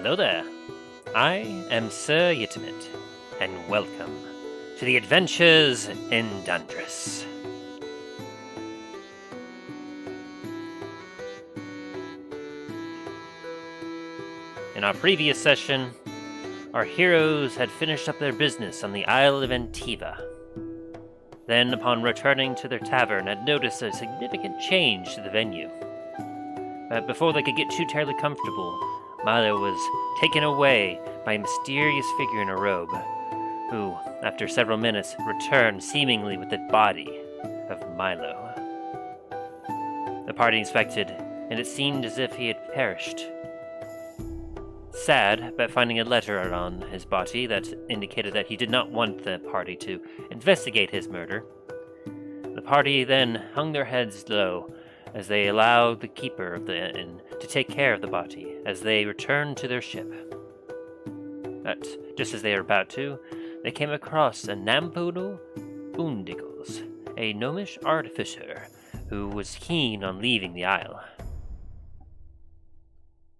Hello there. I am Sir Yitimit, and welcome to the adventures in Dundras. In our previous session, our heroes had finished up their business on the Isle of Antiva. Then, upon returning to their tavern, had noticed a significant change to the venue. But before they could get too terribly comfortable, Milo was taken away by a mysterious figure in a robe, who, after several minutes, returned seemingly with the body of Milo. The party inspected, and it seemed as if he had perished. Sad, but finding a letter on his body that indicated that he did not want the party to investigate his murder, the party then hung their heads low as they allowed the keeper of the inn to take care of the body as they returned to their ship. But just as they were about to, they came across a Namfoodle Boondiggles, a Gnomish Artificer who was keen on leaving the isle.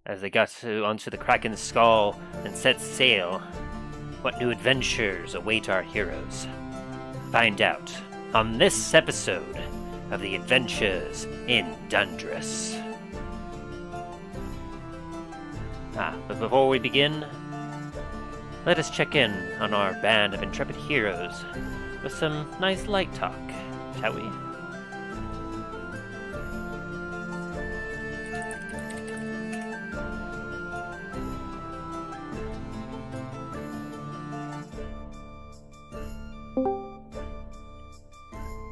As they got onto the Kraken's skull and set sail, what new adventures await our heroes? Find out on this episode of the Adventures in Dundras. But before we begin, let us check in on our band of intrepid heroes with some nice light talk, shall we?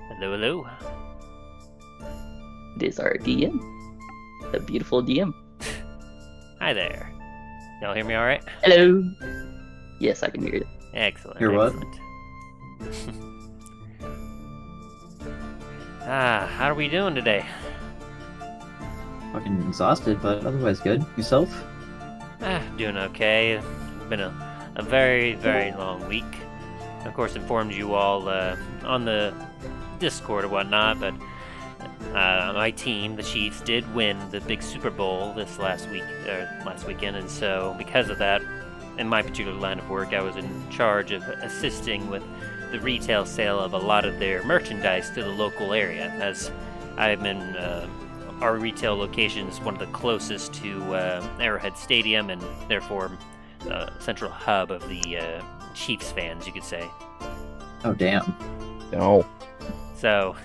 Hello, hello. It is our DM. The beautiful DM. Hi there. Y'all hear me all right? Hello. Yes, I can hear you. Excellent. Hear what? Excellent. How are we doing today? Fucking exhausted, but otherwise good. Yourself? Doing okay. It's been a very, very long week. Of course, informed you all on the Discord or whatnot, but my team, the Chiefs, did win the big Super Bowl this last weekend, and so because of that, in my particular line of work, I was in charge of assisting with the retail sale of a lot of their merchandise to the local area, as I'm in our retail location is one of the closest to Arrowhead Stadium, and therefore central hub of the Chiefs fans, you could say. Oh, damn. No. So,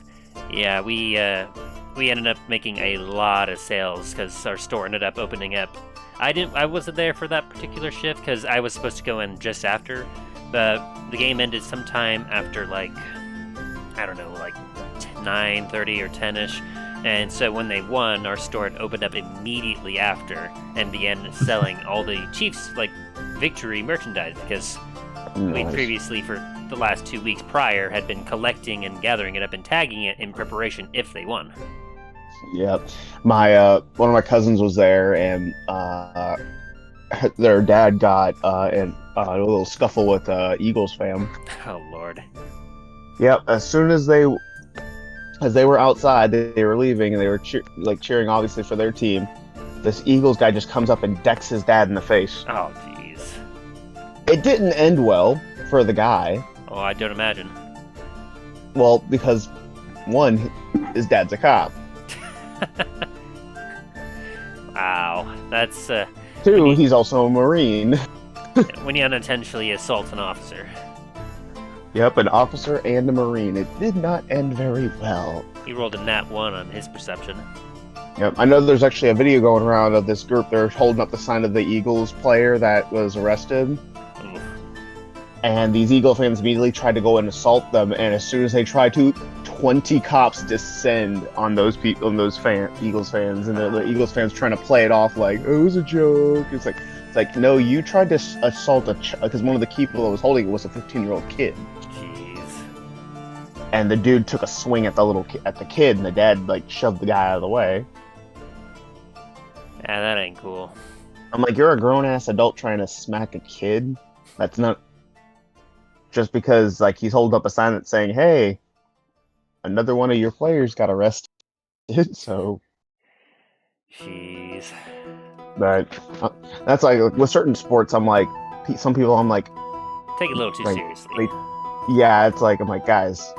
yeah, we ended up making a lot of sales because our store ended up opening up. I wasn't there for that particular shift because I was supposed to go in just after, but the game ended sometime after, like 9:30 or 10ish, and so when they won, our store had opened up immediately after and began selling all the Chiefs victory merchandise because we previously, for the last 2 weeks prior, had been collecting and gathering it up and tagging it in preparation if they won. Yep. My one of my cousins was there, and their dad got in a little scuffle with Eagles fam. Oh Lord. Yep. As soon as they were outside, they were leaving, and they were cheering obviously for their team. This Eagles guy just comes up and decks his dad in the face. Oh jeez. It didn't end well for the guy. Oh, I don't imagine. Well, because one, his dad's a cop. Wow, that's Two, he's also a Marine. when you unintentionally assault an officer. Yep, an officer and a Marine. It did not end very well. He rolled a nat 1 on his perception. Yep, I know there's actually a video going around of this group. They're holding up the sign of the Eagles player that was arrested. Oof. And these Eagle fans immediately tried to go and assault them. And as soon as they tried to, 20 cops descend on those people, on those Eagles fans. And the Eagles fans trying to play it off like, oh, it was a joke. It's like, no, you tried to assault because one of the people that was holding it was a 15-year-old kid. Jeez. And the dude took a swing at the kid, and the dad shoved the guy out of the way. Yeah, that ain't cool. I'm like, you're a grown-ass adult trying to smack a kid? That's not... Just because, he's holding up a sign that's saying, hey, another one of your players got arrested, so... Jeez. But that's like with certain sports, I'm like, some people, I'm like, Take it a little too Like, seriously. like, yeah, it's like I'm like, guys,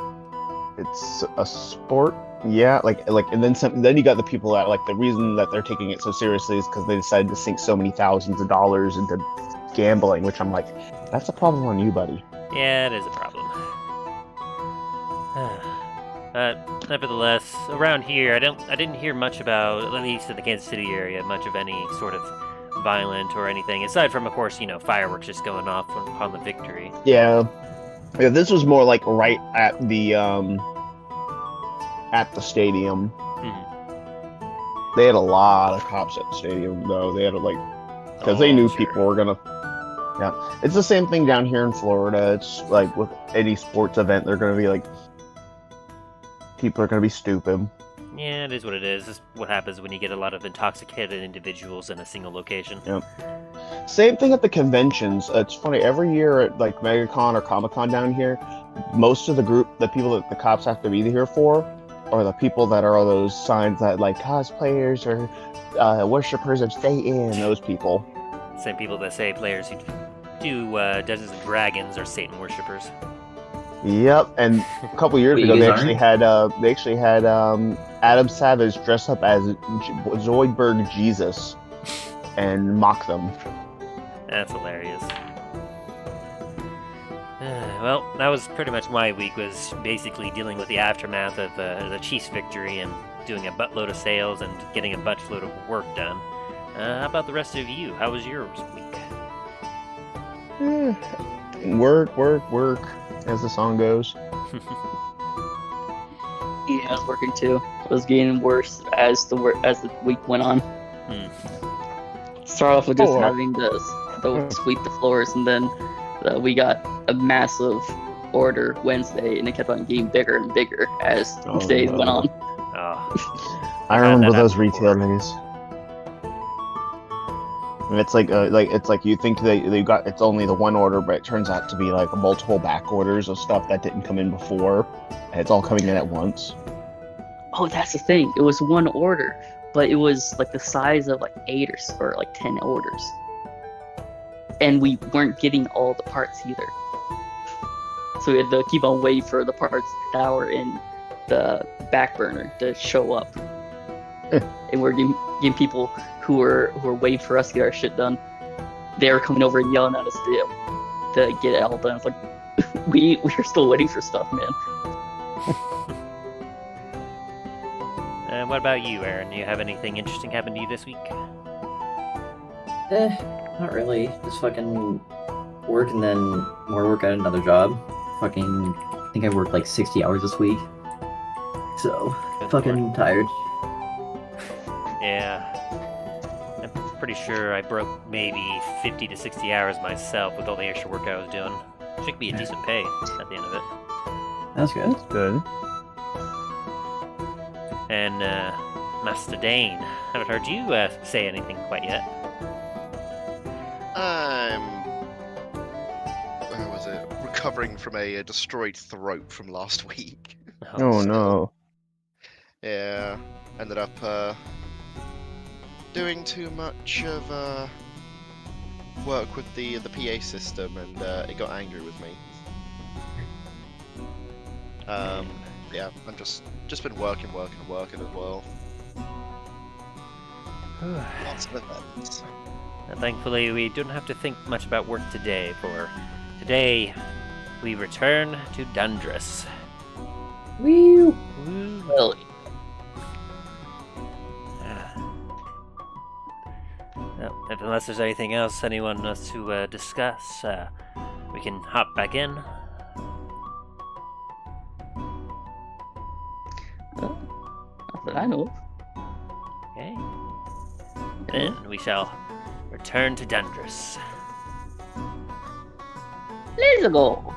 it's a sport. Yeah, and then you got the people that like the reason that they're taking it so seriously is because they decided to sink so many thousands of dollars into gambling, which I'm like, that's a problem on you, buddy. Yeah, it is a problem. Nevertheless, around here, I didn't hear much about, at least in the Kansas City area, much of any sort of violent or anything, aside from, of course, fireworks just going off upon the victory. Yeah, this was more like right at the stadium. Mhm. They had a lot of cops at the stadium, though. They had because they knew sure. people were gonna. Yeah, it's the same thing down here in Florida. It's like with any sports event, they're gonna be like, people are gonna be stupid. Yeah, it is what it is. It's what happens when you get a lot of intoxicated individuals in a single location. Yep. Same thing at the conventions. It's funny, every year at like MegaCon or Comic-Con down here, most of the people that the cops have to be here for are the people that are those signs that like cosplayers or worshippers of Satan, those people. Same people that say players who do Dungeons and Dragons are Satan worshippers. Yep, and a couple years Wait, ago you they guys actually had Adam Savage dress up as Zoidberg Jesus and mock them. That's hilarious. Well, that was pretty much my week, was basically dealing with the aftermath of the Chiefs' victory and doing a buttload of sales and getting a buttload of work done. How about the rest of you? How was your week? Work, as the song goes. Yeah, I was working too. It was getting worse as the week went on. Start off with just having to sweep the floors, and then we got a massive order Wednesday, and it kept on getting bigger and bigger as days went on. Oh, I remember those retail days. And it's like you think they got it's only the one order, but it turns out to be like multiple back orders of stuff that didn't come in before, and it's all coming in at once. Oh, that's the thing. It was one order, but it was like the size of like 8 or like 10 orders, and we weren't getting all the parts either. So we had to keep on waiting for the parts that were in the back burner to show up. And we're getting people who were waiting for us to get our shit done. They were coming over and yelling at us to get it all done. It's like, we're still waiting for stuff, man. And what about you, Aaron? Do you have anything interesting happen to you this week? Not really. Just fucking work and then more work at another job. I think I worked like 60 hours this week. So, Good fucking lord. tired. Yeah. I'm pretty sure I broke maybe 50 to 60 hours myself with all the extra work I was doing. Should be a decent pay at the end of it. That's good. Good. And, Master Dane, haven't heard you say anything quite yet. Where was it? Recovering from a destroyed throat from last week. Oh no. Yeah, ended up doing too much of work with the PA system, and it got angry with me. Yeah, I've just been working as well. Lots of events. And thankfully, we don't have to think much about work today, for today we return to Dundras. Woo! Well, Well, unless there's anything else anyone wants to discuss, we can hop back in. not that I know of. Okay. Then we shall return to Dundras. Let's go.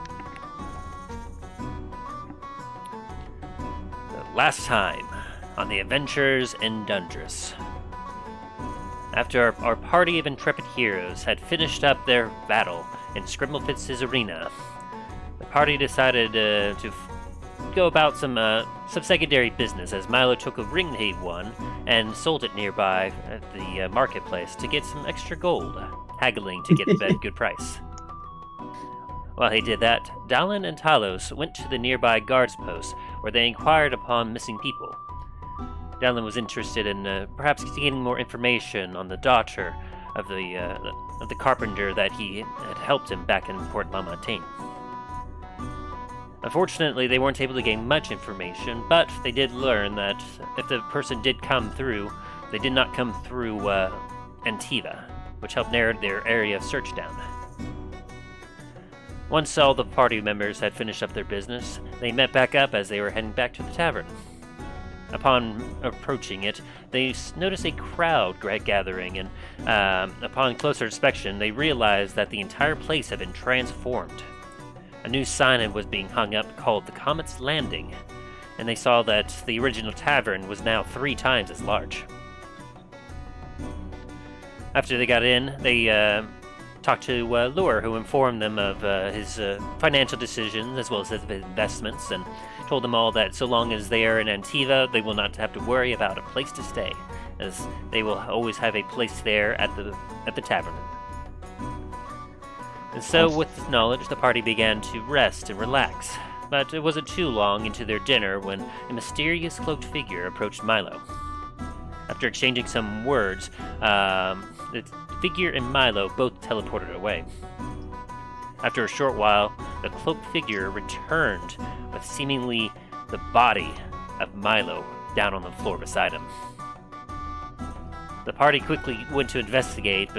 The last time on the adventures in Dundras. After our party of intrepid heroes had finished up their battle in Scrimblefitz's arena, the party decided to go about some secondary business, as Milo took a ring he won and sold it nearby at the marketplace to get some extra gold, haggling to get a good price. While he did that, Dallin and Talos went to the nearby guards post where they inquired upon missing people. Dallin was interested in perhaps getting more information on the daughter of the carpenter that he had helped him back in Port La Montagne. Unfortunately, they weren't able to gain much information, but they did learn that if the person did come through, they did not come through Antiva, which helped narrow their area of search down. Once all the party members had finished up their business, they met back up as they were heading back to the tavern. Upon approaching it, they noticed a crowd gathering, and upon closer inspection, they realized that the entire place had been transformed. A new sign was being hung up called the Comet's Landing, and they saw that the original tavern was now 3 times as large. After they got in, they talked to Lure, who informed them of his financial decisions as well as his investments, and told them all that so long as they are in Antiva, they will not have to worry about a place to stay, as they will always have a place there at the tavern. And so, with this knowledge, the party began to rest and relax. But it wasn't too long into their dinner when a mysterious cloaked figure approached Milo. After exchanging some words, the figure and Milo both teleported away. After a short while, the cloaked figure returned with seemingly the body of Milo down on the floor beside him. The party quickly went to investigate,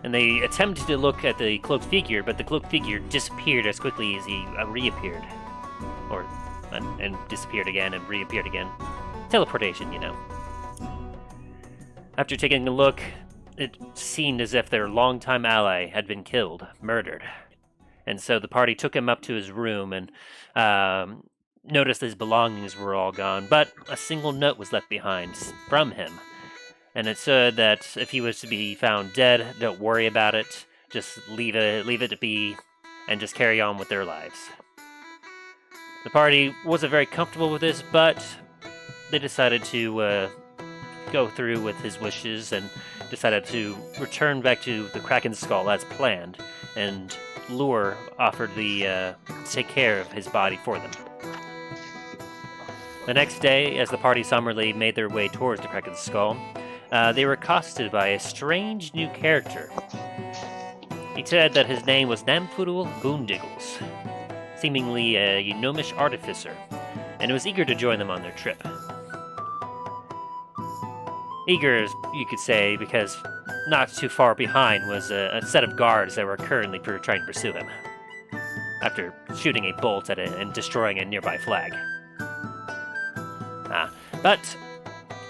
and they attempted to look at the cloaked figure, but the cloaked figure disappeared as quickly as he reappeared. And disappeared again and reappeared again. Teleportation, you know. After taking a look, it seemed as if their longtime ally had been killed, murdered. And so the party took him up to his room and noticed his belongings were all gone, but a single note was left behind from him. And it said that if he was to be found dead, don't worry about it, just leave it to be, and just carry on with their lives. The party wasn't very comfortable with this, but they decided to go through with his wishes and decided to return back to the Kraken's skull as planned, and Lure offered to take care of his body for them. The next day, as the party somberly made their way towards the Kraken's skull, they were accosted by a strange new character. He said that his name was Namfoodle Boondiggles, seemingly a Gnomish Artificer, and was eager to join them on their trip. Eager, you could say, because not too far behind was a set of guards that were currently trying to pursue him, after shooting a bolt at it and destroying a nearby flag. But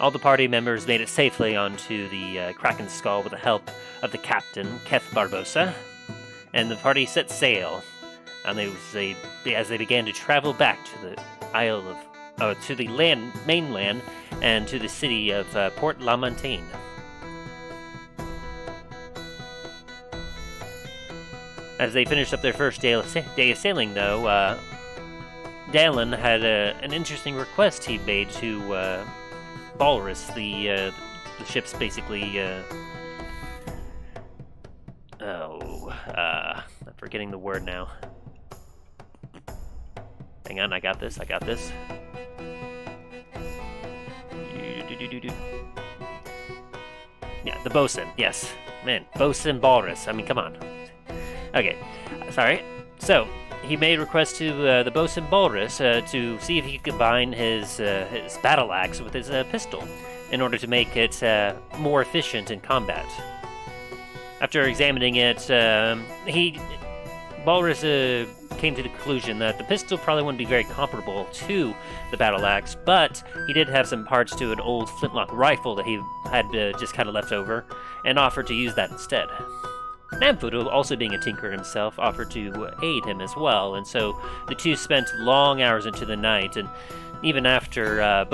all the party members made it safely onto the Kraken's skull with the help of the captain, Keth Barbosa, and the party set sail. And as they began to travel back to the to the mainland, and to the city of Port La Montagne. As they finished up their first day of sailing, though, Dallin had an interesting request he made to Walrus, the ship's basically. I'm forgetting the word now. Hang on, I got this. Yeah, the bosun, yes. Man, bosun Walrus. I mean, come on. Okay, sorry. So, he made a request to the bosun Walrus to see if he could combine his battle axe with his pistol in order to make it more efficient in combat. After examining it, Walrus came to the conclusion that the pistol probably wouldn't be very comparable to the battle axe, but he did have some parts to an old flintlock rifle that he had just kind of left over, and offered to use that instead. Namfoodle, also being a tinkerer himself, offered to aid him as well, and so the two spent long hours into the night, and even after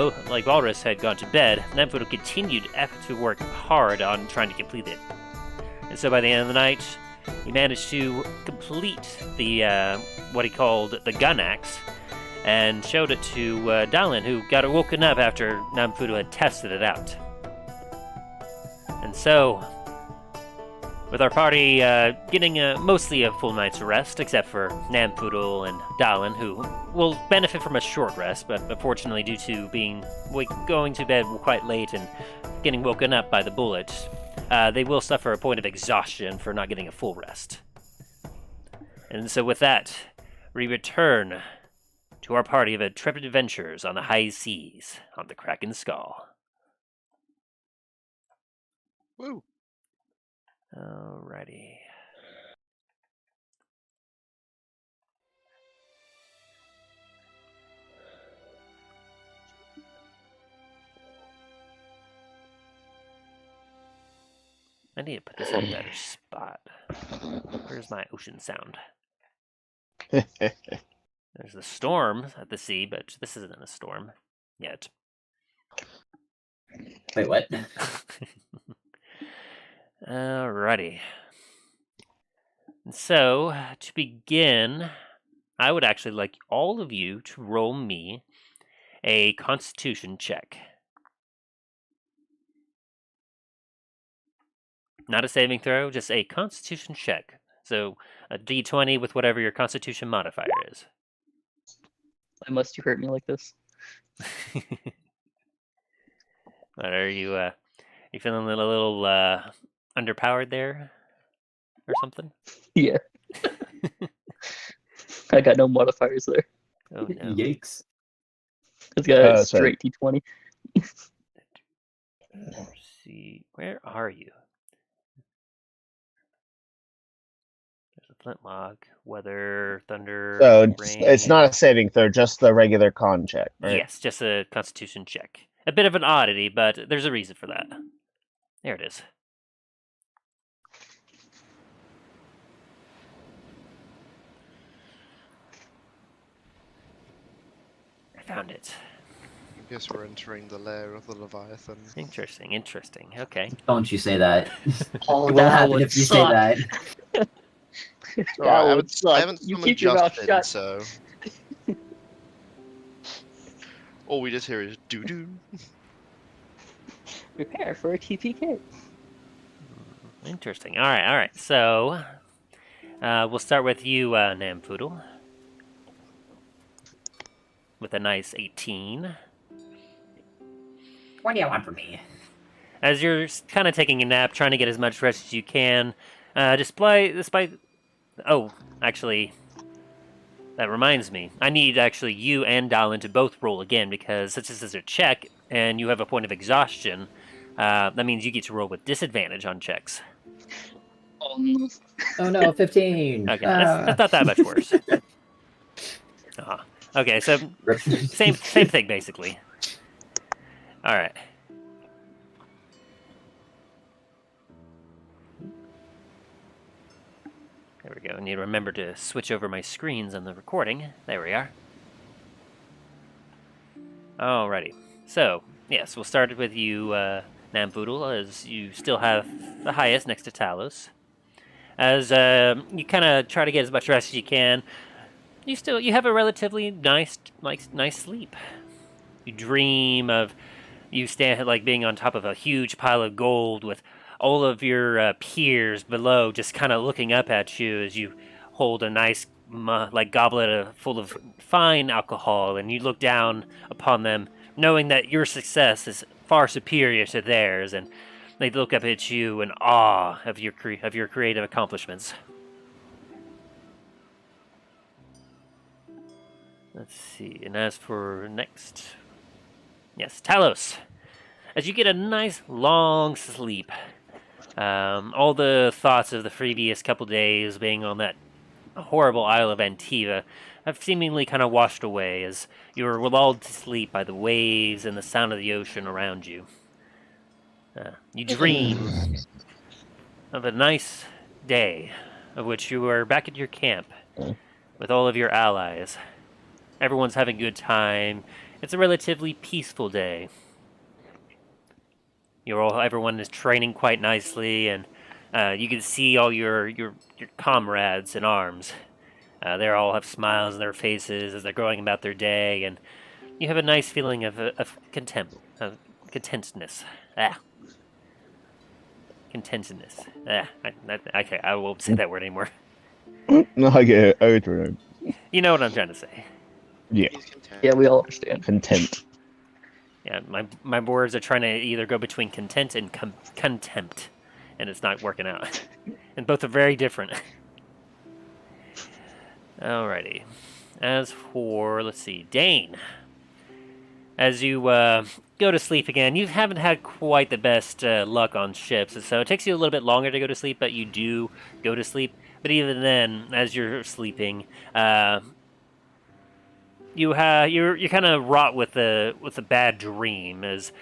Walrus had gone to bed, Namfoodle continued to work hard on trying to complete it. And so by the end of the night, he managed to complete the what he called the gun axe, and showed it to Dallin, who got woken up after Namfoodle had tested it out. And so, with our party getting mostly a full night's rest, except for Namfoodle and Dallin, who will benefit from a short rest, but unfortunately, due to going to bed quite late and getting woken up by the bullet, they will suffer a point of exhaustion for not getting a full rest. And so, with that, we return to our party of intrepid adventurers on the high seas on the Kraken Skull. Woo! Alrighty. I need to put this in a better spot. Where's my ocean sound? There's the storm at the sea, but this isn't a storm yet. Wait, what? Alrighty. So, to begin, I would actually like all of you to roll me a Constitution check. Not a saving throw, just a Constitution check. So, a D20 with whatever your Constitution modifier is. Why must you hurt me like this? What, are you feeling a little underpowered there, or something? Yeah. I got no modifiers there. Oh no! Yikes. It's got a sorry. straight D20. Let's see, where are you? There's a flintlock, weather, thunder, So rain. it's not a saving throw, just the regular con check, right? Yes, just a Constitution check. A bit of an oddity, but there's a reason for that. There it is. I found it. I guess we're entering the lair of the Leviathan. Interesting, interesting. Okay. Don't you say that. Oh, What will that happen would if you suck. say that? Alright, That I would suck. haven't You summoned keep your mouth Justin, shut. so all we just hear is doo doo. Prepare for a TPK. Interesting. All right. So, we'll start with you, Namfoodle, with a nice 18. What do you want from me? As you're kind of taking a nap, trying to get as much rest as you can, despite... Oh, actually, that reminds me. I need actually you and Dallin to both roll again, because since this is a check, and you have a point of exhaustion, that means you get to roll with disadvantage on checks. Oh, no. Oh no, 15. Okay, that's not that much worse. Okay, so same thing, basically. All right. There we go. I need to remember to switch over my screens on the recording. There we are. Alrighty. So, yes, we'll start with you, Namfoodle, as you still have the highest next to Talos. As you kind of try to get as much rest as you can, you have a relatively nice sleep. You dream of you being on top of a huge pile of gold with all of your peers below just kind of looking up at you as you hold a nice goblet full of fine alcohol, and you look down upon them knowing that your success is far superior to theirs, and they look up at you in awe of your creative accomplishments. Let's see, and as for next... Yes, Talos. As you get a nice long sleep, all the thoughts of the previous couple days being on that horrible Isle of Antiva have seemingly kind of washed away as you are lulled to sleep by the waves and the sound of the ocean around you. You dream of a nice day of which you are back at your camp with all of your allies. Everyone's having a good time. It's a relatively peaceful day. Everyone is training quite nicely, and you can see all your comrades in arms. They all have smiles on their faces as they're going about their day, and you have a nice feeling of contentness. Contentedness. Okay, I won't say that word anymore. No, I get it. I get it. You know what I'm trying to say. Yeah, He's content. Yeah, we all understand. content. Yeah, my words are trying to either go between content and contempt, and it's not working out. And both are very different. Alrighty. As for, let's see, Dane. As you go to sleep again, you haven't had quite the best luck on ships, and so it takes you a little bit longer to go to sleep, but you do go to sleep. But even then, as you're sleeping, you're kind of wrought with a bad dream, as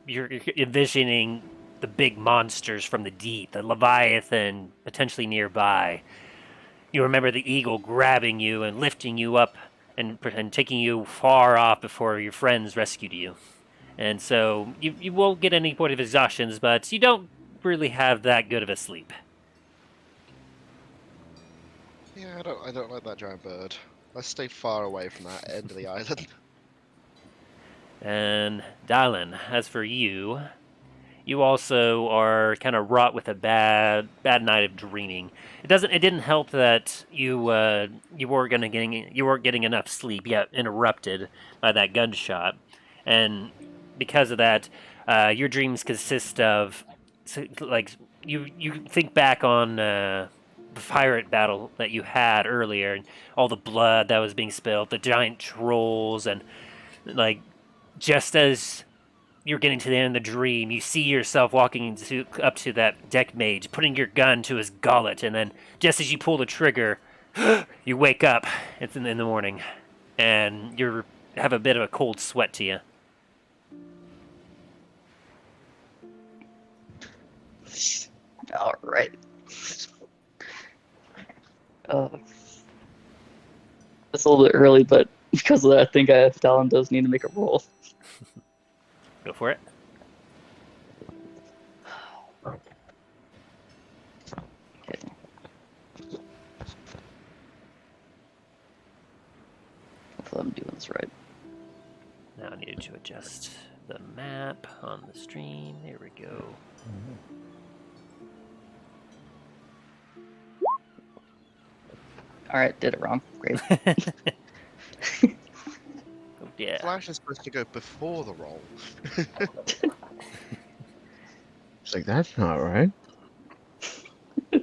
you're envisioning the big monsters from the deep, the Leviathan potentially nearby. You remember the eagle grabbing you and lifting you up and taking you far off before your friends rescued you. And so you won't get any point of exhaustions, but you don't really have that good of a sleep. Yeah, I don't like that giant bird. Let's stay far away from that end of the island. And Dylan, as for you, you also are kind of wrought with a bad night of dreaming. It didn't help that you weren't getting enough sleep, yet interrupted by that gunshot, and because of that, your dreams consist of like you think back on the pirate battle that you had earlier, and all the blood that was being spilled, the giant trolls, and like just as you're getting to the end of the dream, you see yourself walking up to that deck mage, putting your gun to his gullet, and then just as you pull the trigger, you wake up. It's in the morning, and you have a bit of a cold sweat to you. All right. It's a little bit early, but because of that, I think Dallin does need to make a roll. Go for it. Okay. Hopefully I'm doing this right. Now I needed to adjust the map on the stream. There we go. All right, did it wrong. Great. Oh, yeah. Flash is supposed to go before the roll. It's like, that's not right. Yeah,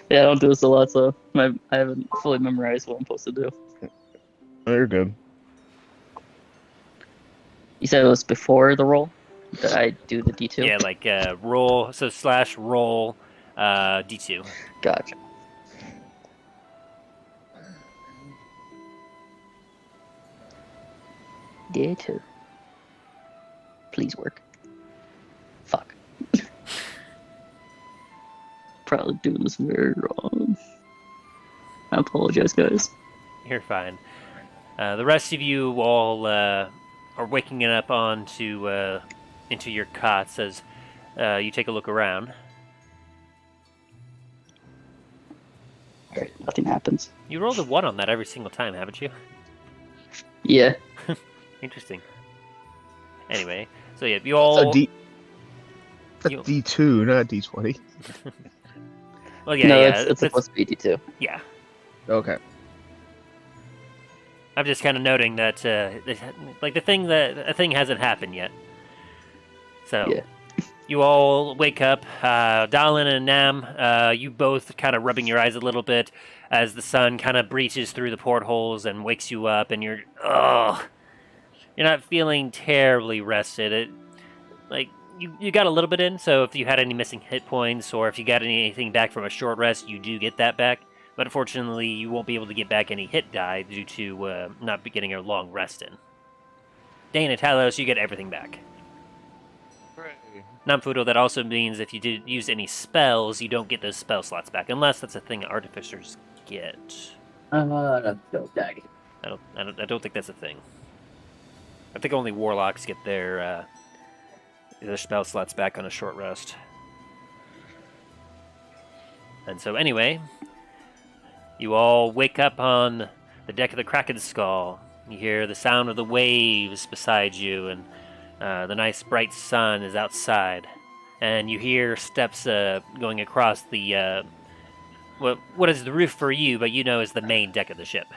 I don't do this a lot, so I haven't fully memorized what I'm supposed to do. Oh, you're good. You said it was before the roll that I do the D2? Yeah, like roll, so / roll D2. Gotcha. D2. Please work. Fuck. Probably doing this very wrong. I apologize, guys. You're fine. The rest of you all are waking up into your cots as you take a look around. Alright, nothing happens. You rolled a 1 on that every single time, haven't you? Yeah. Interesting. Anyway, so yeah, you all... It's a D2, not a D20. Well, yeah, no, yeah. it's supposed to be D2. Yeah. Okay. I'm just kind of noting that, like, a thing hasn't happened yet. So, Yeah. you all wake up. Dallin and Nam, you both kind of rubbing your eyes a little bit as the sun kind of breaches through the portholes and wakes you up, and you're not feeling terribly rested. You got a little bit in, so if you had any missing hit points or if you got anything back from a short rest, you do get that back. But unfortunately, you won't be able to get back any hit die due to not be getting a long rest in. Dane and Talos, you get everything back. Namfoodle, that also means if you did use any spells, you don't get those spell slots back, unless that's a thing artificers get. That's so daggy. I don't think that's a thing. I think only warlocks get their spell slots back on a short rest. And so anyway, you all wake up on the deck of the Kraken's skull. You hear the sound of the waves beside you, and the nice bright sun is outside. and you hear steps going across the what is the roof for you, but you know is the main deck of the ship.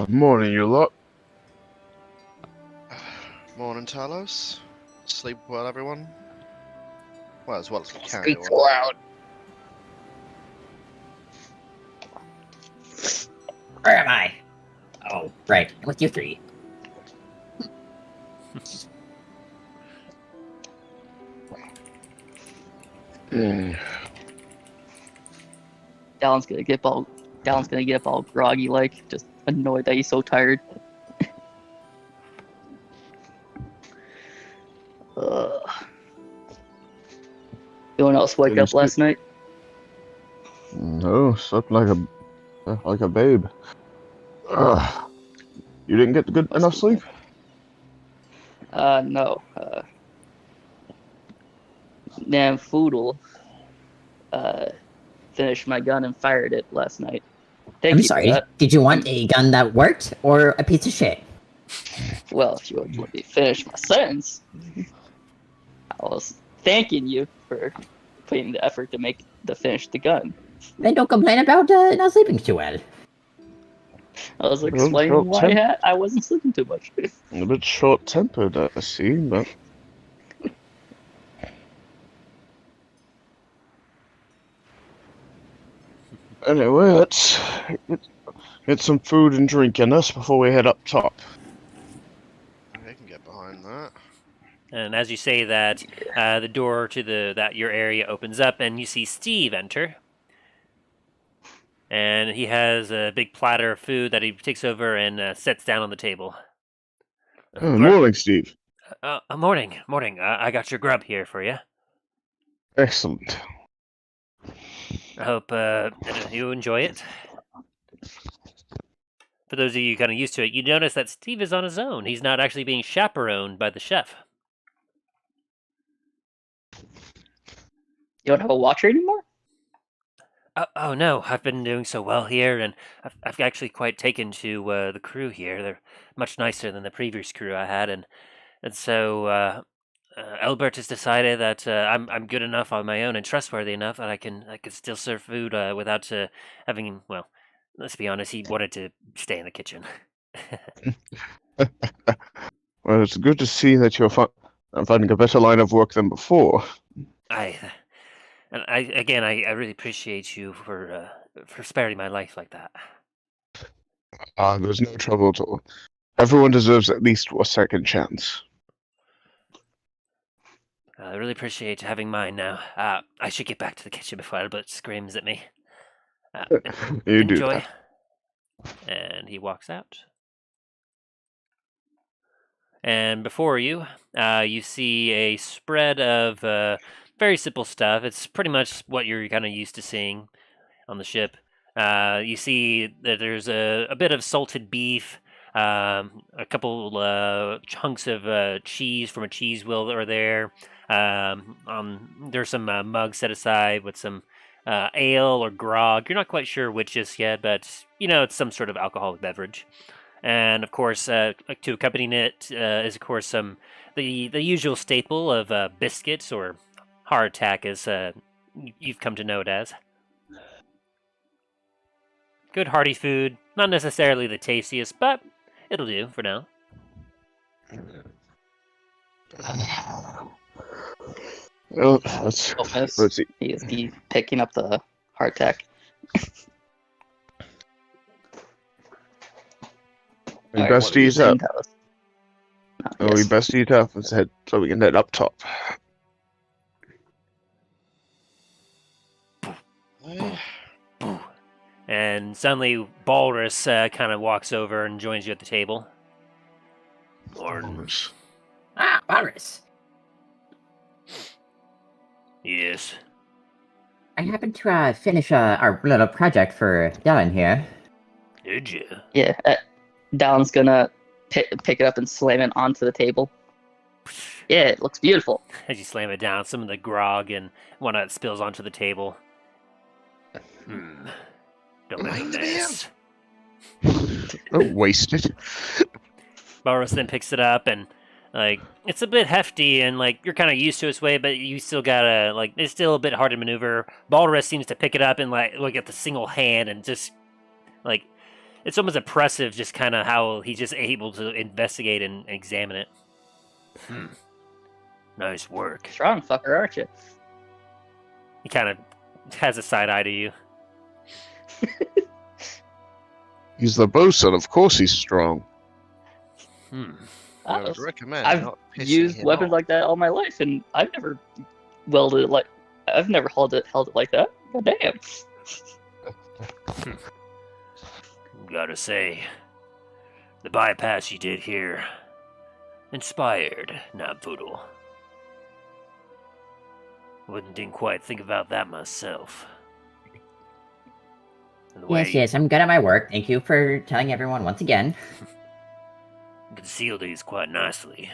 Morning, you lot. Morning, Talos. Sleep well, everyone? Well, as well as we can. Speak anyway. loud. Where am I? Oh, right. With you three. Dallin's gonna get up all groggy, like just annoyed that he's so tired. Anyone else wake Did you up last night? No, slept like a babe. You didn't get good enough sleep? No. Namfoodle finished my gun and fired it last night. Thank I'm you for sorry. that. Did you want a gun that worked or a piece of shit? Well, if you would let me finish my sentence, I was thanking you for putting the effort to finish the gun. Then don't complain about not sleeping too well. I was explaining why I wasn't sleeping too much. A bit short-tempered, I see, but... Anyway, let's get some food and drink in us before we head up top. I can get behind that. And as you say that, the door to your area opens up, and you see Steve enter. And he has a big platter of food that he takes over and sets down on the table. Morning, Steve. Morning. I got your grub here for you. Excellent. I hope you enjoy it. For those of you kind of used to it, you notice that Steve is on his own. He's not actually being chaperoned by the chef. You don't have a watcher anymore? Oh no, I've been doing so well here, and I've actually quite taken to the crew here. They're much nicer than the previous crew I had, and so Albert has decided that I'm good enough on my own and trustworthy enough that I can still serve food without having. Well, let's be honest, he wanted to stay in the kitchen. Well, it's good to see that you're finding a better line of work than before. I really appreciate you for sparing my life like that. There's no trouble at all. Everyone deserves at least a second chance. I really appreciate having mine now. I should get back to the kitchen before Albert screams at me. You do Enjoy. that. And he walks out. And before you, you see a spread of very simple stuff. It's pretty much what you're kind of used to seeing on the ship. You see that there's a bit of salted beef, a couple chunks of cheese from a cheese wheel that are there. There's some mugs set aside with some ale or grog. You're not quite sure which just yet, but you know it's some sort of alcoholic beverage. And of course, to accompany it is of course the usual staple of biscuits or hardtack, as you've come to know it as. Good hearty food, not necessarily the tastiest, but it'll do for now. Well, Let's let's see. He is picking up the hardtack. We Alright, best what were you ease up. saying, Talos? Oh, we best eat up and head so we can head up top. And suddenly, Balrus kind of walks over and joins you at the table. Lords. Ah, Boris. Yes. I happened to finish our little project for Dylan here. Did you? Yeah, Dallin's gonna pick it up and slam it onto the table. Yeah, it looks beautiful. As you slam it down, some of the grog and whatnot spills onto the table. Don't make this. Oh, wasted. Balrus then picks it up and like it's a bit hefty and like you're kind of used to its weight, but you still gotta like it's still a bit hard to maneuver. Balrus seems to pick it up and like look at the single hand and just like it's almost impressive just kind of how he's just able to investigate and examine it. Nice work. Strong fucker, aren't you? He kind of has a side eye to you. He's the bosun, of course he's strong. I would recommend I've not pissing used him weapons off. like that all my life, and I've never welded it like. I've never held it like that. God damn. Gotta say, the bypass you did here inspired Namfoodle. Didn't quite think about that myself. And the way Yes, I'm good at my work. Thank you for telling everyone once again. you concealed these quite nicely.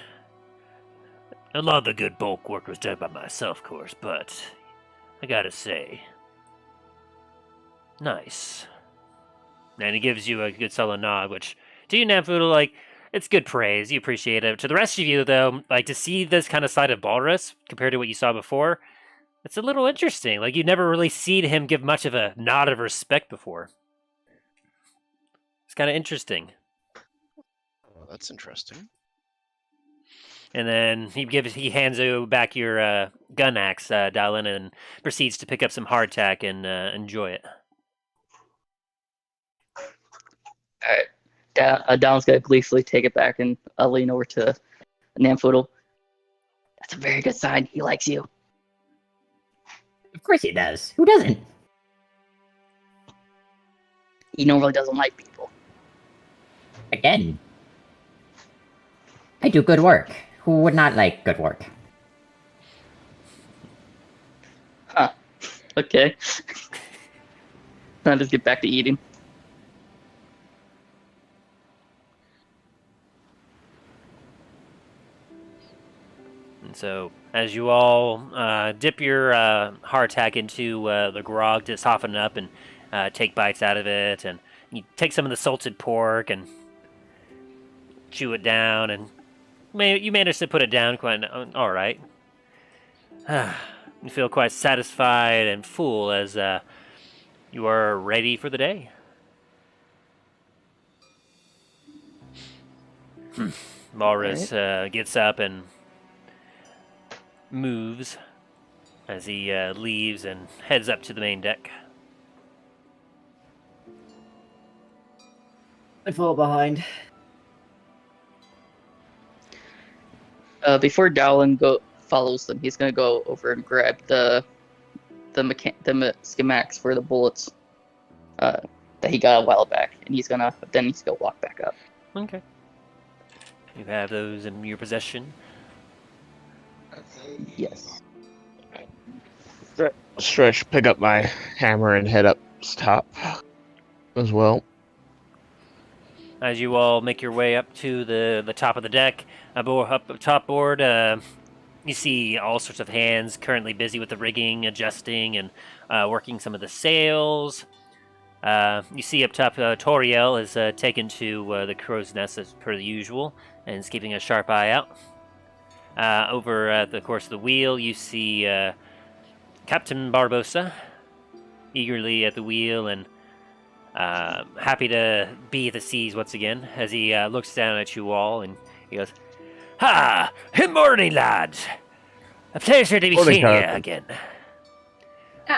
A lot of the good bulk work was done by myself, of course, but I gotta say, nice. And he gives you a good solid nod, which to you, Namfoodle, like it's good praise. You appreciate it. To the rest of you, though, like to see this kind of side of Balrus compared to what you saw before, it's a little interesting. Like you've never really seen him give much of a nod of respect before. It's kind of interesting. Oh, that's interesting. And then he hands you back your gun axe, Dallin, and proceeds to pick up some hardtack and enjoy it. Alright. Down's gonna gleefully take it back and lean over to Namfoodle. That's a very good sign. He likes you. Of course he does. Who doesn't? He normally doesn't like people. Again. I do good work. Who would not like good work? Huh. Okay. I'll just get back to eating. And so, as you all dip your hardtack into the grog to soften it up and take bites out of it, and you take some of the salted pork and chew it down, and you manage to put it down quite all right. You feel quite satisfied and full as you are ready for the day. Walrus gets up and moves as he leaves and heads up to the main deck. I fall behind. Before Dowlin follows them, he's gonna go over and grab the schematics for the bullets that he got a while back, and he's gonna walk back up. Okay. You have those in your possession? Yes. Stretch, pick up my hammer and head up top as well. As you all make your way up to the top of the deck, up the top board, you see all sorts of hands currently busy with the rigging, adjusting, and working some of the sails. You see up top, Toriel is taken to the crow's nest as per the usual, and is keeping a sharp eye out. Over at the course of the wheel, you see Captain Barbosa eagerly at the wheel and happy to be at the seas once again as he looks down at you all and he goes, "Ha! Good morning, lads. A pleasure to be Morning, seeing you Captain. again.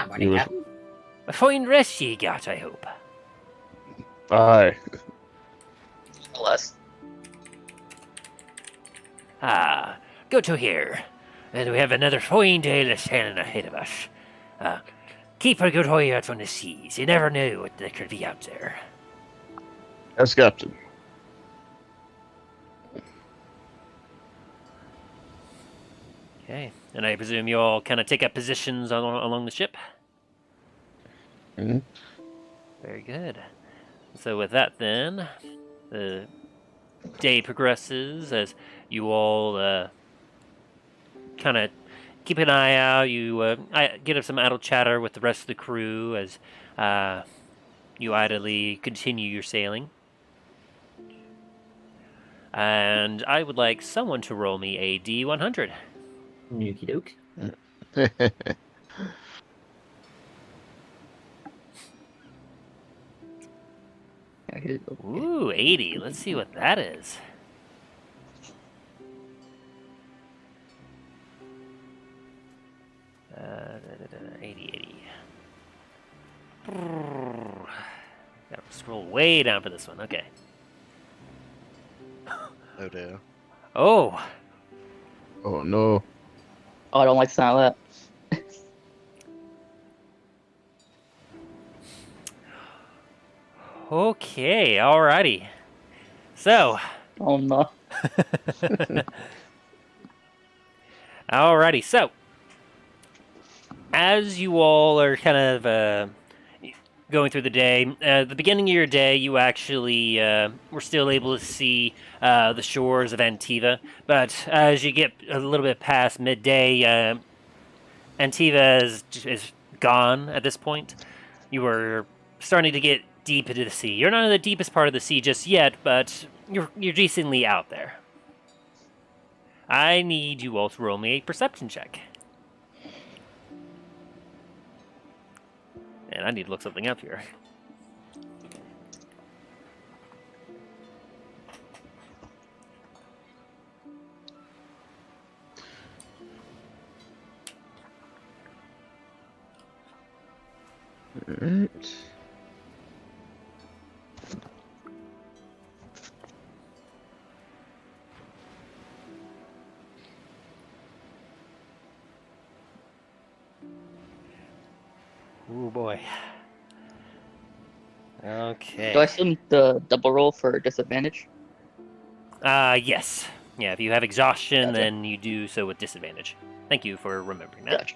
Morning, You- Captain. A fine rest ye got, I hope." Aye. Less. Good to hear. And we have another fine day of sailing ahead of us. Keep a good eye out on the seas. You never know what there could be out there. Yes, Captain. Okay, and I presume you all kind of take up positions along the ship? Mm-hmm. Very good. So with that then, the day progresses as you all kind of keep an eye out. You get up some idle chatter with the rest of the crew as you idly continue your sailing. And I would like someone to roll me a D100. Nuki doke. Okay. Ooh, 80. Let's see what that is. Uh, 80. Gotta scroll way down for this one. Okay. Oh dear. Oh, Oh no. Oh, I don't like the sound of that. okay. Alrighty. So, Oh no. alrighty. So, as you all are kind of going through the day, at the beginning of your day, you actually were still able to see the shores of Antiva. But as you get a little bit past midday, Antiva is gone at this point. You are starting to get deep into the sea. You're not in the deepest part of the sea just yet, but you're decently out there. I need you all to roll me a perception check. And I need to look something up here. Alright. Oh boy. Okay. Do I still need the double roll for disadvantage? Yes. Yeah, if you have exhaustion, Gotcha. then you do so with disadvantage. Thank you for remembering that. Gotcha.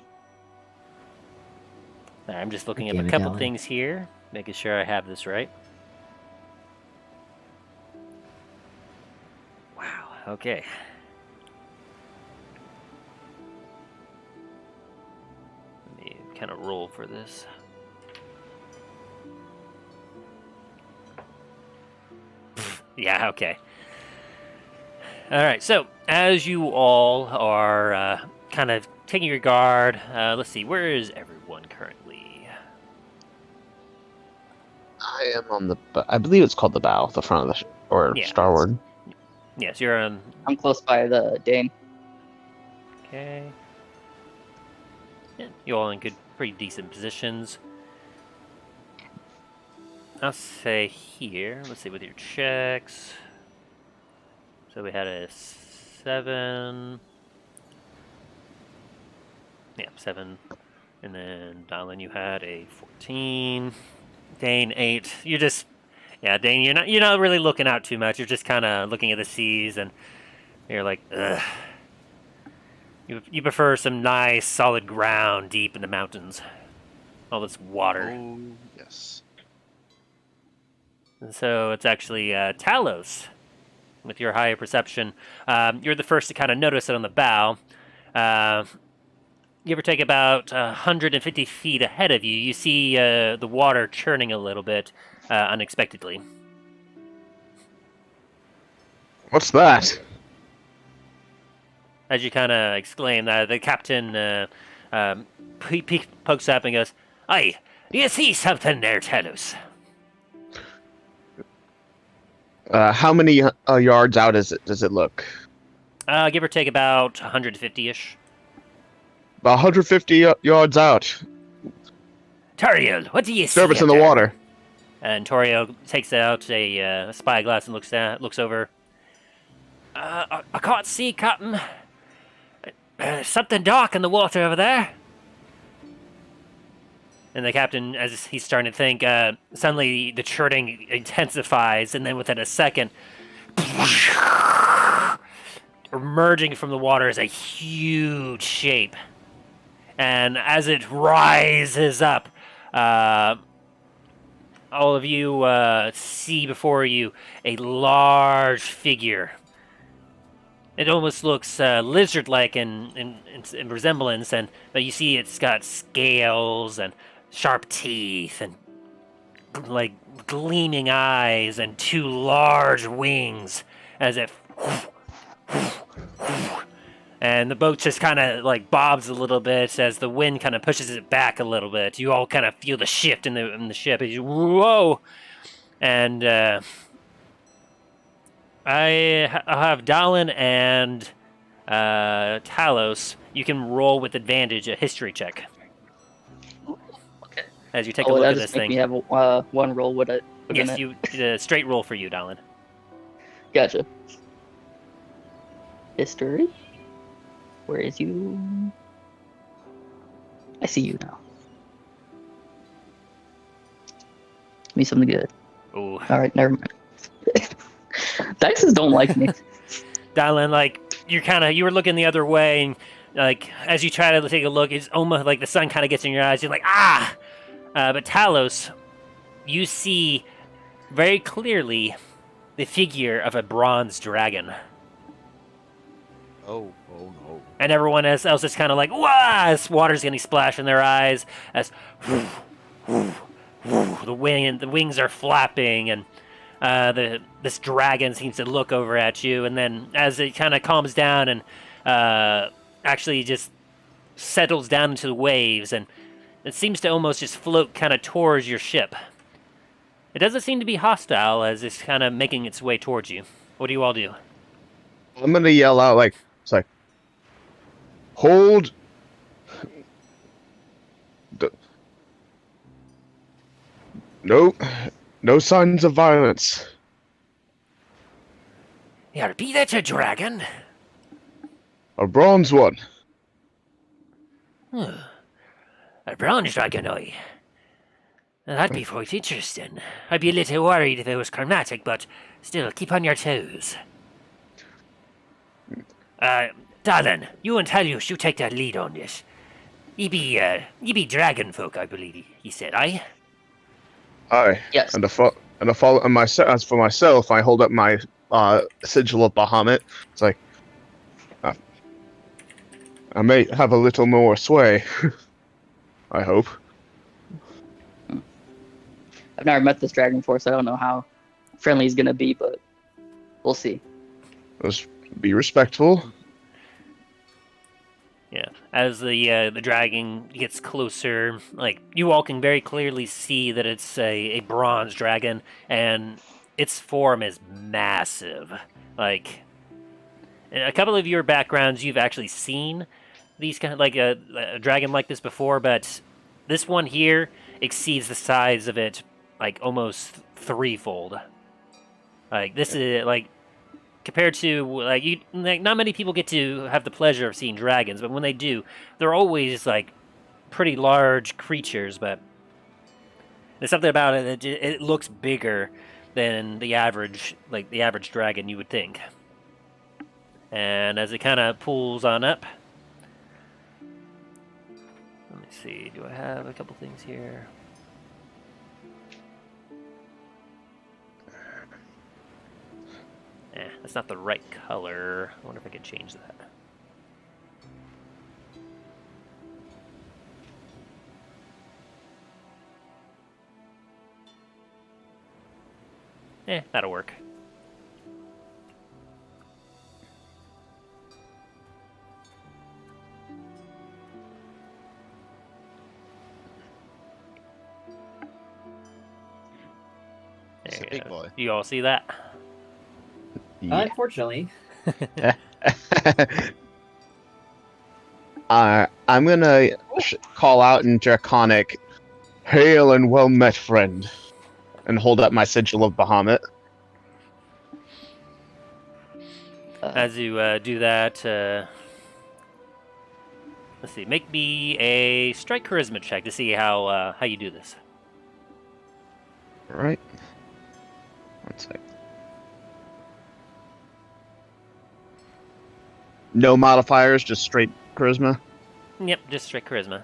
I'm just looking Okay, up a couple Magellan. things here, making sure I have this right. Wow, okay. Let me kind of roll for this. Yeah, okay. Alright, so as you all are kind of taking your guard, let's see, where is everyone currently? I am on the. I believe it's called the bow, the front of the or Yeah. starboard. Yes, you're I'm close by the Dane. okay. Yeah, you all in good, pretty decent positions. I'll say here. Let's see with your checks. So we had a 7. Yeah, 7. And then Dylan, you had a 14. Dane 8. You just, yeah, Dane, you're not really looking out too much. You're just kind of looking at the seas, and you're like, ugh. You prefer some nice solid ground deep in the mountains. All this water. Oh yes. And so it's actually Talos, with your higher perception. You're the first to kind of notice it on the bow. Give or take about 150 feet ahead of you, you see the water churning a little bit unexpectedly. What's that? As you kind of exclaim, the captain pokes up and goes, "Aye, do you see something there, Talos?" How many yards out does it look? Give or take about 150-ish. About 150 yards out. Tariel, what do you see? Disturbance up in the there? water. And Torio takes out a spyglass and looks over. I can't see, Captain. Something dark in the water over there. And the captain, as he's starting to think, suddenly the churning intensifies, and then within a second, emerging from the water is a huge shape. And as it rises up, all of you see before you a large figure. It almost looks lizard-like in resemblance, but you see it's got scales and sharp teeth and like gleaming eyes and two large wings, as if. And the boat just kind of like bobs a little bit as the wind kind of pushes it back a little bit. You all kind of feel the shift in the ship. Whoa! And I'll have Dallin and Talos. You can roll with advantage a history check Okay. as you take a Oh, look that at just this make thing. me have one roll with it. within Yes, it. you straight roll for you, Dallin. Gotcha. History. Where is you? I see you now. Give me something good. Ooh. All right, never mind. Dices don't like me. Dallin, like you were looking the other way, and like as you try to take a look, it's almost like the sun kind of gets in your eyes. You're like, ah! But Talos, you see very clearly the figure of a bronze dragon. Oh no. And everyone else is kind of like, wah! As water's getting splashed in their eyes, as the wings are flapping, and this dragon seems to look over at you, and then as it kind of calms down and actually just settles down into the waves, and it seems to almost just float kind of towards your ship. It doesn't seem to be hostile as it's kind of making its way towards you. What do you all do? I'm gonna yell out like, it's like, hold. No signs of violence. Yeah, be that a dragon? A bronze one. A bronze dragon, oi. That'd be quite interesting. I'd be a little worried if it was chromatic, but still, keep on your toes. Darlin, you and Talius, you take that lead on this. Ye be dragon folk, I believe he said, aye? Aye. Yes. And as for myself, I hold up my sigil of Bahamut. It's like, I may have a little more sway. I hope. I've never met this dragon before, so I don't know how friendly he's gonna be, but we'll see. Let's be respectful. Yeah. As the dragon gets closer, like you all can very clearly see that it's a bronze dragon, and its form is massive. Like, in a couple of your backgrounds, you've actually seen these kind of like a dragon like this before, but this one here exceeds the size of it like almost threefold. Like this is like compared to like not many people get to have the pleasure of seeing dragons, but when they do, they're always like pretty large creatures. But there's something about it that it looks bigger than the average dragon you would think. And as it kind of pulls on up, let me see. Do I have a couple things here? That's not the right color. I wonder if I could change that. That'll work. It's a big boy. You all see that? Yeah. Unfortunately. I'm gonna call out in Draconic, "Hail and well met, friend," and hold up my sigil of Bahamut. As you do that, let's see. Make me a strike charisma check to see how you do this. All right. One sec. No modifiers, just straight charisma. Yep, just straight charisma.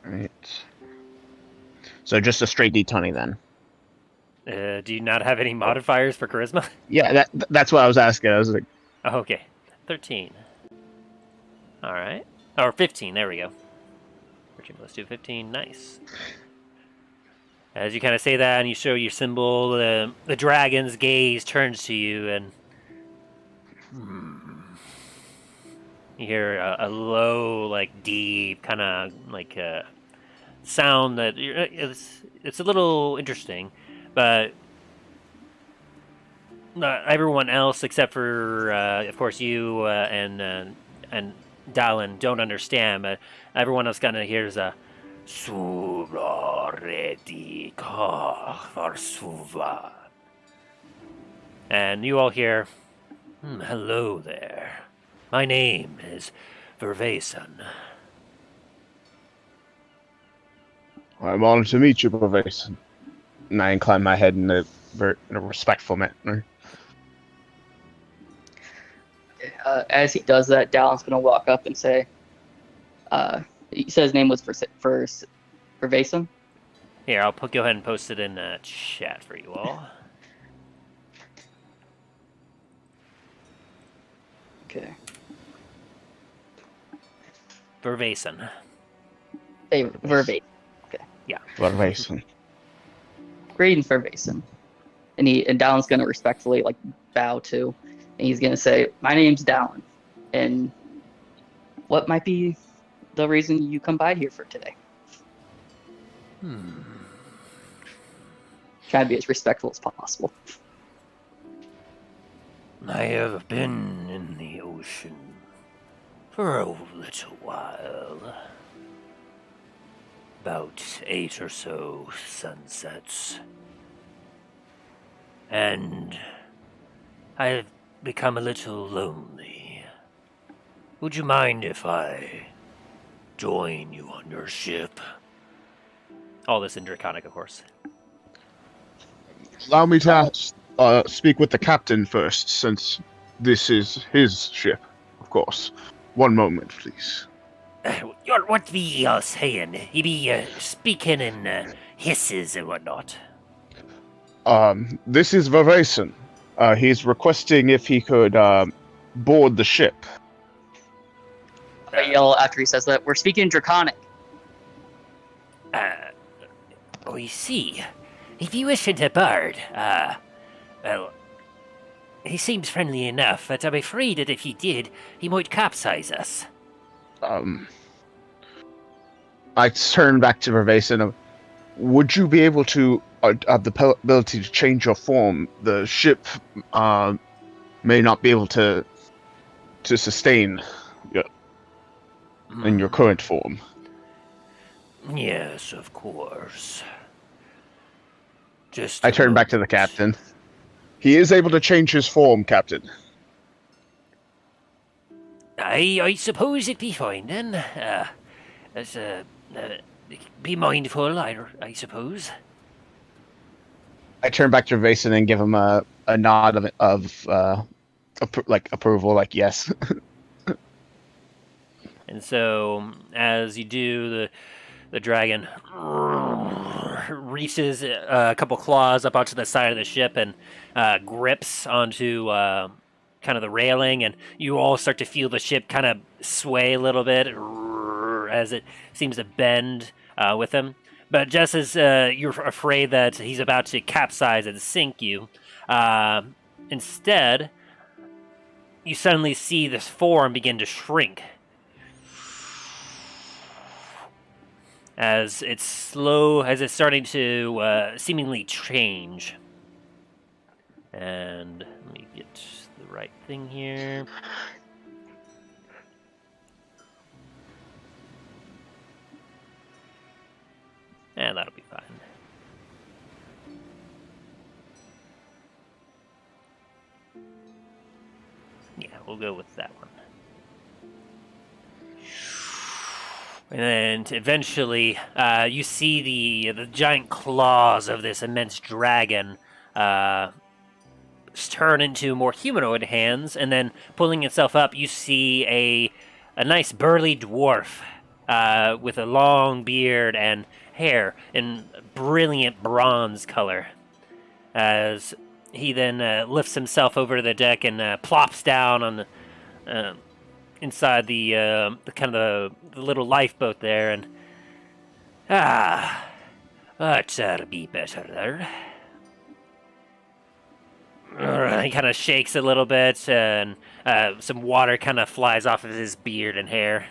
All right. So just a straight D20 then. Do you not have any modifiers for charisma? Yeah, that's what I was asking. I was like, Oh, okay. 13. Alright. Or 15, there we go. 13 plus 2, 15. Nice. As you kind of say that and you show your symbol, the dragon's gaze turns to you and you hear a low, like deep, kind of like sound that it's a little interesting, but everyone else except for, of course, you and Dallin don't understand, but everyone else kind of hears a and you all hear, hello there. My name is Vervason. I'm honored to meet you, Professor. And I incline my head in a respectful manner. As he does that, Dallin's gonna walk up and say, he said his name was Vervason. Here, I'll go ahead and post it in chat for you all. Okay. Vervason. Hey, Vervason. Vervason. Greetings, Vervason. And Dallin's gonna respectfully like bow to, and he's gonna say, "My name's Dallin, and what might be the reason you come by here for today?" Try to be as respectful as possible. I have been in the ocean for a little while. About 8 or so sunsets. And I've become a little lonely. Would you mind if I join you on your ship? All this in Draconic, of course. Allow me to speak with the captain first, since this is his ship, of course. One moment, please. What be saying? He be speaking in hisses and whatnot. This is Vervason. He's requesting if he could board the ship. I yell after he says that, "We're speaking Draconic." I see. If you wish to board, well, he seems friendly enough, but I'm afraid that if he did, he might capsize us. I turn back to Vervason. Would you be able to have the ability to change your form? The ship may not be able to sustain in your current form. Yes, of course. Just I turn back to the captain. He is able to change his form, Captain. I suppose it'd be fine then. Be mindful, I suppose. I turn back to Vason and give him a nod of approval, like yes. And so, as you do, the dragon reaches a couple claws up onto the side of the ship and grips onto kind of the railing, and you all start to feel the ship kind of sway a little bit as it seems to bend with him. But just as you're afraid that he's about to capsize and sink you, instead, you suddenly see this form begin to shrink. As it's starting to seemingly change. And let me get the right thing here. And that'll be fine. Yeah, we'll go with that one. And eventually, you see the giant claws of this immense dragon turn into more humanoid hands, and then pulling itself up, you see a nice burly dwarf with a long beard and hair in brilliant bronze color. as he then lifts himself over to the deck and plops down on the inside the kind of the little lifeboat there, and that'll be better there. He kind of shakes a little bit, and some water kind of flies off of his beard and hair.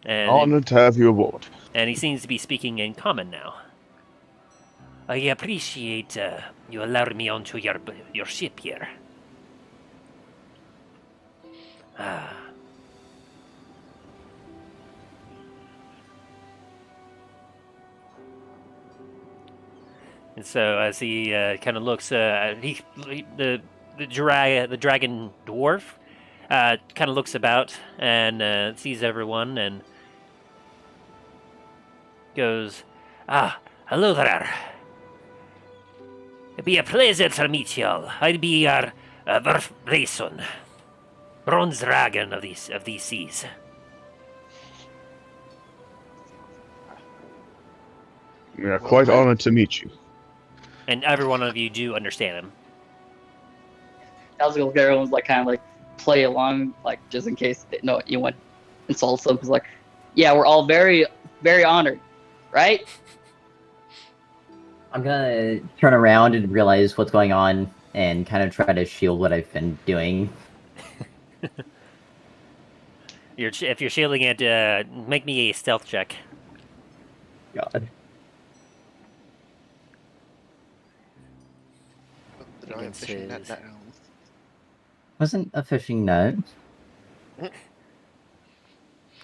And Honored to have you aboard. he seems to be speaking in common now. I appreciate you allowing me onto your ship here. And so as he kind of looks, the dragon dwarf kind of looks about and sees everyone and goes, hello there. It'd be a pleasure to meet y'all. I'd be your Verfreyson, bronze dragon of these seas. We are quite honored to meet you. And every one of you do understand him. I was gonna get everyone's like kind of like play along, like just in case anyone insults them. Cause like, yeah, we're all very, very honored, right? I'm gonna turn around and realize what's going on and kind of try to shield what I've been doing. If you're shielding it, make me a stealth check. God. The giant fishing net down. Wasn't a fishing net.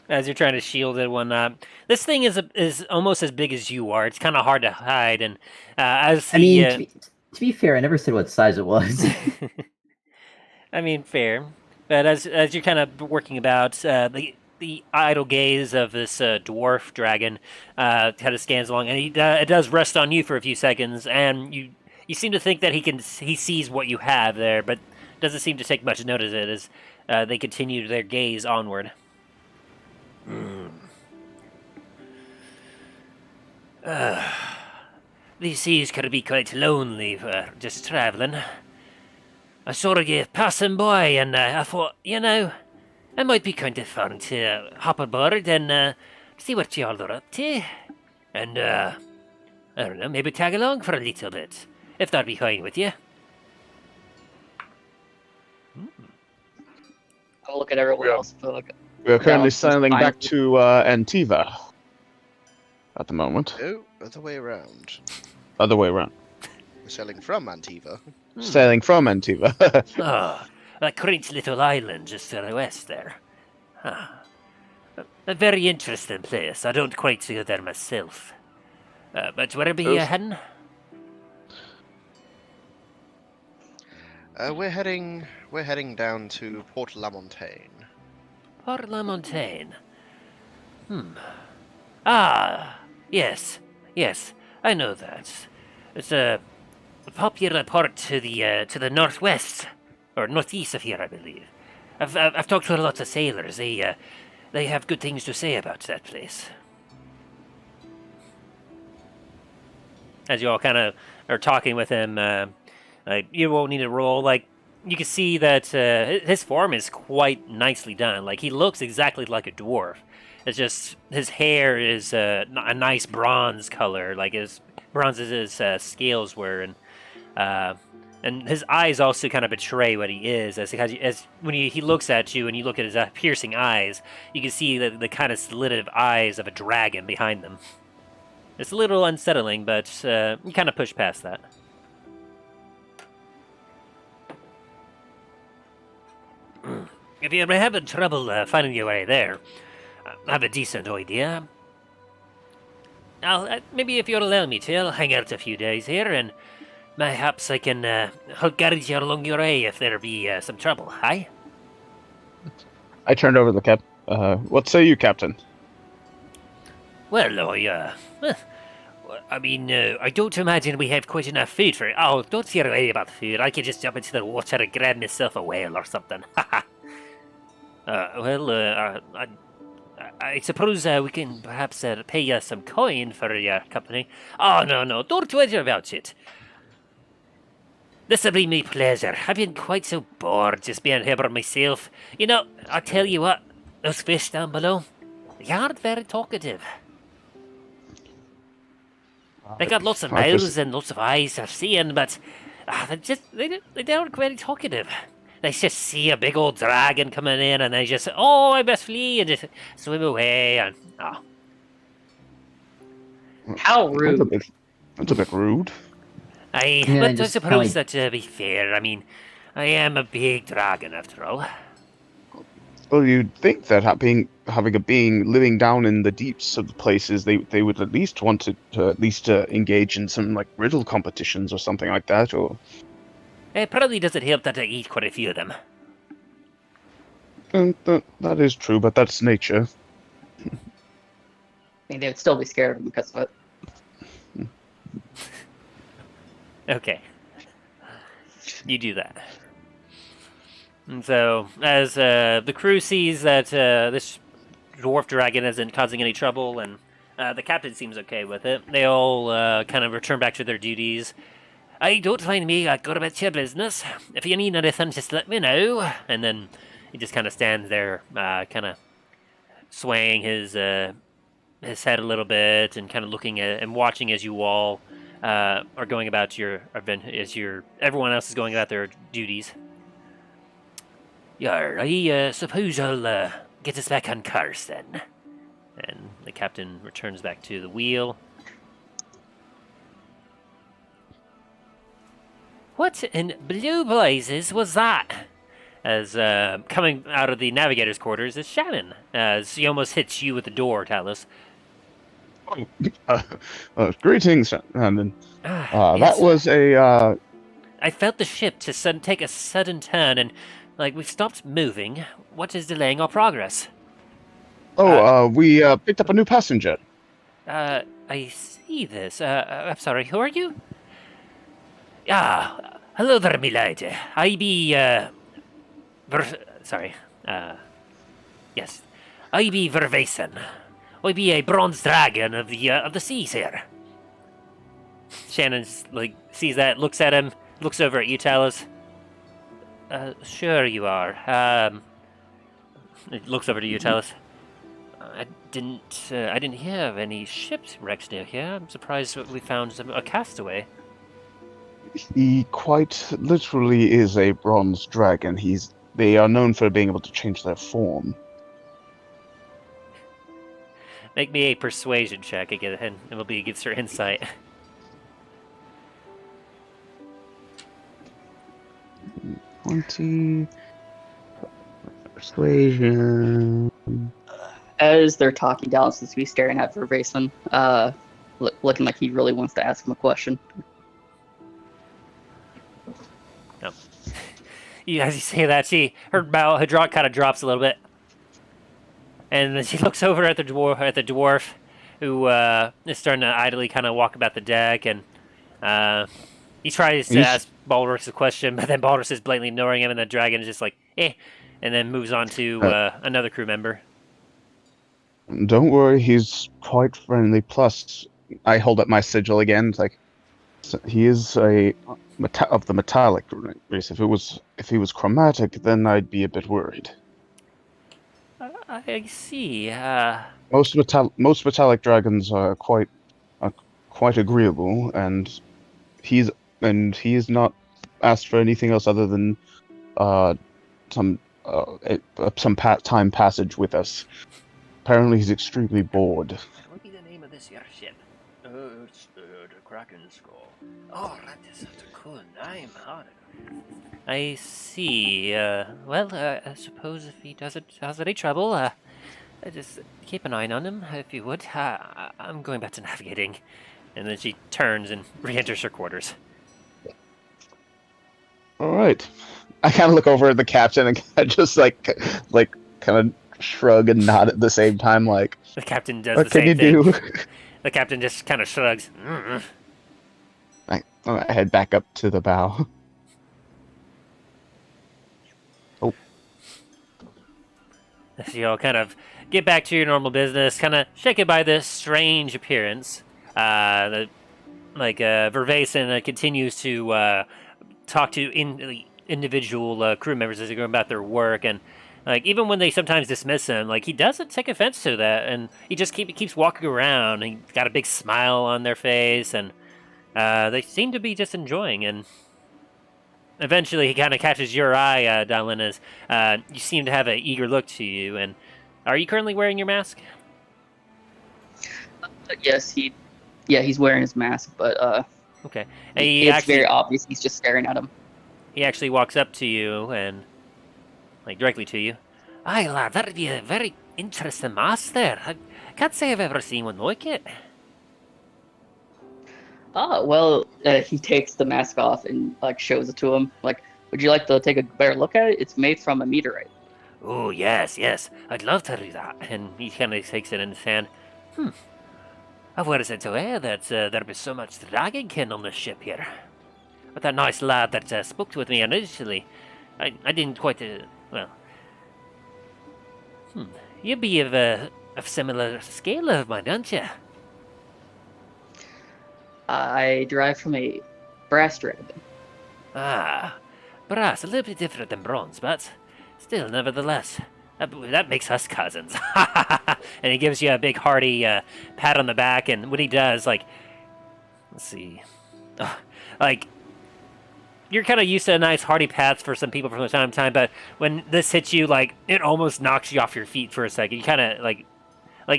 As you're trying to shield it and whatnot, this thing is almost as big as you are. It's kind of hard to hide, and as I mean, to be fair, I never said what size it was. I mean, fair. But as you're kind of working about, the idle gaze of this dwarf dragon kind of scans along, and it does rest on you for a few seconds, and you seem to think that he sees what you have there, but doesn't seem to take much notice of it as they continue their gaze onward. These seas could be quite lonely for just travelling. I saw you passing by, and I thought, it might be kind of fun to hop aboard and see what y'all are up to. And, I don't know, maybe tag along for a little bit, if that'd be fine with you. I'll look at everyone else. We are currently sailing fine. back to Antiva at the moment. Oh, other way around. Other way around. We're sailing from Antiva. Sailing from Antiva. That quaint little island just to the west there. A very interesting place. I don't quite go there myself. But where are we heading? We're heading down to Port La Montagne. Port La Montagne. Yes, I know that. It's a popular port to the northwest or northeast of here, I believe. I've talked to a lot of sailors. They have good things to say about that place. As you all kind of are talking with him, you won't need to roll. Like, you can see that his form is quite nicely done. Like, he looks exactly like a dwarf. It's just his hair is a nice bronze color, like as bronze as his scales were, and his eyes also kind of betray what he is. As when he looks at you and you look at his piercing eyes, you can see the kind of slitted eyes of a dragon behind them. It's a little unsettling, but you kind of push past that. If you're having trouble finding your way there, I have a decent idea. Maybe if you'll allow me to, I'll hang out a few days here, and perhaps I can help guide you along your way if there be some trouble, aye? I turned over to the cap. What say you, Captain? Well, I don't imagine we have quite enough food for it. Oh, don't worry about the food. I could just jump into the water and grab myself a whale or something. I suppose we can perhaps pay you some coin for your company. Oh, no, don't worry about it. This'll be me pleasure. I've been quite so bored just being here by myself. You know, I'll tell you what, those fish down below, they aren't very talkative. They got lots of mouths and lots of eyes for seeing, but they aren't very talkative. They just see a big old dragon coming in and they just, oh, I must flee, and just swim away, and oh. How rude. That's a bit rude. But I just suppose kinda that to be fair, I mean, I am a big dragon after all. Well, you'd think that having a being living down in the deeps of the places, they would at least want to engage in some like riddle competitions or something like that, or. It probably doesn't help that I eat quite a few of them. That is true, but that's nature. I mean, they would still be scared of him because of it. Okay. You do that. And so, as the crew sees that this dwarf dragon isn't causing any trouble, and the captain seems okay with it, they all kind of return back to their duties. I don't mind me, I got about your business. If you need anything, just let me know. And then he just kind of stands there, kind of swaying his head a little bit, and kind of looking at and watching as you all are going about your event, everyone else is going about their duties. Yeah, I suppose I'll get us back on course then. And the captain returns back to the wheel. What in blue blazes was that? As coming out of the navigator's quarters is Shannon, as she almost hits you with the door, Talus. Greetings, Shannon. Yes. That was a. I felt the ship to take a sudden turn, and like we've stopped moving. What is delaying our progress? We picked up a new passenger. I see this. I'm sorry. Who are you? Ah, hello there, my lady. I be yes, I be Vervason. I be a bronze dragon of the seas here. Shannon like sees that, looks at him, looks over at you, Talus. Sure you are. It looks over to you, Talus. I didn't hear of any ships wrecked near here. I'm surprised that we found a castaway. He quite literally is a bronze dragon. They are known for being able to change their form. Make me a persuasion check again, and it will be against her insight. Persuasion. As they're talking, Dallas is to be staring at Vervason, looking like he really wants to ask him a question. No. As you say that, her bow kind of drops a little bit, and then she looks over at the dwarf, who is starting to idly kind of walk about the deck, and he tries to ask Baldrus a question, but then Baldrus is blatantly ignoring him, and the dragon is just like, eh, and then moves on to another crew member. Don't worry, he's quite friendly. Plus, I hold up my sigil again. It's like, he is of the metallic race. If he was chromatic, then I'd be a bit worried. I see. Most metallic dragons are quite agreeable, and he's not asked for anything else other than some time passage with us. Apparently, he's extremely bored. What would be the name of this your ship? It's the Kraken skull. Oh, that is such a cool name. I see. I suppose if he has any trouble, just keep an eye on him, if you would. I'm going back to navigating. And then she turns and re-enters her quarters. All right. I kind of look over at the captain and I just kind of shrug and nod at the same time, like. The captain does what the same thing. What can you do? The captain just kind of shrugs. I head back up to the bow. Oh. You all kind of get back to your normal business, kind of shaken by this strange appearance. Vervason continues to talk to individual crew members as they go about their work, and like even when they sometimes dismiss him, like he doesn't take offense to that, and he just keeps walking around. And he's got a big smile on their face, and they seem to be just enjoying. And eventually, he kind of catches your eye, Donlin, as you seem to have an eager look to you. And are you currently wearing your mask? Yes, he's wearing his mask, but Okay. And it's very obvious he's just staring at him. He actually walks up to you and, like, directly to you. Aye, lad, that'd be a very interesting mask there. I can't say I've ever seen one like it. He takes the mask off and like shows it to him. Like, would you like to take a better look at it? It's made from a meteorite. Oh, yes, I'd love to do that. And he kind of takes it in his hand. I've always said to her that there'd be so much dragonkin on this ship here. But that nice lad that spoke with me initially, I didn't quite, You'd be of similar scale of mine, aren't you? I derive from a brass dragon. Ah, brass, a little bit different than bronze, but still, nevertheless, that makes us cousins. And he gives you a big hearty pat on the back, and what he does, like, let's see, you're kind of used to nice hearty pats for some people from time to time, but when this hits you, like, it almost knocks you off your feet for a second. You kind of, like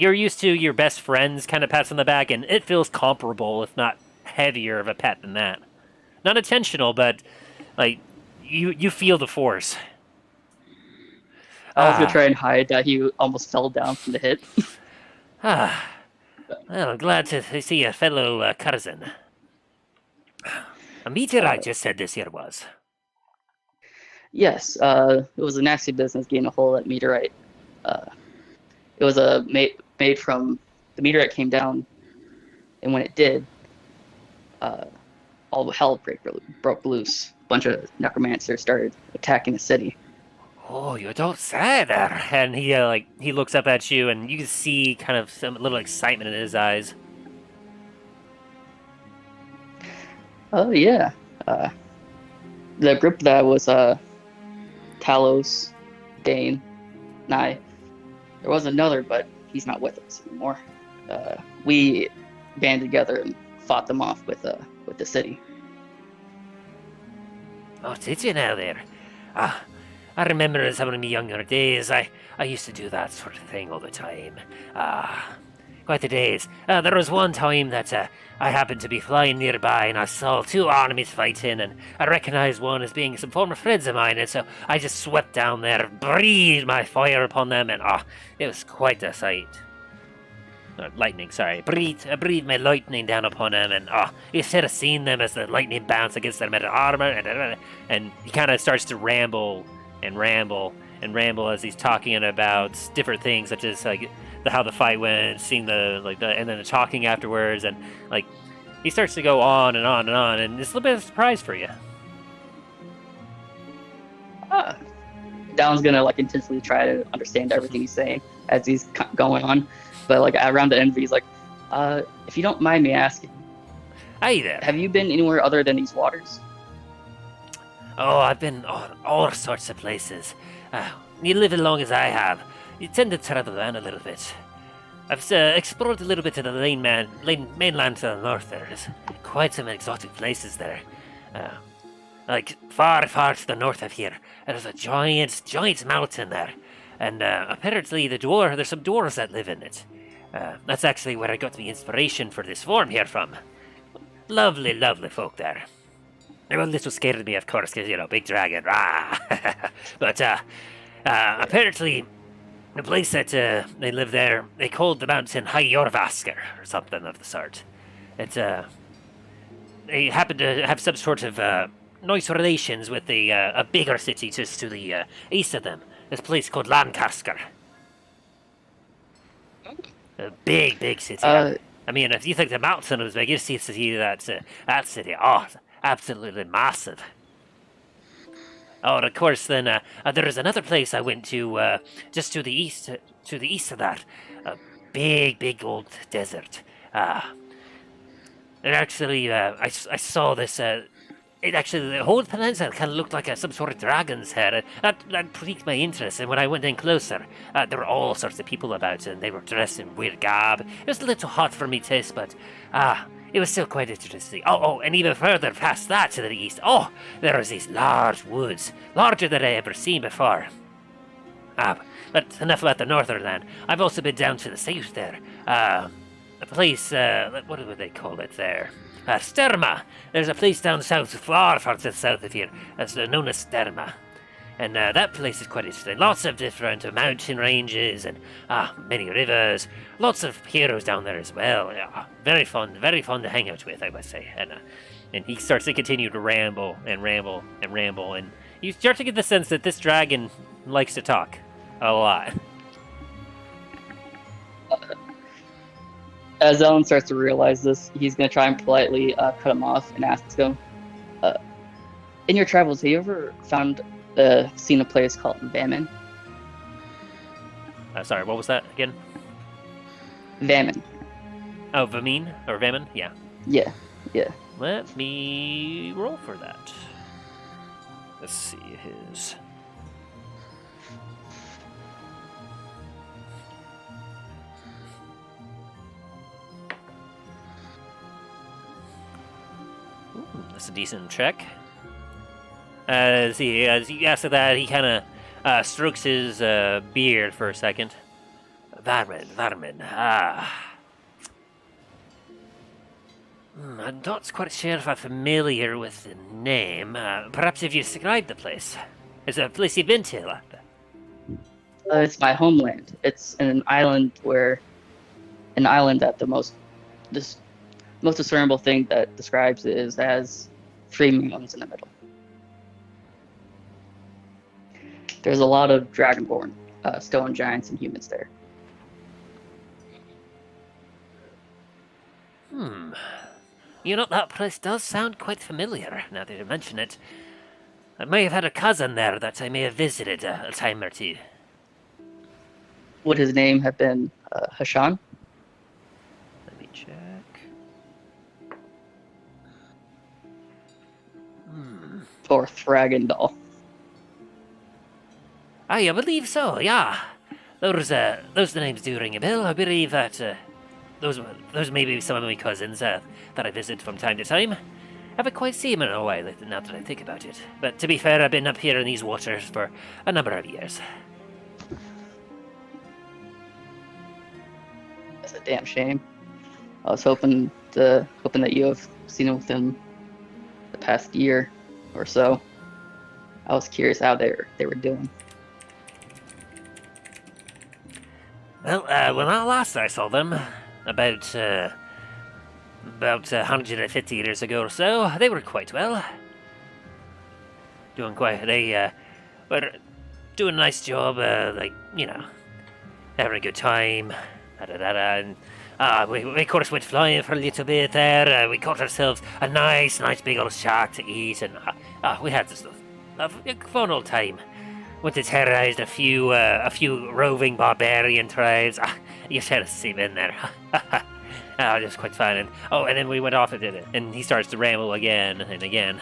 you're used to your best friends kind of pats on the back, and it feels comparable, if not heavier of a pat than that. Not intentional, but, like, you feel the force. I was going to try and hide that he almost fell down from the hit. Well, glad to see a fellow cousin. A meteorite just said this here was. Yes, it was a nasty business getting a hold of that meteorite. It was made from, the meteorite came down, and when it did, all hell broke loose. A bunch of necromancers started attacking the city. Oh, you don't say that. And he looks up at you, and you can see kind of some little excitement in his eyes. Oh yeah, the group that was Talos, Dane, Nye. There was another, but he's not with us anymore. We banded together and fought them off with the city. Oh, did you now there? I remember in some of my younger days, I used to do that sort of thing all the time. Quite the days. There was one time that I happened to be flying nearby and I saw two enemies fighting, and I recognized one as being some former friends of mine, and so I just swept down there, breathed my fire upon them, and it was quite a sight. Lightning, sorry. Breathed my lightning down upon them, and you should have seen them as the lightning bounced against their metal armor, and he kind of starts to ramble as he's talking about different things, such as like how the fight went, seeing and then the talking afterwards, and like he starts to go on and on and on, and it's a little bit of a surprise for you. Down's gonna like intensely try to understand everything he's saying as he's going on, but like around the end, he's like, "If you don't mind me asking, Hey there. have you been anywhere other than these waters?" Oh, I've been all sorts of places. You live as long as I have, you tend to travel around a little bit. I've explored a little bit of the mainland to the north. There's quite some exotic places there. Like far, far to the north of here, there's a giant mountain there. And apparently there's some dwarves that live in it. That's actually where I got the inspiration for this form here from. Lovely, lovely folk there. They were a little scared of me, of course, because, big dragon, rah! But, apparently, the place that they live there, they called the mountain High Yorvasker, or something of the sort. They happen to have some sort of nice relations with a bigger city just to the east of them. This place called Lancaster. A big city. I mean, if you think the mountain is big, you see that city. Oh, absolutely massive. Oh, and of course, then there is another place I went to just to the east of that. A big old desert. And actually, I saw this. It actually, the whole peninsula kind of looked like some sort of dragon's head. That piqued my interest, and when I went in closer, there were all sorts of people about, and they were dressed in weird garb. It was a little hot for me taste, but it was still quite interesting. Oh, and even further past that to the east, there was these large woods, larger than I ever seen before. But enough about the northern land. I've also been down to the south there. A place, what would they call it there? Sterma. There's a place down south, far to the south of here, that's known as Sterma. And that place is quite interesting. Lots of different mountain ranges and many rivers. Lots of heroes down there as well. Very fun to hang out with, I must say. And he starts to continue to ramble, and you start to get the sense that this dragon likes to talk a lot. As Ellen starts to realize this, he's going to try and politely cut him off and ask him, in your travels, have you ever seen a place called Vaman? Sorry, what was that again? Vaman. Oh, Vamin? Or Vaman? Yeah. Yeah. Let me roll for that. Let's see his... That's a decent check. As after that, he kind of strokes his beard for a second. Varmin. I'm not quite sure if I'm familiar with the name. Perhaps if you describe the place. Is it a place you've been to? It's my homeland. It's an island that the most discernible thing that describes it is as 3 mountains in the middle. There's a lot of dragonborn, stone giants, and humans there. You know, that place does sound quite familiar, now that you mention it. I may have had a cousin there that I may have visited a time or two. Would his name have been Hashan? Let me check. Or Thragondal? I believe so, yeah. Those names do ring a bell. I believe that those may be some of my cousins that I visit from time to time. I haven't quite seen them in a while, now that I think about it. But to be fair, I've been up here in these waters for a number of years. That's a damn shame. I was hoping that you have seen him within the past year or so. I was curious how they were doing. Well, when last I saw them, about 150 years ago or so, they were quite well. They were doing a nice job, having a good time. And we of course went flying for a little bit there. We caught ourselves a nice big old shark to eat, and we had a fun old time. Went to terrorize a few roving barbarian tribes. You should have seen in there. It was quite fun. And then we went off and did it. And he starts to ramble again and again.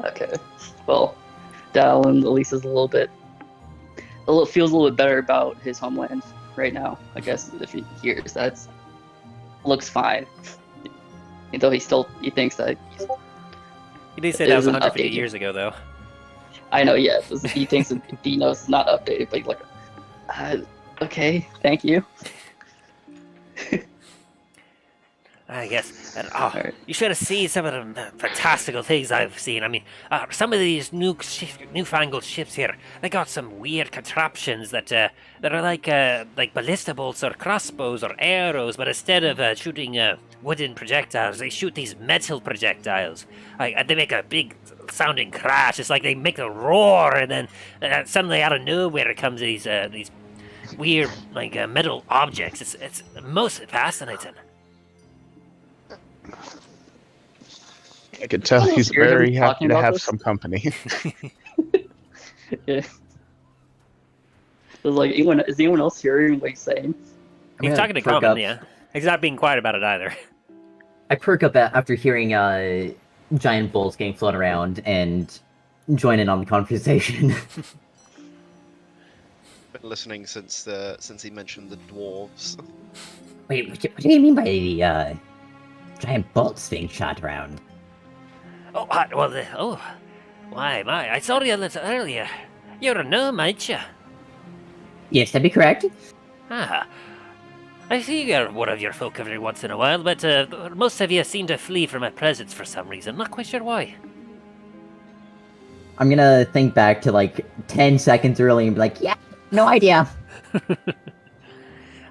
Okay. Well, Dallin at least is feels a little bit better about his homeland right now. I guess if he hears that, looks fine. Though he thinks that. He did say that was 150 years ago, though. I know, yeah. He thinks it's not updated, but he's like, okay, thank you. I guess. And, Right. You should have seen some of the fantastical things I've seen. I mean, some of these newfangled ships here, they got some weird contraptions that are like ballista bolts or crossbows or arrows, but instead of shooting wooden projectiles, they shoot these metal projectiles. They make a big sounding crash. It's like they make a roar, and then suddenly out of nowhere comes these weird metal objects. It's most fascinating. I can tell Anyone he's else hear him very happy talking to about have this? some company. Yeah. So, like, is anyone else hearing what he's saying? I'm He's gonna talking to perk Common, up. yeah. He's not being quiet about it either. I perk up after hearing giant bulls getting flown around and join in on the conversation. Been listening since he mentioned the dwarves. Wait, what do you mean by the giant bolts being shot around? Oh, why, I saw you a little earlier. You're a gnome, ain't you? Yes, that'd be correct. Ah, I see you're one of your folk every once in a while, but most of you seem to flee from my presence for some reason. Not quite sure why. I'm gonna think back to like 10 seconds early and be like, yeah, no idea.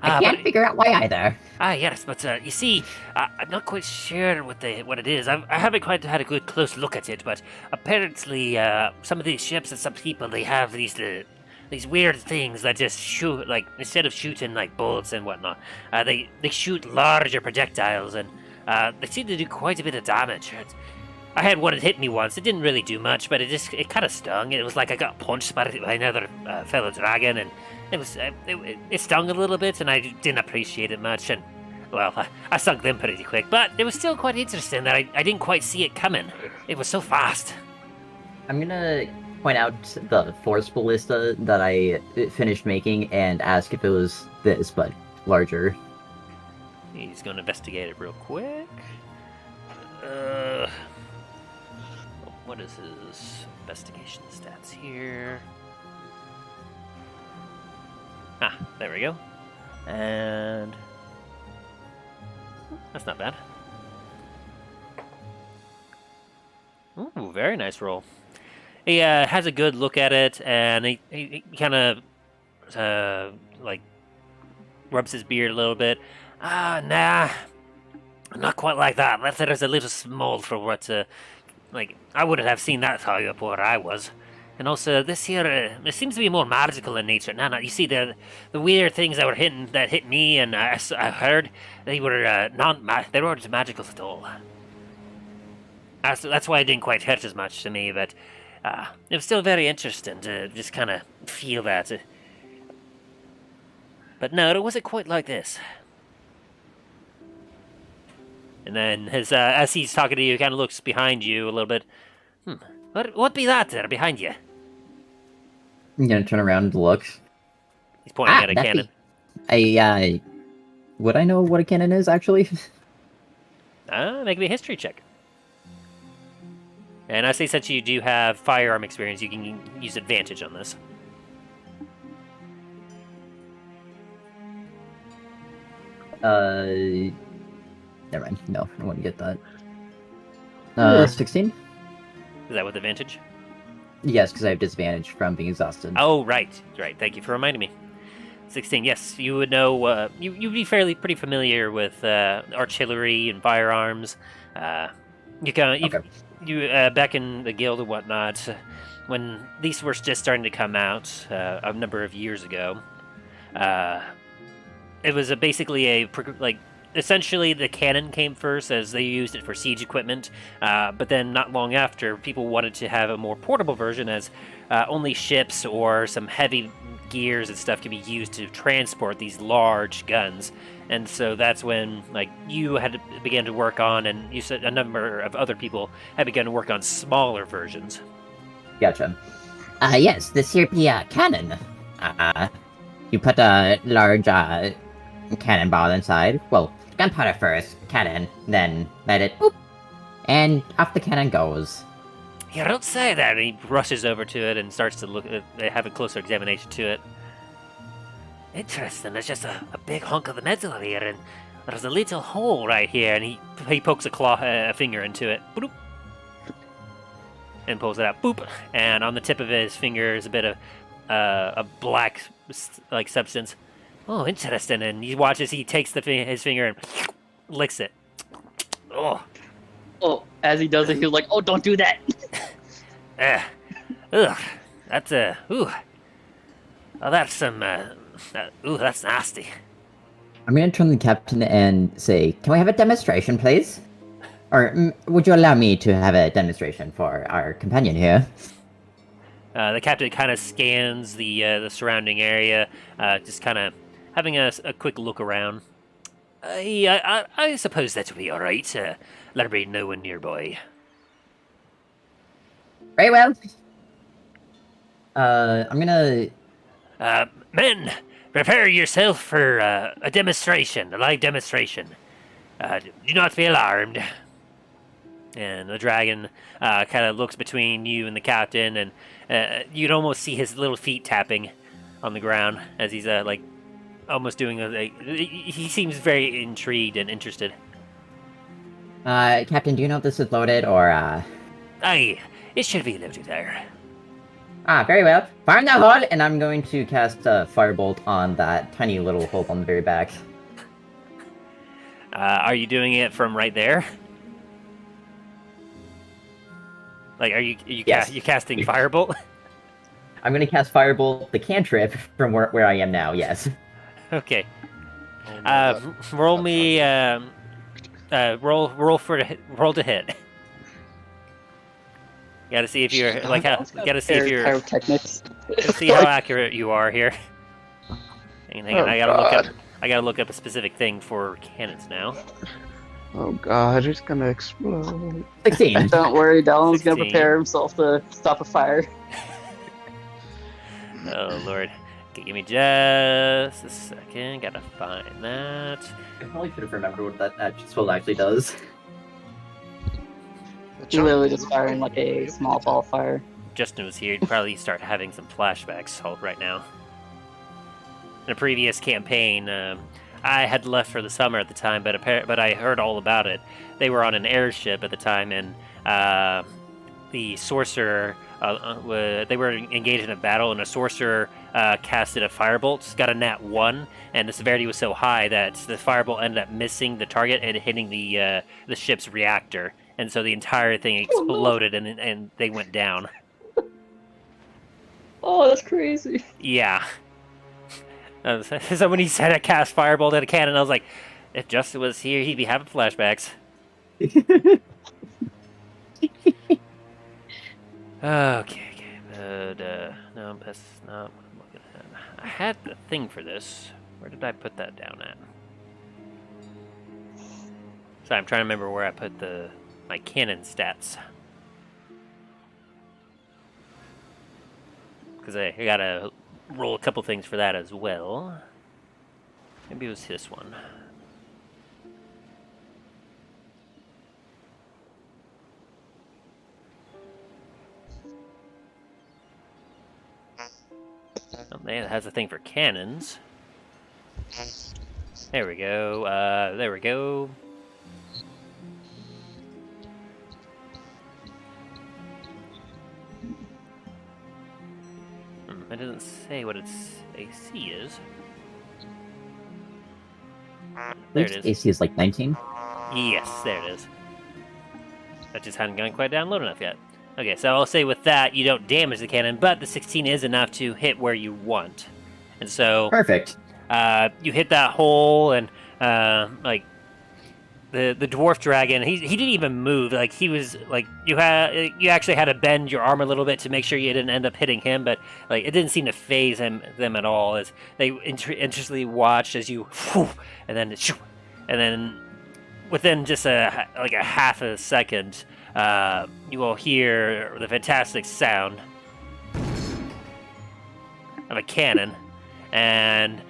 I can't figure out why either. Yes, but you see, I'm not quite sure what it is. I haven't quite had a good close look at it, but apparently some of these ships and some people, they have these weird things that just shoot, like, instead of shooting like bullets and whatnot, they shoot larger projectiles, and they seem to do quite a bit of damage. I had one that hit me once. It didn't really do much, but it kind of stung. It was like I got punched by another fellow dragon, and it stung a little bit, and I didn't appreciate it much. And well, I sunk them pretty quick, but it was still quite interesting that I didn't quite see it coming. It was so fast. I'm gonna point out the force ballista that I finished making and ask if it was this, but larger. He's going to investigate it real quick. What is his investigation stats here? Ah, there we go. And that's not bad. Ooh, very nice roll. He has a good look at it, and he kind of like rubs his beard a little bit. Nah, not quite like that. That there's a little small for what like, I wouldn't have seen that high up where I was. And also, this here, it seems to be more magical in nature. Now, you see, the weird things that hit me, and I heard, they were they weren't magical at all. That's why it didn't quite hurt as much to me, but it was still very interesting to just kind of feel that. But no, it wasn't quite like this. And then, as he's talking to you, he kind of looks behind you a little bit. What be that there behind you? I'm gonna turn around and look. He's pointing at a cannon. Would I know what a cannon is, actually? Make me a history check. And I say, since you do have firearm experience, you can use advantage on this. Never mind. No, I wouldn't get that. 16? Is that with advantage? Yes, because I have disadvantage from being exhausted. Oh, right. Thank you for reminding me. 16, yes. You would know, you'd be pretty familiar with artillery and firearms. You back in the guild and whatnot, when these were just starting to come out a number of years ago, it was basically essentially the cannon came first, as they used it for siege equipment, but then not long after, people wanted to have a more portable version, as only ships or some heavy gears and stuff could be used to transport these large guns. And so that's when, you began to work on, and you said a number of other people had begun to work on smaller versions. Gotcha. Yes, this here be a cannon. You put a large cannonball inside. Well, gunpowder first, cannon, then let it boop, and off the cannon goes. You don't say that. And he rushes over to it and starts to have a closer examination to it. Interesting. There's just a big hunk of the metal here, and there's a little hole right here, and he pokes a finger into it, boop, and pulls it out, boop, and on the tip of his finger is a bit of a black substance. Oh, interesting. And he watches. He takes his finger and licks it. Oh. Oh, as he does it, he's like, "Oh, don't do that." That's ooh. Oh, that's some. That's nasty. I'm gonna turn to the captain and say, "Can we have a demonstration, please?" would you allow me to have a demonstration for our companion here? The captain kind of scans the surrounding area, just kind of having a quick look around. I suppose that would be all right. Let there be no one nearby. Very well. I'm gonna. Men, prepare yourself for a demonstration, a live demonstration. Do not be alarmed. And the dragon kind of looks between you and the captain, and you'd almost see his little feet tapping on the ground as he's like almost doing he seems very intrigued and interested. Captain, do you know if this is loaded or Aye, it should be loaded there. Very well. Fire in that hole, and I'm going to cast a firebolt on that tiny little hole on the very back. Are you doing it from right there? Like, are you Yes. you casting firebolt? I'm gonna cast firebolt, the cantrip, from where I am now. Yes. Okay. Oh, no, Roll me. Roll to hit. Gotta see if you're like how. Gotta see if you're. Pyrotechnics. Gotta see how accurate you are here. Hang on, Oh, I gotta look God. up. I gotta look up a specific thing for cannons now. Oh god, it's gonna explode. 16. Don't worry, Dallin's gonna 16. prepare himself to stop a fire. Oh lord. Okay, give me just a second. Gotta find that. I probably should have remembered what that spell actually does. He literally just firing like a small ball of fire. Justin was here. He'd probably start having some flashbacks right now. In a previous campaign, I had left for the summer at the time, but I heard all about it. They were on an airship at the time, and the sorcerer, they were engaged in a battle, and a sorcerer casted a firebolt, got a nat 1, and the severity was so high that the firebolt ended up missing the target and hitting the ship's reactor, and so the entire thing exploded, and they went down. Oh, that's crazy. Yeah. So when he said I cast firebolt at a cannon, I was like, if Justin was here, he'd be having flashbacks. Okay. But, no, that's not what I'm looking at. I had the thing for this. Where did I put that down at? Sorry, I'm trying to remember where I put my cannon stats. Because I gotta roll a couple things for that as well. Maybe it was this one. Oh, man, it has a thing for cannons. There we go. There we go. It doesn't say what its AC is. There it is. AC is like 19. Yes, there it is. That just hadn't gone quite down low enough yet. Okay, so I'll say with that, you don't damage the cannon, but the 16 is enough to hit where you want. And so, Perfect. you hit that hole, and like the dwarf dragon, he didn't even move. Like he was like you actually had to bend your arm a little bit to make sure you didn't end up hitting him, but like it didn't seem to phase them at all as they interestedly watched as you, and then within just a half a second, you will hear the fantastic sound of a cannon, and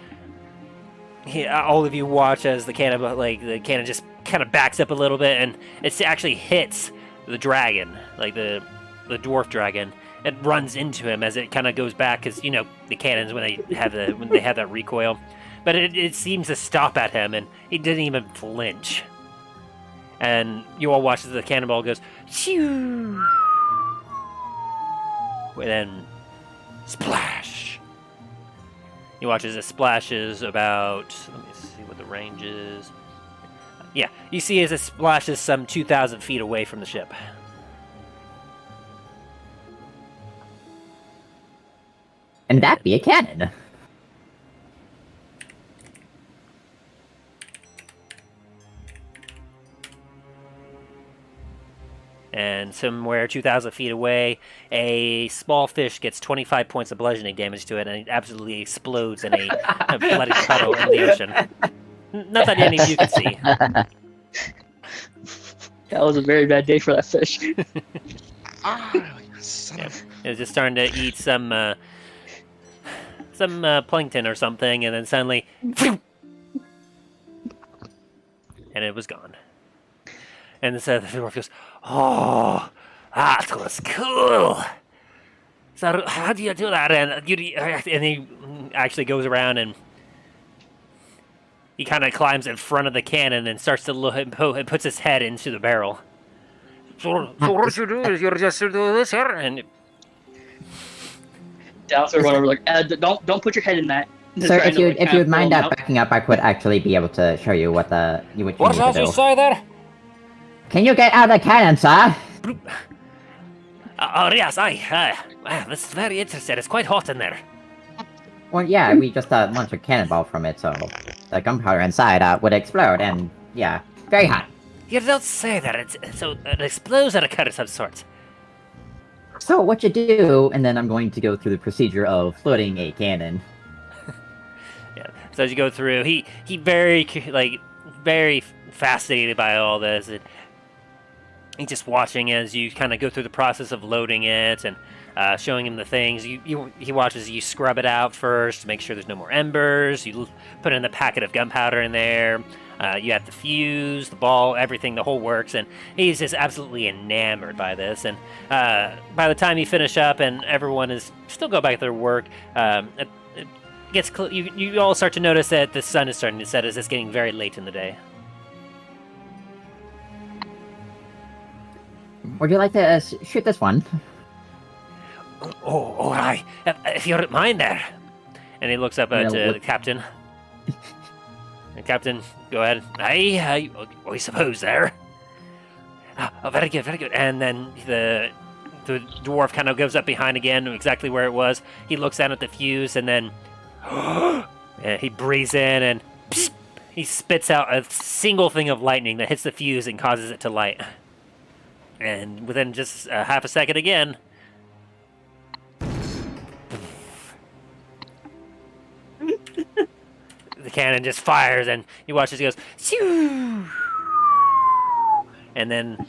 all of you watch as the cannon just kind of backs up a little bit, and it actually hits the dragon, like the dwarf dragon. It runs into him as it kind of goes back, because the cannons when they have that recoil, but it seems to stop at him, and he didn't even flinch. And you all watch as the cannonball goes shoo, and then splash. You watch as it splashes about. Let me see what the range is. Yeah, you see as it splashes some 2,000 feet away from the ship. And that be a cannon. and somewhere 2,000 feet away, a small fish gets 25 points of bludgeoning damage to it, and it absolutely explodes in a bloody puddle in the ocean. Not that any of you can see. That was a very bad day for that fish. Ah, son Yeah. of... It was just starting to eat some plankton or something, and then suddenly, and it was gone. And so the dwarf goes, "Oh, that was cool. So how do you do that?" And he actually goes around and he kind of climbs in front of the cannon and starts to look and puts his head into the barrel. So what you do is you just do this here, and Dowser went over like, don't put your head in that. Sir, Trying if to, you would mind pull him out. backing up, I could actually be able to show you what you need what to else you do. say there? Can you get out of the cannon, sir? Oh yes, wow, this is very interesting. It's quite hot in there. Well, yeah, we just launched a cannonball from it, so the gunpowder inside would explode, and yeah, very hot. You don't say that. So it explodes at a cut of some sort. So what you do, and then I'm going to go through the procedure of floating a cannon. Yeah. So as you go through, he very fascinated by all this. And he's just watching as you kind of go through the process of loading it and showing him the things. He watches you scrub it out first to make sure there's no more embers. You put in the packet of gunpowder in there. You have the fuse, the ball, everything, the whole works, and he's just absolutely enamored by this. And by the time you finish up and everyone is still go back to their work, it gets you all start to notice that the sun is starting to set as it's getting very late in the day. Would you like to shoot this one? Oh, all right. If you don't mind there. And he looks up at the captain. And Captain, go ahead. Aye, I suppose there. Oh, very good, very good. And then the dwarf kind of goes up behind again, exactly where it was. He looks down at the fuse, and then he breathes in, and psst, he spits out a single thing of lightning that hits the fuse and causes it to light. And within just half a second again, the cannon just fires, and you watch as he goes, shoo! And then,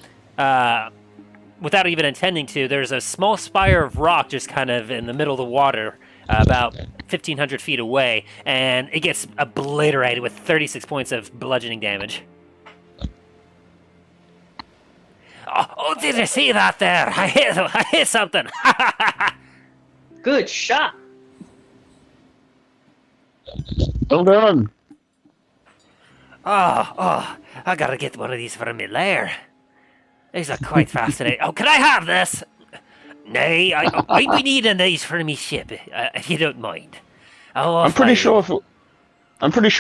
without even intending to, there's a small spire of rock just kind of in the middle of the water, about 1,500 feet away, and it gets obliterated with 36 points of bludgeoning damage. Oh, did you see that there? I hit something. Good shot. Well done. Oh, I gotta get one of these for me lair. These are quite fascinating. Oh, can I have this? Nay, I'd be needing these for me ship, if you don't mind. I'm pretty sure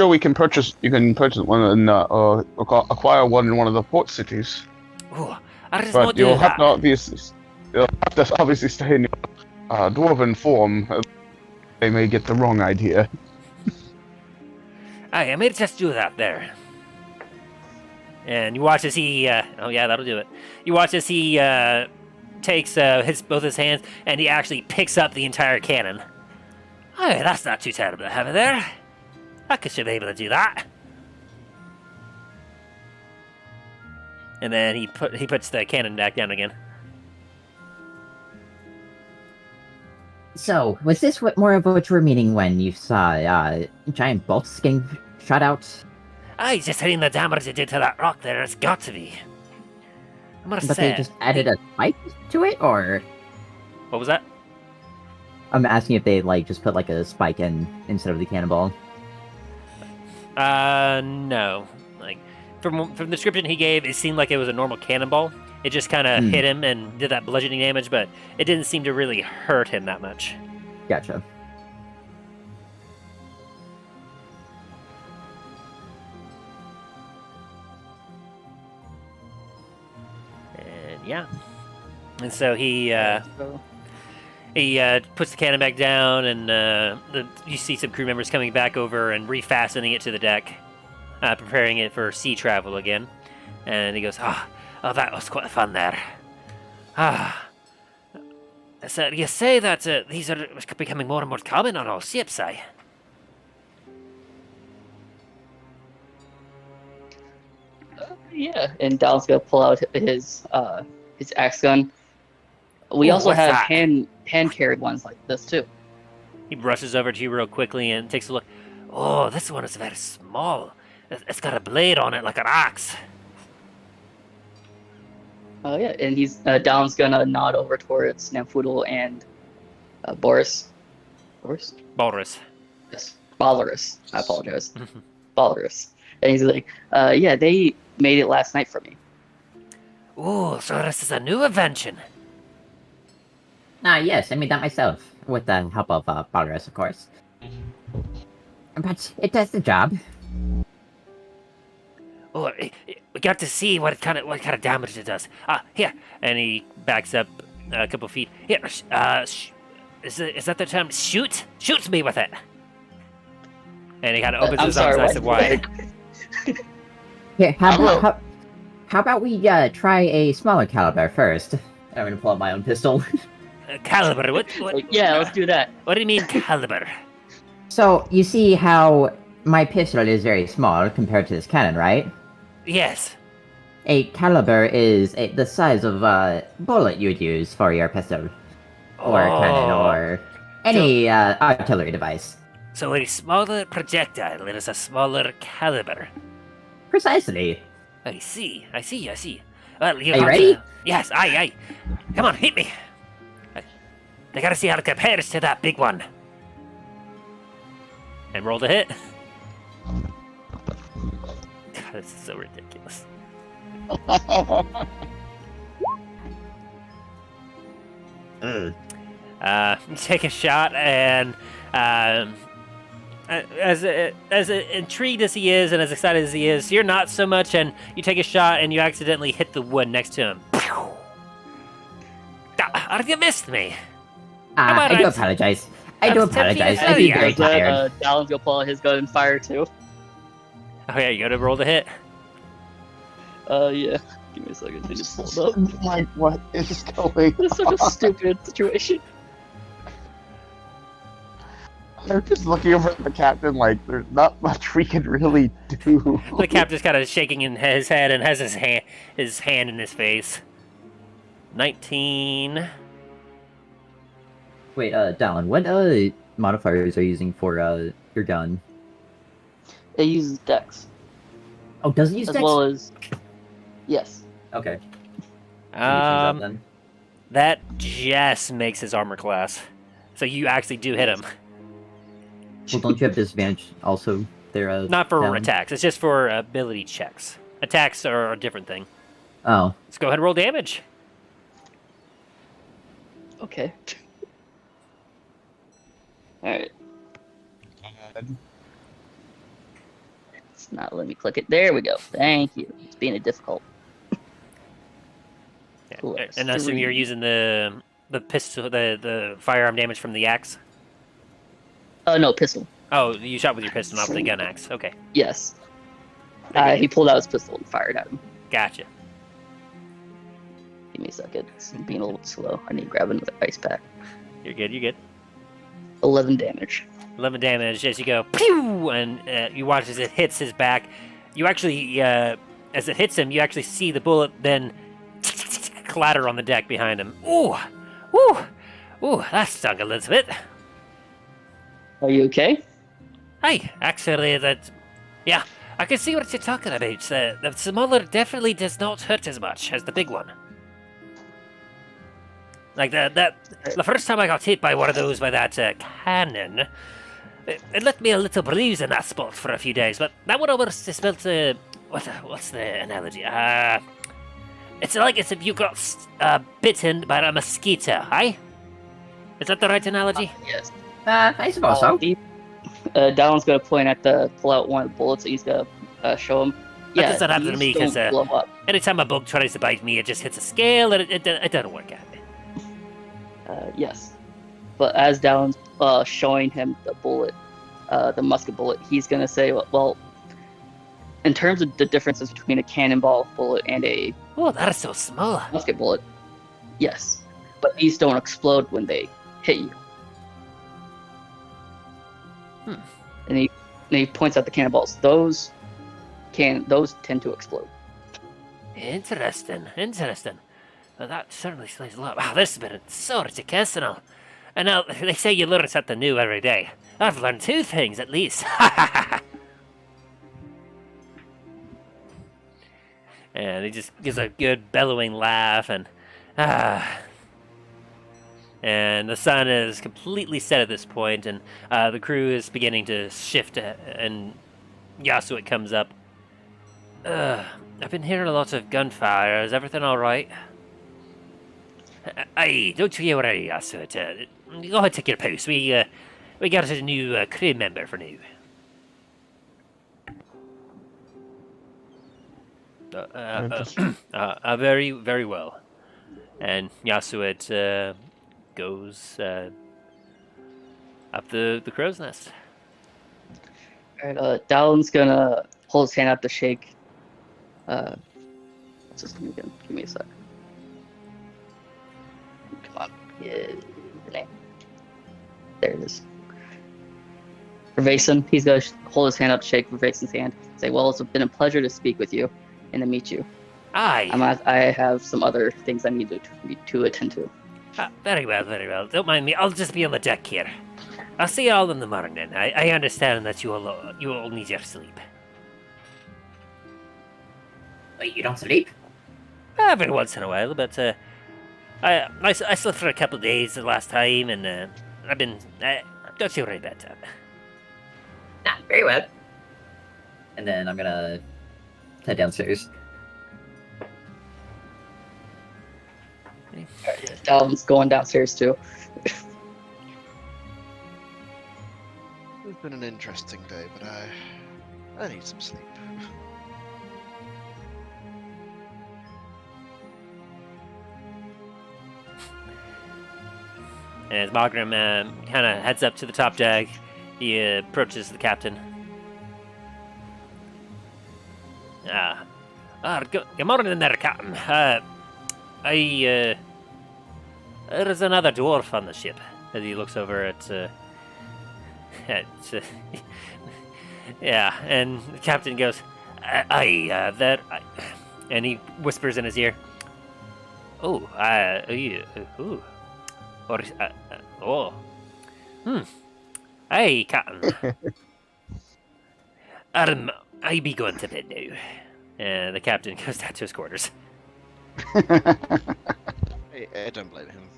we can purchase. You can purchase one and acquire one in one of the port cities. Ooh, I just But won't do you'll that. have to obviously stay in your dwarven form. They may get the wrong idea. Aye, I may just do that there. And you watch as he, oh yeah, that'll do it. You watch as he takes both his hands, and he actually picks up the entire cannon. Oh, that's not too terrible to have it there. I should be able to do that. And then he puts the cannon back down again. So, was this more of what you were meaning when you saw giant bolts getting shot out? Aye, just hitting the damage it did to that rock there. It's got to be. I'm gonna But say. they just added a spike to it, or What was that? I'm asking if they just put a spike in instead of the cannonball. No. Like from the description he gave, it seemed like it was a normal cannonball. It just kind of hit him and did that bludgeoning damage, but it didn't seem to really hurt him that much. Gotcha. And yeah. And so he puts the cannon back down, and you see some crew members coming back over and refastening it to the deck, preparing it for sea travel again. And he goes, oh, that was quite fun there. Ah. So you say that these are becoming more and more common on all ships, eh? Yeah, and Dal's gonna pull out his axe gun. We Ooh, also what's have that? hand carried ones like this too. He rushes over to you real quickly and takes a look. Oh, this one is very small. It's got a blade on it like an axe. Oh yeah, and he's Dal's gonna nod over towards Namfoodle and Boris. Boris? Boris. Yes, Bolarus. I apologize. Bolarus. And he's like, yeah, they made it last night for me. Ooh, so this is a new invention. Yes, I made that myself, with the help of Balrus, of course. But it does the job. Oh, we got to see what kind of damage it does. Here, and he backs up a couple feet. Here, is that the term? Shoot me with it. And he kind of opens I'm his arms sorry, nice and wide. Here, how about we try a smaller caliber first? I'm gonna pull out my own pistol. Caliber? What? Yeah, let's do that. What do you mean caliber? So, you see how my pistol is very small compared to this cannon, right? Yes. A caliber is the size of a bullet you'd use for your pistol, or cannon, or any artillery device. So a smaller projectile and it's a smaller caliber. Precisely. I see. Well, Are you ready? Yes, aye. Come on, hit me. I gotta see how it compares to that big one. And roll the hit. God, this is so ridiculous. Take a shot, and as intrigued as he is and as excited as he is, you're not so much, and you take a shot and you accidentally hit the wood next to him. How did you miss me? I do apologize. I do apologize. I'd be very tired. Dal's gonna pull out his gun and fire too. Oh yeah, you gotta roll the hit. Yeah. Give me a second to just pull it up. Like, what is going It's such a stupid situation. They're just looking over at the captain like there's not much we can really do. The captain's kind of shaking in his head and has his hand in his face. 19. Wait, Dallin, what modifiers are you using for your gun? It uses dex. Oh, does it use As dex? well as... Yes. Okay. Let me change that then. That just makes his armor class. So you actually do hit him. Well, don't you have disadvantage also there? Not for Dallin? attacks, it's just for ability checks. Attacks are a different thing. Oh. Let's go ahead and roll damage. Okay. Alright. It's not letting me click it. There we go. Thank you. It's being a difficult. Yeah. Cool. And I assume you're using the pistol, the firearm damage from the axe? No, pistol. Oh, you shot with your pistol, not with the gun axe. Okay. Yes. Okay. He pulled out his pistol and fired at him. Gotcha. Give me a second. It's being a little slow. I need to grab another ice pack. You're good. 11 damage. 11 damage as you go, pew! And you watch as it hits his back. You actually, as it hits him, you actually see the bullet then clatter on the deck behind him. Ooh! That stung a little bit. Are you okay? Hey, actually, yeah, I can see what you're talking about. The smaller definitely does not hurt as much as the big one. Like the first time I got hit by one of those by that cannon, it left me a little bruise in that spot for a few days. But that one almost just felt what's the analogy? It's like as if you got bitten by a mosquito, eh? Is that the right analogy? Yes. I suppose so. Dallon's gonna pull out one of the bullets that he's gonna show him. That doesn't happen to me because blow up. anytime a bug tries to bite me, it just hits a scale and it doesn't work out. Yes. But as Dallon's showing him the bullet, the musket bullet, he's gonna say, well, in terms of the differences between a cannonball bullet and a Oh, that is so small. musket bullet, Yes, but these don't explode when they hit you. Hmm. And he points out the cannonballs. Those tend to explode. Interesting. Well, that certainly explains a lot. Wow, this has been so educational. And now, they say you learn something new every day. I've learned 2 things at least. And he just gives a good bellowing laugh, and and the sun is completely set at this point, and the crew is beginning to shift, and Yasuit comes up. I've been hearing a lot of gunfire. Is everything all right? Aye, don't you worry, Yasuit. Go ahead, take your post. We got a new crew member for now. Very, very well. And Yasuit goes up the crow's nest. Alright, Dallon's gonna hold his hand out to shake. What's his name again? Give me a sec. Come on. Yeah, the name. There it is. Vervason. He's gonna hold his hand out to shake Vervason's hand. Say, well, it's been a pleasure to speak with you and to meet you. Aye. I have some other things I need to attend to. Very well, very well. Don't mind me. I'll just be on the deck here. I'll see you all in the morning. I understand that you all need your sleep. Wait, you don't sleep? Every once in a while, but I slept for a couple of days the last time, and I've been. Don't you worry about that. Nah, very well. And then I'm gonna head downstairs. Dallon's going downstairs too. It's been an interesting day, but I need some sleep. And as Magram kind of heads up to the top deck, he approaches the captain. Good morning there, Captain. There's another dwarf on the ship. As he looks over at yeah, and the captain goes, and he whispers in his ear, hey, Captain. I be going to bed now. And the captain goes down to his quarters. Hey, I don't blame him.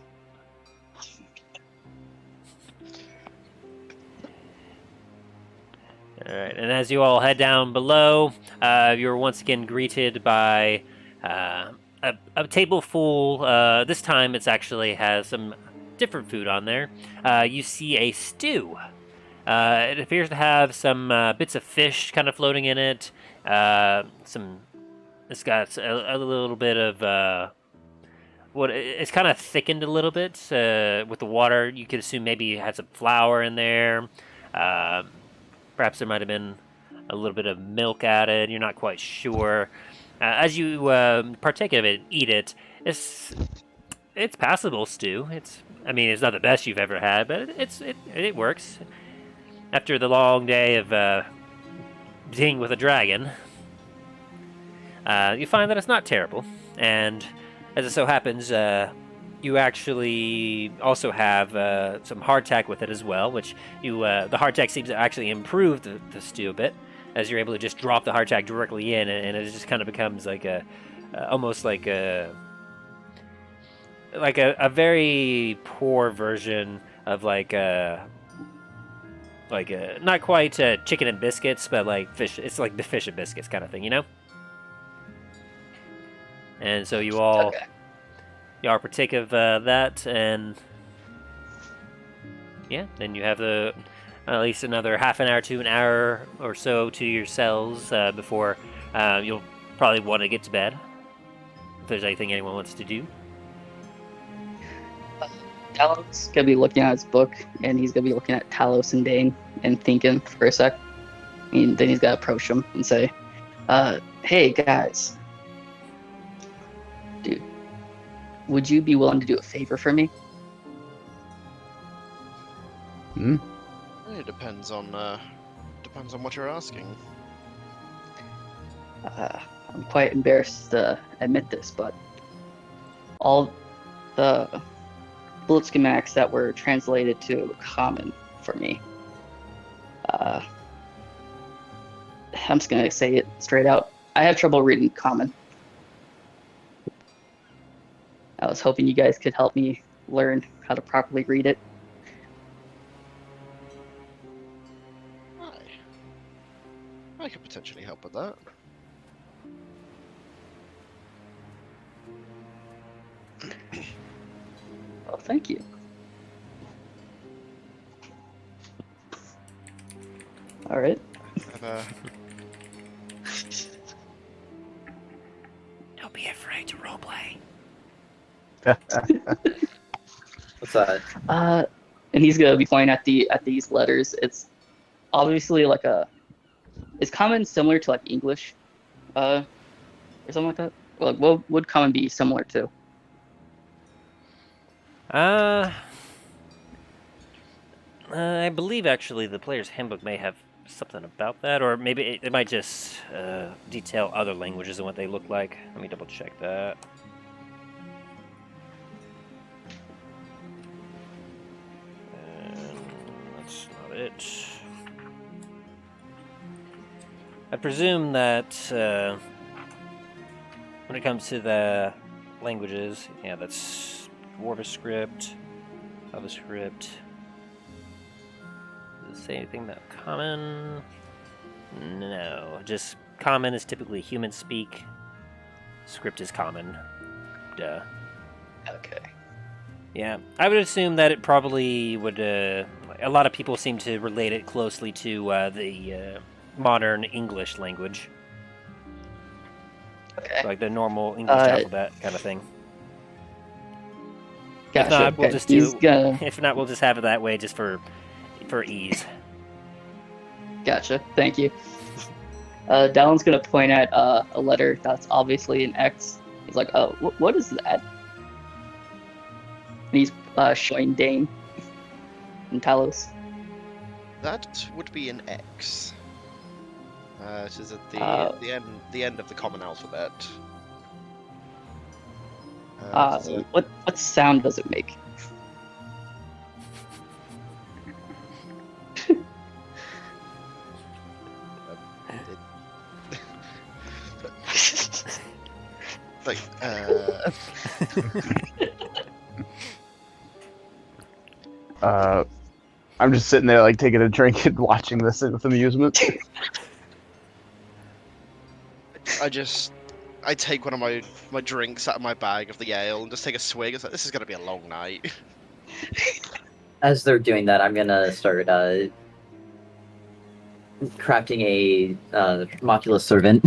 Alright, and as you all head down below, you're once again greeted by a table full. This time it actually has some different food on there. You see a stew. It appears to have some bits of fish kind of floating in it. It's got a little bit of it's kind of thickened a little bit with the water. You could assume maybe it had some flour in there. Perhaps there might have been a little bit of milk added. You're not quite sure. As you partake of it, eat it, it's passable stew. It's not the best you've ever had, but it works. After the long day of being with a dragon, you find that it's not terrible. And as it so happens, you actually also have some hardtack with it as well, which the hardtack seems to actually improve the stew a bit, as you're able to just drop the hardtack directly in, and it just kind of becomes like almost like a very poor version of like not quite chicken and biscuits, but like fish. It's like the fish and biscuits kind of thing, you know. And so you all partake of that, and yeah, then you have at least another half an hour to an hour or so to yourselves before you'll probably want to get to bed. If there's anything anyone wants to do. Talon's gonna be looking at his book, and he's gonna be looking at Talos and Dane and thinking for a sec. And then he's gonna approach him and say, "Hey guys, dude, would you be willing to do a favor for me? It depends on what you're asking. I'm quite embarrassed to admit this, but all the bullet schematics that were translated to common for me, I'm just gonna say it straight out. I have trouble reading common. I was hoping you guys could help me learn how to properly read it. I could potentially help with that. Oh, thank you. All right. Don't be afraid to roleplay. What's that? And he's gonna be pointing at these letters. It's obviously like is common similar to like English, or something like that? Well, what would common be similar to? I believe actually the player's handbook may have something about that, or maybe it might just detail other languages and what they look like. Let me double check that. And that's not it. I presume that when it comes to the languages, yeah, that's Dwarvish script, other script. Does it say anything about common? No, just common is typically human speak. Script is common. Duh. Okay. Yeah, I would assume that it probably would. A lot of people seem to relate it closely to the modern English language. Okay. Like the normal English alphabet kind of thing. Gotcha. If not, we'll okay. just do. If not, we'll just have it that way, just for ease. Gotcha. Thank you. Dallon's gonna point at a letter that's obviously an X. He's like, "Oh, what is that?" And he's showing Dane and Talos. That would be an X. It is at the end of the common alphabet. What sound does it make? Like, I'm just sitting there, like, taking a drink and watching this with amusement. I take one of my drinks out of my bag of the ale and just take a swig. It's like, this is gonna be a long night. As they're doing that, I'm gonna start crafting a Moculus servant.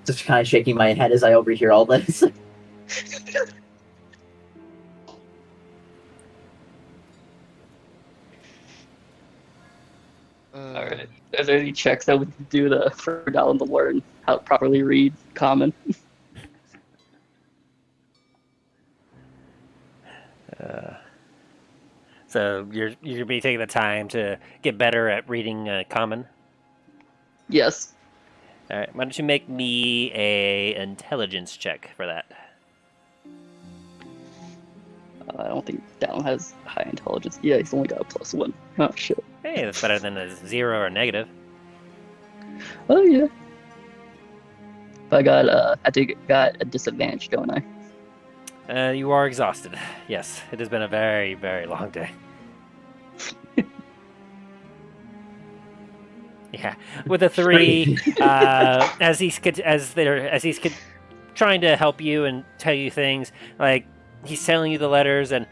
Just kind of shaking my head as I overhear all this. Alright. Are there any checks that we can do for Dallon to learn how to properly read common? So you're gonna be taking the time to get better at reading common. Yes. All right. Why don't you make me a intelligence check for that? I don't think Dallon has high intelligence. Yeah, he's only got a +1. Oh shit. Hey, that's better than a 0 or a negative. Oh yeah. But I got a disadvantage, don't I? You are exhausted. Yes, it has been a very, very long day. Yeah, with a 3, as he's trying to help you and tell you things, like he's telling you the letters, and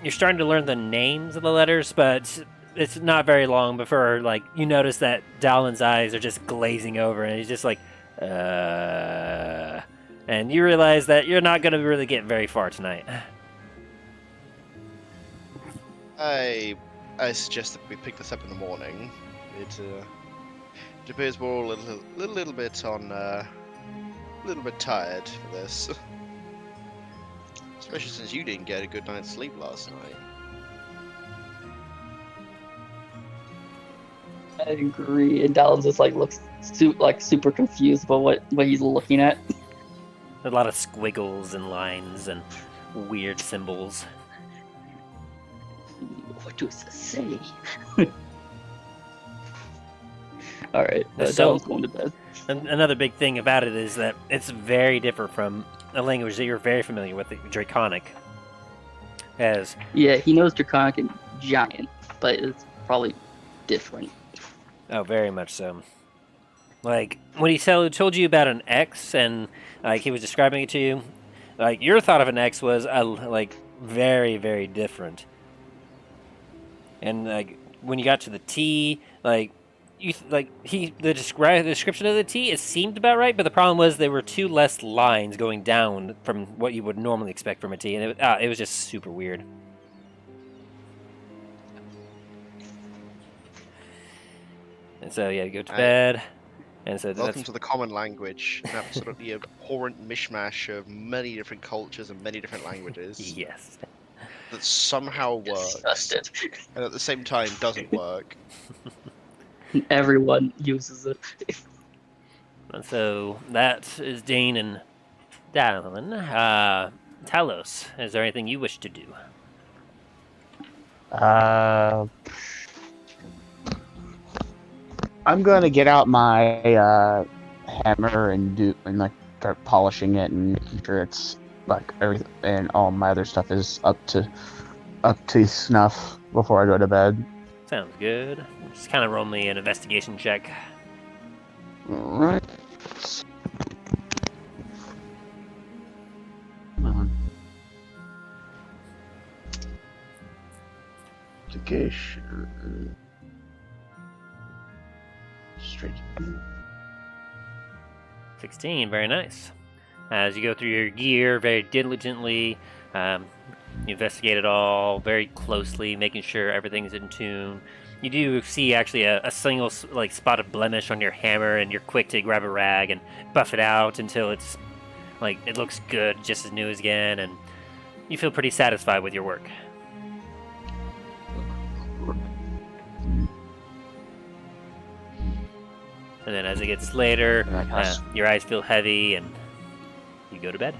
you're starting to learn the names of the letters, but it's not very long before you notice that Dallon's eyes are just glazing over, and he's just like, and you realize that you're not going to really get very far tonight. I suggest that we pick this up in the morning. It appears we're all a little bit on a little bit tired for this. Especially since you didn't get a good night's sleep last night. I agree. And Dallin just like looks super confused about what he's looking at. A lot of squiggles and lines and weird symbols. What does this say? All right, So- Dallin's going to bed. Another big thing about it is that it's very different from a language that you're very familiar with, the Draconic. As Yeah, he knows Draconic and Giant, but it's probably different. oh, very much so. Like when he told you about an X and like he was describing it to you, like your thought of an X was like very very different. And like when you got to the T, like the description of the T, it seemed about right, but the problem was there were 2 less lines going down from what you would normally expect from a T, and it was just super weird. And so yeah, you go to bed, and so Welcome to the common language, an absolutely abhorrent mishmash of many different cultures and many different languages yes. that somehow works, Disgusted. and at the same time doesn't work. Everyone uses it. And so that is Dane and Dallin. Talos, is there anything you wish to do? I'm gonna get out my hammer and like start polishing it and making sure it's like everything and all my other stuff is up to snuff before I go to bed. Sounds good. Just kind of roll me an investigation check. All right. Come on. Investigation. Straight. 16, very nice. As you go through your gear very diligently, you investigate it all very closely, making sure everything's in tune. You do see actually a single like spotted blemish on your hammer, and you're quick to grab a rag and buff it out until it's like it looks good, just as new as again, and you feel pretty satisfied with your work. And then as it gets later, your eyes feel heavy, and you go to bed.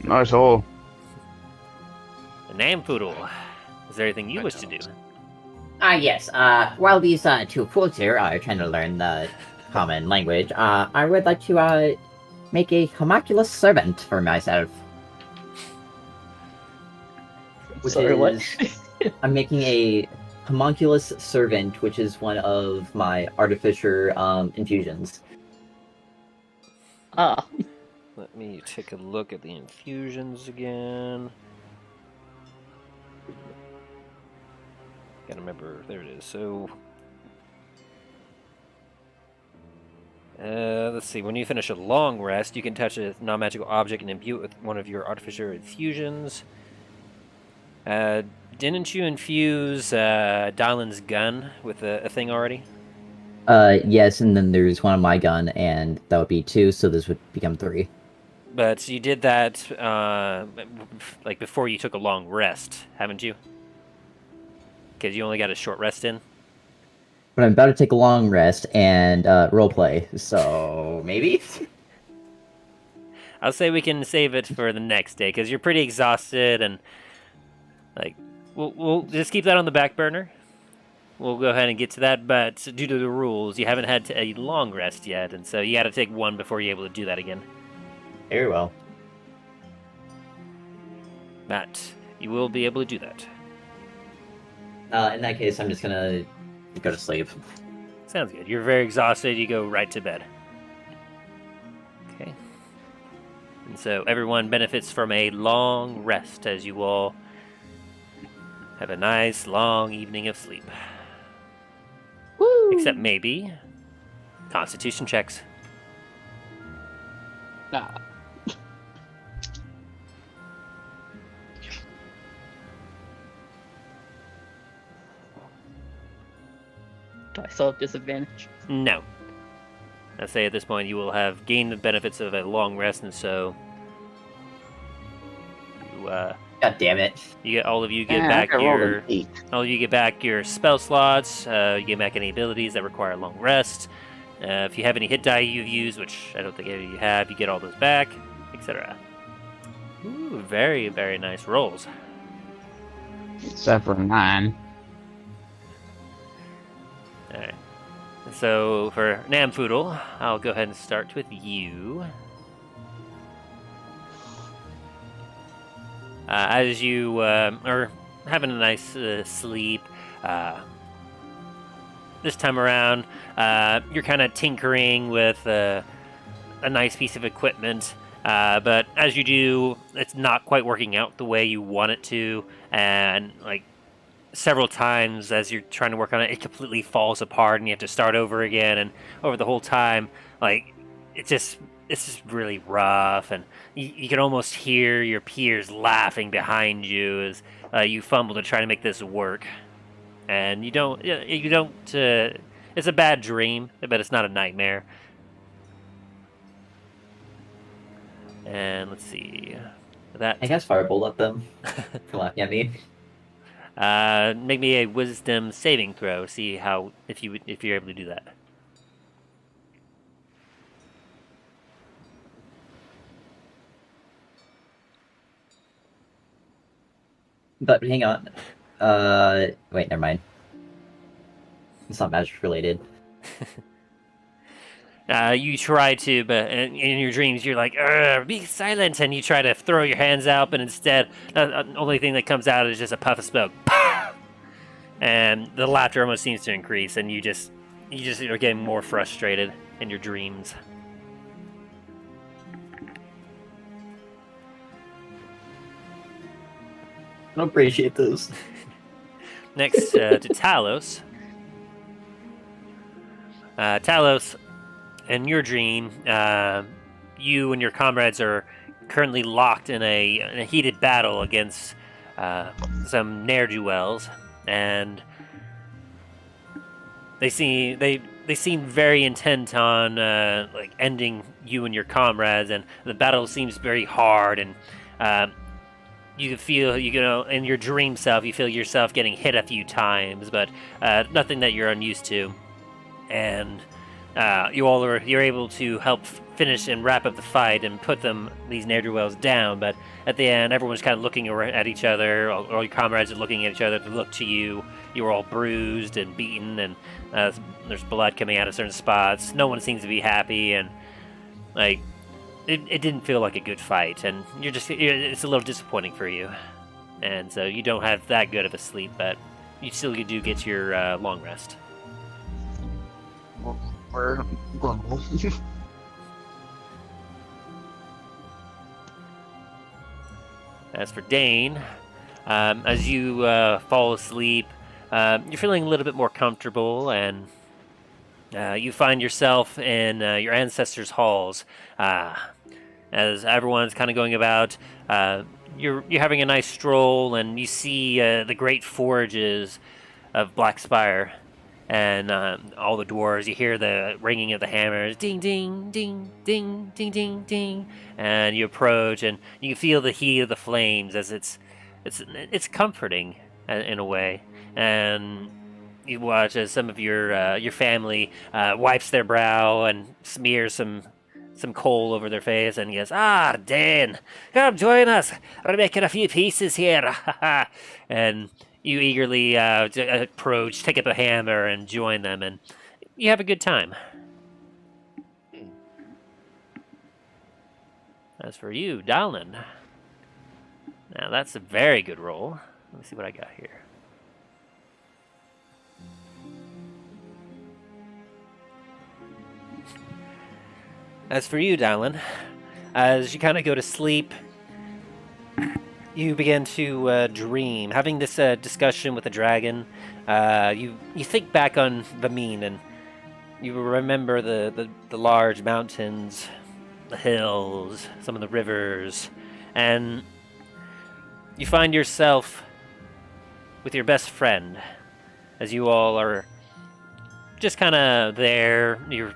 Nice hole. Namfoodle, is there anything you wish to do? Yes. While these 2 fools here are trying to learn the common language, I would like to make a homunculus servant for myself. Which Sorry, what? is, I'm making a homunculus servant, which is one of my artificer infusions. Ah, Let me take a look at the infusions again. Gotta remember, there it is. So, let's see. When you finish a long rest, you can touch a non-magical object and imbue it with one of your artificer infusions. Didn't you infuse Dylan's gun with a thing already? Yes, and then there's one on my gun, and that would be 2, so this would become 3. But you did that like before you took a long rest, haven't you? Because you only got a short rest in. But I'm about to take a long rest and roleplay, so maybe? I'll say we can save it for the next day because you're pretty exhausted, and like we'll just keep that on the back burner. We'll go ahead and get to that, but due to the rules, you haven't had a long rest yet, and so you got to take one before you're able to do that again. Very well. Matt, you will be able to do that. In that case, I'm just gonna go to sleep. Sounds good. You're very exhausted. You go right to bed. Okay. And so everyone benefits from a long rest as you all have a nice long evening of sleep. woo! Except maybe Constitution checks. Nah. Do I still have disadvantage? No. I say at this point you will have gained the benefits of a long rest, and so you God damn it. all of you get I back rolled an your 8. all of you get back your spell slots. You get back any abilities that require a long rest. If you have any hit die you've used, which I don't think any of you have, you get all those back, etc. Ooh, very, very nice rolls. Except for 9. Alright. So for Namfoodle, I'll go ahead and start with you. As you are having a nice sleep, this time around, you're kind of tinkering with a nice piece of equipment, but as you do, it's not quite working out the way you want it to, and like several times as you're trying to work on it, it completely falls apart, and you have to start over again. And over the whole time, like it's just really rough, and you can almost hear your peers laughing behind you as you fumble to try to make this work. And you don't. It's a bad dream, but it's not a nightmare. And let's see. That I guess Firebolt at them for laughing at me. make me a Wisdom saving throw. See how if you're able to do that. But hang on. Wait, never mind. It's not magic related. You try to, but in your dreams, you're like, be silent, and you try to throw your hands out, but instead, the only thing that comes out is just a puff of smoke. And the laughter almost seems to increase, and you just are getting more frustrated in your dreams. I don't appreciate those. Next to Talos. Talos, in your dream, you and your comrades are currently locked in a heated battle against some ne'er-do-wells, and they seem very intent on like ending you and your comrades, and the battle seems very hard, and you can feel, in your dream self, you feel yourself getting hit a few times, but nothing that you're unused to. And you're able to help finish and wrap up the fight and put these ne'er-do-wells down. But at the end, everyone's kind of looking at each other. All your comrades are looking at each other to look to you. You're all bruised and beaten, and there's blood coming out of certain spots. No one seems to be happy, and like it didn't feel like a good fight. And it's a little disappointing for you. And so you don't have that good of a sleep, but you do get your long rest. Or grumble. As for Dane, as you fall asleep, you're feeling a little bit more comfortable, and you find yourself in your ancestors' halls. As everyone's kind of going about, you're having a nice stroll, and you see the great forages of Black Spire. And all the dwarves, you hear the ringing of the hammers, ding, ding, ding, ding, ding, ding, ding, and you approach, and you can feel the heat of the flames as it's comforting in a way. And you watch as some of your family wipes their brow and smears some coal over their face, and he goes, Dan, come join us. We're making a few pieces here, and you eagerly approach, take up a hammer, and join them, and you have a good time. As for you, Dowland, now that's a very good roll. Let me see what I got here. As for you, Dowland, as you kind of go to sleep, you begin to dream, having this discussion with the dragon. You think back on Vamine, and you remember the large mountains, the hills, some of the rivers, and you find yourself with your best friend as you all are just kind of there. You're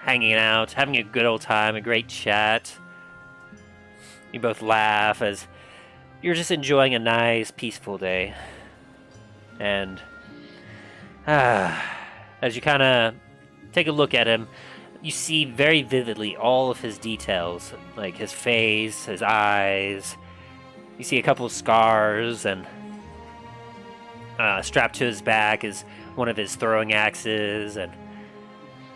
hanging out, having a good old time, a great chat. You both laugh as you're just enjoying a nice, peaceful day. And as you kind of take a look at him, you see very vividly all of his details, like his face, his eyes. You see a couple of scars, and strapped to his back is one of his throwing axes, and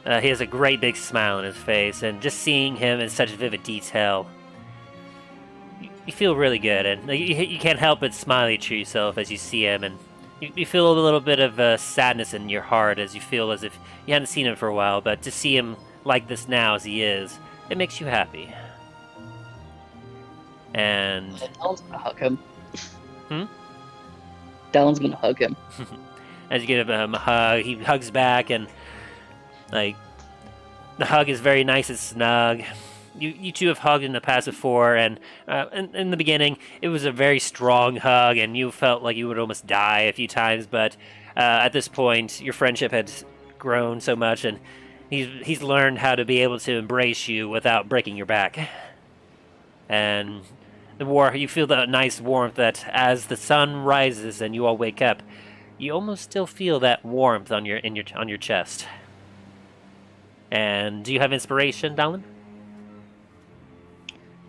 he has a great big smile on his face. And just seeing him in such vivid detail, you feel really good, and you can't help but smile to yourself as you see him, and you feel a little bit of sadness in your heart as you feel as if you hadn't seen him for a while, but to see him like this now as he is, it makes you happy. And Dylan's gonna hug him. Hmm? Dylan's gonna hug him. as you give him a hug, he hugs back, and like the hug is very nice and snug. You two have hugged in the past before, and in the beginning, it was a very strong hug, and you felt like you would almost die a few times. But at this point, your friendship had grown so much, and he's learned how to be able to embrace you without breaking your back. And you feel that nice warmth that as the sun rises and you all wake up, you almost still feel that warmth on your chest. And do you have inspiration, Dallin?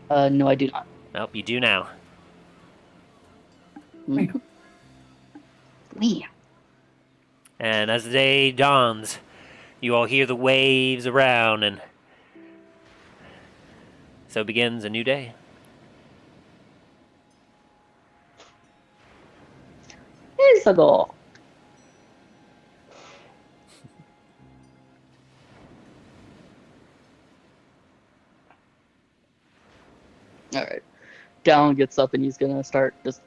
No, I do not. Well, you do now. Mm. Me. And as the day dawns, you all hear the waves around, and so begins a new day. Here's the goal. All right. Dallin gets up and he's gonna start just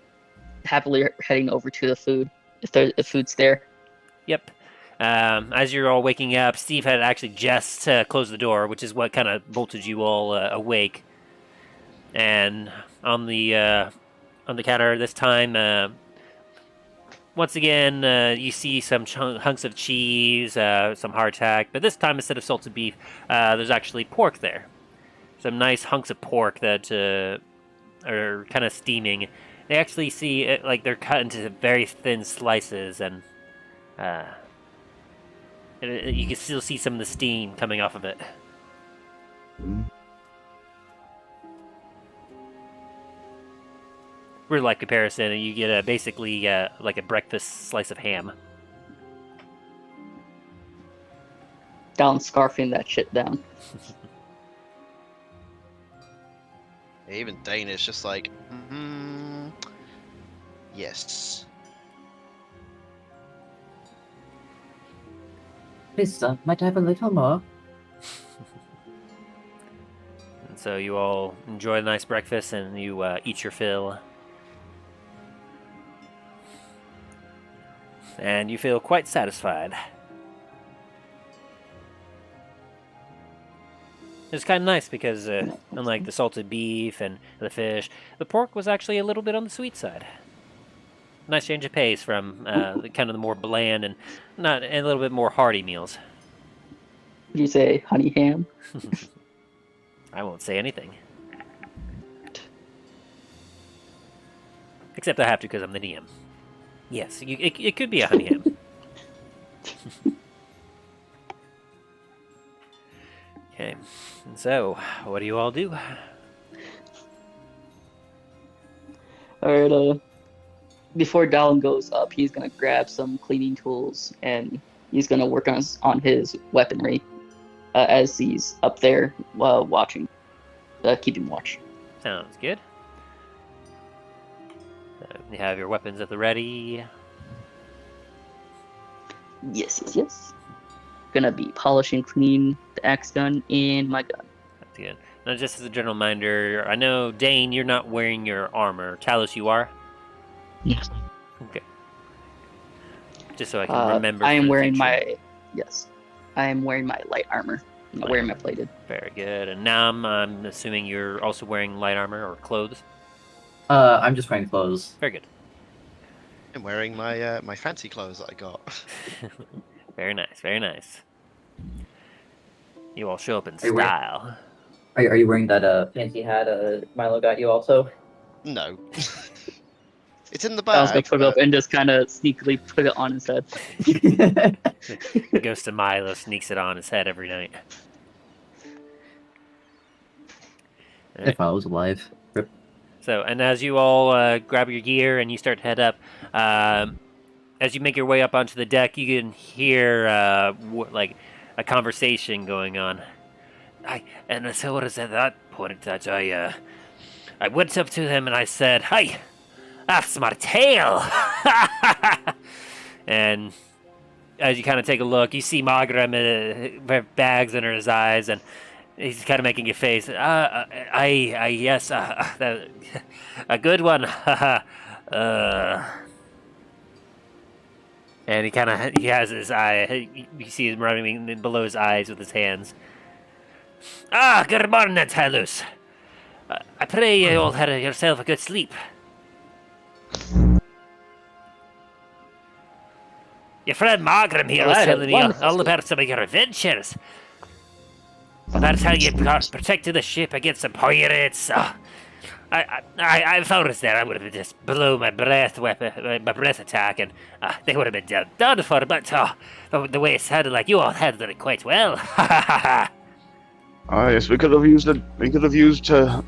happily heading over to the food if food's there. Yep. As you're all waking up, Steve had actually just closed the door, which is what kind of bolted you all awake. And on the counter this time, once again, you see some hunks of cheese, some hardtack, but this time instead of salted beef, there's actually pork there. Some nice hunks of pork that are kind of steaming. They actually see it like they're cut into very thin slices, and you can still see some of the steam coming off of it. Real life comparison, and you get basically like a breakfast slice of ham. Dallin's scarfing that shit down. Even Danish just like, yes. Please, might I have a little more? And so you all enjoy a nice breakfast, and you eat your fill. And you feel quite satisfied. It's kind of nice because, unlike the salted beef and the fish, the pork was actually a little bit on the sweet side. Nice change of pace from the kind of the more bland and a little bit more hearty meals. Did you say honey ham? I won't say anything. Except I have to because I'm the DM. Yes, it could be a honey ham. Okay, and so, what do you all do? Alright, before Dallin goes up, he's gonna grab some cleaning tools and he's gonna work on his weaponry as he's up there watching, keeping watch. Sounds good. You have your weapons at the ready. Yes. Gonna be polishing clean the axe gun and my gun. That's good. Now, just as a general reminder, I know, Dane, you're not wearing your armor. Talos, you are? Yes. Okay. Just so I can remember. I am for the wearing future. I am wearing my light armor. I'm not wearing my plated. Very good. And now I'm assuming you're also wearing light armor or clothes? I'm just wearing clothes. Very good. I'm wearing my my fancy clothes that I got. Very nice, very nice. You all show up in Hey, wait. style. Are you wearing that fancy hat Milo got you also? No. It's in the I was gonna bag. put it up and just kind of sneakily put it on his head. The ghost of Milo sneaks it on his head every night. If I was alive. Rip. So, and as you all grab your gear and you start to head up, as you make your way up onto the deck, you can hear like a conversation going on. And so it was at that point that I went up to him and I said, "Hi, that's my tail." And as you kind of take a look, you see Magram bags under his eyes, and he's kind of making a face. Yes, a good one. And he has his eye. You see him running below his eyes with his hands. Good morning, Antilus. I pray you all had yourself a good sleep. Your friend Margaret here was telling me all about some of your adventures. About how you protected the ship against some pirates. If I was there, I would have just blown my breath attack, and they would have been done for. But the way it sounded like you all handled it quite well. Yes, we could have used it. We could have used a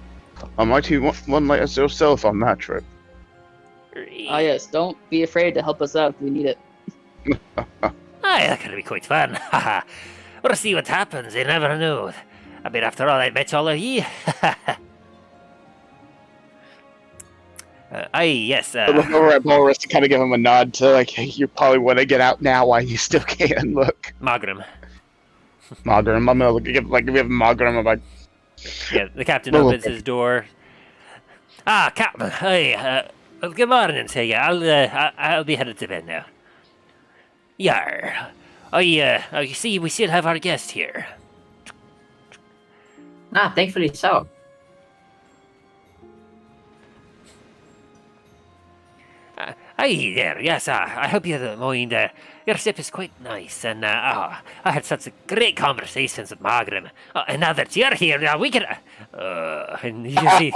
mighty one like yourself on that trip. Yes, don't be afraid to help us out if we need it. That could be quite fun. We'll see what happens. You never know. I mean, after all, I met all of ye. Yes. Look over at Boris to kind of give him a nod to like, hey, you probably want to get out now while you still can. Look, Magram. I'm gonna give Magram a Yeah, the captain opens his door. Captain. Hey, good morning to you. I'll be headed to bed now. Yar. You see, we still have our guest here. Thankfully so. Hi there, yes, I hope you don't mind. Your ship is quite nice, and I had such great conversations with Margaret. And now that you're here, now we can. And you see,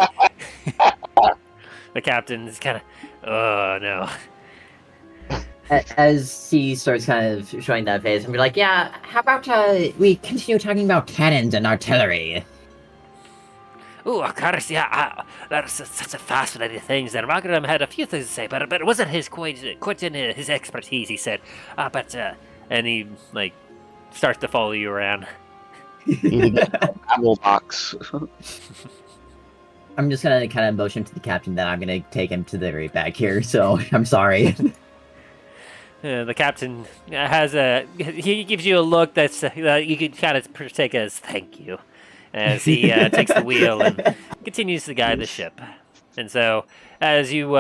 the captain's kind of, oh no. As he starts kind of showing that face, and be like, yeah, how about we continue talking about cannons and artillery? Oh, of course, yeah. That's such a fascinating thing. And Margaret had a few things to say, but it wasn't quite in his expertise. He said, and he like starts to follow you around. apple box. I'm just gonna kind of motion to the captain that I'm gonna take him to the very back here. So I'm sorry. The captain he gives you a look that's you could kind of take as thank you, as he takes the wheel and continues to guide the ship. And so, as you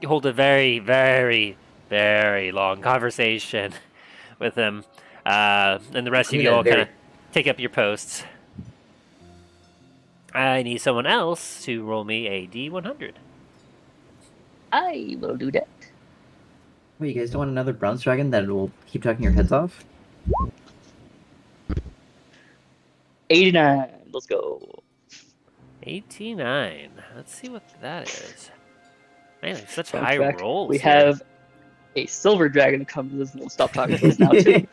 hold a very, very, very long conversation with him, and the rest of you all kind of take up your posts, I need someone else to roll me a D100. I will do that. Wait, you guys don't want another bronze dragon that will keep talking your heads off? 89. Let's go. 89. Let's see what that is. Man, it's such Fun high fact, rolls. we here. have a silver dragon that comes with us and will stop talking to us now too.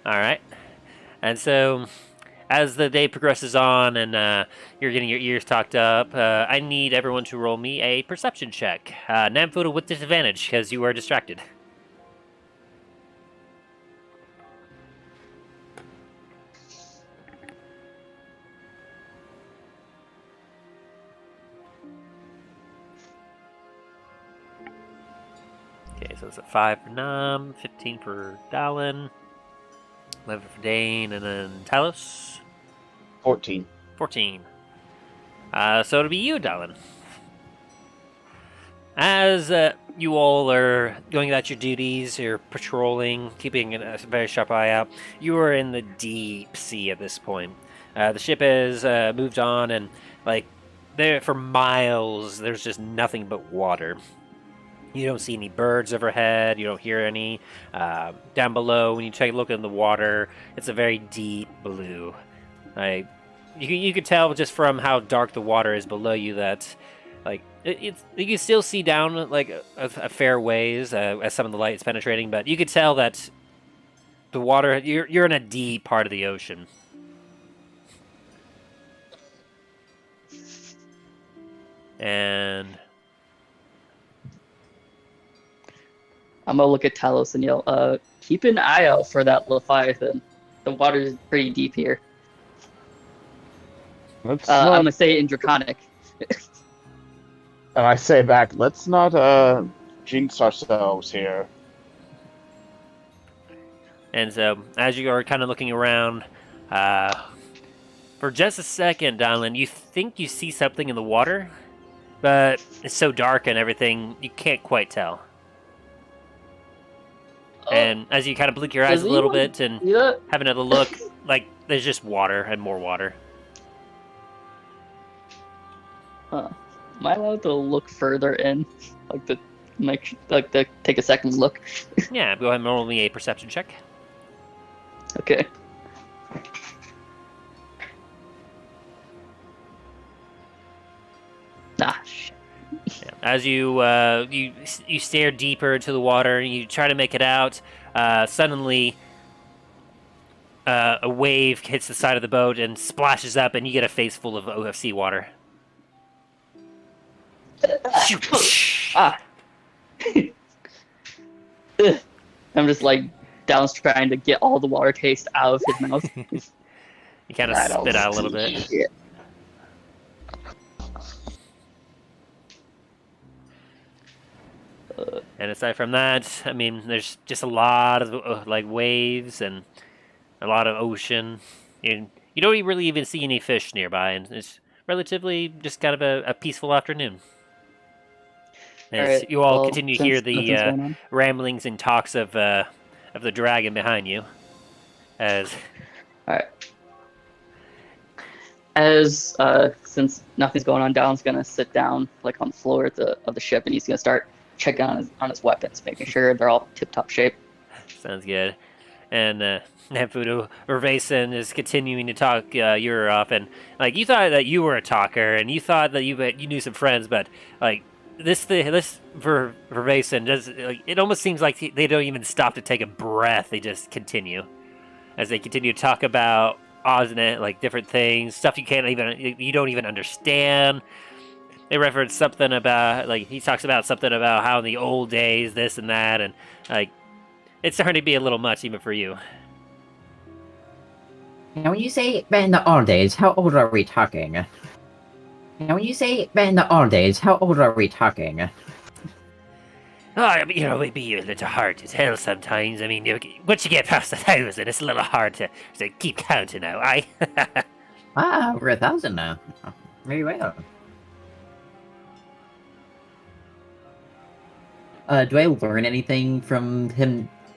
All right. And so, as the day progresses on and you're getting your ears talked up, I need everyone to roll me a perception check. Namfoodle with disadvantage because you are distracted. Okay, so it's a 5 for Nam, 15 for Dallin, 11 for Dane, and then Talos. 14. 14. So it'll be you, Dallin. As you all are going about your duties, you're patrolling, keeping a very sharp eye out, you are in the deep sea at this point. The ship has moved on, and like there for miles, there's just nothing but water. You don't see any birds overhead. You don't hear any. Down below, when you take a look in the water, it's a very deep blue. You could tell just from how dark the water is below you that, like, you can still see down like a fair ways as some of the light is penetrating, but you could tell that the water you're in a deep part of the ocean. And I'm gonna look at Talos and yell, keep an eye out for that Leviathan. The water's pretty deep here. I'm gonna say it in Draconic. And I say back, let's not jinx ourselves here. And so, as you are kind of looking around, for just a second, Donlin, you think you see something in the water, but it's so dark and everything, you can't quite tell. And as you kind of blink your eyes a little bit and have another look, like, there's just water and more water. Am I allowed to look further in? Take a second look? Yeah, go ahead and roll me a perception check. Okay. Ah, shit. Yeah. As you stare deeper into the water, and you try to make it out. Suddenly, a wave hits the side of the boat and splashes up, and you get a face full of seawater. Ah. I'm just like Down's trying to get all the water taste out of his mouth. You kind of spit out a little bit. Yeah. And aside from that, I mean, there's just a lot of like waves and a lot of ocean. You don't really even see any fish nearby, and it's relatively just kind of a peaceful afternoon. As you all continue to hear the ramblings and talks of the dragon behind you. All right. As since nothing's going on, Down's gonna sit down like on the floor of the ship, and he's gonna start checking on his weapons, making sure they're all tip-top shape. Sounds good. And Namfoodle Vervason is continuing to talk your off, and like you thought that you were a talker, and you thought that you knew some friends, but like this Vervason does, like, it almost seems like they don't even stop to take a breath. They just continue as they continue to talk about Osnet, like different things, stuff you don't even understand. They reference something about, like, he talks about something about how in the old days, this and that, and, like, it's starting to be a little much even for you. Now, when you say back in the old days, how old are we talking? Now, when you say back in the old days, how old are we talking? Oh, it'd be a little hard to tell sometimes. I mean, once you get past 1,000, it's a little hard to keep counting now, aye? We're 1,000 now. Very well. Do I learn anything from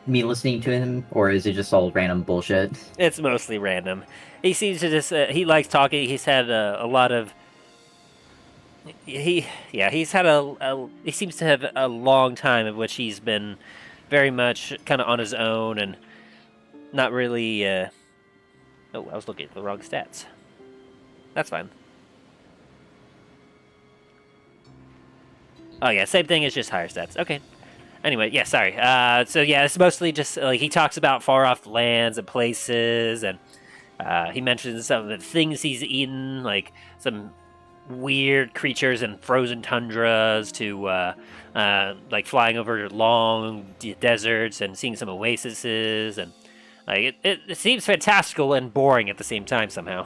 me listening to him, or is it just all random bullshit? It's mostly random. He seems to just, he likes talking. He's had a lot of, he seems to have a long time of which he's been very much kind of on his own and not really, oh, I was looking at the wrong stats. That's fine. Oh yeah, same thing as just higher stats. Okay. Anyway, yeah, sorry. So yeah, it's mostly just like he talks about far off lands and places, and he mentions some of the things he's eaten, like some weird creatures in frozen tundras, to like flying over long deserts and seeing some oases, and like it seems fantastical and boring at the same time somehow.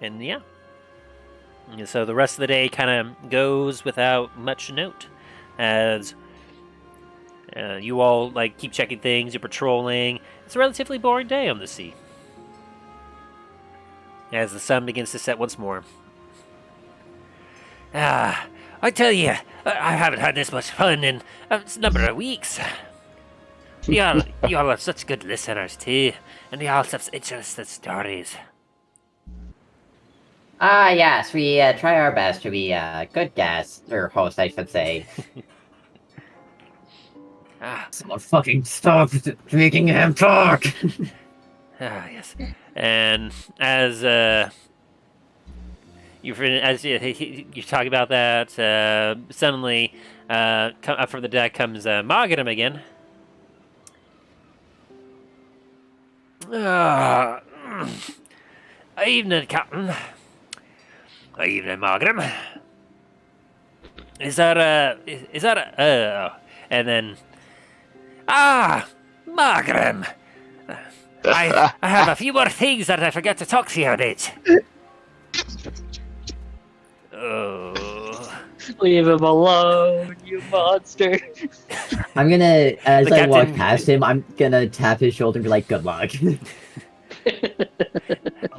And yeah. And so the rest of the day kind of goes without much note, as you all like keep checking things, you're patrolling. It's a relatively boring day on the sea. As the sun begins to set once more. I tell you, I haven't had this much fun in a number of weeks. You all are such good listeners too, and you all have such interesting stories. Ah, yes, we try our best to be good guests, or host, I should say. Someone fucking stop making him talk! Yes. And as you talk about that, suddenly up from the deck comes Margaret again. Evening, Captain. Evening, Margaret. Is that and then Margaret. I have a few more things that I forgot to talk to you about. Oh. Leave him alone, you monster. I'm gonna, as The I walk captain- past him, I'm gonna tap his shoulder and be like, good luck.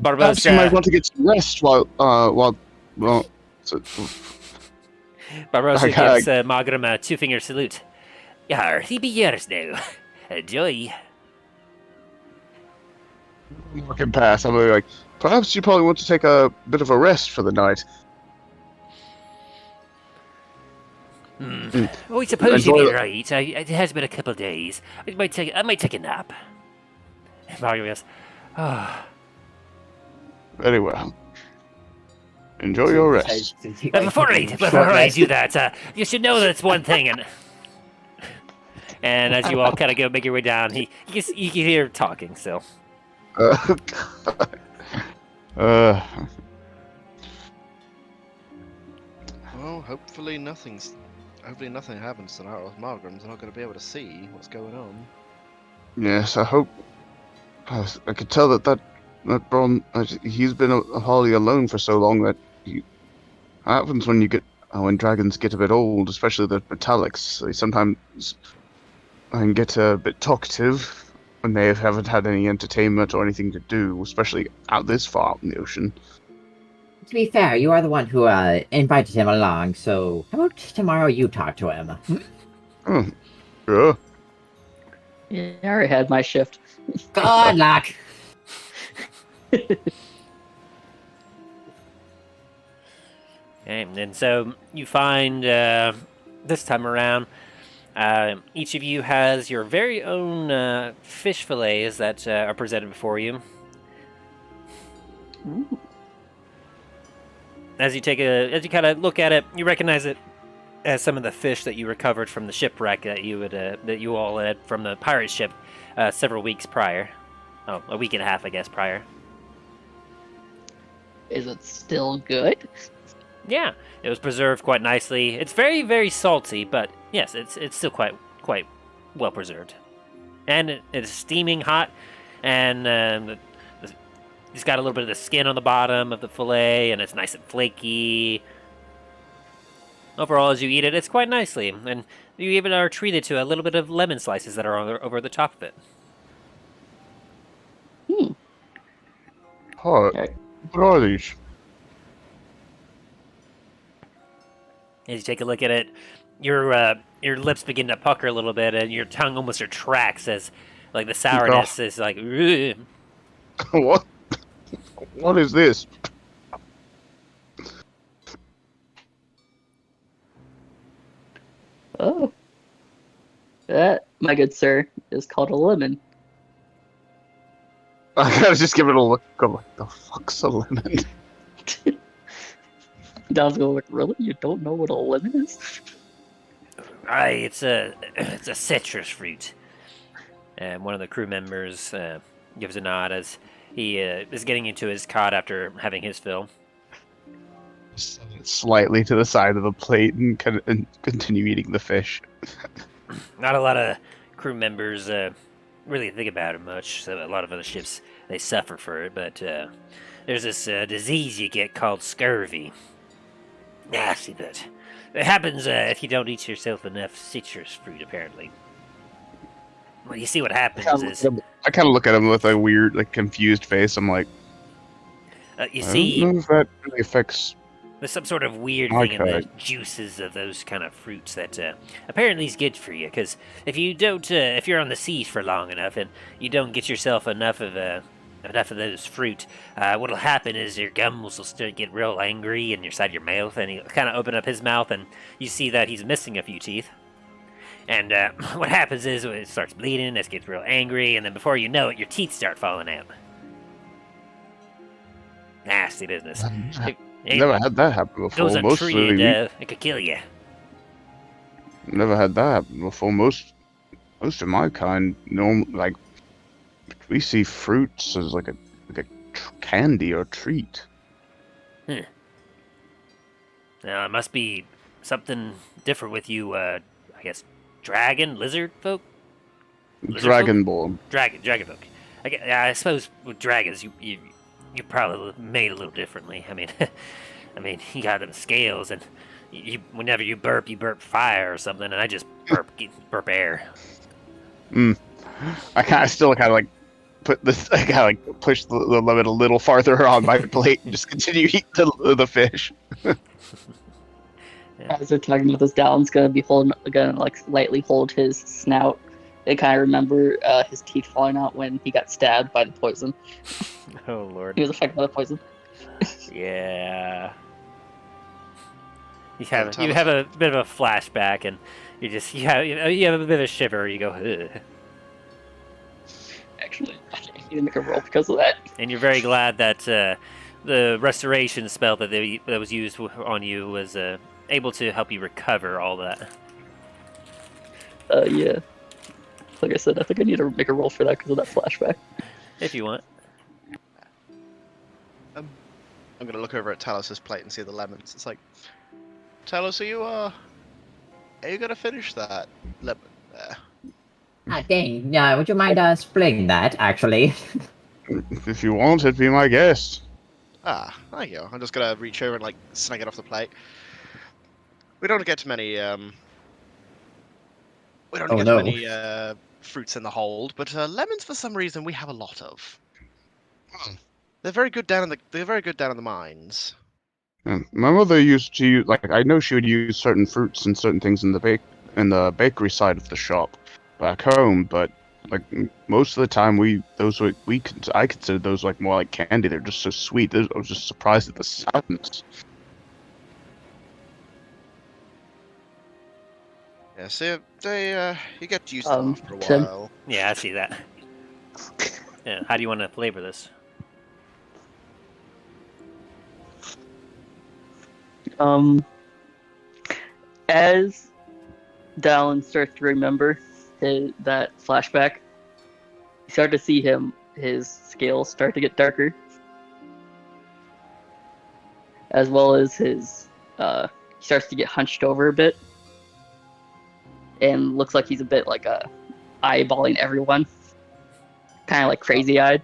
Perhaps you might want to get some rest while Barroso Okay. gives Margaret a two-finger salute. Yar, he be yours now. Enjoy. walking past. I'm like, perhaps you probably want to take a bit of a rest for the night. Oh, I suppose you'd Enjoy be it. right. It has been a couple of days. I might take a nap. Margaret goes, Very well. Enjoy your rest. Before I do that, you should know that it's one thing, and as you all kind of go make your way down, you can hear talking. So, Well, hopefully nothing happens tonight, or Margram's not going to be able to see what's going on. Yes, I hope. I could tell that Bron, he's been wholly alone for so long that happens when when dragons get a bit old, especially the metallics. They sometimes can get a bit talkative when they haven't had any entertainment or anything to do, especially out this far out in the ocean. To be fair, you are the one who invited him along, so how about tomorrow you talk to him? Oh, sure. Yeah, I already had my shift. Good luck! okay, and so you find this time around, each of you has your very own fish fillets that are presented before you. Ooh. As you kind of look at it, you recognize it as some of the fish that you recovered from the shipwreck that you all had from the pirate ship several weeks prior. Oh, a week and a half, I guess, prior. Is it still good? Yeah, it was preserved quite nicely. It's very, very salty, but yes, it's still quite well preserved, and it's steaming hot, and it's got a little bit of the skin on the bottom of the fillet, and it's nice and flaky. Overall, as you eat it, it's quite nicely, and you even are treated to a little bit of lemon slices that are over the top of it. What are these? As you take a look at it, your lips begin to pucker a little bit, and your tongue almost retracts as, like, the sourness is like. Ugh. What? What is this? Oh. That, my good sir, is called a lemon. I gotta just give it a look. Go like, the fuck's a lemon? Don's going like, really? You don't know what a lemon is? Aye, it's a citrus fruit. And one of the crew members gives a nod as he is getting into his cot after having his fill. Slightly to the side of the plate and continue eating the fish. Not a lot of crew members really think about it much. So a lot of other ships, they suffer for it. But there's this disease you get called scurvy. Nasty, but it happens if you don't eat yourself enough citrus fruit, apparently. Well, you see what happens is... I kind of look at him with a weird, like, confused face. I'm like, you I see... don't know if that really affects There's some sort of weird thing in the Okay. juices of those kind of fruits that apparently is good for you. Because if you don't, if you're on the seas for long enough and you don't get yourself enough of those fruit, what'll happen is your gums will start to get real angry and inside your mouth, and he'll kind of open up his mouth, and you see that he's missing a few teeth. And what happens is it starts bleeding, it gets real angry, and then before you know it, your teeth start falling out. Nasty business. Never had that happen before. Goes untreated, it could kill you. Never had that happen before. Most of my kind, we see fruits as like a candy or treat. Now, it must be something different with you, I guess, lizard folk? Dragonborn. Dragon folk. I suppose with dragons, you probably made a little differently. I mean, you got them scales, and whenever you burp fire or something, and I just burp air. I still kind of like put this. I kind of like push the limit a little farther on my plate and just continue eating the fish. As they're talking about this, Dallin's gonna like lightly hold his snout. They kind of remember his teeth falling out when he got stabbed by the poison. Oh lord. He was affected by the poison. Yeah. You have a bit of a flashback, and you have a bit of a shiver. You go, ugh. Actually, I need to make a roll because of that. And you're very glad that the restoration spell that was used on you was able to help you recover all that. Yeah. Like I said, I think I need to make a roll for that because of that flashback. If you want. I'm gonna look over at Talos's plate and see the lemons. It's like, Talos, are you gonna finish that lemon there? Dane, would you mind splitting that, actually? If you want, it'd be my guest. Ah, thank you. I'm just gonna reach over and like snag it off the plate. We don't get many fruits in the hold, but lemons for some reason we have a lot of. They're very good down in the mines. My mother used to use, I know she would use certain fruits and certain things in the bakery side of the shop back home, but most of the time I consider those more like candy. They're just so sweet. I was just surprised at the soundness. Yeah, so you get used to them after a Tim? while. Yeah, I see that. Yeah, how do you want to flavor this? As Dallin starts to remember that flashback, you start to see his scales start to get darker, as well as his he starts to get hunched over a bit, and looks like he's a bit like eyeballing everyone, kind of like crazy-eyed.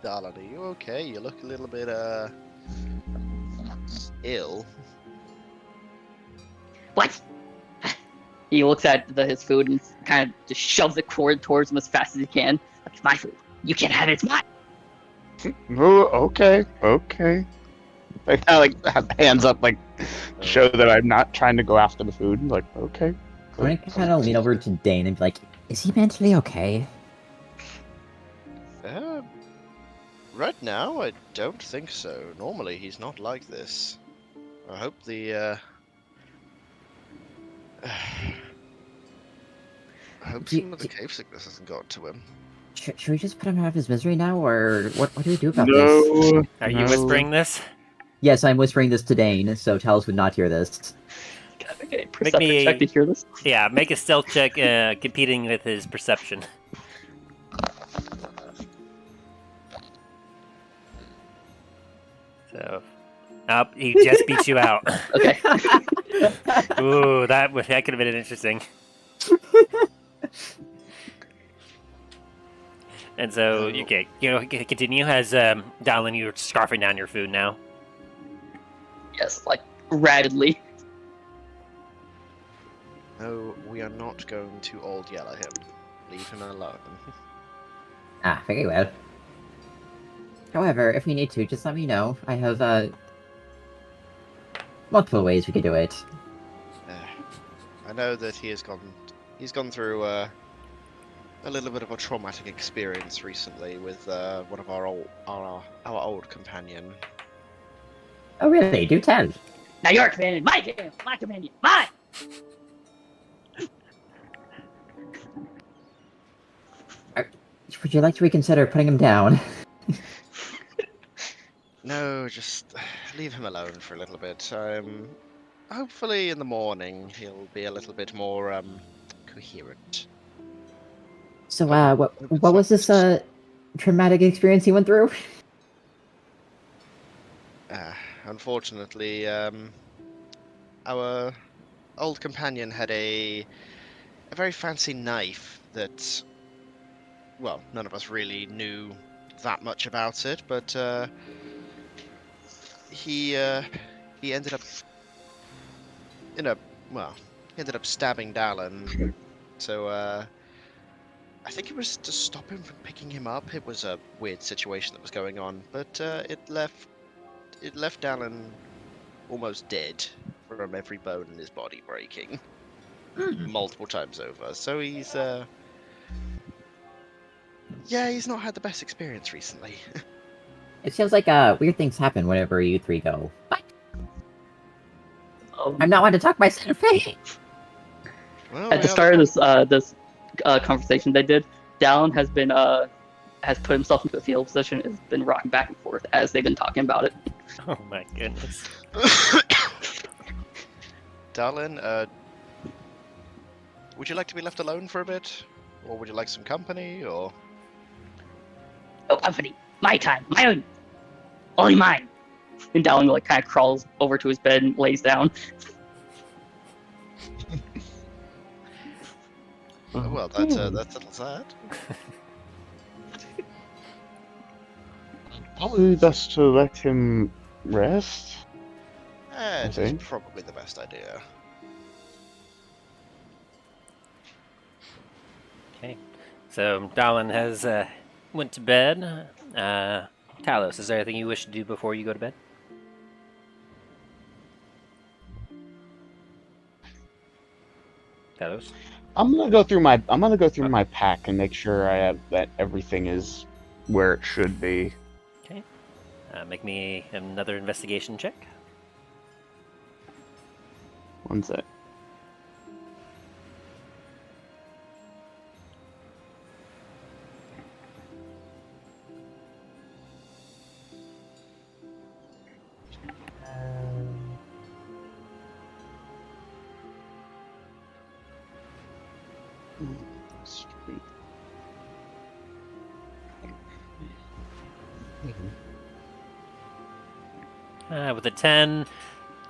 Darling, are you okay? You look a little bit ill. What? He looks at his food and kind of just shoves it towards him as fast as he can. It's my food. You can't have it. It's mine. Oh, okay. I kind of have hands up, show that I'm not trying to go after the food. Okay. I'm gonna kind of lean over to Dane and be like, is he mentally okay? Right now, I don't think so. Normally, he's not like this. I hope some of the cave sickness hasn't got to him. Should we just put him out of his misery now, or what do we do about this? No. Are you whispering this? Yes, I'm whispering this to Dane, so Talos would not hear this. Gotta make a perception check to hear this. Yeah, make a stealth check competing with his perception. So, he just beat you out. Okay. Ooh, that could have been interesting. And so, okay, continue as Dallin, you're scarfing down your food now. Yes, rapidly. No, we are not going to old yell at him. Leave him alone. Very well. However, if we need to, just let me know. I have multiple ways we could do it. I know that he's gone through a little bit of a traumatic experience recently with one of our old companion. Oh, really? Do tell. Now your companion, my companion, mine! Would you like to reconsider putting him down? No, just leave him alone for a little bit. Hopefully in the morning he'll be a little bit more coherent. So, what was this traumatic experience he went through? Unfortunately, our old companion had a very fancy knife that, well, none of us really knew that much about it, but he ended up he ended up stabbing Dallin. So I think it was to stop him from picking him up. It was a weird situation that was going on, but it left Dallin almost dead from every bone in his body breaking multiple times over. So he's he's not had the best experience recently. It sounds like weird things happen whenever you three go. What? I'm not one to talk myself. Well, At the start of this conversation they did, Dallin has put himself into a fetal position, has been rocking back and forth as they've been talking about it. Oh my goodness. Dallin, would you like to be left alone for a bit? Or would you like some company, or... Oh, company, my time, my own, only mine. And Dallin like kind of crawls over to his bed and lays down. Well, that's a little sad. Probably best to let him rest. It's Okay. probably the best idea. Okay. So Dallin has went to bed. Talos, is there anything you wish to do before you go to bed? Talos? I'm gonna go through my pack and make sure that everything is where it should be. Okay. Make me another investigation check. One sec. With a 10,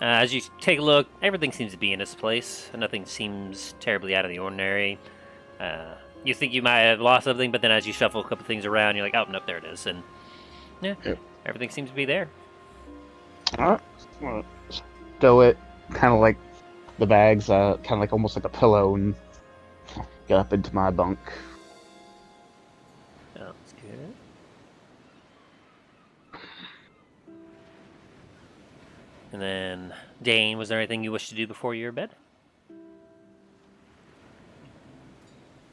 as you take a look, everything seems to be in its place. Nothing seems terribly out of the ordinary. You think you might have lost something, but then as you shuffle a couple things around, you're like, oh, nope, there it is. And yeah, Yep. everything seems to be there. Alright. Stow it, kind of like the bags, kind of like almost like a pillow, and get up into my bunk. Sounds good. And then, Dane, was there anything you wish to do before your bed?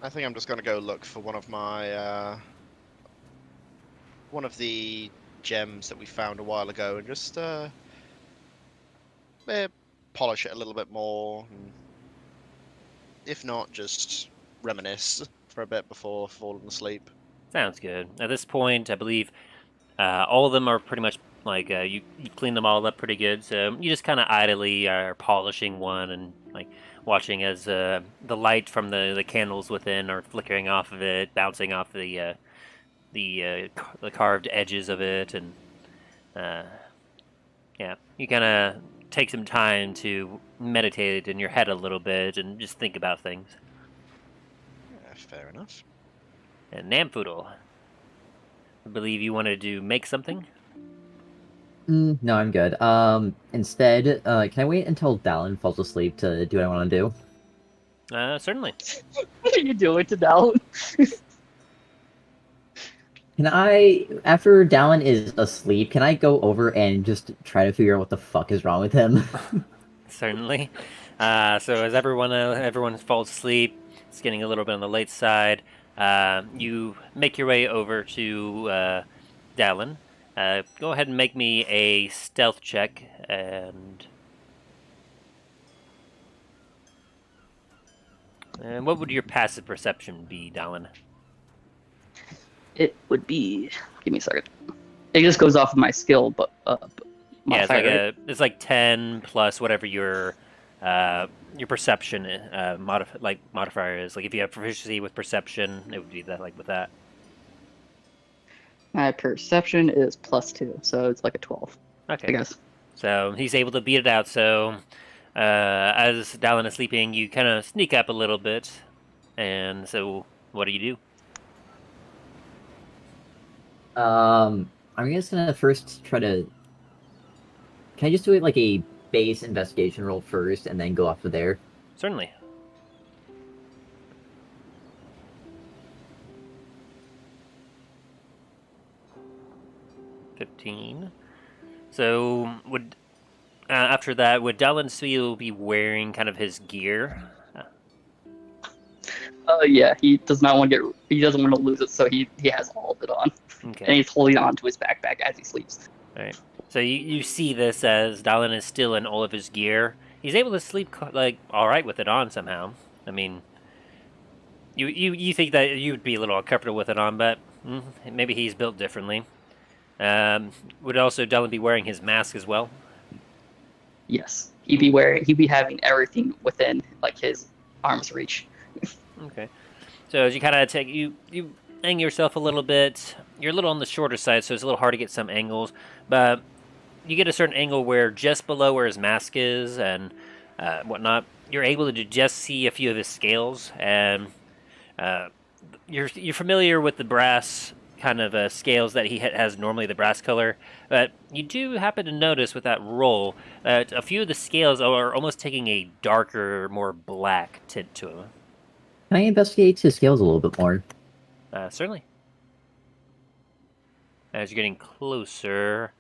I think I'm just gonna go look for one of my one of the gems that we found a while ago and just polish it a little bit more. And if not, just reminisce for a bit before falling asleep. Sounds good. At this point, I believe all of them are pretty much like you clean them all up pretty good. So you just kind of idly are polishing one and like watching as the light from the candles within are flickering off of it, bouncing off the carved edges of it, and yeah, you kind of take some time to meditate in your head a little bit and just think about things. Yeah, fair enough. And Namfoodle, I believe you wanted to make something? No, I'm good. Instead, can I wait until Dallin falls asleep to do what I want to do? Certainly. What are you doing to Dallin? Can I, after Dallin is asleep, can I go over and just try to figure out what the fuck is wrong with him? Certainly. So as everyone falls asleep, it's getting a little bit on the late side. You make your way over to Dallin. Go ahead and make me a stealth check, and what would your passive perception be, Dallin? It would be. Give me a second. It just goes off of my skill, but Yeah, modifier, right? it's like 10 plus whatever your perception modifier is. Like if you have proficiency with perception, it would be that with that. My perception is +2, so it's like a 12. Okay. I guess. So he's able to beat it out. So as Dallin is sleeping, you kind of sneak up a little bit, and so what do? I'm just gonna first try to. Can I just do it like a base investigation roll first, and then go off of there? Certainly. $15. So would after that, would Dallin still be wearing kind of his gear? Yeah, he does not want to get. He doesn't want to lose it, so he has all of it on, and Okay. he's holding on to his backpack as he sleeps. All right. So you see this as Dallin is still in all of his gear. He's able to sleep all right with it on somehow. I mean, you think that you would be a little uncomfortable with it on, but maybe he's built differently. Would also Dallin be wearing his mask as well? Yes, he'd be having everything within like his arm's reach. Okay. So as you kind of you angle yourself a little bit. You're a little on the shorter side, so it's a little hard to get some angles, but you get a certain angle where just below where his mask is and whatnot, you're able to just see a few of his scales, and you're familiar with the brass kind of scales that he has normally, the brass color, but you do happen to notice with that roll that a few of the scales are almost taking a darker, more black tint to them. Can I investigate his scales a little bit more? Certainly. As you're getting closer,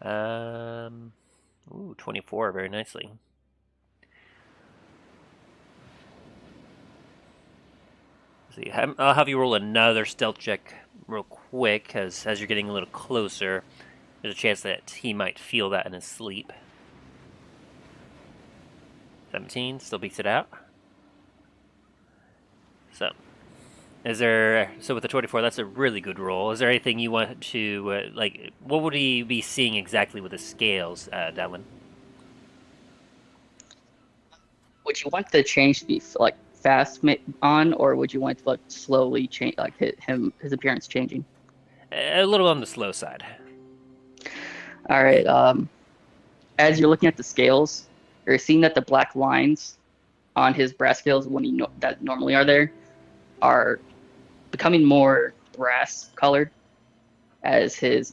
24, very nicely. See, I'll have you roll another stealth check real quick, because as you're getting a little closer, there's a chance that he might feel that in his sleep. 17, still beats it out. So with the 24, that's a really good roll. Is there anything you want to, what would he be seeing exactly with the scales, Dallin? Would you want the change to be like fast on, or would you want to like slowly change, like his appearance changing? A little on the slow side. All right. As you're looking at the scales, you're seeing that the black lines on his brass scales, that normally are there, are becoming more brass colored, as his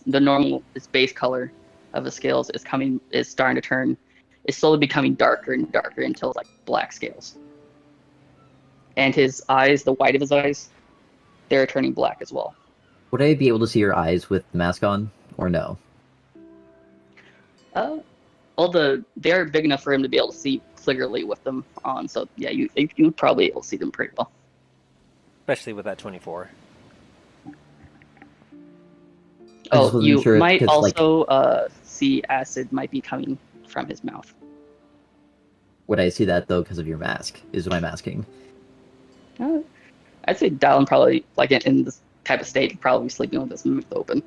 base color of the scales is starting to turn, is slowly becoming darker and darker until it's like black scales. And his eyes, the white of his eyes, they're turning black as well. Would I be able to see your eyes with the mask on, or no? They're big enough for him to be able to see clearly with them on. So yeah, you would probably be able to see them pretty well. Especially with that 24. Oh, you might also see acid might be coming from his mouth. Would I see that though because of your mask? Is what I'm asking. I'd say Dallin probably, like in this type of state, probably sleeping with his mouth open.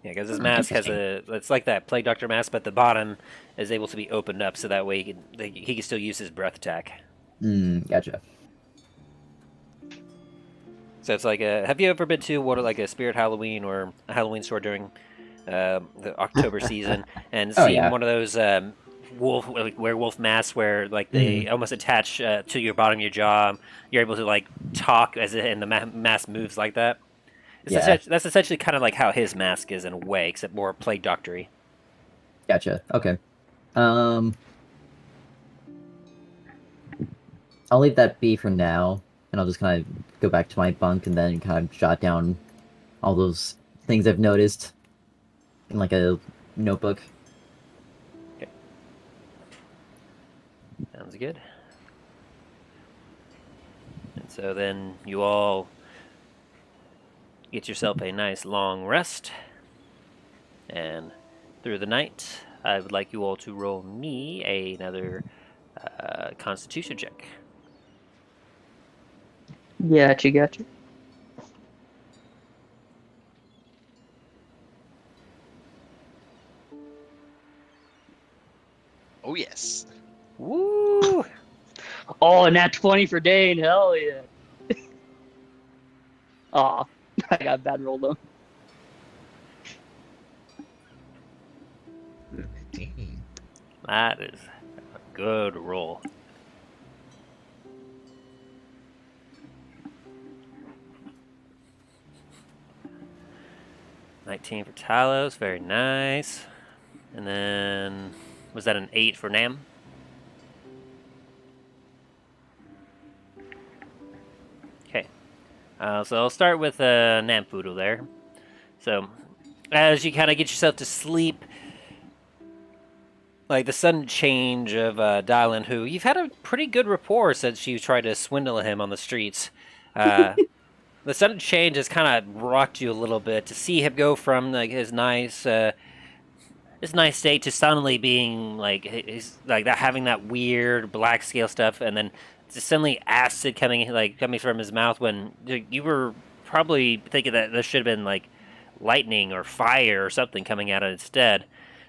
Yeah, because his mask it's like that Plague Doctor mask, but the bottom is able to be opened up, so that way he can still use his breath attack. Gotcha. So it's like, have you ever been to like a Spirit Halloween or a Halloween store during the October season and seen one of those werewolf masks where like they almost attach to your bottom of your jaw? You're able to like talk and the mask moves like that. That's essentially kind of like how his mask is in a way, except more Plague Doctor-y. Gotcha. Okay. I'll leave that be for now, and and I'll just kind of go back to my bunk and then kind of jot down all those things I've noticed in like a notebook. Sounds good. And so then you all get yourself a nice long rest. And through the night, I would like you all to roll me another Constitution check. Gotcha. Oh yes. Woo! Oh, nat 20 for Dane. Hell yeah. Aw, I got a bad roll though. Dang. That is a good roll. $19 for Talos, very nice. And then, was that an 8 for Nam? Okay. So I'll start with Namfoodle there. So, as you kind of get yourself to sleep, like the sudden change of Dylan, who you've had a pretty good rapport since you tried to swindle him on the streets. The sudden change has kind of rocked you a little bit to see him go from like his nice state to suddenly being like he's like that, having that weird black scale stuff, and then just suddenly acid coming from his mouth when you were probably thinking that this should have been like lightning or fire or something coming out instead.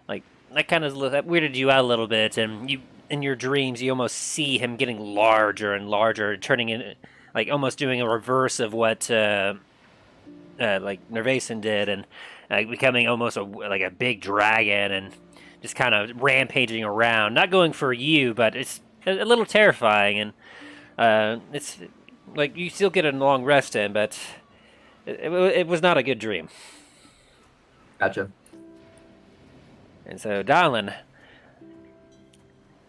Like that kind of that weirded you out a little bit, and you in your dreams you almost see him getting larger and larger, turning in like almost doing a reverse of what like Nervason did, and becoming almost like a big dragon and just kind of rampaging around, not going for you, but it's a little terrifying, and it's like you still get a long rest in, but it was not a good dream. Gotcha. And so, Dylan,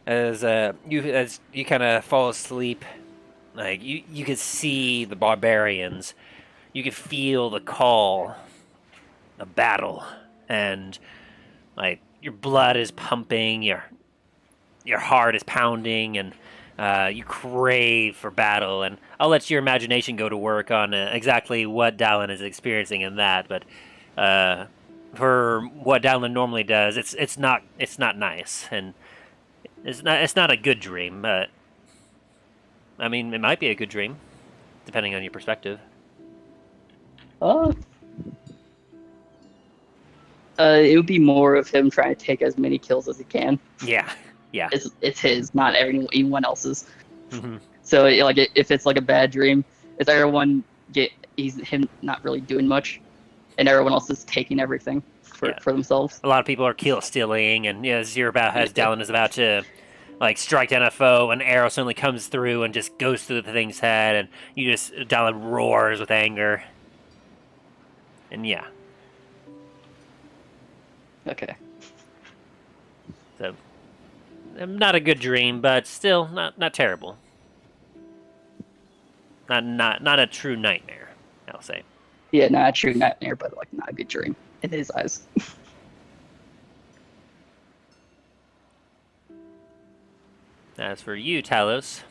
as you kind of fall asleep, like you could see the barbarians, you could feel the call of battle, and like your blood is pumping, your heart is pounding, and you crave for battle. And I'll let your imagination go to work on exactly what Dallin is experiencing in that. But for what Dallin normally does, it's not nice, and it's not a good dream. But I mean, it might be a good dream, depending on your perspective. It would be more of him trying to take as many kills as he can. Yeah. It's his, not anyone else's. Mm-hmm. So like, if it's like a bad dream, it's everyone he's him not really doing much, and everyone else is taking everything for themselves. A lot of people are kill stealing, and as Dallin is about to like strike down a foe, an arrow suddenly comes through and just goes through the thing's head, and Dallin roars with anger. And yeah. Okay. So, not a good dream, but still not terrible. Not a true nightmare, I'll say. Yeah, not a true nightmare, but like not a good dream in his eyes. As for you, Talos,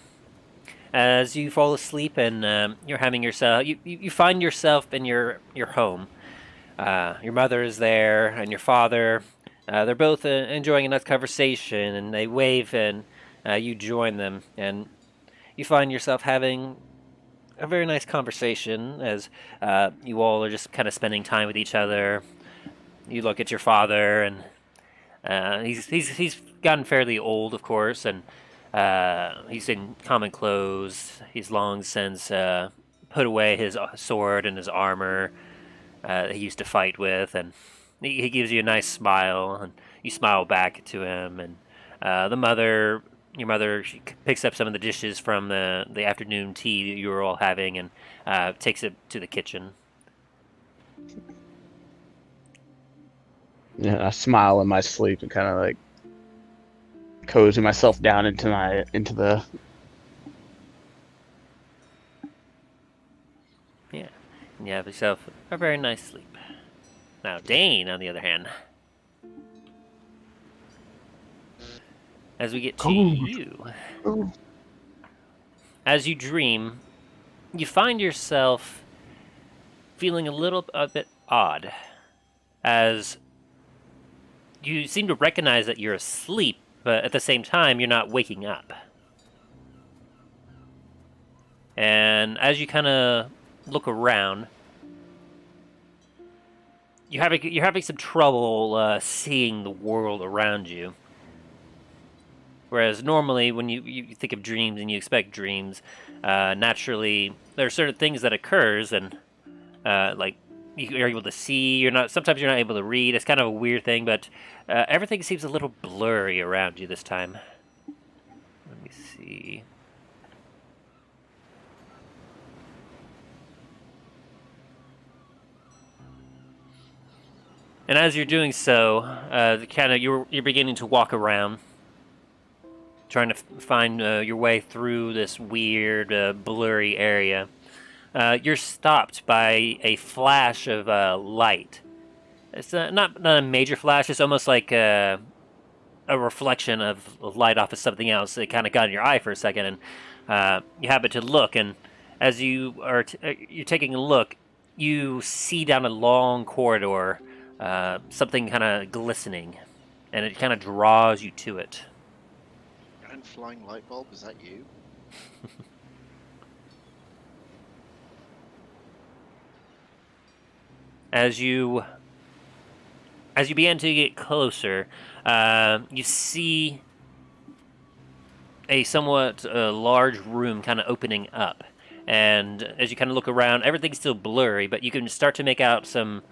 as you fall asleep and you're having yourself, you find yourself in your home. Your mother is there, and your father. They're both enjoying a nice conversation, and they wave, and you join them, and you find yourself having a very nice conversation as you all are just kind of spending time with each other. You look at your father, and he's gotten fairly old, of course, and he's in common clothes. He's long since put away his sword and his armor he used to fight with, and he gives you a nice smile, and you smile back to him. And your mother, she picks up some of the dishes from the afternoon tea that you were all having, and takes it to the kitchen. Yeah, I smile in my sleep and kind of like cozy myself down into the and you have yourself a very nice sleep. Now, Dane, on the other hand, as we get to you, as you dream, you find yourself feeling a bit odd, as you seem to recognize that you're asleep, but at the same time, you're not waking up. And as you kind of look around, you're having some trouble seeing the world around you. Whereas normally, when you think of dreams and you expect dreams, naturally there are certain things that occurs, and like you're able to see. Sometimes you're not able to read. It's kind of a weird thing, but everything seems a little blurry around you this time. Let me see. And as you're doing so, you're beginning to walk around, trying to find your way through this weird, blurry area. You're stopped by a flash of light. It's not a major flash. It's almost like a reflection of light off of something else. It kind of got in your eye for a second, and you happen to look. And as you're taking a look, you see down a long corridor something kind of glistening, and it kind of draws you to it. Giant flying light bulb, is that you? As you begin to get closer, you see a somewhat large room kind of opening up. And as you kind of look around, everything's still blurry, but you can start to make out some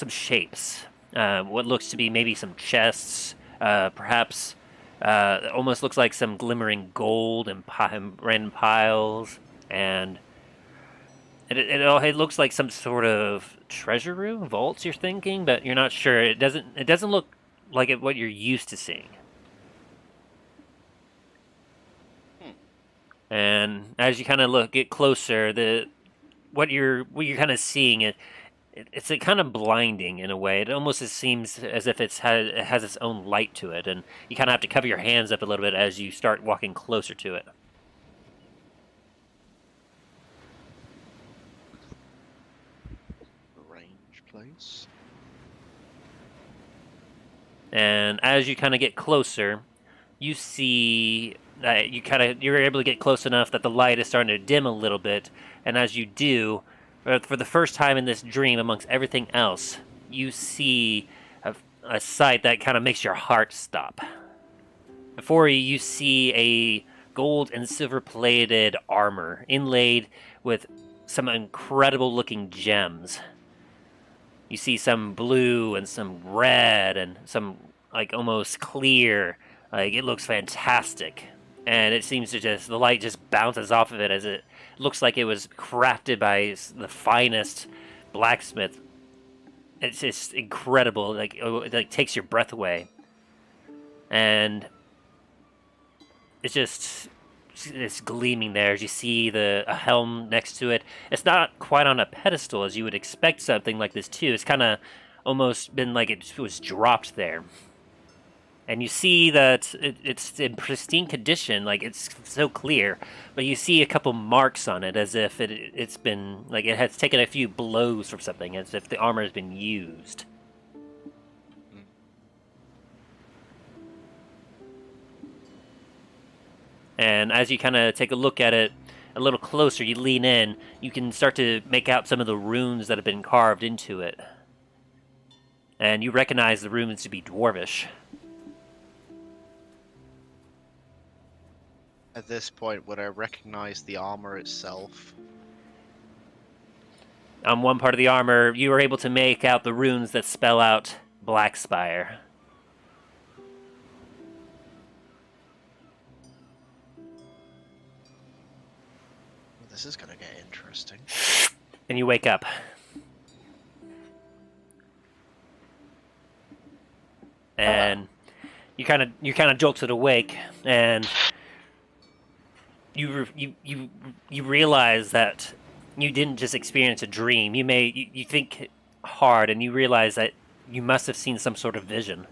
shapes. What looks to be maybe some chests, perhaps almost looks like some glimmering gold and random piles, and it looks like some sort of treasure room, vaults. You're thinking, but you're not sure. It doesn't look like what you're used to seeing. And as you kind of get closer, what you're kind of seeing it's a kind of blinding in a way. It almost seems as if it has its own light to it, and you kind of have to cover your hands up a little bit as you start walking closer to it. Range place. And as you kind of get closer, you see that you're able to get close enough that the light is starting to dim a little bit, and as you do, for the first time in this dream, amongst everything else, you see a sight that kind of makes your heart stop. Before you see a gold and silver-plated armor inlaid with some incredible-looking gems. You see some blue and some red and some almost clear. It looks fantastic. And it seems to the light just bounces off of it as it looks like it was crafted by the finest blacksmith. It's just incredible. It takes your breath away. And it's gleaming there as you see a helm next to it. It's not quite on a pedestal as you would expect something like this too. It's kind of almost been like it was dropped there. And you see that it's in pristine condition, it's so clear, but you see a couple marks on it as if it's been, it has taken a few blows from something, as if the armor has been used. And as you kind of take a look at it a little closer, you lean in, you can start to make out some of the runes that have been carved into it. And you recognize the runes to be Dwarvish. At this point, would I recognize the armor itself? On one part of the armor, you are able to make out the runes that spell out Blackspire. This is gonna get interesting. And you wake up. And you kind of jolted awake, and you realize that you didn't just experience a dream. You think hard and you realize that you must have seen some sort of vision.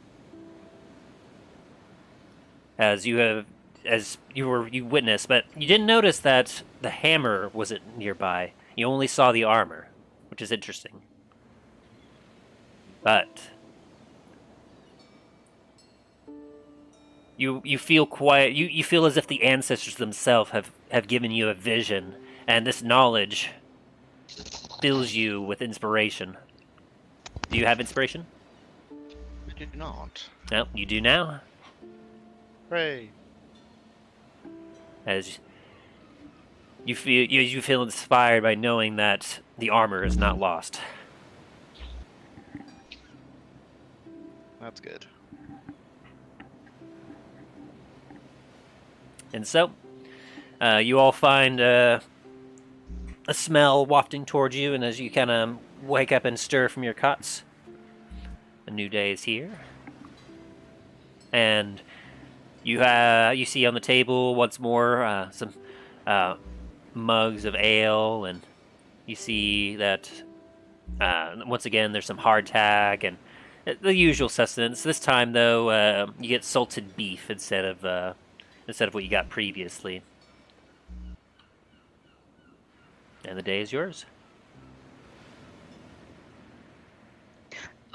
As you witnessed, but you didn't notice that the hammer wasn't nearby. You only saw the armor, which is interesting. But you feel quiet. You feel as if the ancestors themselves have given you a vision, and this knowledge fills you with inspiration. Do you have inspiration? I do not. No, you do now. Hooray. As you feel inspired by knowing that the armor is not lost. That's good. And so, you all find a smell wafting towards you, and as you kind of wake up and stir from your cots, a new day is here. And you see on the table once more some mugs of ale, and you see that once again there's some hardtack and the usual sustenance. This time, though, you get salted beef instead of what you got previously. And the day is yours.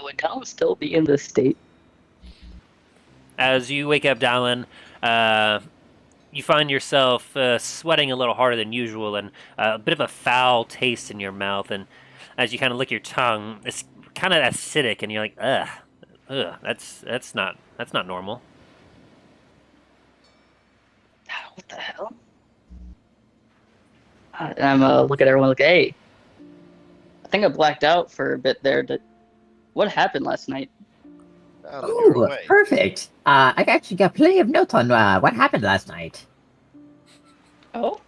Would Tom still be in this state? As you wake up, Dallin, you find yourself sweating a little harder than usual, and a bit of a foul taste in your mouth. And as you kind of lick your tongue, it's kind of acidic, and you're like, ugh, that's not normal. What the hell? And I'm look at everyone like, hey, I think I blacked out for a bit there. What happened last night? Ooh, perfect. I actually got plenty of notes on what happened last night. Oh?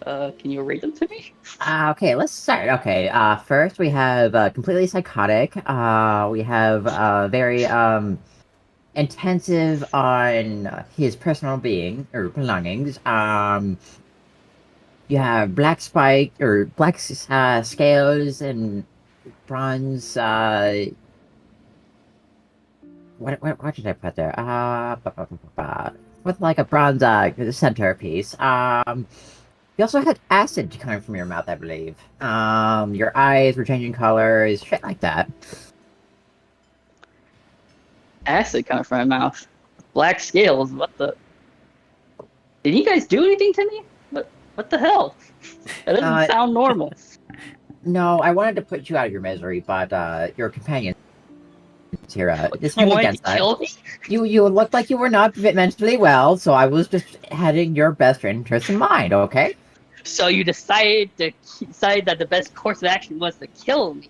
Can you read them to me? Okay, let's start. Okay, first we have completely psychotic. We have very intensive on his personal being or belongings. You have black spike or black scales and bronze. What did I put there? With like a bronze centerpiece. You also had acid coming from your mouth, I believe. Your eyes were changing colors, shit like that. Acid coming from my mouth. Black scales. What the? Did you guys do anything to me? What the hell? That doesn't sound normal. No, I wanted to put you out of your misery, but your companion here You wanted to kill me? You looked like you were not mentally well, so I was just having your best interest in mind, okay? So you decided that the best course of action was to kill me.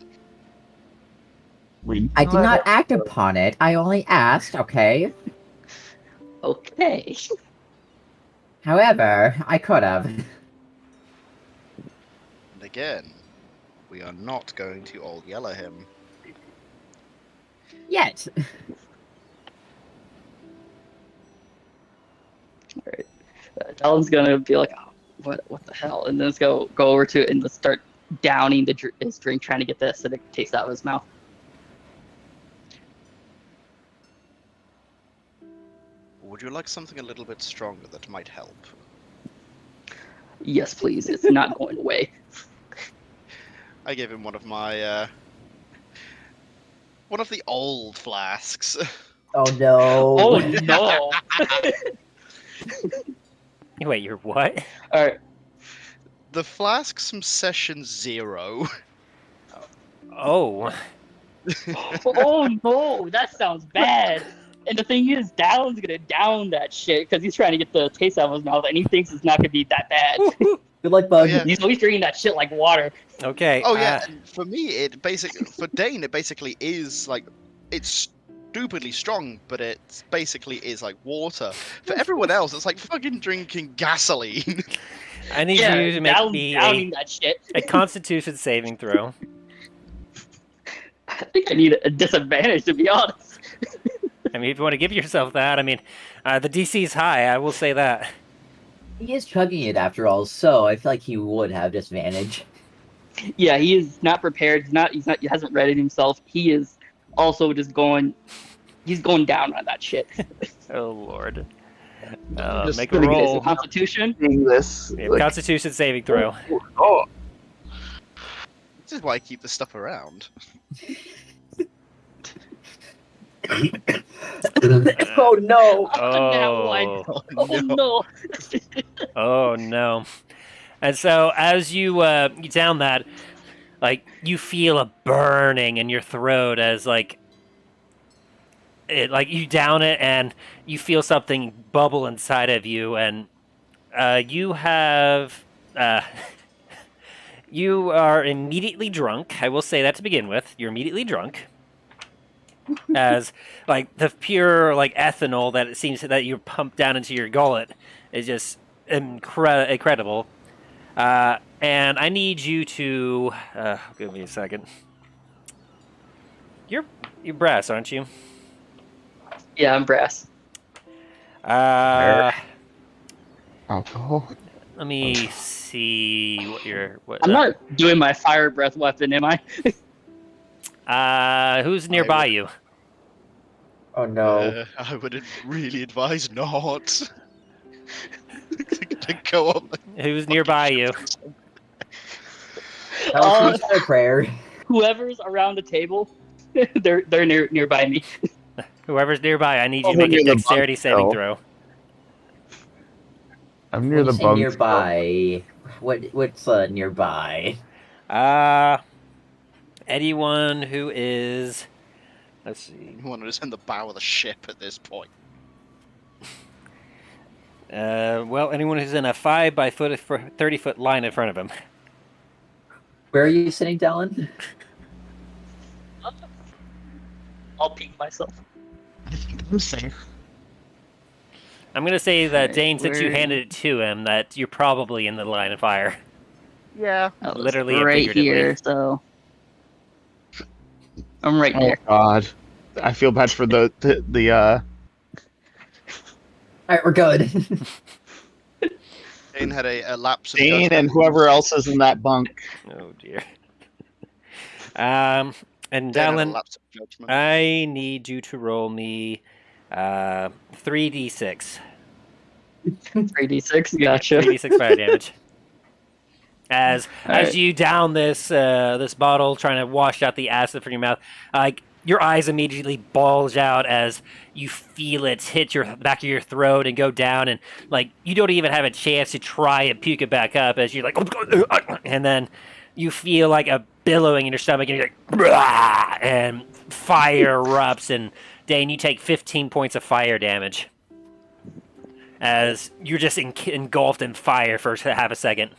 I did not act upon it. I only asked, okay? Okay. However, I could have. And again, we are not going to all yell at him. Yet. Alright. Dallin's gonna be like, oh, what the hell? And then let's go over to it and let's start downing his drink, trying to get the acidic taste out of his mouth. Would you like something a little bit stronger that might help? Yes, please. It's not going away. I gave him one of my, one of the old flasks. Oh no. Oh no! Wait, you're what? Alright. The flasks from session 0. Oh. Oh no! That sounds bad! And the thing is, Dallin's gonna down that shit because he's trying to get the taste out of his mouth, and he thinks it's not gonna be that bad. Good luck, bud. Oh, yeah. He's always drinking that shit like water. Okay. Oh yeah, and for me, for Dane, it basically is like, it's stupidly strong, but it basically is like water. For everyone else, it's like fucking drinking gasoline. I need you to make Dallin's me downing that shit. a Constitution saving throw. I think I need a disadvantage, to be honest. I mean, if you want to give yourself that, I mean, the DC's high. I will say that. He is chugging it after all, so I feel like he would have disadvantage. Yeah, he is not prepared. He hasn't readied himself. He is also just going. He's going down on that shit. Oh lord. Just Make a gonna get Is it roll. Constitution? Seeing this. Yeah, Like, Constitution saving throw. oh, This is why I keep this stuff around. Oh no! Oh. Oh no! Oh no. And so as you down that, like you feel a burning in your throat as like you down it and you feel something bubble inside of you, and you have you are immediately drunk. I will say that to begin with. You're immediately drunk. As like the pure like ethanol that it seems that you pump down into your gullet is just incredible. And I need you to give me a second. You're brass, aren't you? Yeah, I'm brass. alcohol. Let me see what I'm not doing my fire breath weapon, am I? who's nearby you? Oh no! I would really advise not to go up. Who's nearby you? That was my prayer. Whoever's around the table, they're nearby me. Whoever's nearby, I need you to Over make a near the dexterity bunk, saving though. throw. I'm near When the you say bunk. nearby. What's nearby? Anyone who is, let's see. You wanted us in the bow of the ship at this point. Well, anyone who's in a 5 by 30-foot line in front of him. Where are you sitting, Dallin? I'll peek myself. I think I'm safe. I'm gonna say that Alright, Dane, since you where- handed it to him, that you're probably in the line of fire. Yeah. I was Literally and right figuratively. here, so I'm right Oh there. God, I feel bad for the Alright, we're good. Dane had a lapse of Dane judgment. and whoever else is in that bunk. Oh dear. And Dane had a Dallin, lapse of judgment. I need you to roll me 3d6. 3d6, gotcha. 3d6 fire damage. As Alright. you down this this bottle, trying to wash out the acid from your mouth, like your eyes immediately bulge out as you feel it hit your back of your throat and go down, and like you don't even have a chance to try and puke it back up as you're like, and then you feel like a billowing in your stomach, and you're like, and fire erupts, and Dane, you take 15 points of fire damage as you're just engulfed in fire for half a second.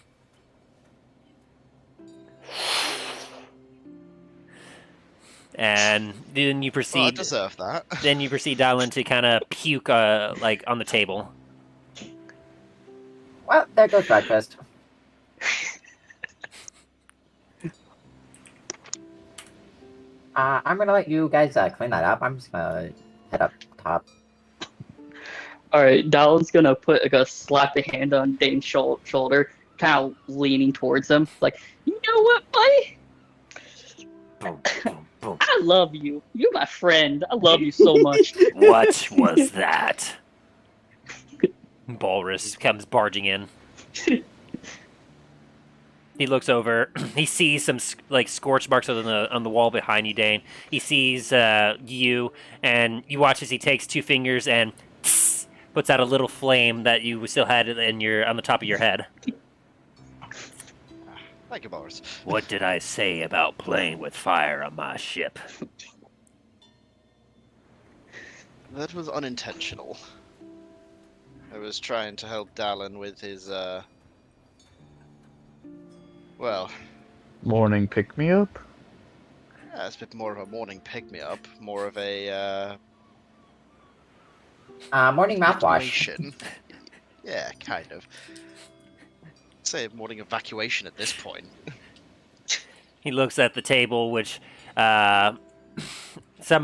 And then you Well, I proceed. deserve that. Then you proceed, Dylan, to kind of puke, like on the table. Well, there goes breakfast. I'm gonna let you guys clean that up. I'm just gonna head up top. Alright, Dallin's gonna put like a slap a hand on Dane's shoulder, kind of leaning towards him, like, you know what, buddy? Boom, boom, boom. I love you. You're my friend. I love you so much. What was that? Walrus comes barging in. He looks over. He sees some like scorch marks on the wall behind you, Dane. He sees you, and you watch as he takes 2 fingers and puts out a little flame that you still had on the top of your head. Thank you, Boris. What did I say about playing with fire on my ship? That was unintentional. I was trying to help Dallin with his, well, Morning pick me up. yeah, it's a bit more of a morning pick-me-up, more of a, Morning mouthwash. evacuation. Yeah, kind of. I'd say morning evacuation at this point. He looks at the table, which some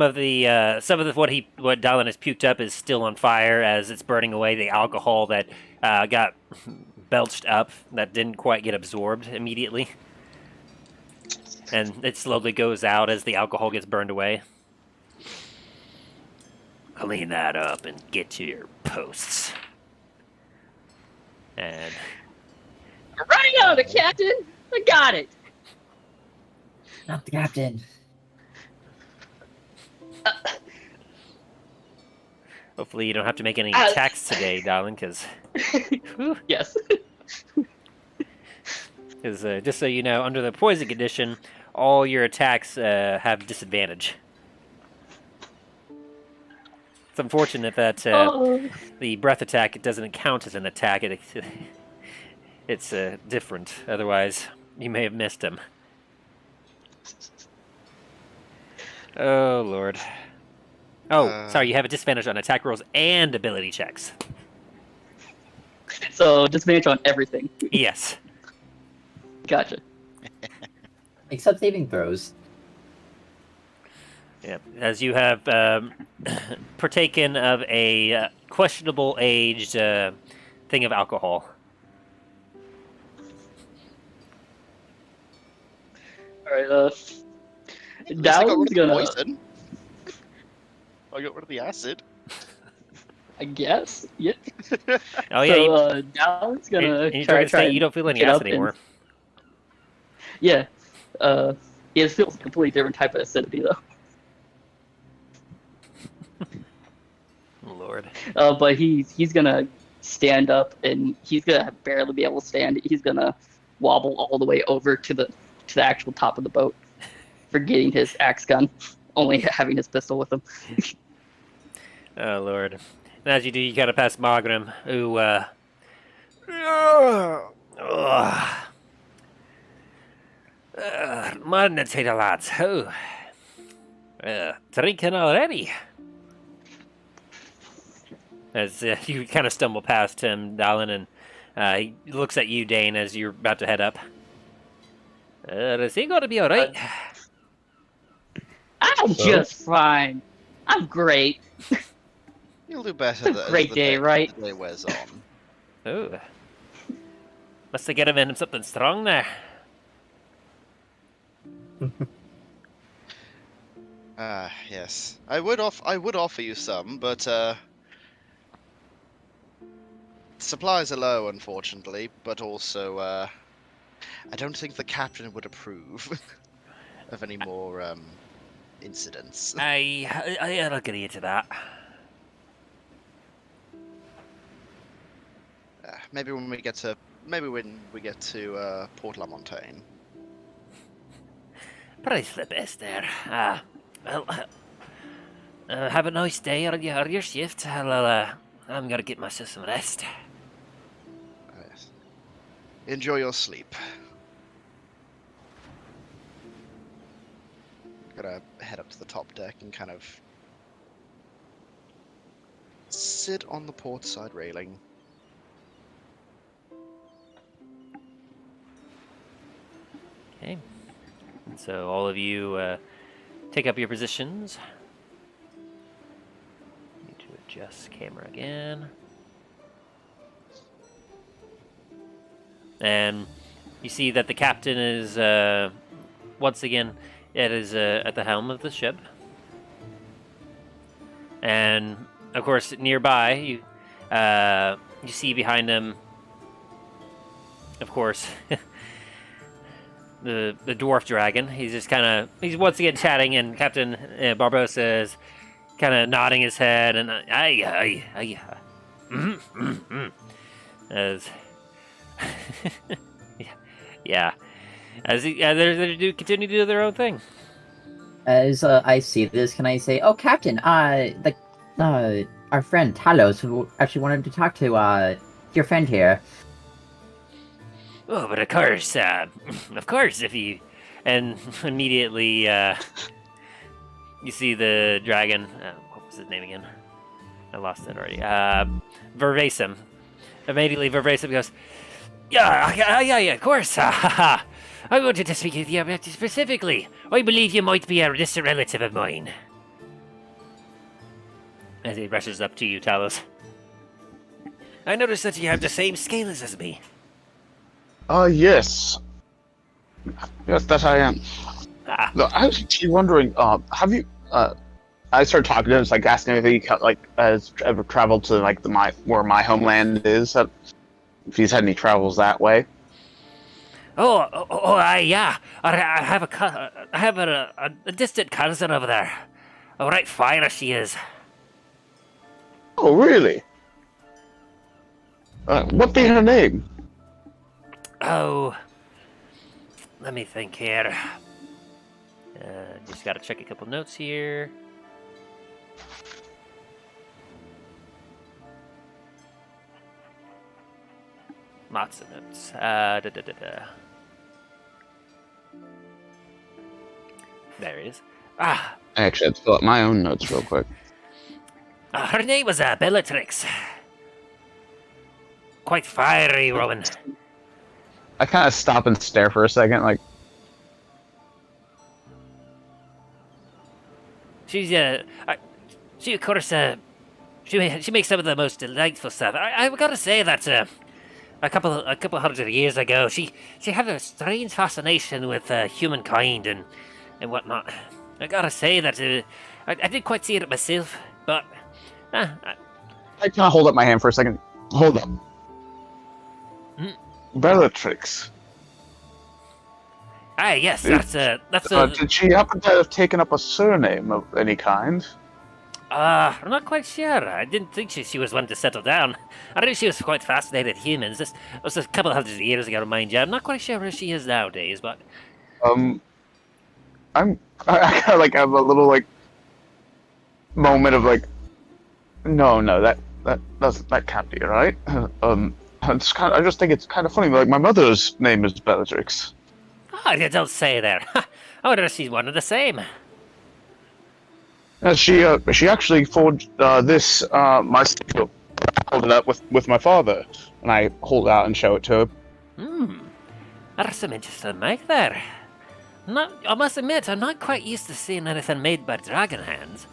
of what Dallin has puked up is still on fire as it's burning away the alcohol that got belched up that didn't quite get absorbed immediately. and it slowly goes out as the alcohol gets burned away. Clean that up and get to your posts. And Running on it, Captain! I got it! Not the captain. hopefully you don't have to make any attacks today, darling, because Yes. just so you know, under the poison condition, all your attacks have disadvantage. It's unfortunate that the breath attack doesn't count as an attack. It's different. Otherwise, you may have missed him. Oh, Lord. Oh, sorry, you have a disadvantage on attack rolls and ability checks. So, disadvantage on everything. Yes. Gotcha. Except saving throws. Yeah, as you have partaken of a questionable aged thing of alcohol. Alright, At least I got Dow's rid of the gonna, poison. I got rid of the acid. I guess, yeah. Oh yeah, So, Dow's gonna in your try state, you don't feel any get acid up and- anymore. Yeah. It feels a completely different type of acidity, though. Lord. But he's gonna stand up, and he's gonna barely be able to stand. He's gonna wobble all the way over to the actual top of the boat, forgetting his axe gun, only having his pistol with him. Oh Lord. And as you do, you gotta pass Margrim, who morning to the lads. Oh. Drinking already. As you kind of stumble past him, Dallin, and he looks at you, Dane, as you're about to head up. Is he gonna be alright? I'm just fine. I'm great. You'll do better It's a great the day, right? The day wears on. Oh. Must have given him something strong there. Yes. I would offer you some, but supplies are low, unfortunately. But also, I don't think the captain would approve of any more incidents. I'll agree to that. Maybe when we get to Port La Montagne. Price the best there. Well, have a nice day on your shift. I'm gonna get myself some rest. Yes. Enjoy your sleep. Gotta head up to the top deck and kind of sit on the port side railing. Okay. And so all of you take up your positions. Need to adjust camera again. And you see that the captain is once again at the helm of the ship. And of course nearby you see behind him, of course, the dwarf dragon. He's once again chatting, and Captain Barbosa is kind of nodding his head and as yeah, as they do continue to do their own thing. As I see this, can I say, "Oh, Captain, our friend Talos, who actually wanted to talk to your friend here." Oh, but of course, if you... And immediately, you see the dragon... what was his name again? I lost it already. Vervasim. Immediately, Vervasim goes, Yeah, of course. I wanted to speak with you about you specifically. I believe you might be a distant relative of mine. As he rushes up to you, Talos. I noticed that you have the same scales as me. Yes. Yes, that I am. No, I was actually wondering, have you, I started talking to him, like asking if he like has ever traveled to like where my homeland is, if he's had any travels that way. Yeah. I have a distant cousin over there. A right fire she is. Oh, really? What be her name? Oh, let me think here. Just gotta check a couple notes here. Lots of notes. There it is. Ah, Actually, I have to fill up my own notes real quick. her name was Bellatrix. Quite fiery woman. I kind of stop and stare for a second, like, She of course, she makes some of the most delightful stuff. I've got to say that a couple hundred years ago, she had a strange fascination with humankind and whatnot. I gotta say that I didn't quite see it myself, but I kind of hold up my hand for a second. Hold up. Bellatrix. yes, that's Did she happen to have taken up a surname of any kind? I'm not quite sure. I didn't think she was one to settle down. I knew she was quite fascinated with humans. This was a couple hundred years ago, mind you. I'm not quite sure where she is nowadays, but I kind of like have a little like moment of like, no, that can't be right. I just think it's kind of funny. Like my mother's name is Bellatrix. oh, you don't say there. I wonder if she's one of the same. She actually forged this my sigil. I hold it up with my father, and I hold it out and show it to her. There's some interesting make there. I must admit, I'm not quite used to seeing anything made by dragon hands.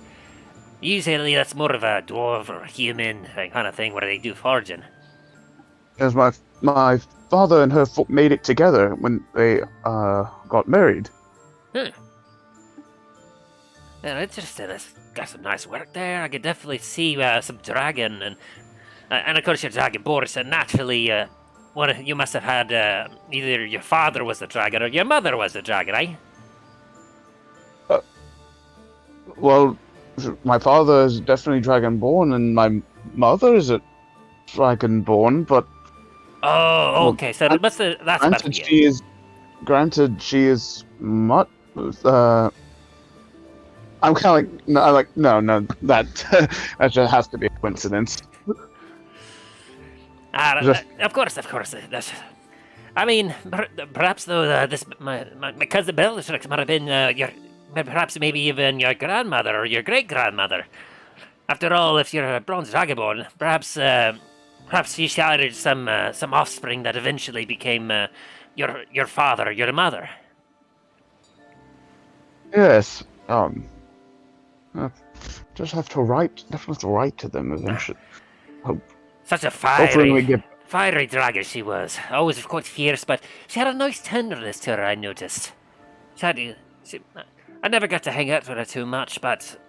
Usually that's more of a dwarf or a human kind of thing where they do forging. As my father and her made it together when they got married. Yeah, interesting. It's got some nice work there. I could definitely see some dragon and of course your dragonborn. So naturally, you must have had either your father was the dragon or your mother was the dragon, eh? Well, my father is definitely dragonborn, and my mother is a dragonborn. But oh, okay. So that's granted, she is much. I'm kind of like no, that that just has to be a coincidence. Of course. I mean, perhaps though my cousin Bellatrix might have been perhaps maybe even your grandmother or your great grandmother. After all, if you're a bronze dragonborn, perhaps she shared some offspring that eventually became your father or your mother. Yes. Just have to write to them eventually. Such a fiery dragon she was. Always quite fierce, but she had a nice tenderness to her, I noticed. I never got to hang out with her too much, but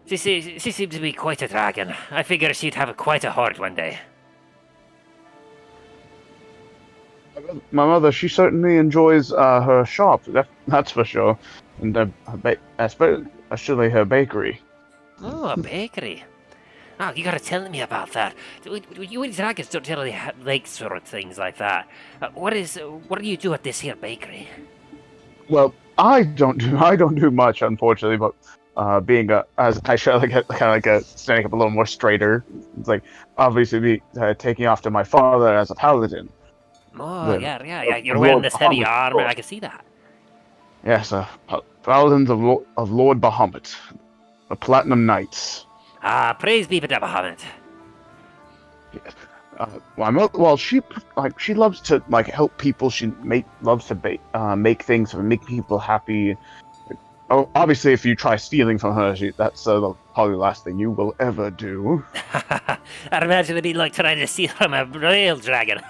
she seemed to be quite a dragon. I figure she'd have quite a heart one day. My mother, she certainly enjoys her shop. That's for sure, and especially her bakery. Oh, a bakery. Oh, you gotta tell me about that. You dragons don't really like sort of things like that. What do you do at this here bakery? Well, I don't do much, unfortunately. But being as I should standing up a little more straighter, it's like obviously be taking after my father as a paladin. Oh, yeah. You're wearing this heavy armor. I can see that. Yes, paladins of Lord Bahamut, the Platinum Knights. Praise be to Bahamut. She loves to help people. She loves to make things and make people happy. Oh, obviously, if you try stealing from her, that's probably the last thing you will ever do. I'd imagine it'd be like trying to steal from a real dragon.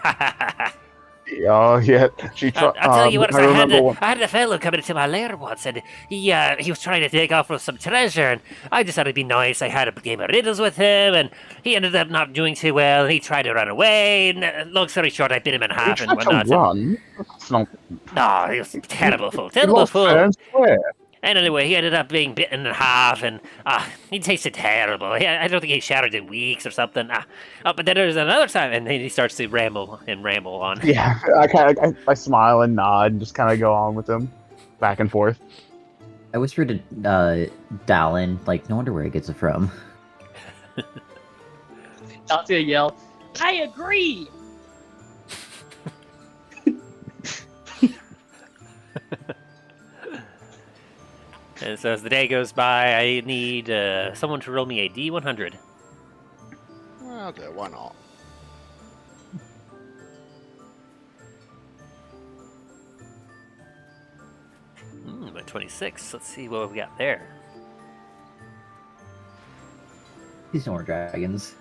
Oh yeah, she tried. I'll tell you what, I remember I had a fellow come into my lair once, and he was trying to take off with some treasure, and I just thought it'd be nice. I had a game of riddles with him, and he ended up not doing too well, and he tried to run away, and long story short, I bit him in he half and tried to whatnot. run. That's not. No, he was a terrible fool, He terrible lost fair fool. and square. And anyway, he ended up being bitten in half, and he tasted terrible. I don't think he shattered in weeks or something. But then there's another time, and then he starts to ramble on. Yeah, I smile and nod, and just kind of go on with him, back and forth. I whispered to Dallin, like, no wonder where he gets it from. Not gonna yell, I agree! And so as the day goes by, I need someone to roll me a D100. Well, okay, why not? A 26. Let's see what we got there. These no more dragons.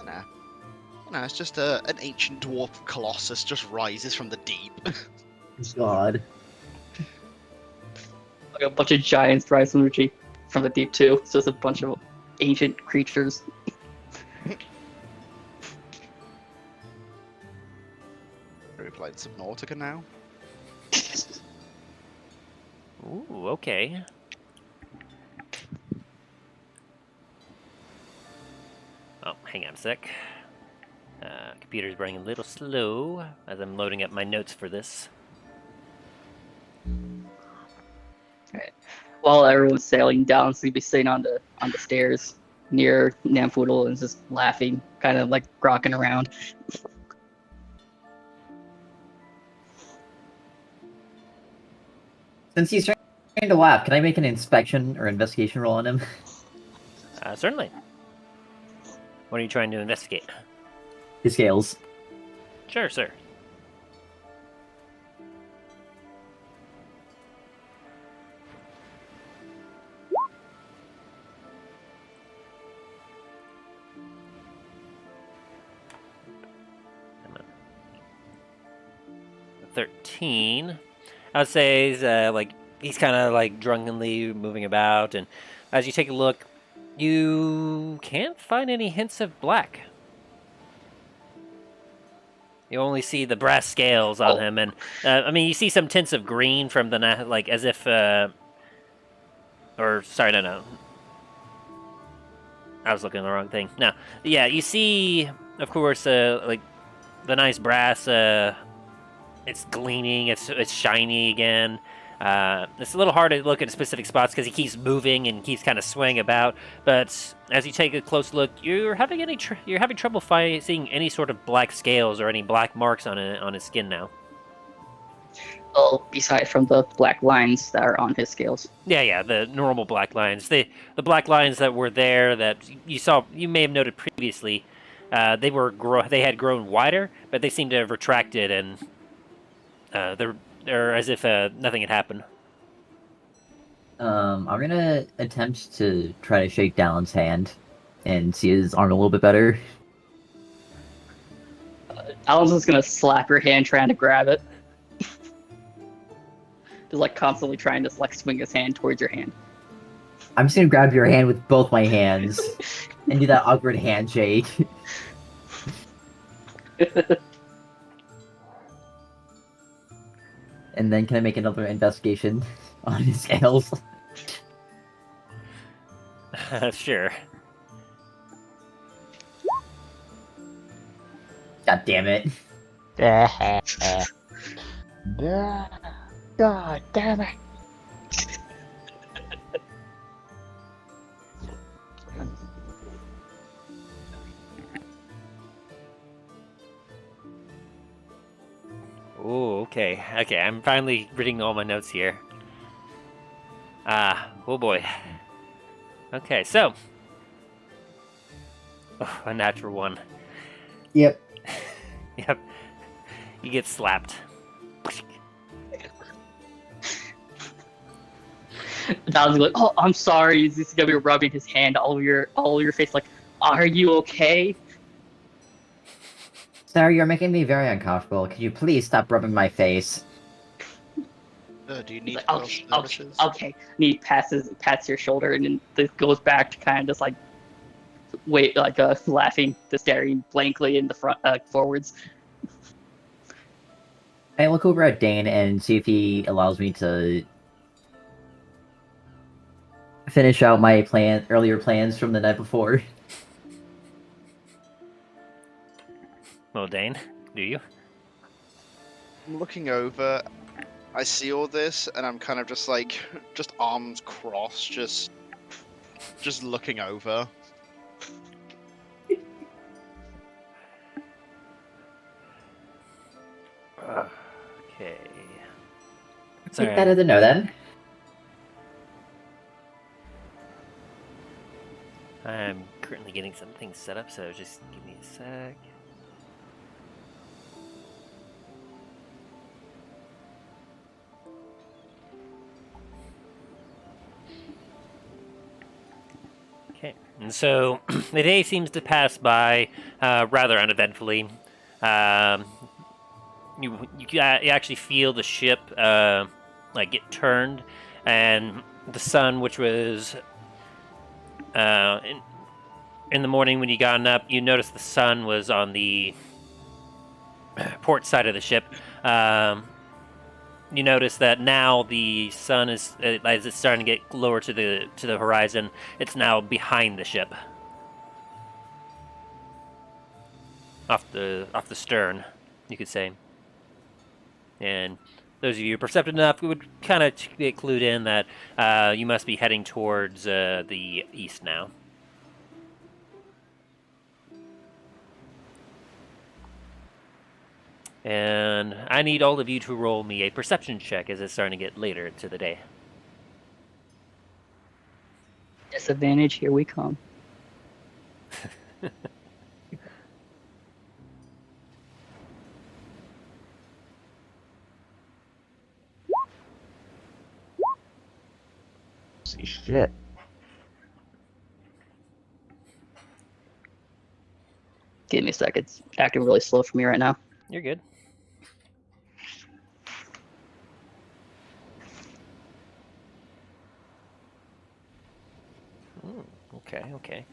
Nah. No, it's just an ancient dwarf colossus just rises from the deep. God. Like a bunch of giants rise from the deep too. So it's a bunch of ancient creatures. We played Subnautica now. Ooh, okay. Oh, hang on a sec. Computer's running a little slow as I'm loading up my notes for this. While everyone's sailing down, so you'd be sitting on the stairs near Namfoodle and just laughing, kind of like rocking around. Since he's trying to laugh, can I make an inspection or investigation roll on him? Certainly. What are you trying to investigate? His scales. Sure, sir. Come on. 13. I would say he's kind of like drunkenly moving about, and as you take a look, you can't find any hints of black. You only see the brass scales on him, and I mean, you see some tints of green from the like as if, or sorry, no, I was looking at the wrong thing. No, yeah, you see, of course, like the nice brass. It's gleaming. It's shiny again. It's a little hard to look at specific spots because he keeps moving and keeps kind of swaying about. But as you take a close look, you're having trouble seeing any sort of black scales or any black marks on his skin now. Well, besides from the black lines that are on his scales. Yeah, the normal black lines. The black lines that were there that you may have noted previously. They had grown wider, but they seem to have retracted, and they're as if nothing had happened. I'm gonna attempt to try to shake Dallin's hand and see his arm a little bit better. Alan's just gonna slap your hand trying to grab it. Just like constantly trying to like swing his hand towards your hand. I'm just gonna grab your hand with both my hands and do that awkward handshake. And then can I make another investigation on his scales? Sure. God damn it. God damn it. Oh, okay. Okay, I'm finally reading all my notes here. Oh boy. Okay, so. Oh, a natural one. Yep. Yep. You get slapped. Dalen's like, oh, I'm sorry. He's just gonna be rubbing his hand all over your face. Like, are you okay? Sir, you're making me very uncomfortable. Could you please stop rubbing my face? Do you He's need like, health okay, services? okay. And he pats your shoulder, and then this goes back to kind of just like laughing, just staring blankly in the front, forwards. I look over at Dane and see if he allows me to finish out my earlier plans from the night before. Well, Dane, do you? I'm looking over. I see all this, and I'm kind of just like, just arms crossed, just looking over. Okay. It's better to know then. I'm currently getting some things set up, so just give me a sec. Okay, and so the day seems to pass by rather uneventfully. You actually feel the ship like get turned, and the sun, which was in the morning when you got up, you noticed the sun was on the port side of the ship. You notice that now the sun is, as it's starting to get lower to the horizon, it's now behind the ship, off the stern, you could say. And those of you perceptive enough would kind of get clued in that you must be heading towards the east now. And I need all of you to roll me a perception check as it's starting to get later into the day. Disadvantage, here we come. See shit. Give me a second. It's acting really slow for me right now. You're good. Okay.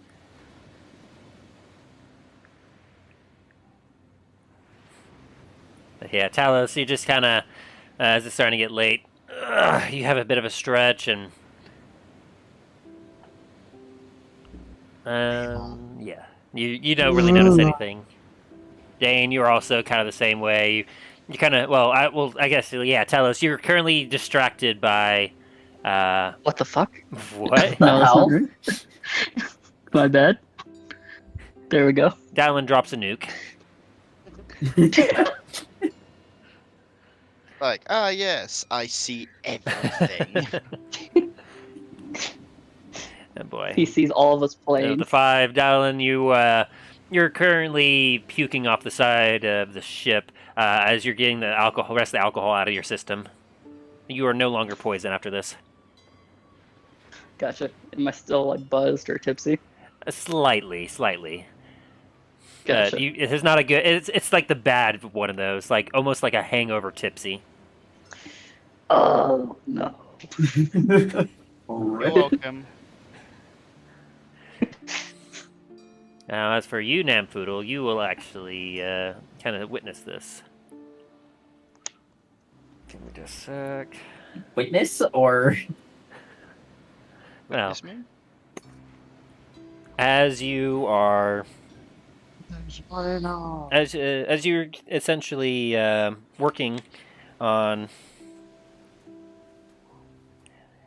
But yeah, Talos, you just kind of, as it's starting to get late, you have a bit of a stretch, and yeah, you don't really notice anything. Dane, you're also kind of the same way. You kind of, I guess, yeah, Talos, you're currently distracted by, What the fuck? what? No, that's hell? not right. My bad. There we go. Dallin drops a nuke. Like, yes, I see everything. Oh boy. He sees all of us So playing. the 5, Dallin, you're currently puking off the side of the ship as you're getting the rest of the alcohol out of your system. You are no longer poisoned after this. Gotcha. Am I still like buzzed or tipsy? Slightly. Gotcha. It is not a good. It's like the bad one of those, like almost like a hangover tipsy. Oh no. You're welcome. Now, as for you, Namfoodle, you will actually kind of witness this. Give me just a sec. Witness or Well, Yes, ma'am? as you are, as you're essentially working on,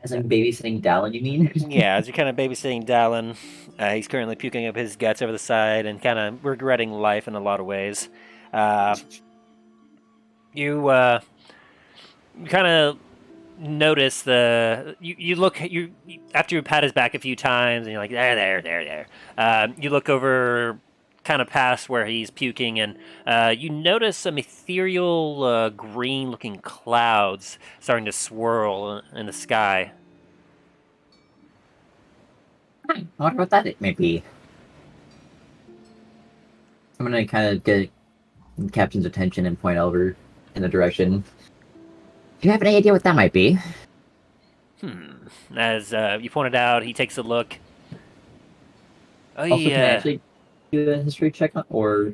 as I'm babysitting Dallin, you mean? yeah, as you're kind of babysitting Dallin, he's currently puking up his guts over the side and kind of regretting life in a lot of ways. You kind of notice you look after you pat his back a few times and you're like there. You look over kind of past where he's puking and you notice some ethereal green looking clouds starting to swirl in the sky. I wonder what that it may be. I'm gonna kind of get Captain's attention and point over in the direction. Do you have any idea what that might be? As you pointed out, he takes a look. Oh, Also, can I actually do a history check or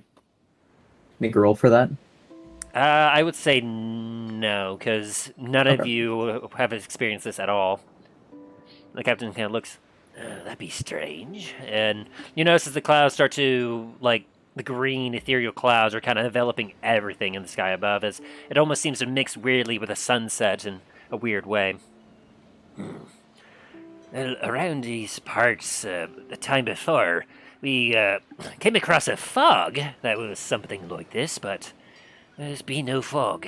make a roll for that? I would say no, because none of Okay. you have experienced this at all. The captain kind of looks, that'd be strange. And you notice as the clouds start to, like, the green ethereal clouds are kind of enveloping everything in the sky above, as it almost seems to mix weirdly with the sunset in a weird way. Well, around these parts, the time before, we came across a fog that was something like this, but there's been no fog.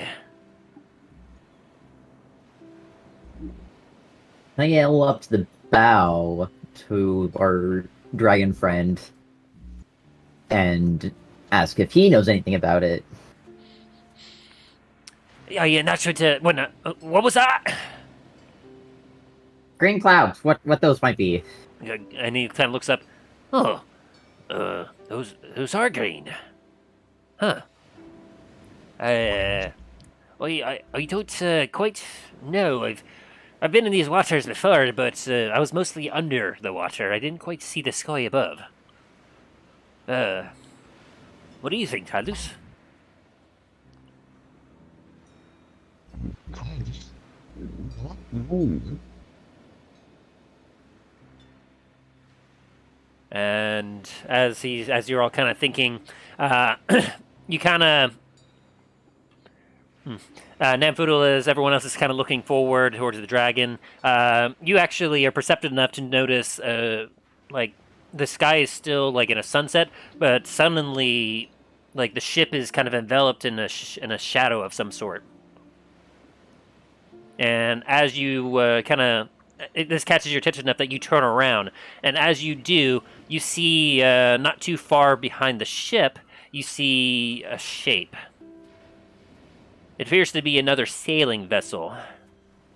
I yell up to the bow to our dragon friend and ask if he knows anything about it. Yeah, not sure to. What was that? Green clouds, what those might be. And he kind of looks up. Oh, those are green. Huh. Well, I don't quite know. I've been in these waters before, but I was mostly under the water. I didn't quite see the sky above. What do you think, Talus? And as you're all kind of thinking, you kind of. Namfoodle, as everyone else is kind of looking forward towards the dragon, you actually are perceptive enough to notice, like, the sky is still, like, in a sunset, but suddenly, like, the ship is kind of enveloped in a shadow of some sort. And as you this catches your attention enough that you turn around, and as you do, you see, not too far behind the ship, you see a shape. It appears to be another sailing vessel.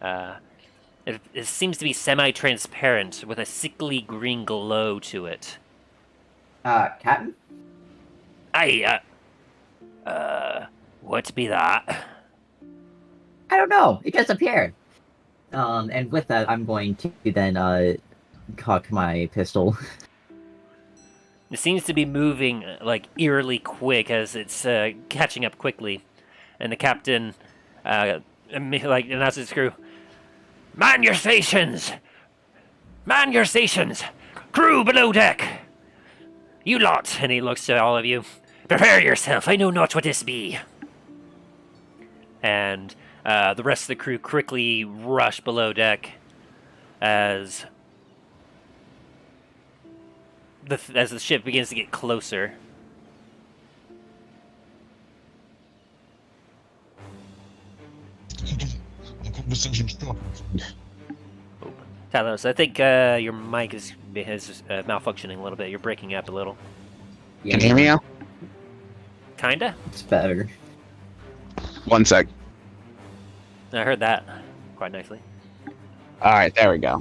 It seems to be semi-transparent, with a sickly green glow to it. Captain? What be that? I don't know. It just appeared. And with that, I'm going to then cock my pistol. It seems to be moving, like, eerily quick as it's catching up quickly. And the captain, announces to his crew, "Man your stations! Man your stations! Crew below deck! You lot," and he looks to all of you, "prepare yourself, I know not what this be." And the rest of the crew quickly rush below deck as the ship begins to get closer. Talos, I think your mic is malfunctioning a little bit. You're breaking up a little. Can you hear me now? Kinda? It's better. One sec. I heard that quite nicely. All right, there we go.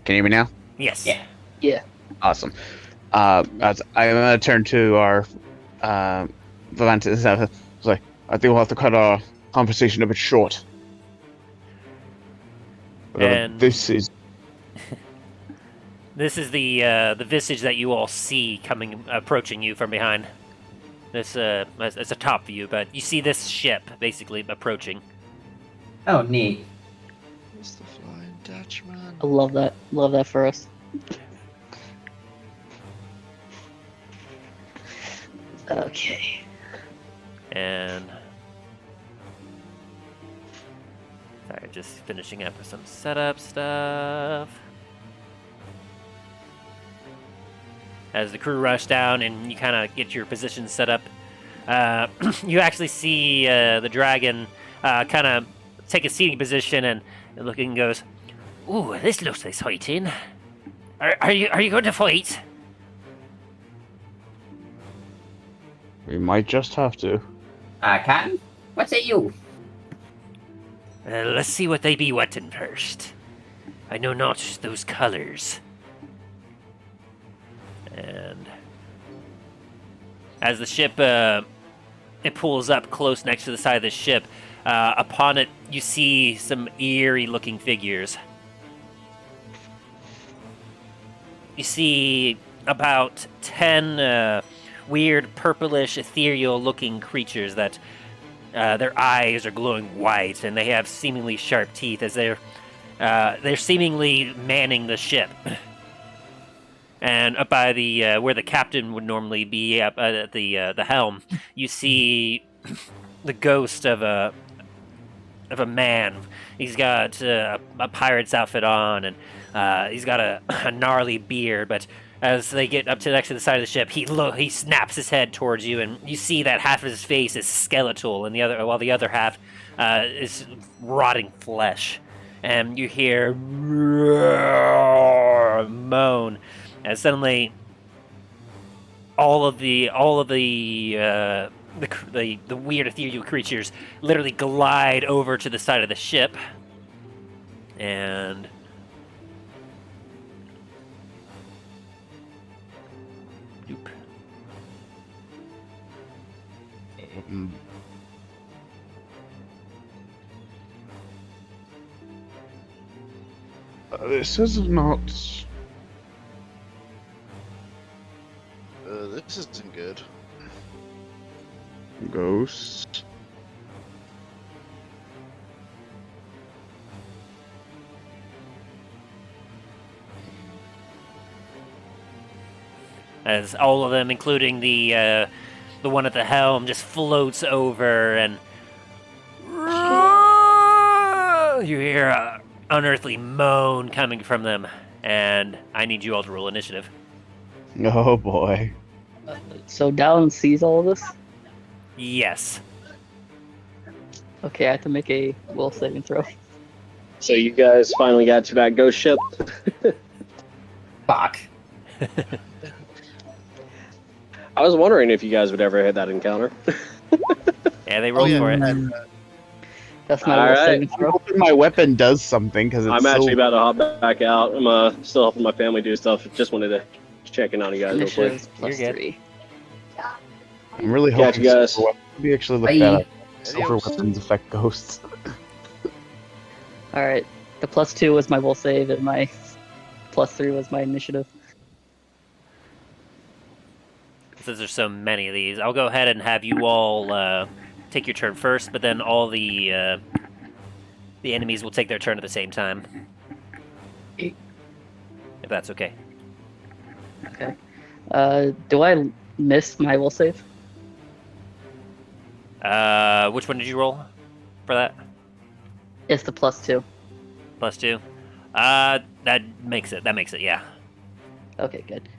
Can you hear me now? Yes. Yeah. Yeah. Awesome. As I'm gonna turn to our Valantis. Like, I think we'll have to cut our conversation a bit short. And this is the visage that you all see approaching you from behind. This it's a top view, but you see this ship basically approaching. Oh, neat. It's the Flying Dutchman. I love that. Love that for us. Okay. And sorry, just finishing up with some setup stuff. As the crew rush down and you kind of get your position set up, you actually see the dragon kind of take a seating position and looking goes, "Ooh, this looks exciting. Are you going to fight?" we might just have to. Captain? What say you? Let's see what they be wanting first. I know not those colors. And as the ship it pulls up close next to the side of the ship, upon it you see some eerie-looking figures. You see about 10 weird purplish ethereal-looking creatures that their eyes are glowing white, and they have seemingly sharp teeth as they're seemingly manning the ship. And up by the where the captain would normally be, up at the helm, you see the ghost of a man. He's got a pirate's outfit on, and he's got a gnarly beard. But as they get up to next to the side of the ship, he snaps his head towards you, and you see that half of his face is skeletal, and while the other half is rotting flesh. And you hear moan. And suddenly, all of the weird ethereal creatures literally glide over to the side of the ship, and doop. This is not. This isn't good. Ghost. As all of them, including the one at the helm, just floats over, and you hear a unearthly moan coming from them. And I need you all to roll initiative. Oh boy. So Dallin sees all of this? Yes. Okay, I have to make a will saving throw. So you guys finally got to that ghost ship? Fuck. I was wondering if you guys would ever hit that encounter. Yeah, they rolled for it. That's my will Alright. saving I'm throw. hoping my weapon does something because it's I'm actually about to hop back out. I'm still helping my family do stuff. Just wanted to check in on you guys real quick. Initiative's plus You're good. 3. I'm really Catch hoping you guys. silver weapons- we actually look Bye. that up. Silver Adios. weapons affect ghosts. Alright, the plus 2 was my will save, and my plus 3 was my initiative. Since there's so many of these, I'll go ahead and have you all take your turn first, but then all the enemies will take their turn at the same time. If that's okay. Okay. Do I miss my will save? Which one did you roll for that? It's the plus 2. Plus 2? That makes it. That makes it, yeah. Okay, good.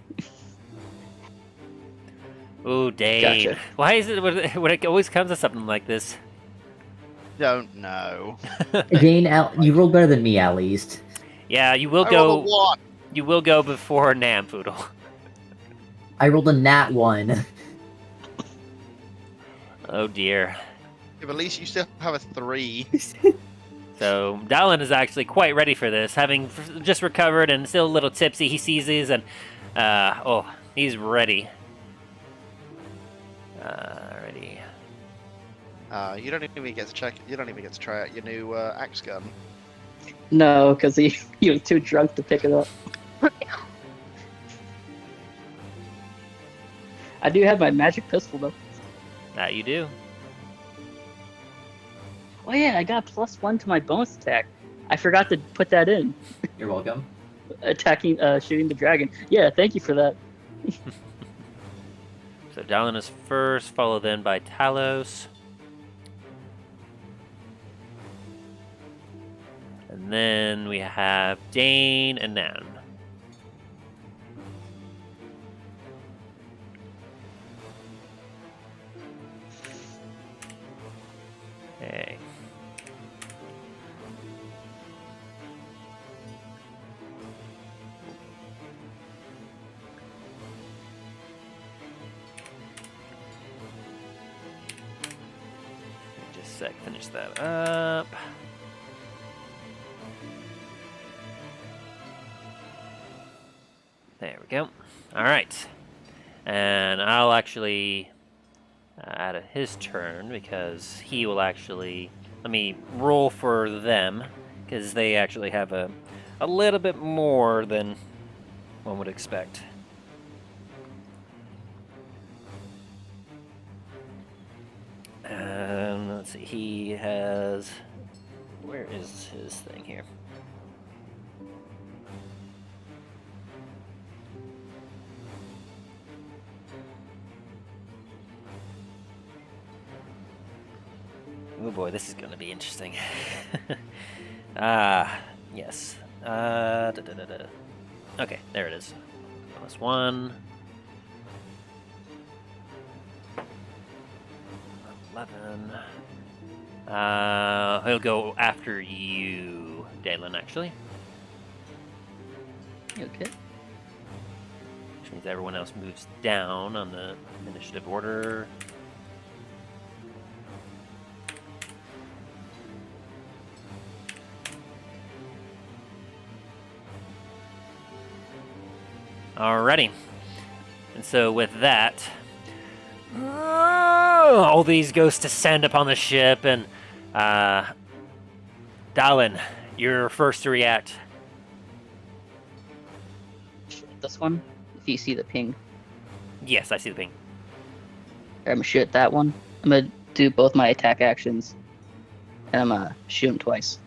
Ooh, Dane. Gotcha. Why is it when it always comes to something like this? Don't know. Dane, you rolled better than me at least. Yeah, you will I rolled a go. one. You will go before Namfoodle. I rolled a nat 1. Oh dear. Yeah, but at least you still have a 3. So Dallin is actually quite ready for this, having just recovered and still a little tipsy. He sees these and he's ready. Ready. You don't even get to check. You don't even get to try out your new axe gun. No, because he was too drunk to pick it up. I do have my magic pistol, though. That you do. Oh yeah, I got +1 to my bonus attack. I forgot to put that in. You're welcome. Shooting the dragon. Yeah, thank you for that. So Dallin is first, followed then by Talos. And then we have Dane and Nan. Okay. Just a sec, finish that up. There we go. All right. And I'll actually add his turn because he will actually... Let me roll for them because they actually have a little bit more than one would expect. Let's see, he has... Where is his thing here? Oh boy, this is going to be interesting. Yes. Okay, there it is. +1. 11. He'll go after you, Dalen, actually. Okay. Which means everyone else moves down on the initiative order. Alrighty. And so with that, all these ghosts descend upon the ship, and Dalen, you're first to react. This one, if you see the ping. Yes, I see the ping. I'm gonna shoot that one. I'm gonna do both my attack actions, and I'm gonna shoot him twice.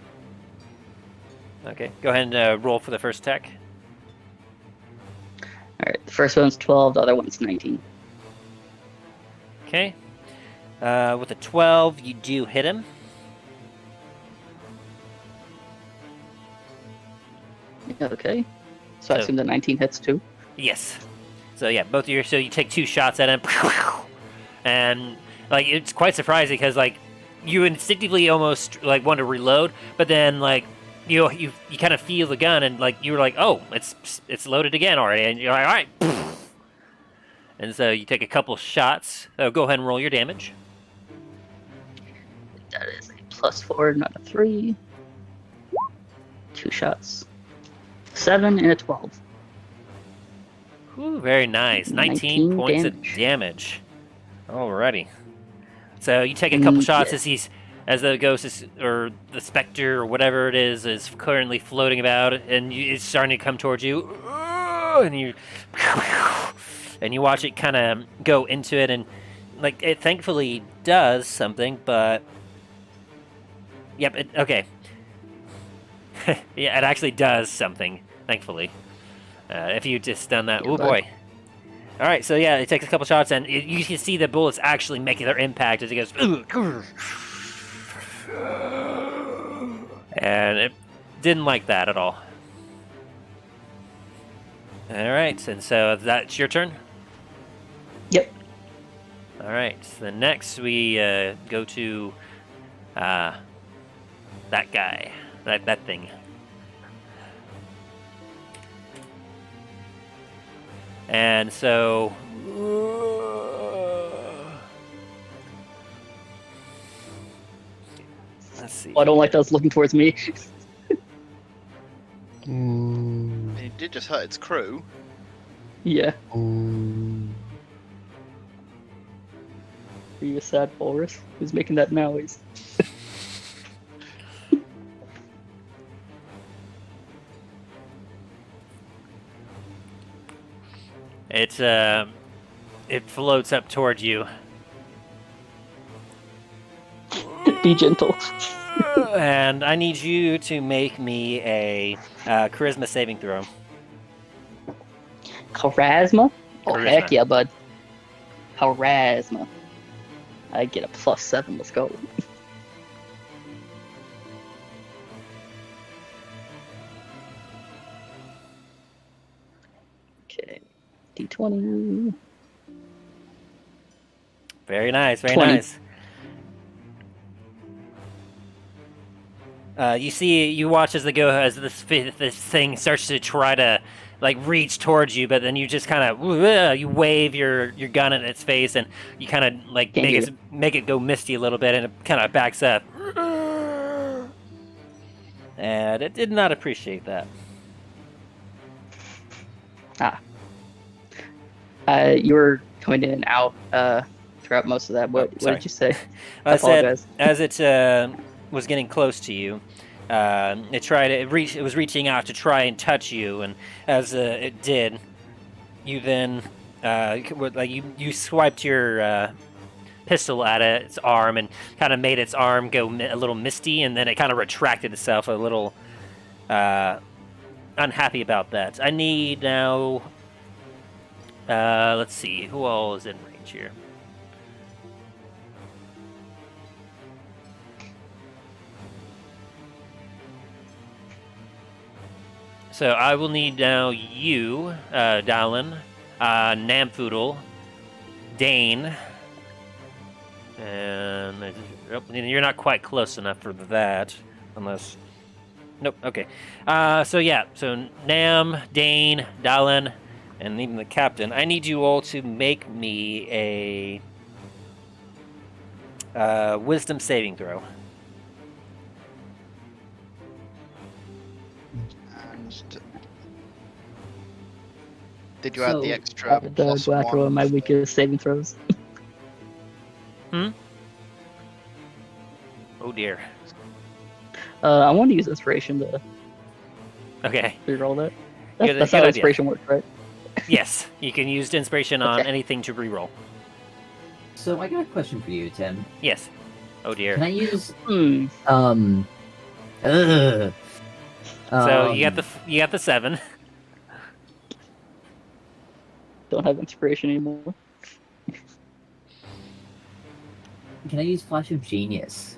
Okay, go ahead and roll for the first attack. Alright, the first one's 12, the other one's 19. Okay. With a 12, you do hit him. Okay. So I assume the 19 hits too? Yes. So yeah, both of you. So you take 2 shots at him, and like it's quite surprising because like you instinctively almost like want to reload, but then like you kind of feel the gun and like you're like, oh, it's loaded again already, and you're like, all right. And so you take a couple shots. Go ahead and roll your damage. That is a +4, not a 3. 2 shots. 7 and a 12. Ooh, very nice. 19 points of damage. Alrighty. So you take a couple shots as the ghost is, or the specter or whatever it is currently floating about, and it's starting to come towards you, and you watch it kind of go into it, and like it thankfully does something, but yep, okay. Yeah, it actually does something, thankfully. If you just done that, oh boy. All right, so yeah, it takes a couple shots, and you can see the bullets actually making their impact as it goes. And it didn't like that at all. All right, and so that's your turn? Yep. All right, so next we go to that guy, that thing. And so... let's see. Oh, I don't like those looking towards me. He did just hurt its crew. Yeah. Are you a sad walrus? Who's making that noise? It floats up towards you. Be gentle. And I need you to make me a charisma saving throw. Charisma? Oh, Charisma. heck yeah, bud. Charisma. I get a +7. Let's go. Okay. D20. Very nice, very 20. nice. You watch as this thing starts to try to like reach towards you, but then you just kind of you wave your gun at its face, and you kind of like make it go misty a little bit, and it kind of backs up. And it did not appreciate that. You were going in and out throughout most of that. What sorry. did you say? I said apologize. as it was getting close to you, it was reaching out to try and touch you, and as it did, you then you swiped your pistol at its arm and kind of made its arm go a little misty, and then it kind of retracted itself a little unhappy about that. I need now. Let's see, who all is in range here? So I will need now you, Dallin, Namfoodle, Dane, and you're not quite close enough for that, unless. Nope. Okay. So Nam, Dane, Dallin, and even the captain. I need you all to make me a wisdom saving throw. And did you add the So, extra the plus Guatro one? and my weakest saving throws. Oh dear. I want to use inspiration to Okay. reroll that. Good- That's good how idea. inspiration works, right? Yes, you can use inspiration on Okay. anything to reroll. So I got a question for you, Tim. Yes. Oh dear. Can I use Hmm. So you got the 7. Don't have inspiration anymore. Can I use Flash of Genius?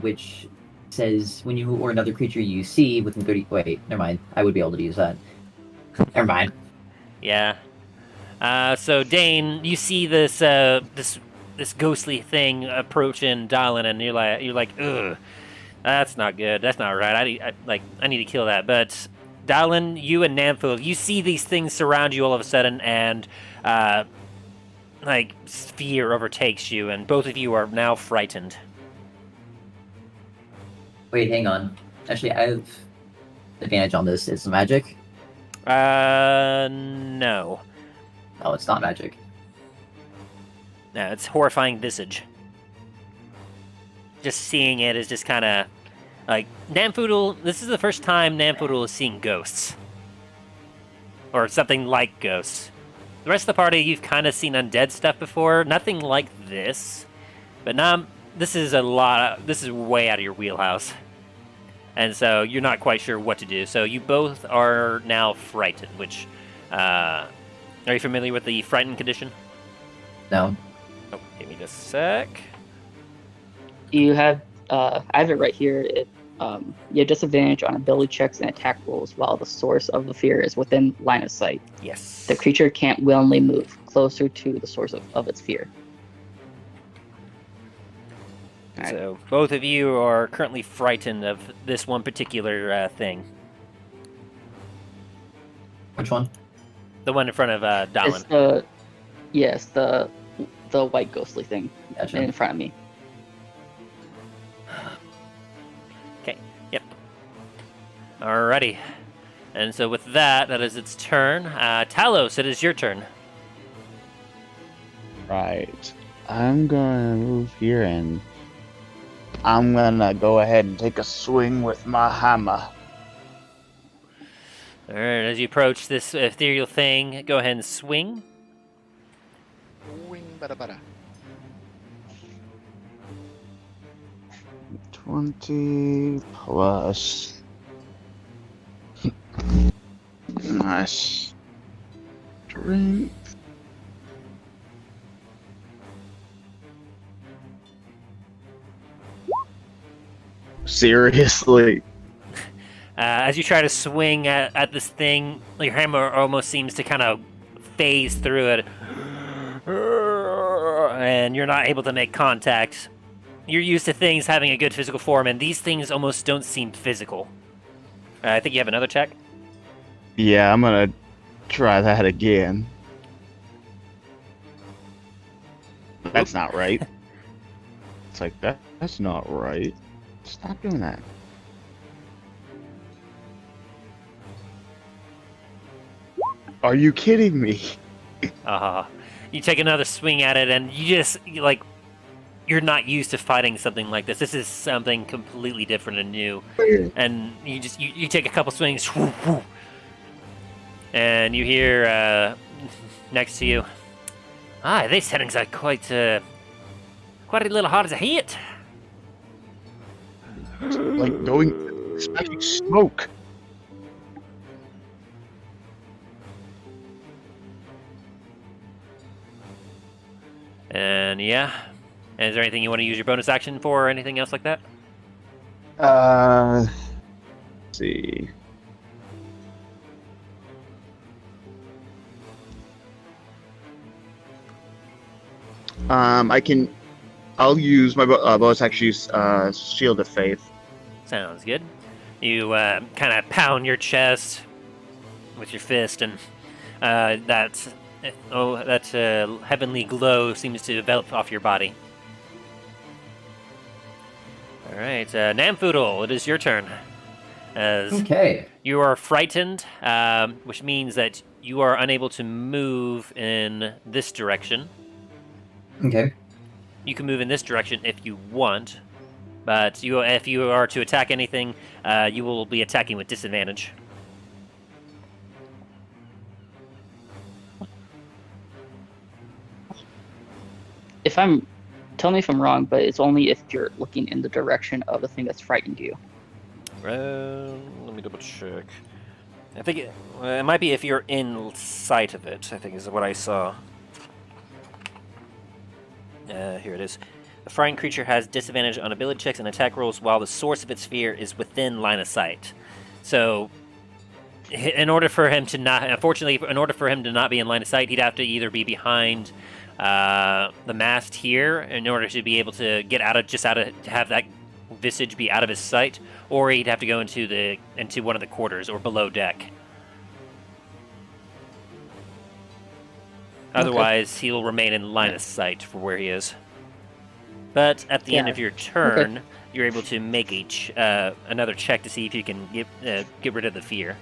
Which says when you or another creature you see within 30. Wait, never mind. I would be able to use that. Never mind. Yeah. So Dane, you see this ghostly thing approaching Dallin, and you're like, ugh, that's not good. That's not right. I need to kill that. But Dallin, you and Namfoodle, you see these things surround you all of a sudden, and fear overtakes you, and both of you are now frightened. Wait, hang on. Actually, I have advantage on this. It's magic. No. No, it's not magic. No, it's horrifying visage. Just seeing it is just kind of like Namfoodle. This is the first time Namfoodle is seeing ghosts, or something like ghosts. The rest of the party, you've kind of seen undead stuff before. Nothing like this, but Nam, this is way out of your wheelhouse, and so you're not quite sure what to do. So you both are now frightened. Which, are you familiar with the frightened condition? No. Oh, give me just a sec. You have, I have it right here. You have disadvantage on ability checks and attack rolls while the source of the fear is within line of sight. Yes. The creature can't willingly move closer to the source of its fear. Alright. So both of you are currently frightened of this one particular thing. Which one? The one in front of It's Dallin. the white ghostly thing Gotcha. in front of me. Okay. Yep. Alrighty. And so with that is its turn. Talos, it is your turn. Right. I'm gonna move here and I'm gonna go ahead and take a swing with my hammer. Alright, as you approach this ethereal thing, go ahead and swing. Wing bada bada. 20 plus. Nice. Strength. Seriously. As you try to swing at this thing, your hammer almost seems to kind of phase through it. And you're not able to make contact. You're used to things having a good physical form, and these things almost don't seem physical. I think you have another check. Yeah, I'm gonna try that again. That's not right. It's like that's not right. Stop doing that. Are you kidding me? You take another swing at it, and you're not used to fighting something like this. This is something completely different and new. And you take a couple swings, and you hear next to you, these settings are quite a little hard to hit. Like expecting smoke. And yeah. And is there anything you want to use your bonus action for or anything else like that? Let's see. I'll use my bonus action, use Shield of Faith. Sounds good. You kind of pound your chest with your fist, and that heavenly glow seems to develop off your body. All right, Namfoodle, it is your turn. As Okay. you are frightened, which means that you are unable to move in this direction. Okay. You can move in this direction if you want, but if you are to attack anything, you will be attacking with disadvantage. Tell me if I'm wrong, but it's only if you're looking in the direction of the thing that's frightened you. Let me double check. I think it might be if you're in sight of it, I think is what I saw. Here it is. The frightened creature has disadvantage on ability checks and attack rolls while the source of its fear is within line of sight. So, in order for him to not be in line of sight, he'd have to either be behind the mast here in order to be able to get to have that visage be out of his sight, or he'd have to go into one of the quarters or below deck. Otherwise, he'll remain in line of sight for where he is. But at the end of your turn, you're able to make another check to see if you can get rid of the fear.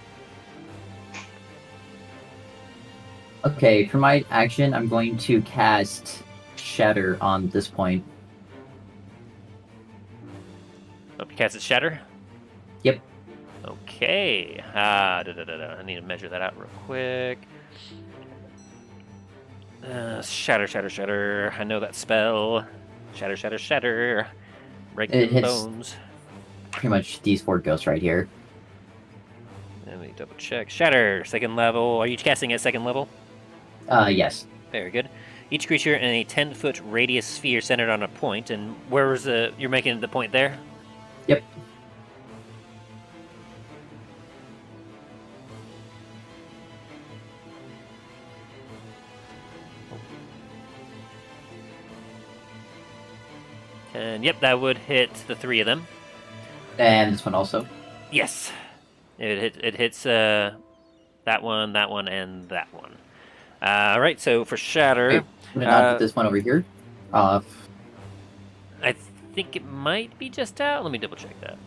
Okay, for my action, I'm going to cast Shatter on this point. Oh, you cast it Shatter? Yep. Okay. I need to measure that out real quick. Shatter, shatter, shatter. I know that spell. Shatter, shatter, shatter. Break It the hits- bones. Pretty much these 4 ghosts right here. Let me double check. Shatter, second level. Are you casting at second level? Yes. Very good. Each creature in a 10-foot radius sphere centered on a point. And where was you're making the point there? Yep. And yep, that would hit the 3 of them. And this one also. Yes. It hits that one, and that one. Alright, so for Shatter... Wait, I'm gonna not put this one over here. I think it might be just out. Let me double check that.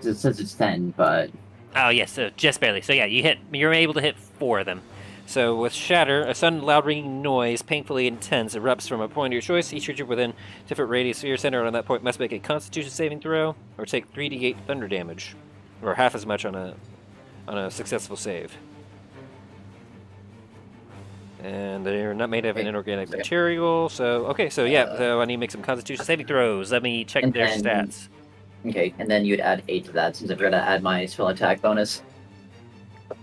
It says it's 10, but... Oh, yes, so just barely. So yeah, you're able to hit 4 of them. So with Shatter, a sudden loud ringing noise, painfully intense, erupts from a point of your choice. Each creature within different radius sphere centered on that point must make a Constitution saving throw, or take 3d8 thunder damage, or half as much on a successful save. And they're not made of an inorganic material, so so I need to make some Constitution saving throws. Let me check their stats. Okay, and then you'd add 8 to that, since I'm going to add my spell attack bonus. Oh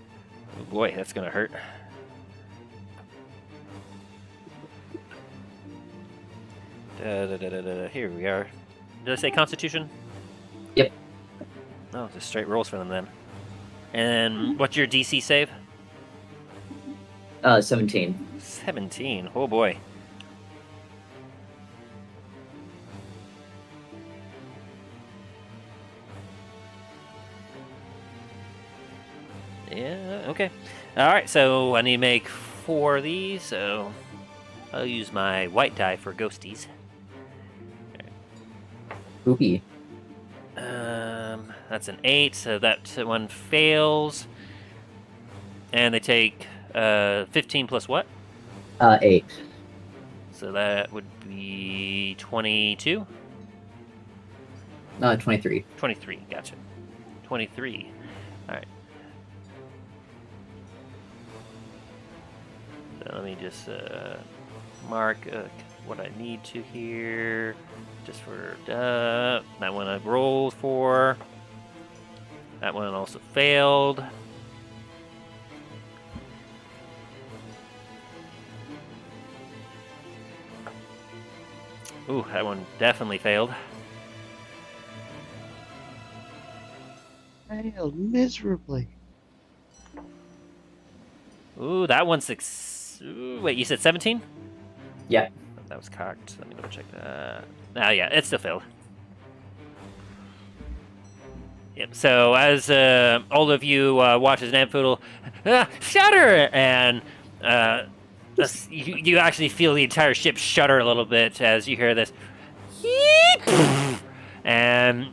boy, that's gonna hurt. Here we are. Did I say Constitution? Yep. Oh, just straight rolls for them then. And what's your DC save? 17. 17. Oh boy. Yeah, okay. Alright, so I need to make 4 of these, so I'll use my white die for ghosties. Poopy. That's an 8, so that one fails. And they take 15 plus what? 8. So that would be 22? 23. 23, gotcha. 23. Alright. So let me just mark what I need to here. Just for that one I rolled for. That one also failed. Ooh, that one definitely failed. Failed miserably. Ooh, that one's Ooh, wait, you said 17? Yeah. That was cocked. Let me double check that. Ah, yeah, it still failed. Yep. So as all of you watch as Namfoodle shudder, and you actually feel the entire ship shudder a little bit as you hear this, and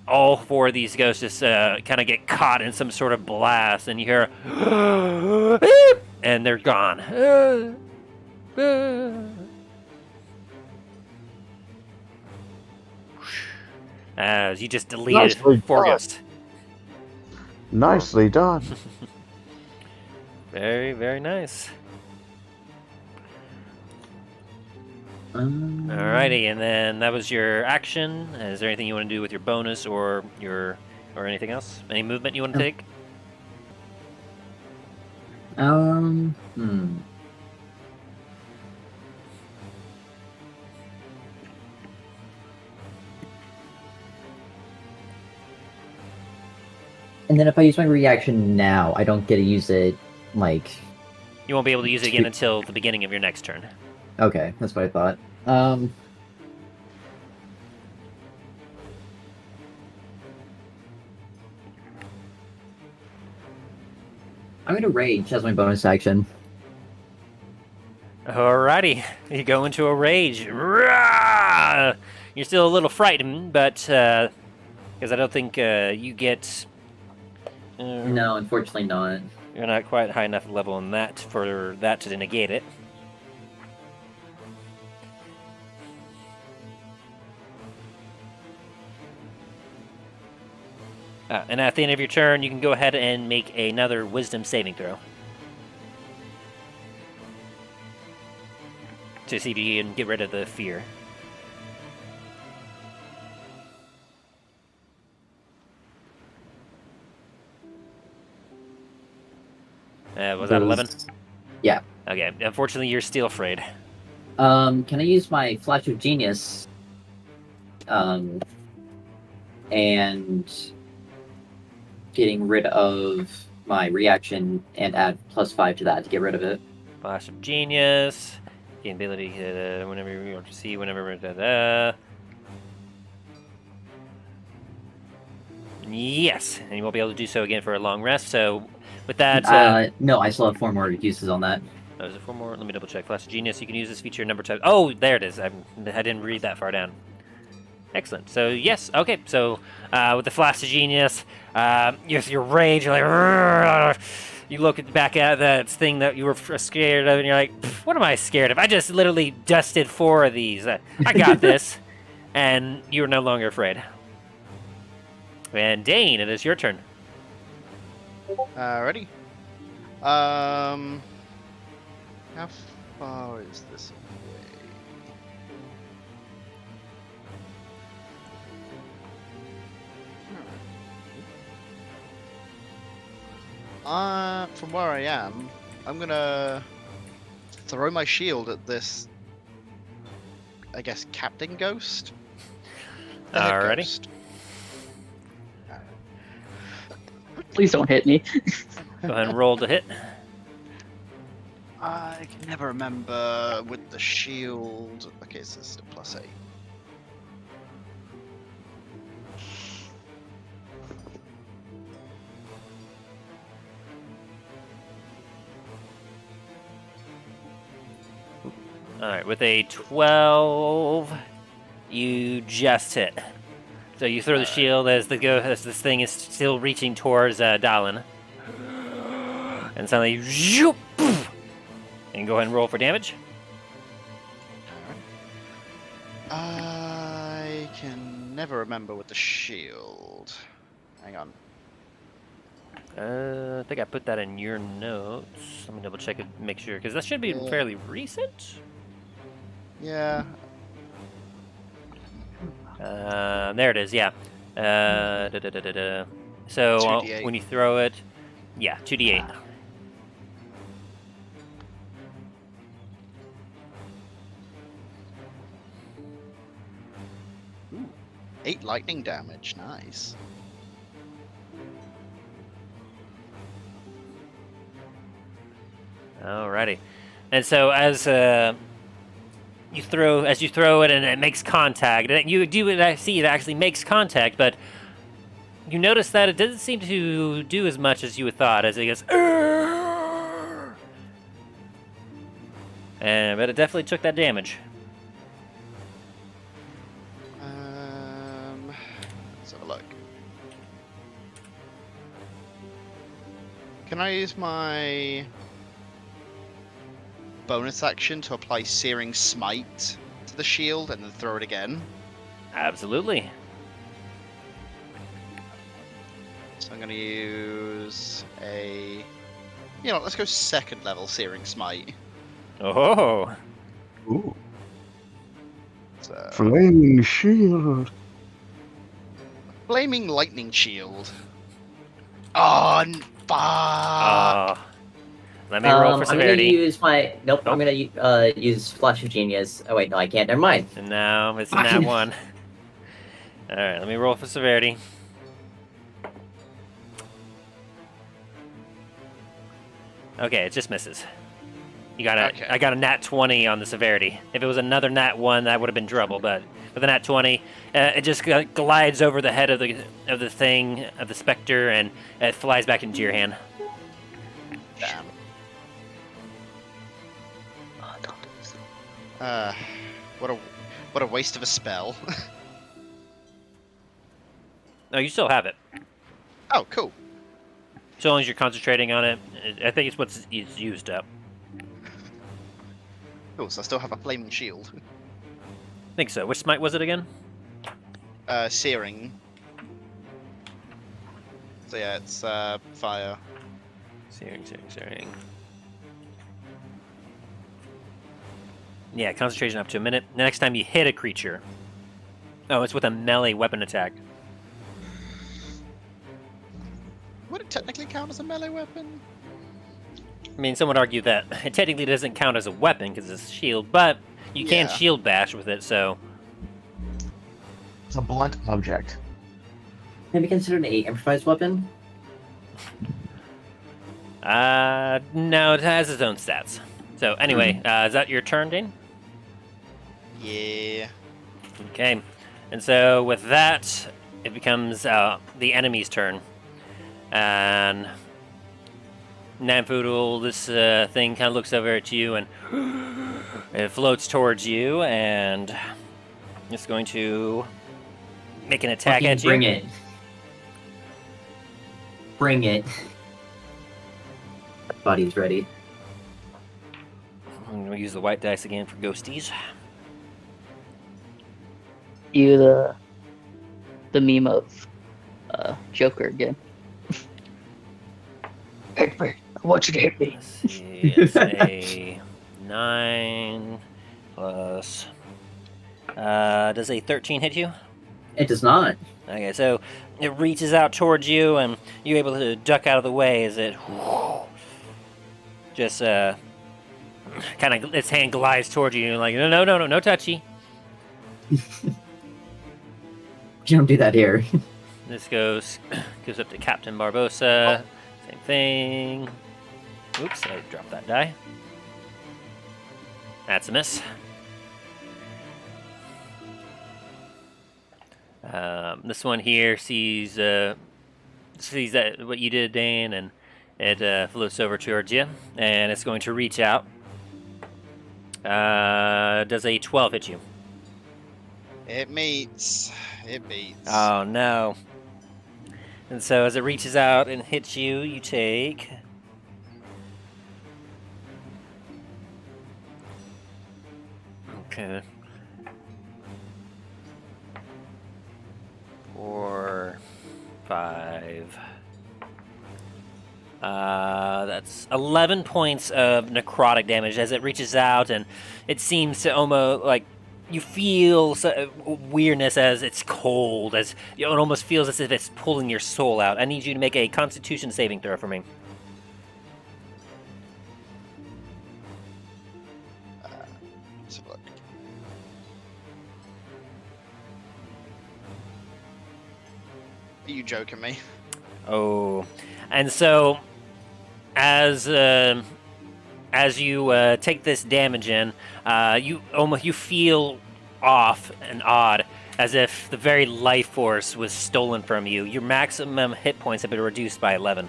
all four of these ghosts just kind of get caught in some sort of blast, and you hear, and they're gone. As you just deleted Nicely four done. ghosts. Nicely done. Very, very nice. Alrighty, and then that was your action. Is there anything you want to do with your bonus or anything else? Any movement you want to take? And then if I use my reaction now, I don't get to use it, like... You won't be able to use it again until the beginning of your next turn. Okay, that's what I thought. I'm gonna rage as my bonus action. Alrighty, you go into a rage. Rah! You're still a little frightened, but because I don't think you get. No, unfortunately not. You're not quite high enough level on that for that to negate it. And at the end of your turn, you can go ahead and make another Wisdom saving throw. To see if you can get rid of the fear. Was that 11? Yeah. Okay, unfortunately you're still afraid. Can I use my Flash of Genius? And getting rid of my reaction and add +5 to that to get rid of it. Flash of Genius. The ability whenever you want to see, whenever. Yes, and you won't be able to do so again for a long rest. So, with that, no, I still have 4 more uses on that. is it 4 more? Let me double check. Flash of Genius. You can use this feature a number of times. Oh, there it is. I didn't read that far down. Excellent. So yes, okay. So with the Flash of Genius, your rage, you're like, "Rrr." You look back at that thing that you were scared of, and you're like, "What am I scared of? I just literally dusted 4 of these. I got this," and you're no longer afraid. And Dane, it is your turn. Ready? How far is this away? From where I am, I'm gonna throw my shield at this, I guess, Captain Ghost? The head Alrighty. ghost. Please don't hit me. Go ahead and roll to hit. I can never remember with the shield. Okay, so this is a +8. Alright, with a 12, you just hit. So you throw the shield as this thing is still reaching towards Dallin. and suddenly, zoop, poof, and go ahead and roll for damage. I can never remember with the shield. Hang on. I think I put that in your notes. Let me double check it, make sure, because that should be Yeah. fairly recent. Yeah. There it is. Yeah. So 2d8. when you throw it, yeah, 2d8. Ooh, 8 lightning damage. Nice. Alrighty. And so as you throw it and it makes contact, you do see it actually makes contact, but you notice that it doesn't seem to do as much as you had thought as it goes. "Arrgh!" But it definitely took that damage. Let's have a look. Can I use my bonus action to apply Searing Smite to the shield and then throw it again? Absolutely. So I'm going to use a... You know, let's go 2nd level Searing Smite. Oh. Ooh. So, Flaming shield. Flaming Lightning Shield. Oh, fuck! Let me roll for I'm severity. gonna use my. Nope. Nope. I'm gonna use Flash of Genius. Oh wait, no, I can't. Never mind. And now I'm missing that one. All right, let me roll for severity. Okay, it just misses. You got a, Okay. I got a nat 20 on the severity. If it was another nat 1, that would have been trouble. But with a nat 20, it just glides over the head of the thing of the specter, and it flies back into your hand. Damn. Oh, don't do this. What a waste of a spell. No, you still have it. Oh, cool. So long as you're concentrating on it, I think it's what's it's used up. Cool, so I still have a flaming shield. I think so. Which smite was it again? Searing. So yeah, it's fire. Searing. Yeah, concentration up to a minute. The next time you hit a creature. Oh, it's with a melee weapon attack. Would it technically count as a melee weapon? I mean, some would argue that it technically doesn't count as a weapon because it's a shield, but you can Yeah. shield bash with it, so... It's a blunt object. Can be considered an improvised weapon. No, it has its own stats. So, anyway, is that your turn, Dane? Yeah. Okay. And so, with that, it becomes the enemy's turn. And Namfoodle, this thing kind of looks over at you and it floats towards you and it's going to make an attack Fucking at you. bring it. Bring it. Body's ready. I'm going to use the white dice again for ghosties. You the meme of Joker again. Hit me. I want you to hit me. Let's see, it's a 9 plus... does a 13 hit you? It does not. Okay, so it reaches out towards you, and you're able to duck out of the way as it just kind of its hand glides towards you. And you're like, no touchy. You don't do that here. This goes up to Captain Barbosa. Same thing. Oops, I dropped that die. That's a miss. This one here sees that what you did, Dane, and it floats over towards you, and it's going to reach out. Does a 12 hit you? It meets. It beats. Oh no! And so as it reaches out and hits you, you take Okay. 4, 5. That's 11 points of necrotic damage as it reaches out, and it seems to almost like you feel weirdness as it's cold, as it almost feels as if it's pulling your soul out. I need you to make a Constitution saving throw for me. Let's have a look. Are you joking me? Oh, and so as you take this damage in, you feel off and odd, as if the very life force was stolen from you. Your maximum hit points have been reduced by 11.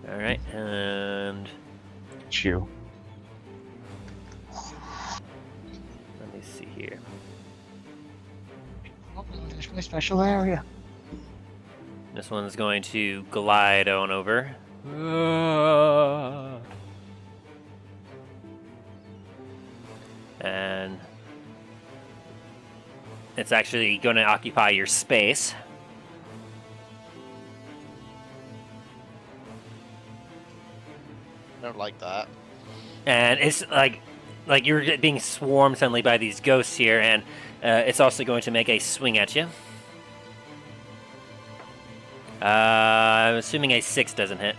All right, and Chew. let me see here. There's my special area. This one's going to glide on over. And it's actually going to occupy your space. I don't like that. And it's like you're being swarmed suddenly by these ghosts here, and it's also going to make a swing at you. I'm assuming a 6 doesn't hit.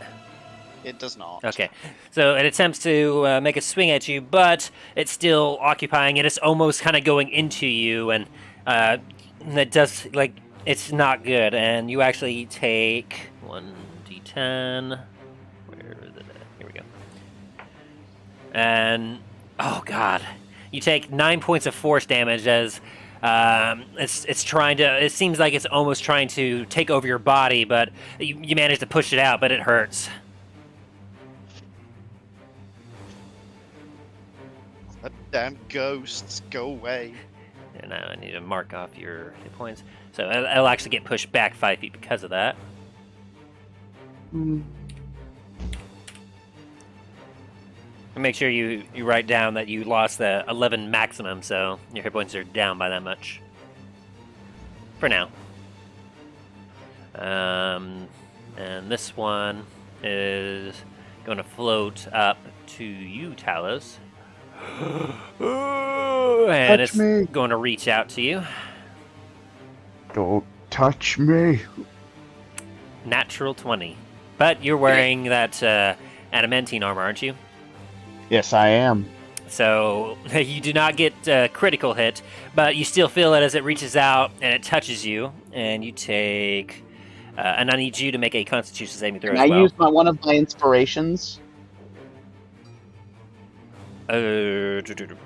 It does not. Okay, so it attempts to make a swing at you, but it's still occupying it. It's almost kind of going into you, and that does, like, it's not good. And you actually take 1d10. Where is it at? Here we go. And, oh god, you take 9 points of force damage as it's trying to. It seems like it's almost trying to take over your body, but you manage to push it out, but it hurts. The damn ghosts, go away. And now I need to mark off your hit points. So it'll actually get pushed back 5 feet because of that. Mm. And make sure you write down that you lost the 11 maximum, so your hit points are down by that much. For now. And this one is going to float up to you, Talos. And it's me. going to reach out to you. Don't touch me. Natural 20. But you're wearing that adamantine armor, aren't you? Yes, I am. So you do not get a critical hit, but you still feel it as it reaches out and it touches you, and you take. And I need you to make a Constitution saving throw Can as I well. use one of my inspirations? What Or, would you?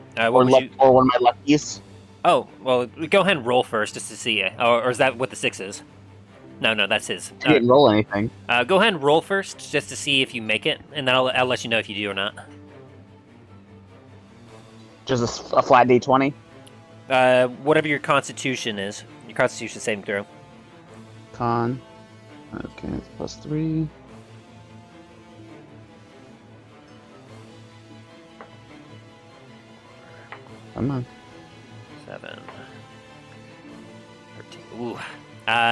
or one of my luckies? Oh, well, go ahead and roll first just to see. Or is that what the 6 is? No, that's his. I didn't roll anything. Go ahead and roll first just to see if you make it, and then I'll let you know if you do or not. Just a flat D20? Whatever your Constitution is, your Constitution saving throw. Con. Okay, it's +3. Come on. 7, 13. Ooh.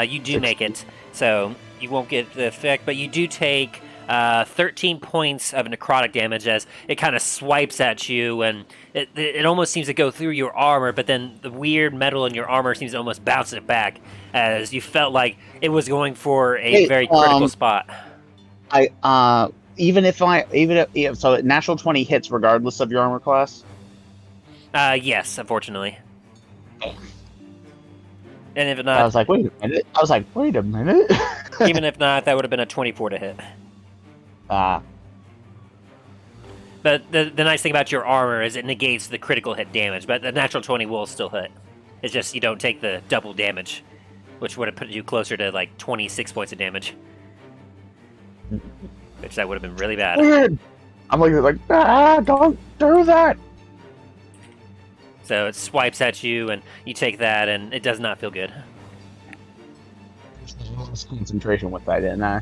You do make it, so you won't get the effect, but you do take 13 points of necrotic damage as it kind of swipes at you, and it almost seems to go through your armor, but then the weird metal in your armor seems to almost bounce it back, as you felt like it was going for a very critical spot. Even if so, natural 20 hits regardless of your armor class. Yes, unfortunately. And if I not, was like, wait a minute. even if not, that would have been a 24 to hit. Ah. But the nice thing about your armor is it negates the critical hit damage, but the natural 20 will still hit. It's just you don't take the double damage, which would have put you closer to like 26 points of damage. Which that would have been really bad. Weird. I'm like, don't do that. So it swipes at you, and you take that, and it does not feel good. I lost concentration with that, didn't I?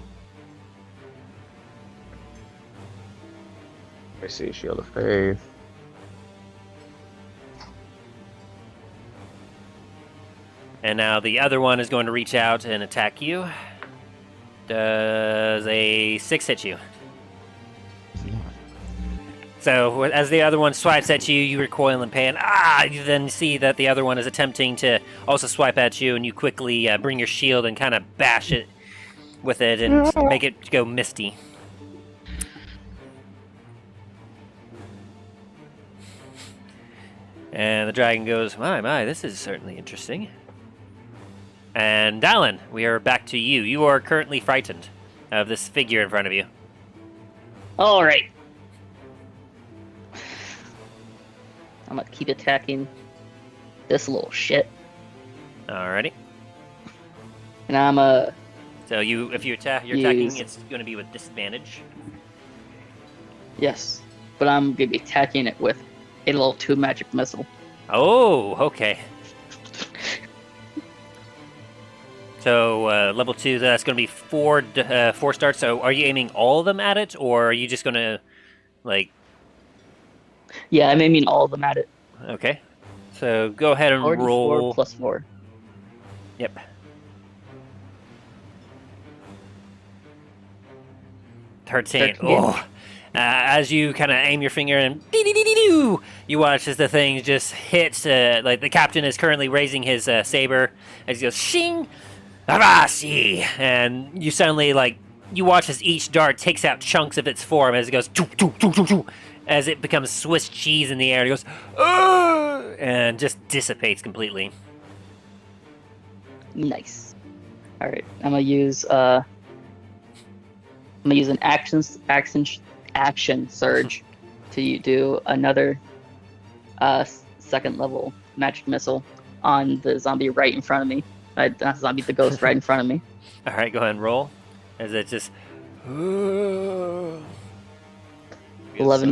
I see Shield of Faith. And now the other one is going to reach out and attack you. Does a 6 hit you? So as the other one swipes at you, you recoil in pain. You then see that the other one is attempting to also swipe at you, and you quickly bring your shield and kind of bash it with it and make it go misty. And the dragon goes, my, this is certainly interesting. And Dallin, we are back to you. You are currently frightened of this figure in front of you. All right. I'm gonna keep attacking this little shit, Alrighty. and I'm So if you're attacking, it's going to be with disadvantage. yes, but I'm gonna be attacking it with a level 2 magic missile. Oh, okay. So level 2, that's going to be 4 starts. So are you aiming all of them at it, or are you just going to, like... Yeah, I may mean all of them at it. Okay. So go ahead and 4d4 roll... plus 4. Yep. 13. Oh. As you kind of aim your finger and dee-dee-dee-dee-doo, you watch as the thing just hits, like the captain is currently raising his saber as he goes, shing, avasi, and you suddenly, like, you watch as each dart takes out chunks of its form as it goes, choo, choo, choo, choo, choo, as it becomes Swiss cheese in the air. It goes, and just dissipates completely. Nice. All right, I'm gonna use an action surge to do another second level magic missile on the zombie right in front of me. Not zombie, the ghost right in front of me. All right, go ahead and roll. As it just... 11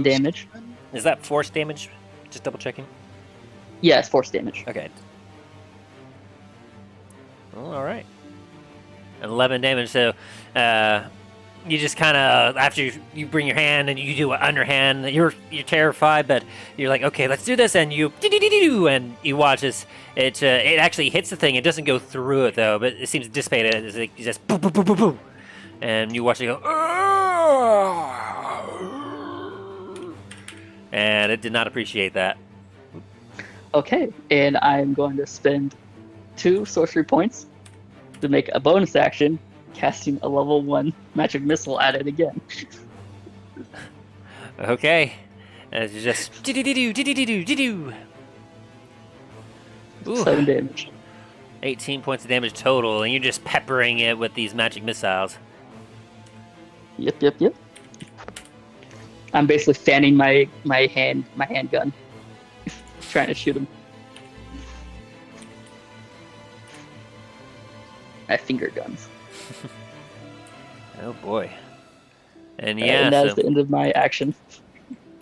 damage. Is that force damage? Just double checking. Yeah, it's force damage. Okay. Well, all right. 11 damage. So, you just kind of, after you bring your hand and you do an underhand, you're terrified, but you're like, okay, let's do this, and you and you watch as it actually hits the thing. It doesn't go through it though, but it seems to dissipate it. It's like just boom, boom, boom, boom, boom, and you watch it go, and it did not appreciate that. Okay, and I'm going to spend 2 sorcery points to make a bonus action, casting a level 1 magic missile at it again. Okay, as you just 7 damage. 18 points of damage total, and you're just peppering it with these magic missiles. Yep. I'm basically fanning my handgun, trying to shoot him. I finger guns. Oh boy. And And that's the end of my action.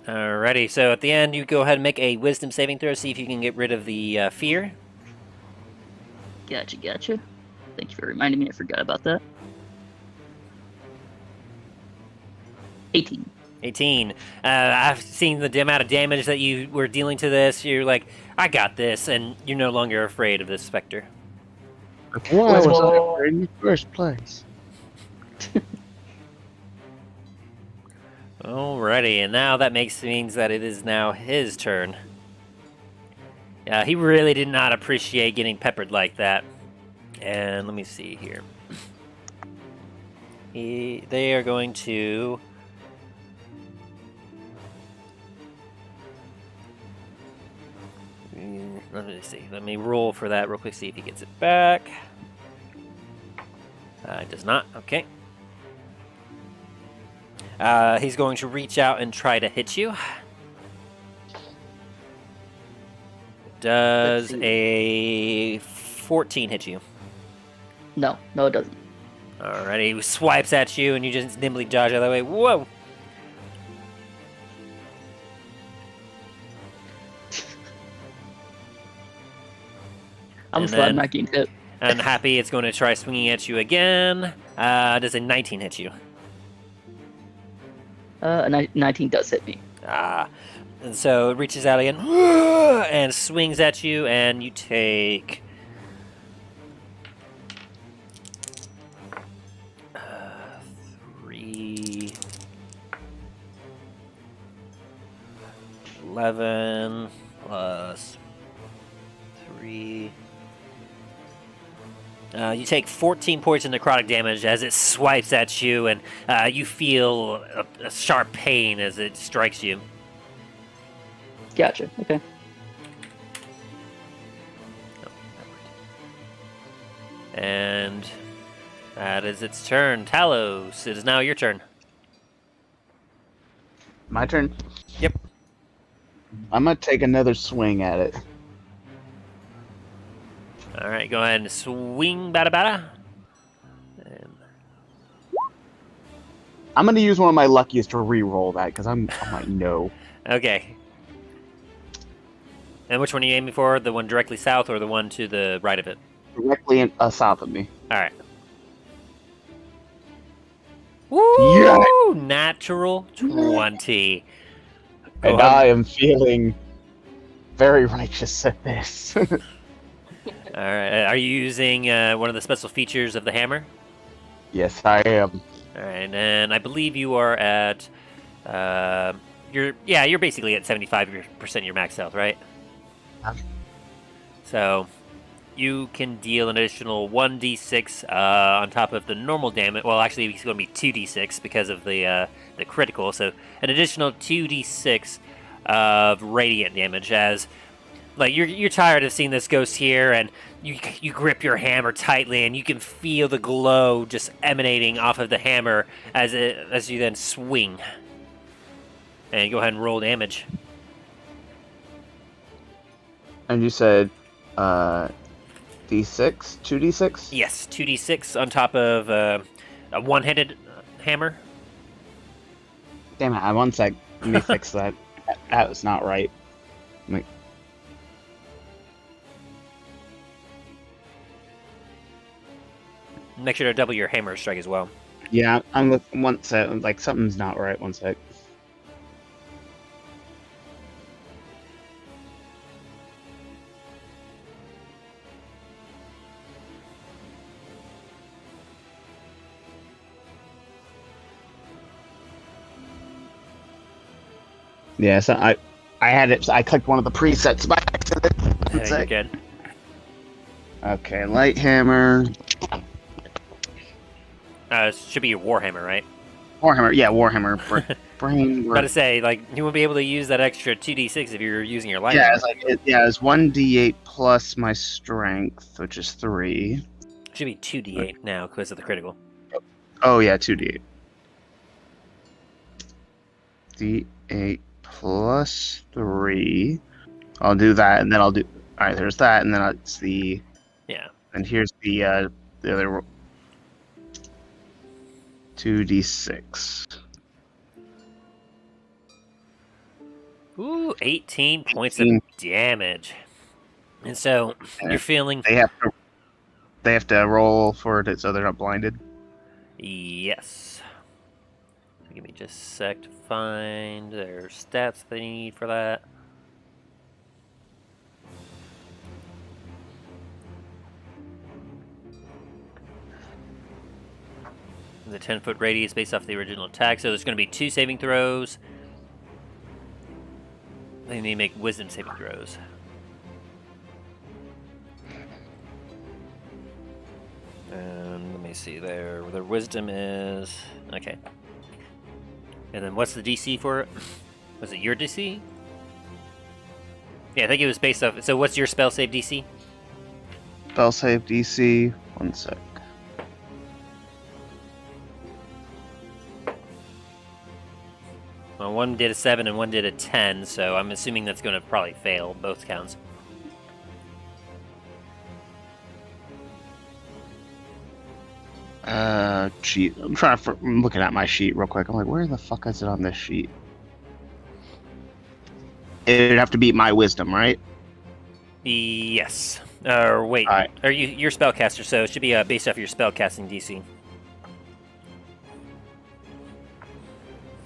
Alrighty, so at the end, you go ahead and make a wisdom saving throw, see if you can get rid of the fear. Gotcha. Thank you for reminding me. I forgot about that. 18. 18. I've seen the amount of damage that you were dealing to this. You're like, I got this, and you're no longer afraid of this specter. Why was I afraid in the first place? Alrighty, and now that means that it is now his turn. He really did not appreciate getting peppered like that. And let me see here. They are going to... Let me see. Let me roll for that real quick, see if he gets it back. It does not. Okay. He's going to reach out and try to hit you. Does a 14 hit you? No, it doesn't. Alrighty, he swipes at you and you just nimbly dodge out of the way. Whoa! I'm glad I'm not getting hit. And Happy, it's going to try swinging at you again. Does a 19 hit you? 19 does hit me. And so it reaches out again and swings at you, and you take 3, 11 plus 3. You take 14 points of necrotic damage as it swipes at you, and you feel a sharp pain as it strikes you. Gotcha. Okay. And that is its turn. Talos, it is now your turn. My turn. Yep. I'm gonna take another swing at it. All right, go ahead and swing, bada bada. And I'm gonna use one of my luckiest to re-roll that because I'm like no. okay. And which one are you aiming for? The one directly south or the one to the right of it? Directly south of me. All right. Woo! Yeah. Natural 20. And I am feeling very righteous at this. All right. Are you using one of the special features of the hammer? Yes, I am. All right, and I believe you are at you're basically at 75% of your max health, right? So you can deal an additional 1d6 on top of the normal damage. Well, actually, it's going to be 2d6 because of the critical. So an additional 2d6 of radiant damage. As like you're tired of seeing this ghost here, and you grip your hammer tightly, and you can feel the glow just emanating off of the hammer as you then swing. And go ahead and roll damage. And you said D6? 2d6? Yes, 2d6 on top of a one-handed hammer. Damn it, one sec. Let me fix that. That was not right. Make sure to double your hammer strike as well. Yeah, I'm looking one sec. Like, something's not right. One sec. Yeah, so I had it. I clicked one of the presets by accident. One You're sec. good. Okay, light hammer. It should be your warhammer, right? Warhammer, yeah, Warhammer. Brain. About to say, like, you won't be able to use that extra 2d6 if you're using your light Yeah, hammer. it's like it's 1d8 plus my strength, which is 3. It should be 2d8 now because of the critical. Oh yeah, 2d8. D8 plus 3. I'll do that, and then I'll do. All right, there's that, and then it's the. Yeah. And here's the other 2d6. Ooh, 18 points of damage. And so you're feeling. They have to roll for it so they're not blinded. Yes. Give me just a sec to find their stats they need for that. The 10-foot radius based off the original attack, so there's going to be 2 saving throws. They need to make wisdom saving throws. And let me see, their wisdom is okay. And then what's the DC for it? Was it your DC? Yeah, I think it was based off. So what's your spell save DC? Spell save DC. One sec. Well, one did a 7 and one did a 10, so I'm assuming that's going to probably fail both counts. Sheet. I'm looking at my sheet real quick. I'm like, where the fuck is it on this sheet? It'd have to beat my wisdom, right? Yes. Or wait, Alright. are you're spellcaster, so it should be based off your spellcasting DC.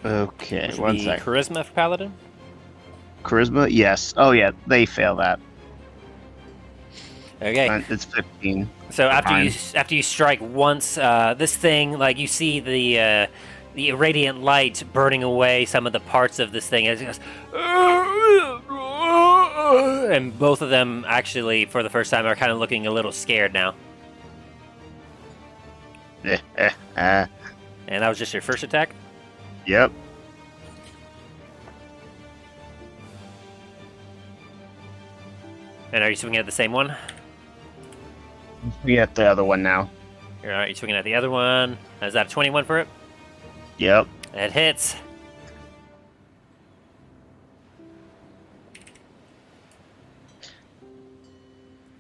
Okay, Which would one be sec. charisma for paladin. Charisma? Yes. Oh, yeah, they fail that. Okay. It's 15. So Fine. after you strike once, this thing, like, you see the irradiant light burning away some of the parts of this thing as it goes, and both of them actually, for the first time, are kind of looking a little scared now. And that was just your first attack. Yep. And are you swinging at the same one? We get the other one now. All right, you're swinging at the other one. Is that a 21 for it? Yep. It hits.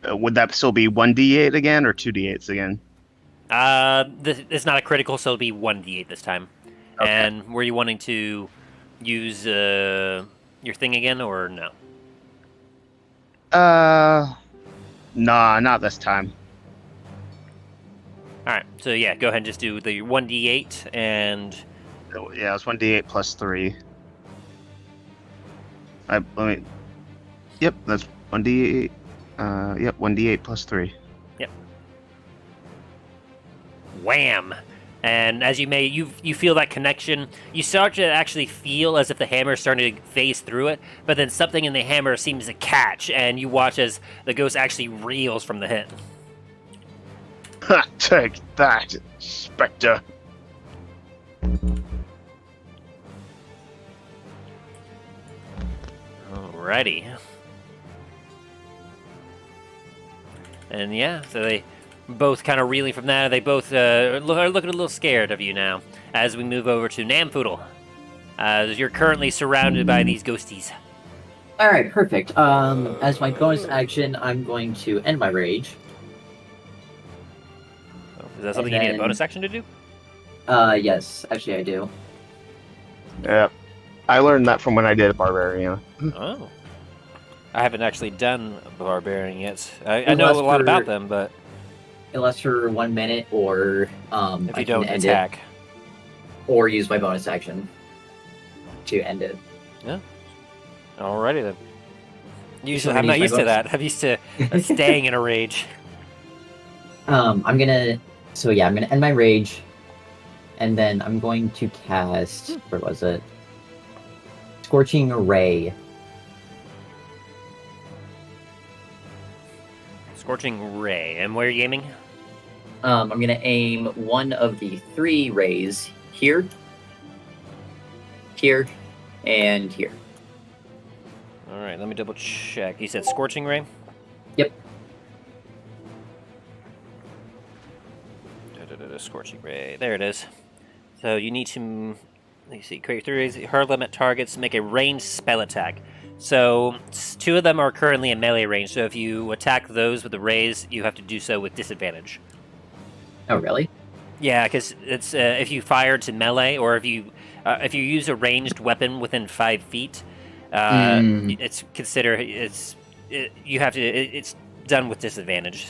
Would that still be 1d8 again or 2d8s again? It's not a critical, so it'll be 1d8 this time. Okay. And were you wanting to use your thing again, or no? Nah, not this time. All right, so yeah, go ahead and just do the 1d8 and Oh, yeah, it's 1d8 plus 3. Yep, that's 1d8. Yep, 1d8 plus 3. wham! And as you feel that connection, you start to actually feel as if the hammer is starting to phase through it, but then something in the hammer seems to catch, and you watch as the ghost actually reels from the hit. Ha! Take that, Spectre. Alrighty. And yeah, so they both kind of reeling from that. They both are looking a little scared of you now. As we move over to Namfoodle, you're currently surrounded by these ghosties. All right, perfect. As my bonus action, I'm going to end my rage. Is that something you need a bonus action to do? Yes, actually I do. Yep. I learned that from when I did Barbarian. Oh. I haven't actually done Barbarian yet. I know a lot about them, but It lasts for 1 minute, or if I you can don't end attack. it, or use my bonus action to end it. Alrighty then. Usually, I'm I'm gonna not use used my to that. I'm used to staying in a rage. I'm gonna end my rage, and then I'm going to cast. Where was it? Scorching Ray. Scorching Ray. And where are you aiming? I'm gonna aim one of the 3 rays here, here, and here. Alright, let me double check. You said Scorching Ray? Yep. Scorching Ray. There it is. So you need to, let me see, create 3 rays, hard limit targets, make a ranged spell attack. So 2 of them are currently in melee range, so if you attack those with the rays, you have to do so with disadvantage. Oh, really? Yeah, because it's if you fire to melee, or if you use a ranged weapon within 5 feet, it's considered it's done with disadvantage.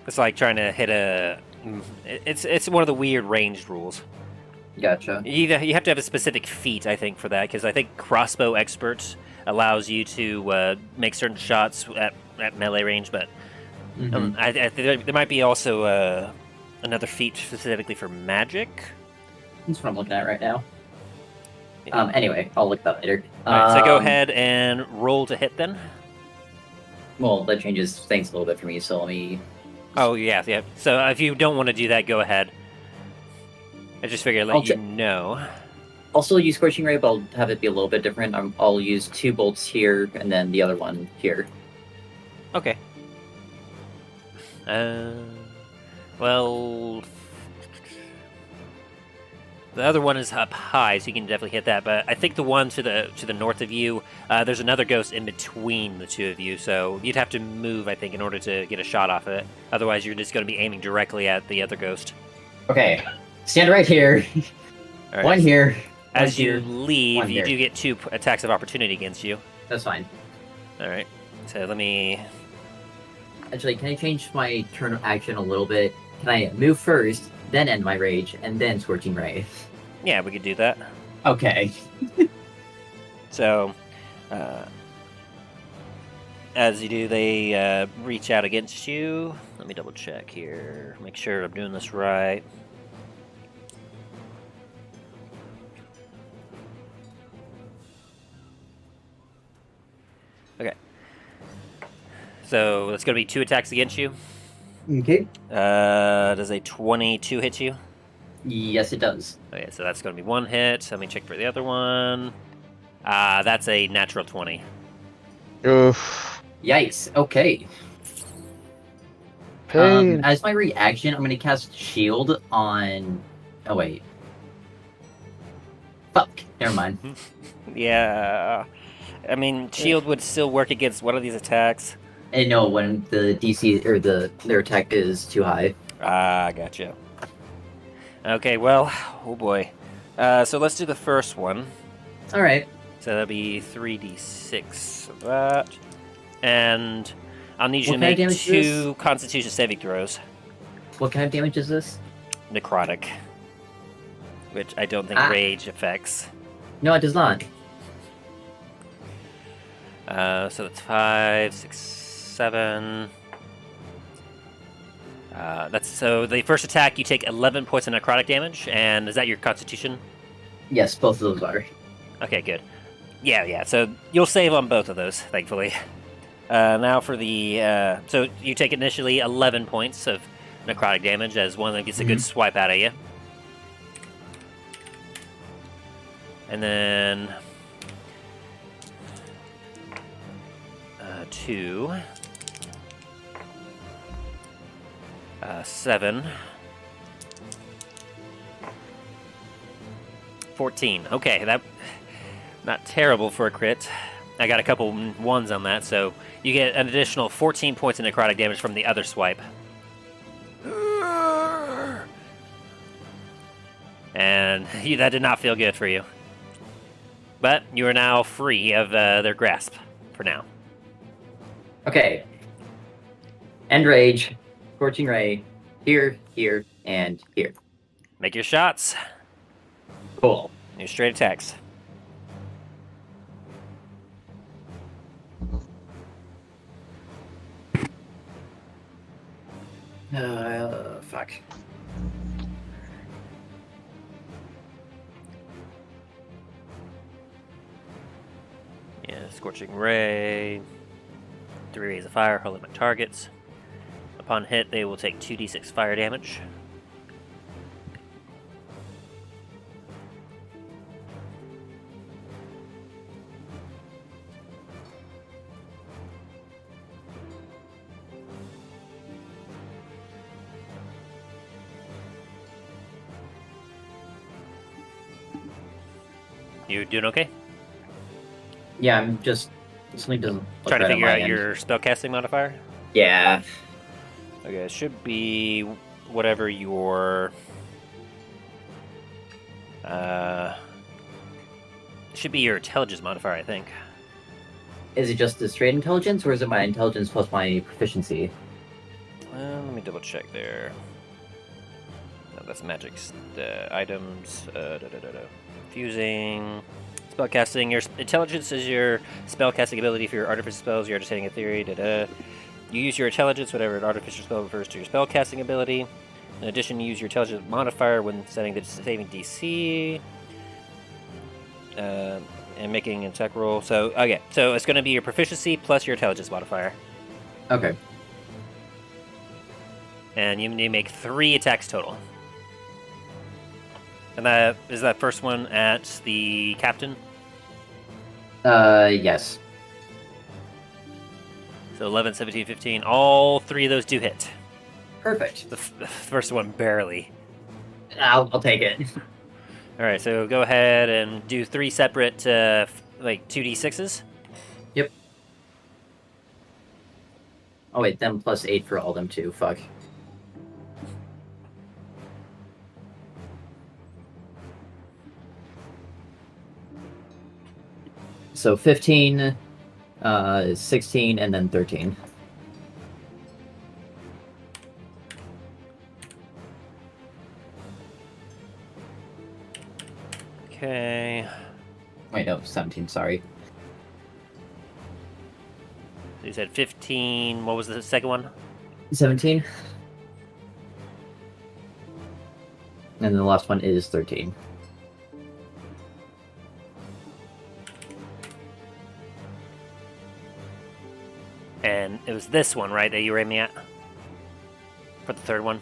It's like trying to hit a. It's one of the weird ranged rules. Gotcha. You have to have a specific feat, I think, for that, because I think Crossbow Expert allows you to make certain shots at melee range, but there might be also another feat specifically for magic. That's what I'm looking at right now. Anyway, I'll look that later. Alright, so go ahead and roll to hit then. Well, that changes things a little bit for me, so let me... Oh, yeah. So if you don't want to do that, go ahead. I just figured I'd let you know. I'll still use Scorching Ray, but I'll have it be a little bit different. I'll use 2 bolts here, and then the other one here. Okay. Well... The other one is up high, so you can definitely hit that. But I think the one to the north of you, there's another ghost in between the 2 of you, so you'd have to move, I think, in order to get a shot off of it. Otherwise, you're just going to be aiming directly at the other ghost. Okay, stand right here. All right. One here. As one you here, leave, one you here. do get 2 attacks of opportunity against you. That's fine. All right. So let me. Actually, can I change my turn of action a little bit? Can I move first, then end my rage, and then Scorching Ray. Yeah, we could do that. Okay. So, as you do, they reach out against you. Let me double check here. Make sure I'm doing this right. Okay. So, that's going to be 2 attacks against you. Okay. Does a 22 hit you? Yes, it does. Okay, so that's going to be 1 hit. Let me check for the other one. That's a natural 20. Oof. Yikes. Okay. Pain. As my reaction, I'm going to cast Shield on... Oh, wait. Fuck. Never mind. Yeah. I mean, shield would still work against one of these attacks. And no, when the DC, or their attack is too high. Gotcha. Okay, well, oh boy. So let's do the first one. Alright. So that'll be 3d6 of that. And I'll need you What to kind of make damage is 2 Constitution saving throws. What kind of damage is this? Necrotic. Which I don't think rage affects. No, it does not. So that's 5, 6, 7. So the first attack you take 11 points of necrotic damage, and is that your Constitution? Yes, both of those are. Okay, good. Yeah. So you'll save on both of those, thankfully. Now for the so you take initially 11 points of necrotic damage as one of them gets a good swipe out of you, and then 2, 7, 14. Okay, that not terrible for a crit. I got a couple ones on that, so you get an additional 14 points of necrotic damage from the other swipe. And that did not feel good for you. But you are now free of their grasp for now. Okay. End Rage, Scorching Ray, here, and here. Make your shots. Cool. Your straight attacks. Fuck. Yeah, Scorching Ray. 3 rays of fire, hurl them at targets. Upon hit, they will take 2d6 fire damage. You doing okay? Yeah, I'm just... Something doesn't look Trying to right on figure my out end. your spellcasting modifier? Yeah. Okay, it should be whatever your... it should be your intelligence modifier, I think. Is it just the straight intelligence, or is it my intelligence plus my proficiency? Let me double check there. No, that's magic items. Fusing. Spellcasting. Your intelligence is your spellcasting ability for your artificer spells. You're understanding a theory. You use your intelligence, whatever an artificer spell refers to your spellcasting ability. In addition, you use your intelligence modifier when setting the saving DC. And making an attack roll. So, okay. So it's going to be your proficiency plus your intelligence modifier. Okay. And you need to make 3 attacks total. And that is that first one at the captain? Yes. So 11, 17, 15. All 3 of those do hit. Perfect. The first one barely. I'll take it. All right, so go ahead and do 3 separate, like 2d6s. Yep. Oh wait, then plus 8 for all of them too. Fuck. So 15, 16, and then 13. Okay. Wait, no, 17. Sorry. So you said 15. What was the second one? 17. And the last one is 13. And it was this one, right, that you were aiming at? For the third one?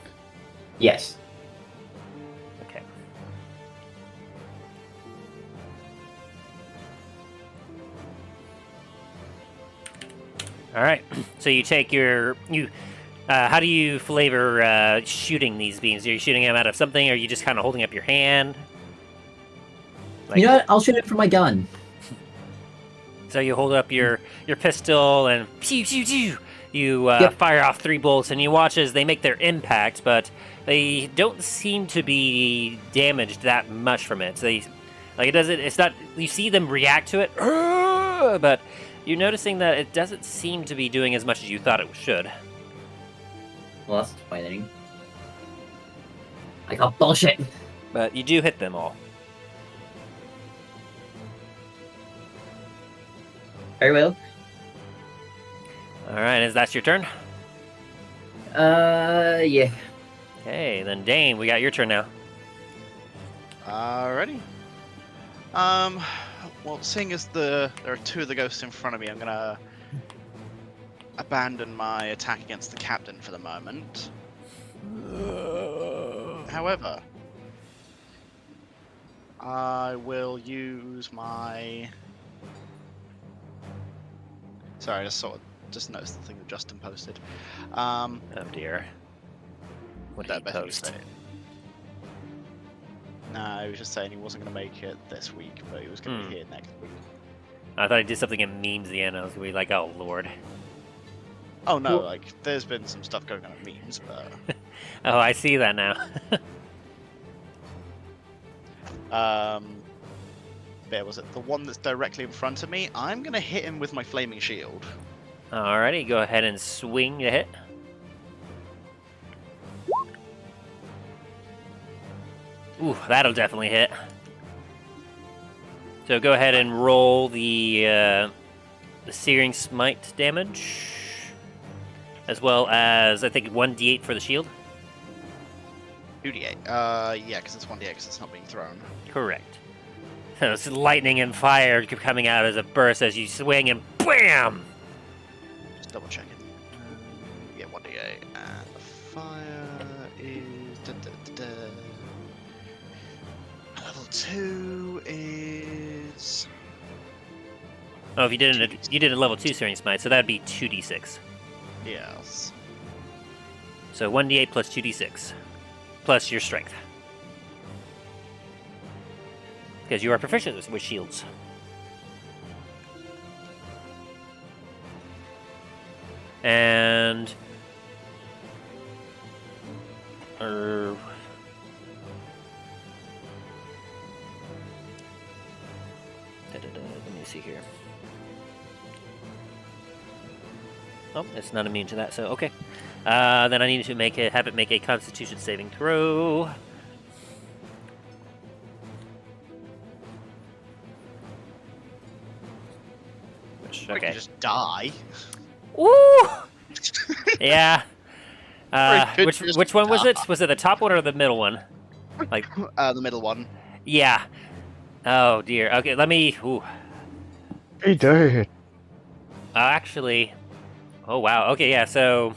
Yes. Okay. All right. So you take your how do you flavor shooting these beams? Are you shooting them out of something, or are you just kind of holding up your hand? Like, You know what? I'll shoot it from my gun. so you hold up your pistol and pew pew pew. You Yep. fire off 3 bolts, and you watch as they make their impact, but they don't seem to be damaged that much from it. So they, like, it doesn't. It's not. You see them react to it, but you're noticing that it doesn't seem to be doing as much as you thought it should. Well, that's disappointing. I got bullshit. But you do hit them all. Very well. All right, is that your turn? Yeah. Okay, then Dane, we got your turn now. Alrighty. Well, seeing as there are 2 of the ghosts in front of me, I'm gonna abandon my attack against the captain for the moment. However, I will use my... Sorry, I just noticed the thing that Justin posted. Oh dear. What did That he basically post? said- No, he was just saying he wasn't going to make it this week, but he was going to be here next week. I thought he did something in memes at the end. I was gonna be like, oh lord. Oh no, Well- like there's been some stuff going on in memes, but Oh, I see that now. there was it. The one that's directly in front of me. I'm going to hit him with my flaming shield. Alrighty, go ahead and swing the hit. Ooh, that'll definitely hit. So go ahead and roll the searing smite damage, as well as I think 1d8 for the shield. 2d8. Yeah, because it's 1d8 because it's not being thrown. Correct. So it's lightning and fire coming out as a burst as you swing and BAM! Just double check it. Yeah, 1d8, and the fire is level 2 is Oh, if you did a level 2 searing smite, so that'd be 2d6. yes. So 1d8 plus 2d6, plus your strength. Because you are proficient with shields. And... let me see here. Oh, it's not immune to that, so okay. Then I need to have it make a Constitution saving throw. Which, Or you okay. can just die. Ooh! Yeah. Or you could Which just one was it? die. Was it the top one or the middle one? Like, The middle one. yeah. Oh dear. Okay, let me. Ooh. He did. Actually. Oh wow. Okay, yeah. So.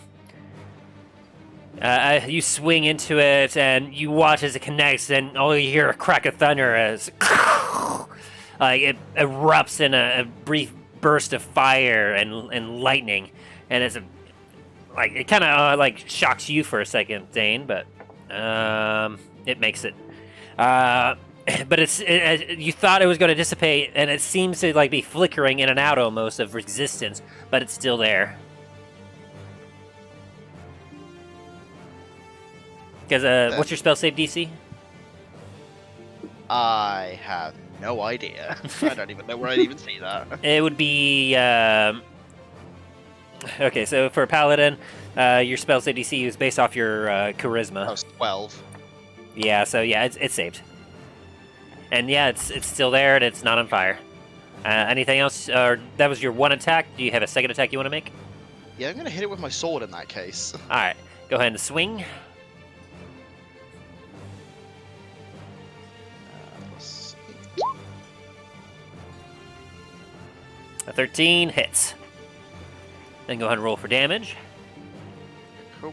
You swing into it, and you watch as it connects, and all you hear a crack of thunder as like it erupts in a brief burst of fire and lightning, and it's like it kind of like shocks you for a second, Dane, but it makes it. But you thought it was going to dissipate, and it seems to like be flickering in and out almost of resistance, but it's still there. Because what's your spell save DC? I have no idea. I don't even know where I'd even see that. It would be okay. So for Paladin, your spell save DC is based off your charisma. That was 12. Yeah. So yeah, it's saved. And yeah, it's still there and it's not on fire. Anything else? That was your one attack. Do you have a second attack you want to make? Yeah, I'm gonna hit it with my sword in that case. All right, go ahead and swing. Plus A 13 hits. Then go ahead and roll for damage. Cool.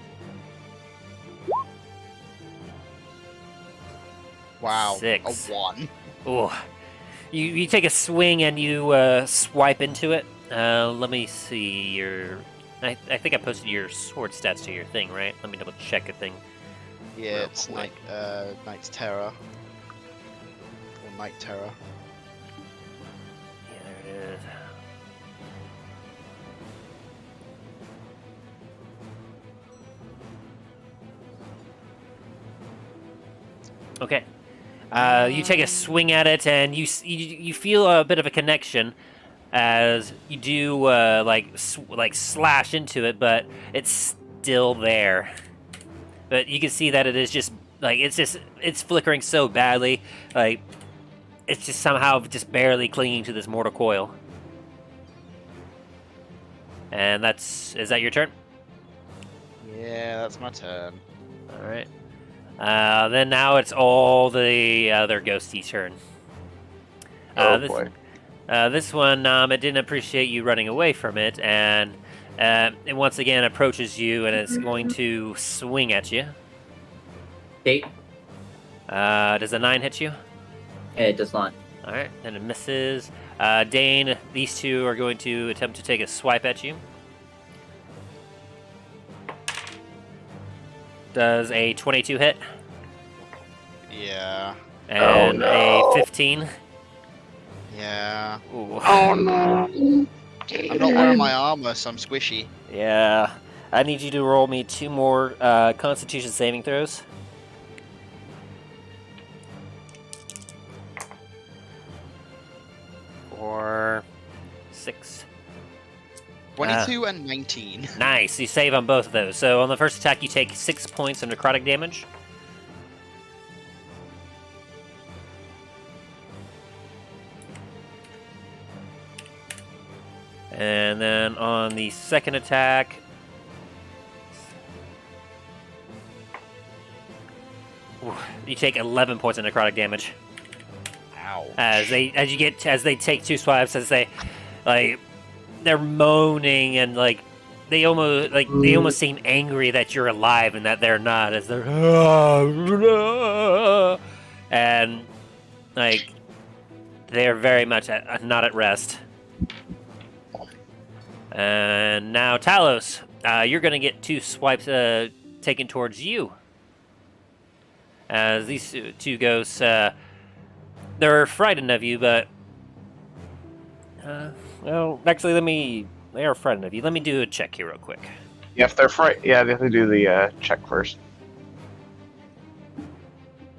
Wow. 6. A 1. Ooh. You take a swing and you swipe into it. Let me see your... I think I posted your sword stats to your thing, right? Let me double check a thing. Yeah, Real it's quick. Knight's Terror. Or Knight Terror. Yeah, there it is. Okay. You take a swing at it, and you feel a bit of a connection as you do like slash into it, but it's still there. But you can see that it is just like it's flickering so badly, like it's just somehow just barely clinging to this mortal coil. And is that your turn? Yeah, that's my turn. All right. Then now it's all the other ghosties' turn. Boy. This one, it didn't appreciate you running away from it, and it once again approaches you, and it's going to swing at you. 8. Does a 9 hit you? It does not. All right, and it misses. Dane, these two are going to attempt to take a swipe at you. Does a 22 hit? Yeah. And no. a 15? Yeah. Ooh. Oh no! I'm not wearing my armor, so I'm squishy. Yeah. I need you to roll me 2 more Constitution saving throws. Or 6. 22 and 19. Nice. You save on both of those. So on the first attack, you take 6 points of necrotic damage. And then on the second attack, you take 11 points of necrotic damage. Ow. As they take 2 swipes, as they they're moaning and they almost seem angry that you're alive and that they're not, as they're and they're very much not at rest. And now Talos, you're gonna get 2 swipes taken towards you. As these 2 ghosts, they're frightened of you, but well, actually, they are frightened of you. Let me do a check here real quick. Yeah, if they're frightened, yeah, they have to do the check first.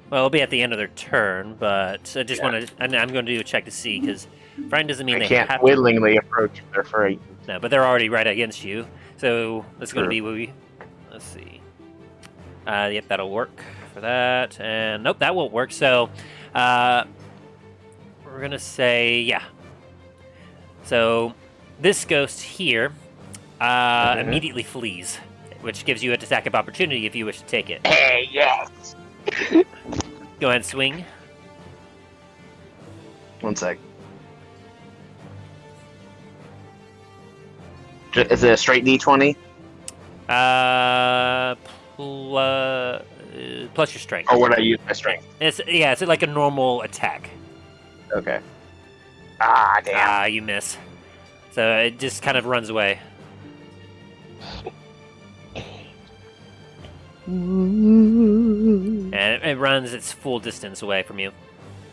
Well, it'll be at the end of their turn, but I just want to. I'm going to do a check to see, because frightened doesn't mean They they can't have willingly approach if they're frightened. to. No, but they're already right against you, so that's going to be what we. Let's see. Yep, that'll work for that, and nope, that won't work. So, we're gonna say yeah. So, this ghost here immediately flees, which gives you an attack of opportunity if you wish to take it. Hey, yes! Go ahead and swing. 1 sec. Is it a straight D20? Plus your strength. Or would I use my strength? It's like a normal attack. Okay. Ah, damn. You miss. So it just kind of runs away. And it runs its full distance away from you.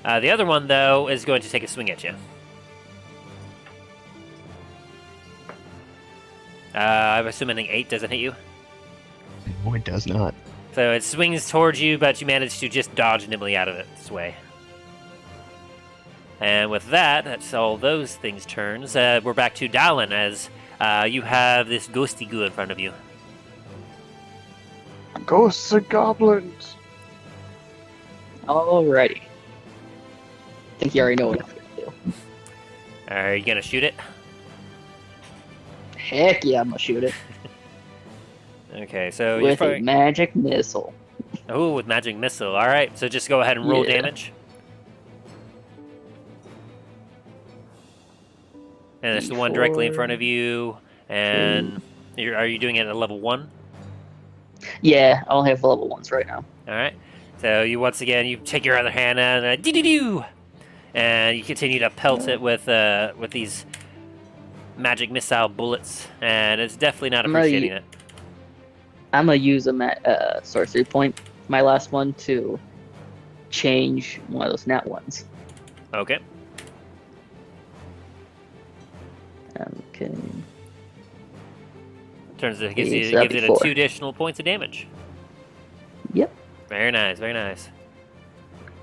The other one, though, is going to take a swing at you. I'm assuming an 8 doesn't hit you. No, it does not. So it swings towards you, but you manage to just dodge nimbly out of its way. And with that, that's all those things' turns. We're back to Dallin, as you have this ghosty goo in front of you. Ghosts and goblins! Alrighty. think you already know what I'm gonna do. Are you gonna shoot it? Heck yeah, I'm gonna shoot it Okay, so with you're a magic missile. Oh, with magic missile. All right, so just go ahead and roll Yeah. damage. And it's the one directly in front of you. And are you doing it at level 1? Yeah, I only have level 1s right now. All right. So you once again you take your other hand and dee-dee-doo, and you continue to pelt it with these magic missile bullets, and it's definitely not appreciating it. I'm gonna use a sorcery point, my last one, to change one of those nat ones. Okay. Okay. Gives That'd it be a 4. 2 additional points of damage. Yep. Very nice, very nice.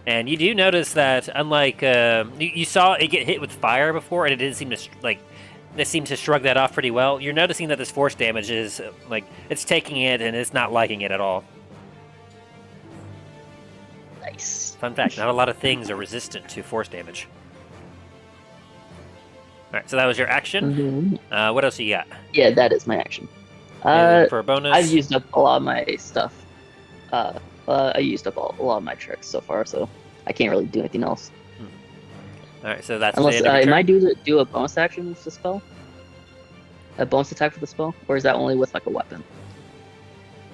And you do notice that, unlike you saw it get hit with fire before, and it didn't seem to they seem to shrug that off pretty well. You're noticing that this force damage is it's taking it and it's not liking it at all. Nice. Fun fact: not a lot of things are resistant to force damage. All right, so that was your action. Mhm. What else you got? Yeah, that is my action. For a bonus, I've used up a lot of my stuff. I used up a lot of my tricks so far, so I can't really do anything else. All right, so that's Unless the end of your am turn. I do a bonus action with the spell? A bonus attack with the spell, or is that only with like a weapon?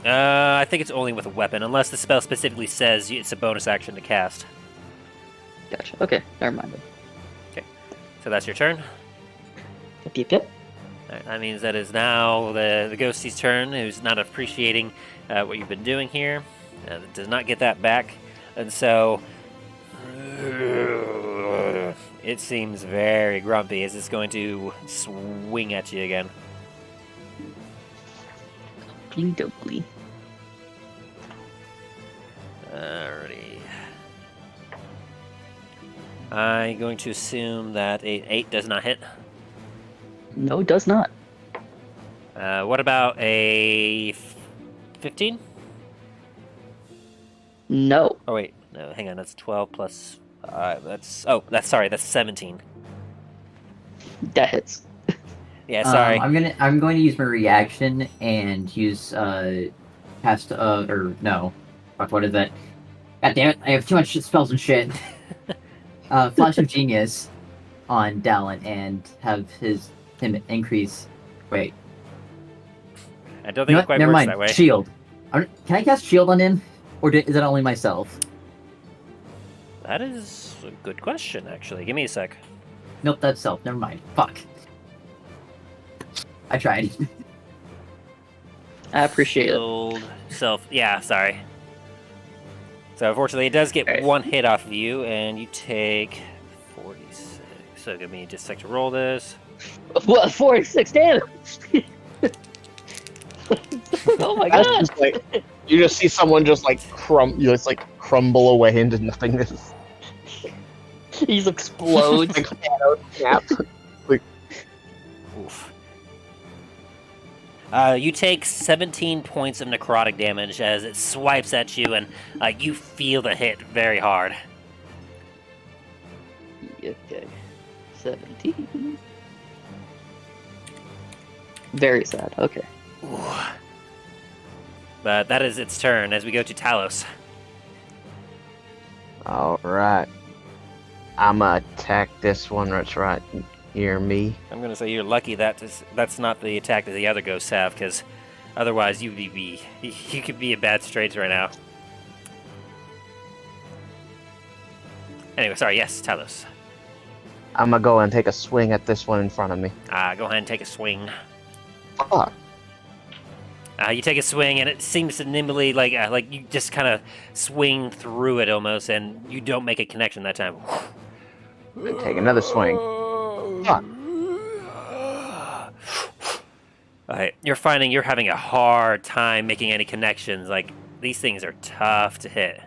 I think it's only with a weapon, unless the spell specifically says it's a bonus action to cast. Gotcha. Okay, never mind then. So that's your turn. Yep. Alright, that means that is now the ghostie's turn, who's not appreciating what you've been doing here. Does not get that back, and so it seems very grumpy as it's going to swing at you again. Dooply. Alrighty. I'm going to assume that a 8 does not hit. No, it does not. What about a 15? No. Oh wait, no, hang on. That's 12 plus. That's 17. That hits. Yeah, sorry. I'm going to use my reaction and use cast or no, fuck, what is that? God damn it! I have too much spells and shit. Flash of Genius on Dallin and have him increase. Wait, I don't think it quite never works mind. that way. Shield. Can I cast shield on him, or is it only myself? That is a good question, actually. Give me a sec. Nope, that's self. Never mind. Fuck. I tried. I appreciate it. Shield, self. Yeah, sorry. So unfortunately, it does get Alright. one hit off of you, and you take 46. So give me just a sec to roll this. What? 46 damage. Oh my That's god! just like you just see someone just like crumble away into nothingness. He just explodes. Like Thanos snaps. Oof. You take 17 points of necrotic damage as it swipes at you, and you feel the hit very hard. Okay. 17. Very sad. Okay. Ooh. But that is its turn as we go to Talos. Alright. I'ma attack this one that's right near me. I'm gonna say you're lucky that's not the attack that the other ghosts have, because otherwise you could be in bad straits right now. Anyway, sorry. Yes, Talos. I'ma go and take a swing at this one in front of me. Go ahead and take a swing. Fuck. You take a swing, and it seems to nimbly, like you just kind of swing through it almost, and you don't make a connection that time. And take another swing. Fuck. Alright, you're finding you're having a hard time making any connections. Like, these things are tough to hit.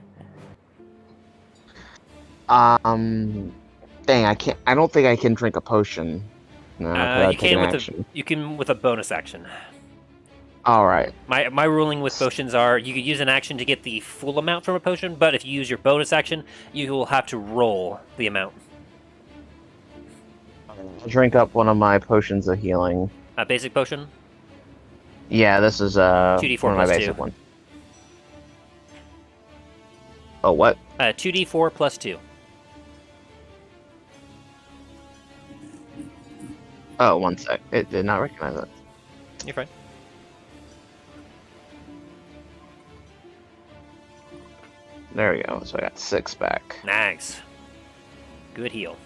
Dang, I can't. I don't think I can drink a potion. No, You can with a bonus action. All right. My ruling with potions are you could use an action to get the full amount from a potion, but if you use your bonus action, you will have to roll the amount. I'll drink up one of my potions of healing. A basic potion. Yeah, this is 2d4 one of my plus basic 2. ones. Oh, what? 2d4 plus 2. Oh, one sec. It did not recognize it. You're fine. There we go. So I got 6 back. Nice. Good heal.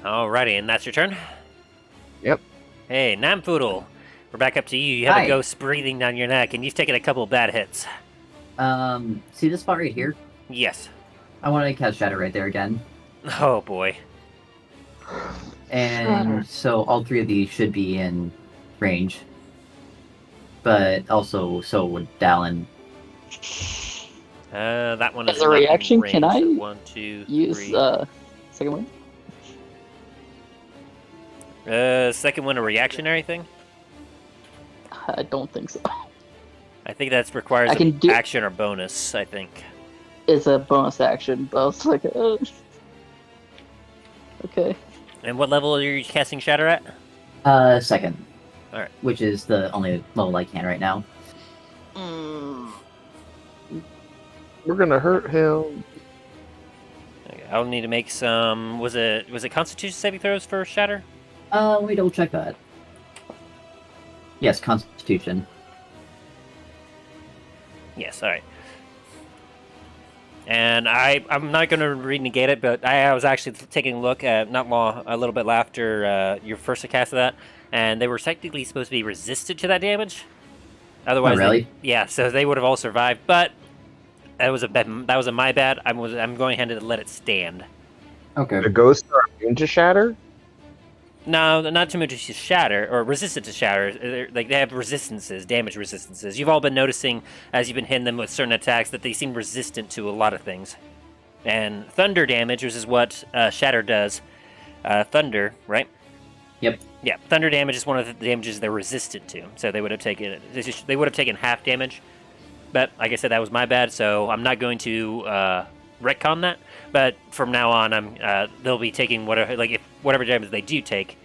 Alrighty, and that's your turn? Yep. Hey, Namfoodle. We're back up to you. You have Hi. a ghost breathing down your neck, and you've taken a couple bad hits. See this spot right here? Yes. I want to cast Shadow right there again. Oh boy. And so all 3 of these should be in range. But also, so would Dallin. That one is As a not in reaction, range, can so I 1, 2, Use 3. second one. Second one a reactionary thing? I don't think so. I think that requires I can an do- action or bonus, I think. It's a bonus action, but I was like, okay. And what level are you casting Shatter at? Second. Alright. Which is the only level I can right now. We're gonna hurt him. Okay, I'll need to make some... Was it Constitution saving throws for Shatter? Let me double check that. Yes, Constitution. Yes, alright. And I'm not going to re-negate it, but I was actually taking a look at a little bit after your first cast of that, and they were technically supposed to be resistant to that damage. Otherwise, Oh, really? yeah, so they would have all survived, but that was a my bad. I'm going ahead and let it stand. Okay. The ghosts are immune to shatter? No, not too much to shatter, or resistant to shatter. Like, they have resistances, damage resistances. You've all been noticing, as you've been hitting them with certain attacks, that they seem resistant to a lot of things. And thunder damage, which is what shatter does. Thunder, right? Yep. Yeah, thunder damage is one of the damages they're resistant to. So they would have taken half damage. But, like I said, that was my bad, so I'm not going to retcon that. But from now on, they'll be taking whatever damage they do take.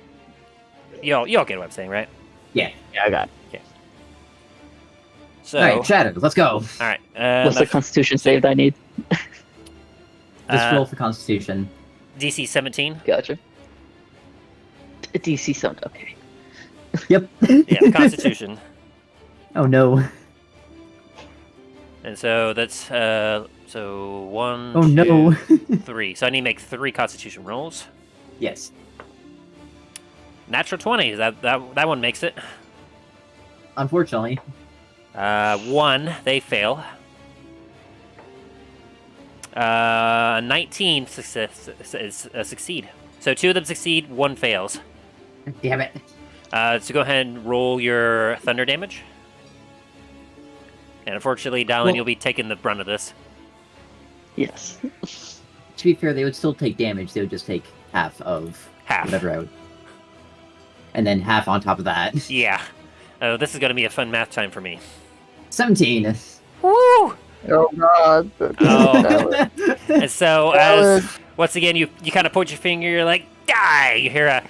Y'all get what I'm saying, right? Yeah. Yeah, I got it. So, Alright, Shadow, let's go. all right. What's the Constitution save I need? Just roll for Constitution. DC 17. Gotcha. DC sound okay. Yep. Yeah, Constitution. Oh no. And so that's so 1, Oh 2, no. 3. So I need to make 3 Constitution rolls. Yes. Natural 20. That one makes it. Unfortunately. 1, they fail. 19 succeed. So 2 of them succeed, 1 fails. Damn it. So go ahead and roll your thunder damage. And unfortunately, Dallin, Well- you'll be taking the brunt of this. Yes. To be fair, they would still take damage. They would just take half of Half. whatever I would. And then half on top of that. Yeah. Oh, this is going to be a fun math time for me. 17. Woo! Oh god. Oh. And so, as once again, you kind of point your finger, you're like, die! You hear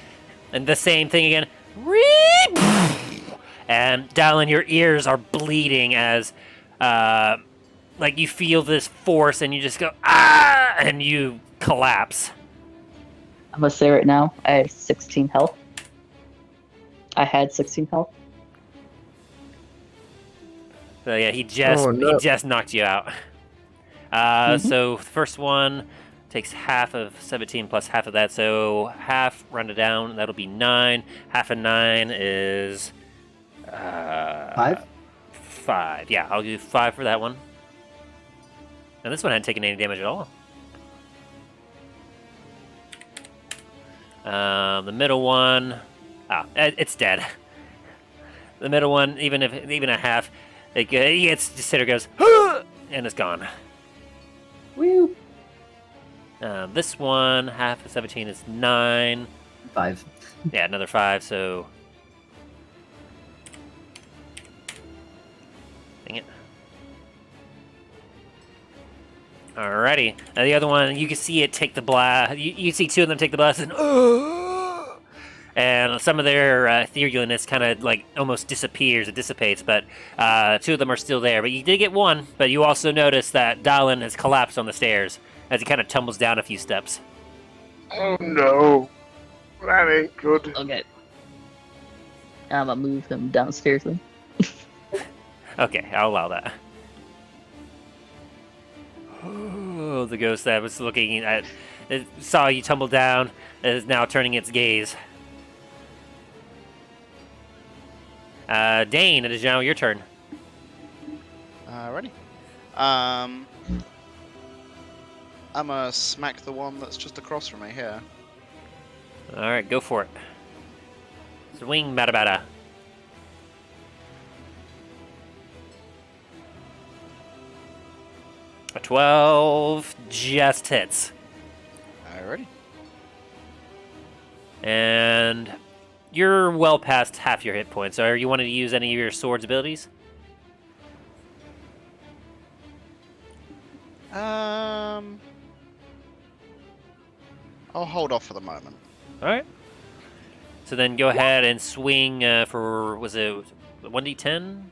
and the same thing again. Reep! And Dallin, your ears are bleeding as, like you feel this force, and you just go, ah! And you collapse. I'm gonna say right now, I had 16 health. I had 16 health. So yeah, he just knocked you out. So first one takes half of 17 plus half of that, so half rounded down, that'll be 9. Half of 9 is 5? 5. Yeah, I'll do 5 for that one. And this one hadn't taken any damage at all. The middle one, it's dead. The middle one, even a half, he gets just goes, and it's gone. Woo! This one, half of 17 is 9. 5. Yeah, another 5, so... Dang it. Alrighty. Now the other one, you can see it take the blast. You see 2 of them take the blast, and some of their etherealness kind of like almost disappears. It dissipates, but 2 of them are still there. But you did get 1. But you also notice that Dallin has collapsed on the stairs as he kind of tumbles down a few steps. Oh no, that ain't good. Okay. I'm gonna move him downstairs then. Okay, I'll allow that. Oh, the ghost that was looking at, it saw you tumble down, is now turning its gaze. Dane, it is now your turn. Alrighty. I'm gonna smack the one that's just across from me here. Alright, go for it. Swing, bada bada. A 12 just hits. Alrighty. And you're well past half your hit points. Are you wanting to use any of your sword's abilities? I'll hold off for the moment. Alright. So then go ahead and swing for, was it 1d10?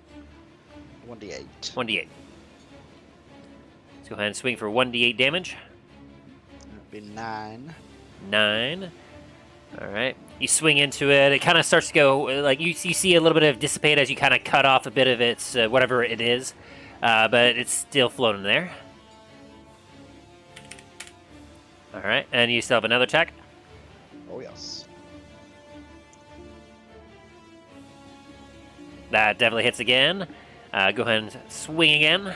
1d8. 1d8. Let's go ahead and swing for 1d8 damage. That'd be 9. 9. Alright. You swing into it. It kind of starts to go, like, you see a little bit of dissipate as you kind of cut off a bit of its, whatever it is. But it's still floating there. Alright. And you still have another attack. Oh, yes. That definitely hits again. Go ahead and swing again.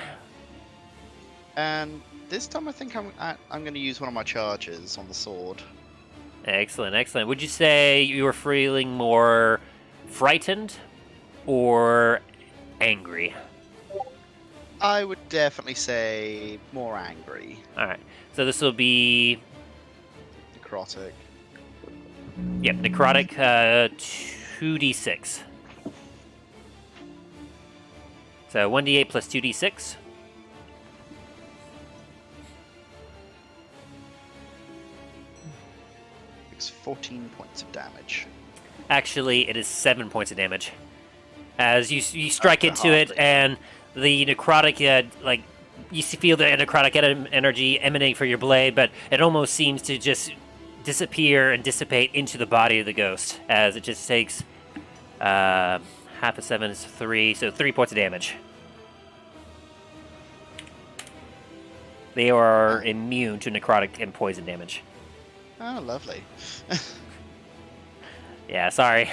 And this time I think I'm going to use one of my charges on the sword. Excellent, excellent. Would you say you were feeling more frightened or angry? I would definitely say more angry. Alright, so this will be... Necrotic. Yep, necrotic 2d6. So 1d8 plus 2d6. It's 14 points of damage. Actually, it is 7 points of damage. As you strike into it, and the necrotic, like, you feel the necrotic energy emanating from your blade, but it almost seems to just disappear and dissipate into the body of the ghost, as it just takes half of 7 is 3, so 3 points of damage. They are immune to necrotic and poison damage. Oh, lovely. Yeah, sorry.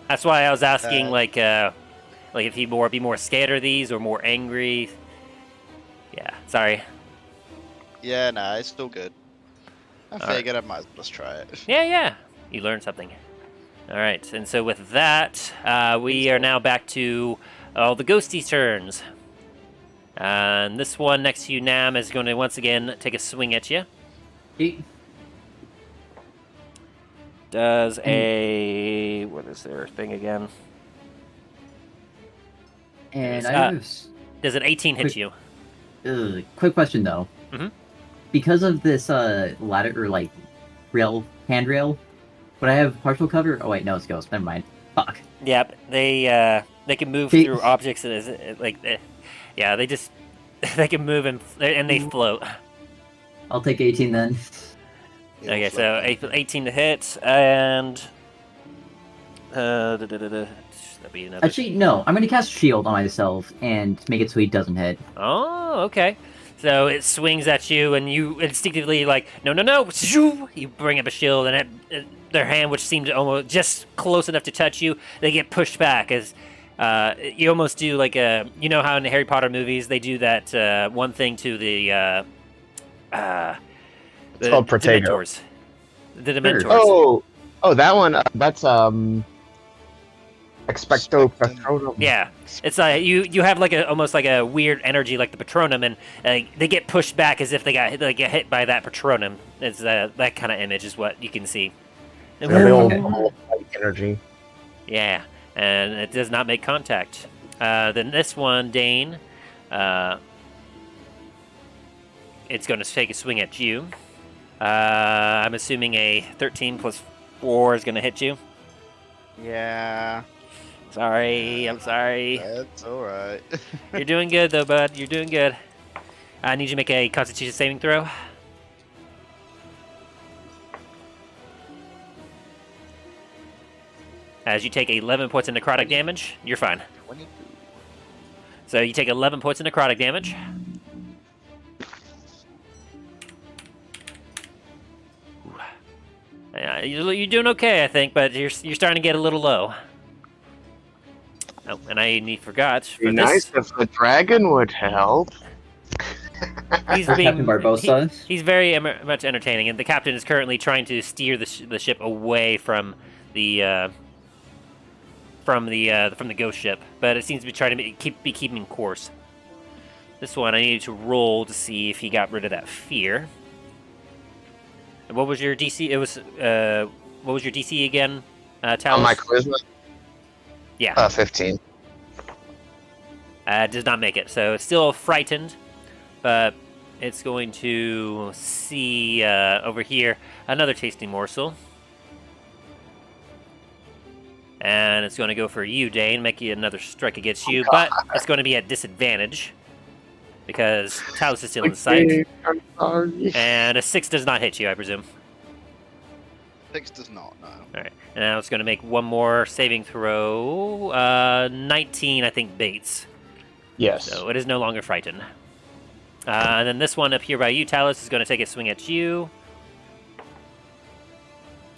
That's why I was asking, like if he'd be more scared of these or more angry. Yeah, sorry. Yeah, no, it's still good. I figured I might as well just try it. Yeah. You learned something. All right, and so with that, we are now back to all the ghosty turns. And this one next to you, Nam, is going to once again take a swing at you. Does a... what is their thing again? And I have does an 18 hit you? quick question though. Mhm. Because of this ladder or like handrail, would I have partial cover? Oh wait, no, it's ghost. Never mind. Fuck. Yep, they can move through objects that is like, yeah, they just they can move and they float. I'll take 18 then. Okay, so 18 to hit, and that'd be another. Actually, no. I'm gonna cast shield on myself and make it so he doesn't hit. Oh, okay. So it swings at you, and you instinctively like, no. You bring up a shield, and their hand, which seemed almost just close enough to touch you, they get pushed back as you almost do like a, you know how in the Harry Potter movies they do that one thing to the It's called Protego. Dementors. The Dementors. Oh, that one. That's Expecto Spectrum. Patronum. Yeah, it's you have like almost like a weird energy like the Patronum, and they get pushed back as if they get hit by that Patronum. It's that kind of image is what you can see. Yeah, the old ball of light energy. Yeah, and it does not make contact. Then this one, Dane, it's going to take a swing at you. I'm assuming a 13 plus 4 is going to hit you. Yeah. Sorry, I'm sorry. That's alright. You're doing good, though, bud. You're doing good. I need you to make a Constitution saving throw. As you take 11 points of necrotic damage, you're fine. 22. So you take 11 points of necrotic damage. You're doing okay, I think, but you're starting to get a little low. Oh, and I forgot. Be nice if the dragon would help. He's Captain Barbosa. He's very much entertaining, and the captain is currently trying to steer the ship away from the ghost ship, but it seems to be trying to be keeping course. This one I needed to roll to see if he got rid of that fear. And what was your DC? It was what was your DC again? Talos? On my charisma? Yeah. 15. Does not make it, so it's still frightened, but it's going to see over here another tasty morsel. And it's going to go for you, Dane, make you another strike against you, but it's going to be at disadvantage because Talos is still in sight. I'm sorry. And a 6 does not hit you, I presume. 6 does not, no. Alright, and now it's going to make one more saving throw. 19, I think, baits. Yes. So it is no longer frightened. And then this one up here by you, Talos, is going to take a swing at you.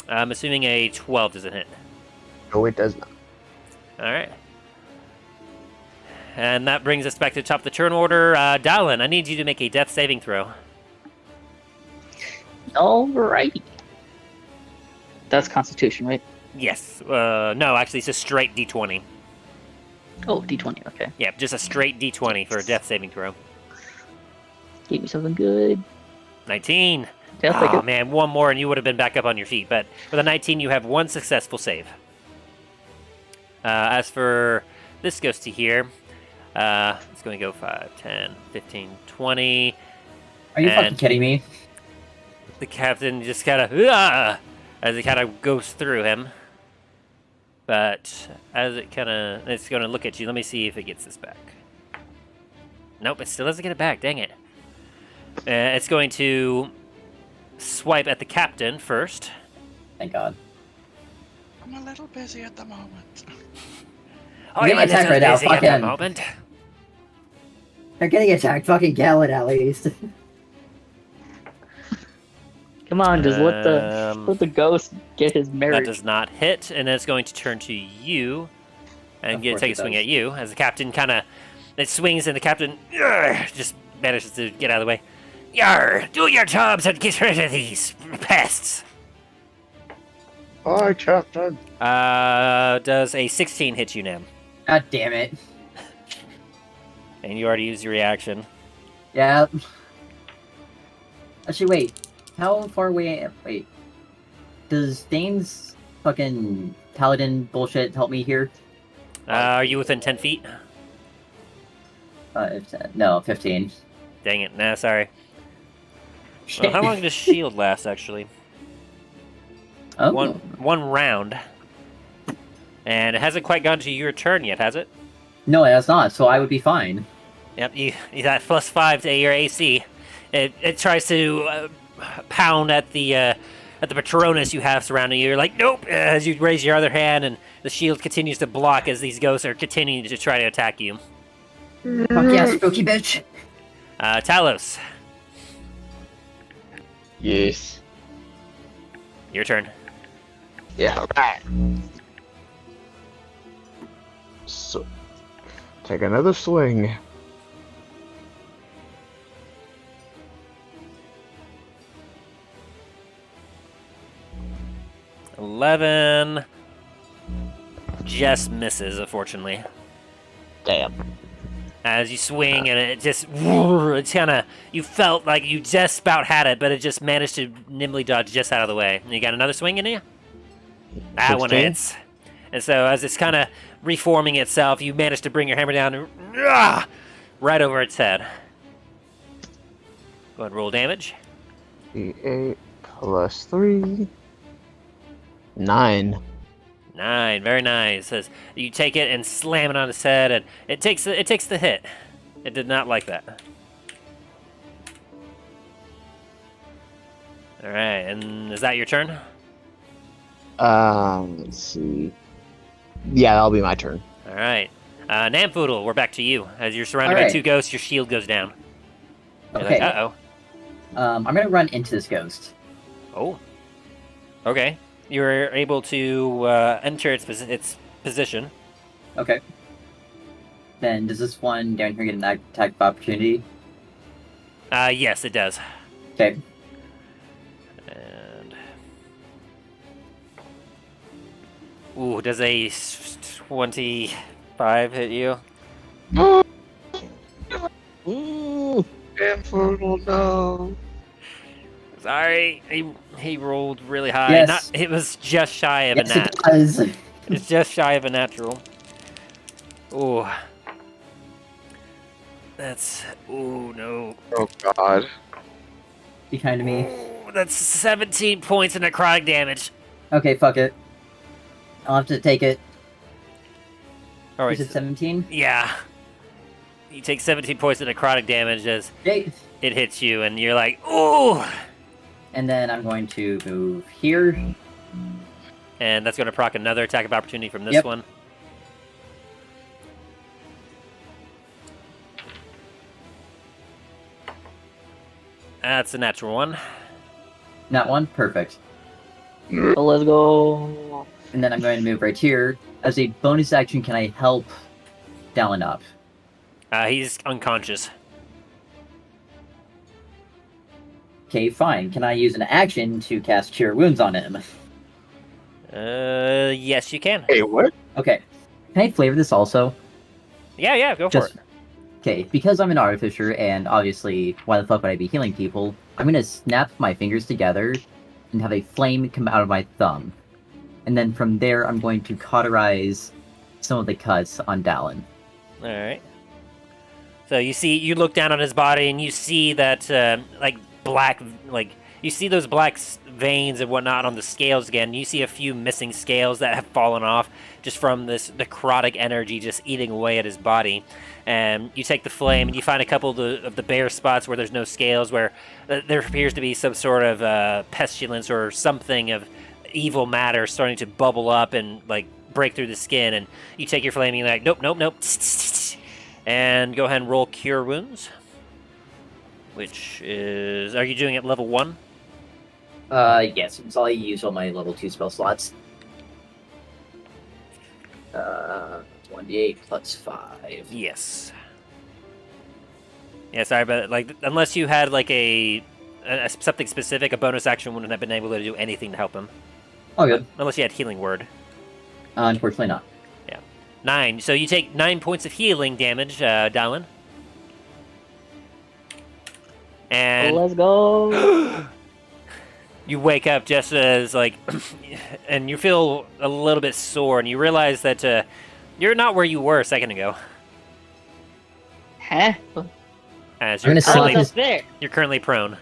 I'm assuming a 12 doesn't hit. No, it does not. Alright. And that brings us back to the top of the turn order. Dallin, I need you to make a death saving throw. Alrighty. That's Constitution, right? Yes. No, actually, it's a straight D20. Oh, D20, okay. Yeah, just a straight D20 for a death saving throw. Give me something good. 19. Yeah, I'll take Oh, it. man, one more and you would have been back up on your feet. But with a 19, you have one successful save. As for this ghosty here, it's going to go 5, 10, 15, 20. Are you And- fucking kidding me? The captain just kind of, as it kind of goes through him. But as it's going to look at you. Let me see if it gets this back. Nope, it still doesn't get it back. Dang it. It's going to swipe at the captain first. Thank God. I'm a little busy at the moment. Oh, Get my this attack is right now, busy at the fucking- moment. They're getting attacked, fucking Gallon at least. Come on, just let the ghost get his That marriage. does not hit, and it's going to turn to you and Of take course a it swing does. at you. As the captain it swings, and the captain just manages to get out of the way. Yarr! Do your jobs and get rid of these pests! Hi, Captain. Does a 16 hit you, Nam? God damn it. And you already used your reaction. Yeah. Actually, wait. How far away? Wait. Does Dane's fucking paladin bullshit help me here? Are you within 10 feet? No, 15. Dang it. Nah, sorry. Well, how long does shield last, actually? Oh. One round. And it hasn't quite gone to your turn yet, has it? No, it has not, so I would be fine. Yep, you got +5 to your AC. It tries to pound at the Patronus you have surrounding you. You're like, nope, as you raise your other hand, and the shield continues to block as these ghosts are continuing to try to attack you. Fuck yeah, spooky bitch. Talos, Yes. your turn. Yeah. Alright. So, take another swing. $11. just misses, unfortunately. Damn. As you swing and it's kind of, you felt like you just about had it, but it just managed to nimbly dodge just out of the way. And you got another swing in you? That one 16? hits. And so as it's kind of reforming itself, you manage to bring your hammer down and, right over its head. Go ahead and roll damage. D8 plus 3. 9. 9, very nice. As you take it and slam it on its head, and it takes the hit. It did not like that. All right, and is that your turn? Let's see. Yeah, that'll be my turn. All right, Namfoodle, we're back to you. As you're surrounded All by right. 2 ghosts, your shield goes down. You're Okay. like, uh-oh. I'm gonna run into this ghost. Oh. Okay. You're able to enter its position. Okay. Then does this one down here get an attack of opportunity? Yes, it does. Okay. And ooh, does a 25 hit you? Namfoodle, no. Sorry, he rolled really high. Yes. It was just shy of a Yes, nat. it does. It's just shy of a natural. Ooh. That's no. Oh god. Be kind to me. Ooh, that's 17 points of necrotic damage. Okay, fuck it. I'll have to take it. All right. Is it 17? Yeah. You take 17 points of necrotic damage as Okay. it hits you, and you're like, ooh! And then I'm going to move here. And that's going to proc another attack of opportunity from this Yep. one. That's a natural one. Not one? Perfect. So let's go. And then I'm going to move right here. As a bonus action, can I help Dallin up? He's unconscious. Okay, fine. Can I use an action to cast Cure Wounds on him? Yes, you can. Hey, what? Okay. Can I flavor this also? Yeah, go for it. Okay, because I'm an artificer, and obviously, why the fuck would I be healing people? I'm gonna snap my fingers together and have a flame come out of my thumb. And then from there, I'm going to cauterize some of the cuts on Dallin. All right. So you look down on his body, and you see that, you see those black veins and whatnot on the scales again. You see a few missing scales that have fallen off just from this necrotic energy just eating away at his body. And you take the flame and you find a couple of the bare spots where there's no scales, where there appears to be some sort of pestilence or something of evil matter starting to bubble up and break through the skin. And you take your flame and you're like, nope. And go ahead and roll Cure Wounds. Which is... Are you doing it level 1? Yes, it's all I use on my level 2 spell slots. 1d8 plus 5. Yes. Yeah, sorry, but unless you had something specific, a bonus action wouldn't have been able to do anything to help him. Oh, good. Unless you had Healing Word. Unfortunately not. 9. So you take 9 points of healing damage, Dallin. And Let's go. you wake up just as and you feel a little bit sore, and you realize that you're not where you were a second ago. Huh? As I'm gonna slap his... you're currently prone.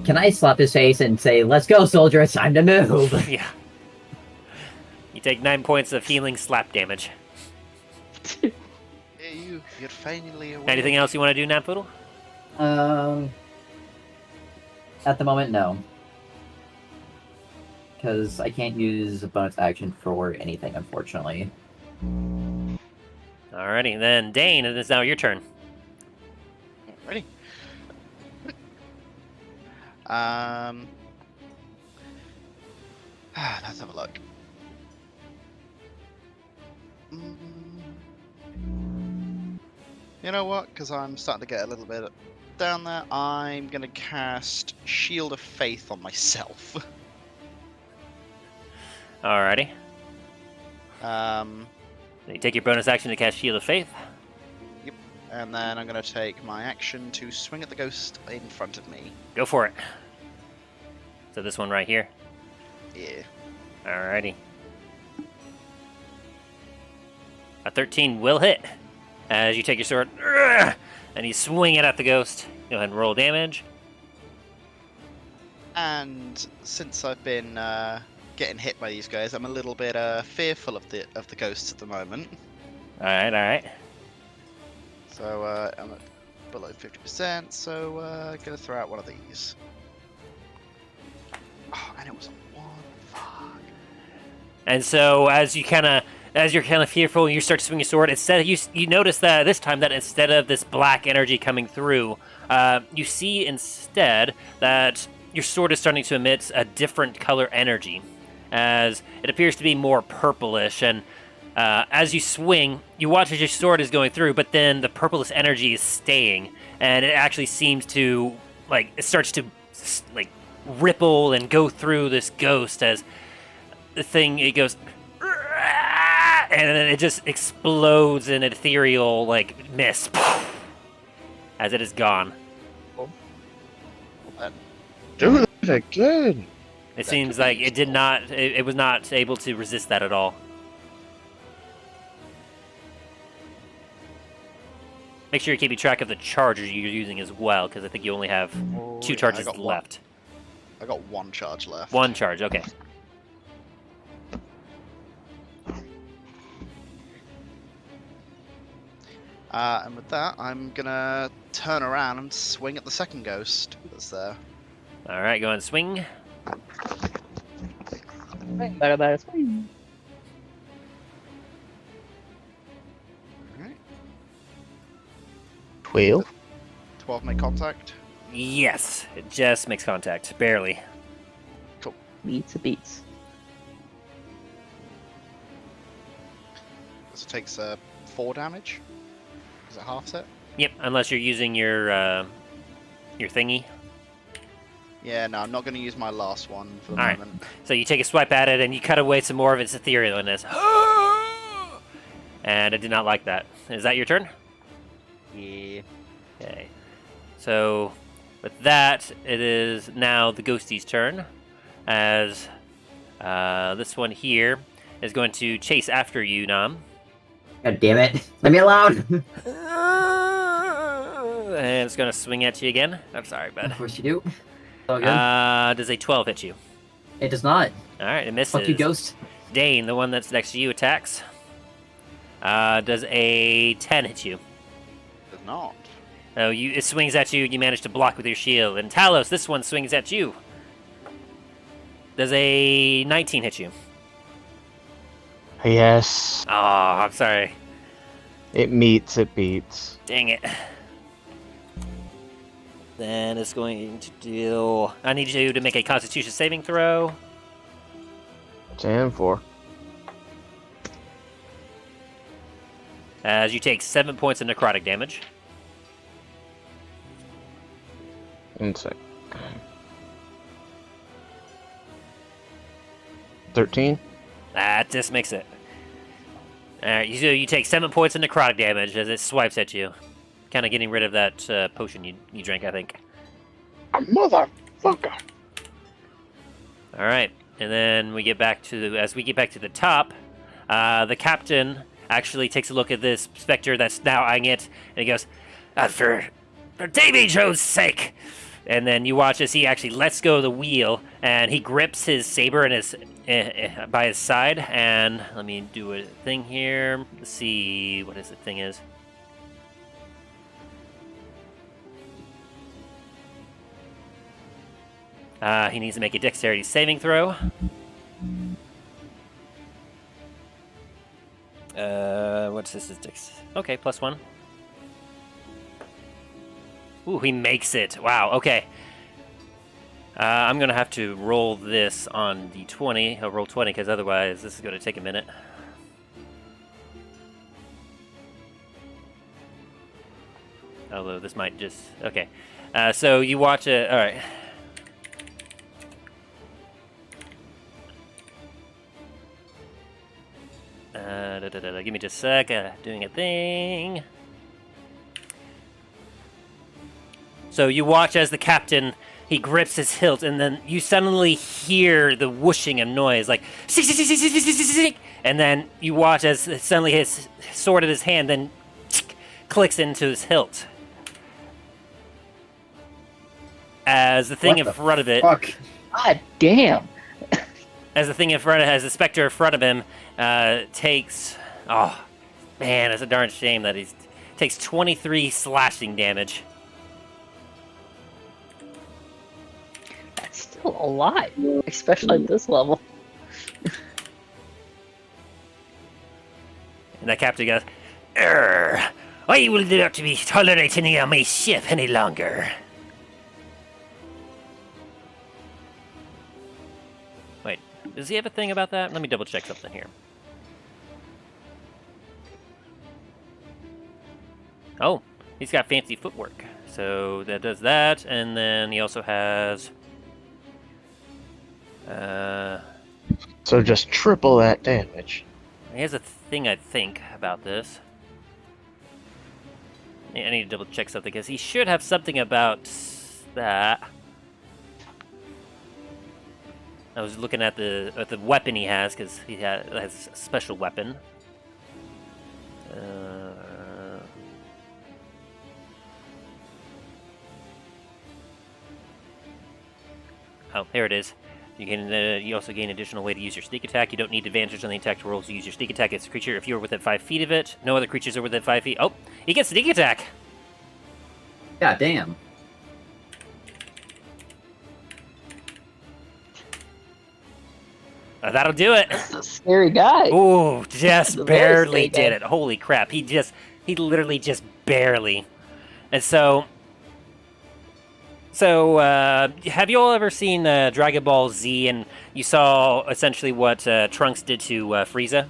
Can I slap his face and say, "Let's go, soldier! It's time to move"? Yeah. You take 9 points of healing slap damage. Yeah, you're finally awake. Anything else you want to do, Namfoodle? At the moment, no. Because I can't use a bonus action for anything, unfortunately. Alrighty, then Dane, it is now your turn. Ready? Let's have a look. You know what? Because I'm starting to get a little bit down there, I'm going to cast Shield of Faith on myself. Alrighty. Um, So you take your bonus action to cast Shield of Faith. and then I'm going to take my action to swing at the ghost in front of me. Go for it. So this one right here. Yeah. Alrighty. A 13 will hit. As you take your sword, and you swing it at the ghost. Go ahead and roll damage. And since I've been getting hit by these guys, I'm a little bit fearful of the ghosts at the moment. Alright, alright. So I'm at below 50%, so I'm going to throw out one of these. Oh, and it was a 1. Fuck. And so as you're kind of fearful, and you start to swing your sword. Instead, you notice that this time that instead of this black energy coming through, you see instead that your sword is starting to emit a different color energy, as it appears to be more purplish. And as you swing, you watch as your sword is going through, but then the purplish energy is staying, and it actually seems to it starts to ripple and go through this ghost as the thing it goes. And then it just explodes in ethereal mist as it is gone. Do it again. It seems like it did not. It was not able to resist that at all. Make sure you're keeping track of the charges you're using as well, because I think you only have 2 charges left. I got 1 charge left. 1 charge, okay. And with that, I'm gonna turn around and swing at the second ghost that's there. All right, go and swing. Bada swing. Alright. 12. 12 make contact. Yes, it just makes contact, barely. Beats a beats. So it takes 4 damage. Is it half set? Yep, unless you're using your thingy. Yeah, no, I'm not going to use my last one for the Alright. moment. So you take a swipe at it and you cut away some more of its etherealness. And it did not like that. Is that your turn? Yeah. Okay. So with that, it is now the ghostie's turn, as this one here is going to chase after you, Nam. God damn it. Let me alone! And it's going to swing at you again. I'm sorry, bud. Of course you do. So good. Does a 12 hit you? It does not. All right, it misses. Fuck you, ghost. Dane, the one that's next to you, attacks. Does a 10 hit you? Does not. Oh, it swings at you. You manage to block with your shield. And Talos, this one swings at you. Does a 19 hit you? Yes. Oh, I'm sorry. It meets, it beats. Dang it. Then it's going to deal... I need you to make a Constitution saving throw. 10 4. As you take 7 points of necrotic damage. 1 sec. 13. That just makes it. Alright, so you take 7 points of necrotic damage as it swipes at you. Kind of getting rid of that potion you drank, I think. Motherfucker. Alright, and then we get back to as we get back to the top, the captain actually takes a look at this specter that's now eyeing it, and he goes, for Davy Jones' sake! And then you watch as he actually lets go of the wheel, and he grips his saber in his by his side. And let me do a thing here. Let's see what his thing is. He needs to make a dexterity saving throw. What's this? Okay, +1. Ooh, he makes it. Wow, okay. I'm going to have to roll this on D20. I'll roll 20, because otherwise this is going to take a minute. Although this might just... Okay. So you watch it... Alright. Give me just a sec. Doing a thing. So you watch as the captain, he grips his hilt, and then you suddenly hear the whooshing of noise, like, and then you watch as suddenly his sword in his hand then clicks into his hilt. As the thing in front of it, Fuck. God damn. as the thing in front of, as the specter in front of him takes, oh man, it's a darn shame that he takes 23 slashing damage. That's still a lot, especially at this level. And that captain goes, I will not be tolerating you on my ship any longer. Wait, does he have a thing about that? Let me double check something here. Oh, he's got fancy footwork. So that does that, and then he also has... So just triple that damage. he has a thing, I think, about this. I need to double check something, because he should have something about that. I was looking at the weapon he has, because he has a special weapon. Oh, there it is. You can. You also gain additional way to use your sneak attack. You don't need advantage on the attack rolls to use your sneak attack. It's a creature if you are within 5 feet of it. No other creatures are within 5 feet. Oh, he gets sneak attack. God damn. That'll do it. That's a scary guy. Ooh, just The very barely scary did guy. it. Holy crap. He literally just barely. And so, have you all ever seen Dragon Ball Z and you saw essentially what Trunks did to Frieza?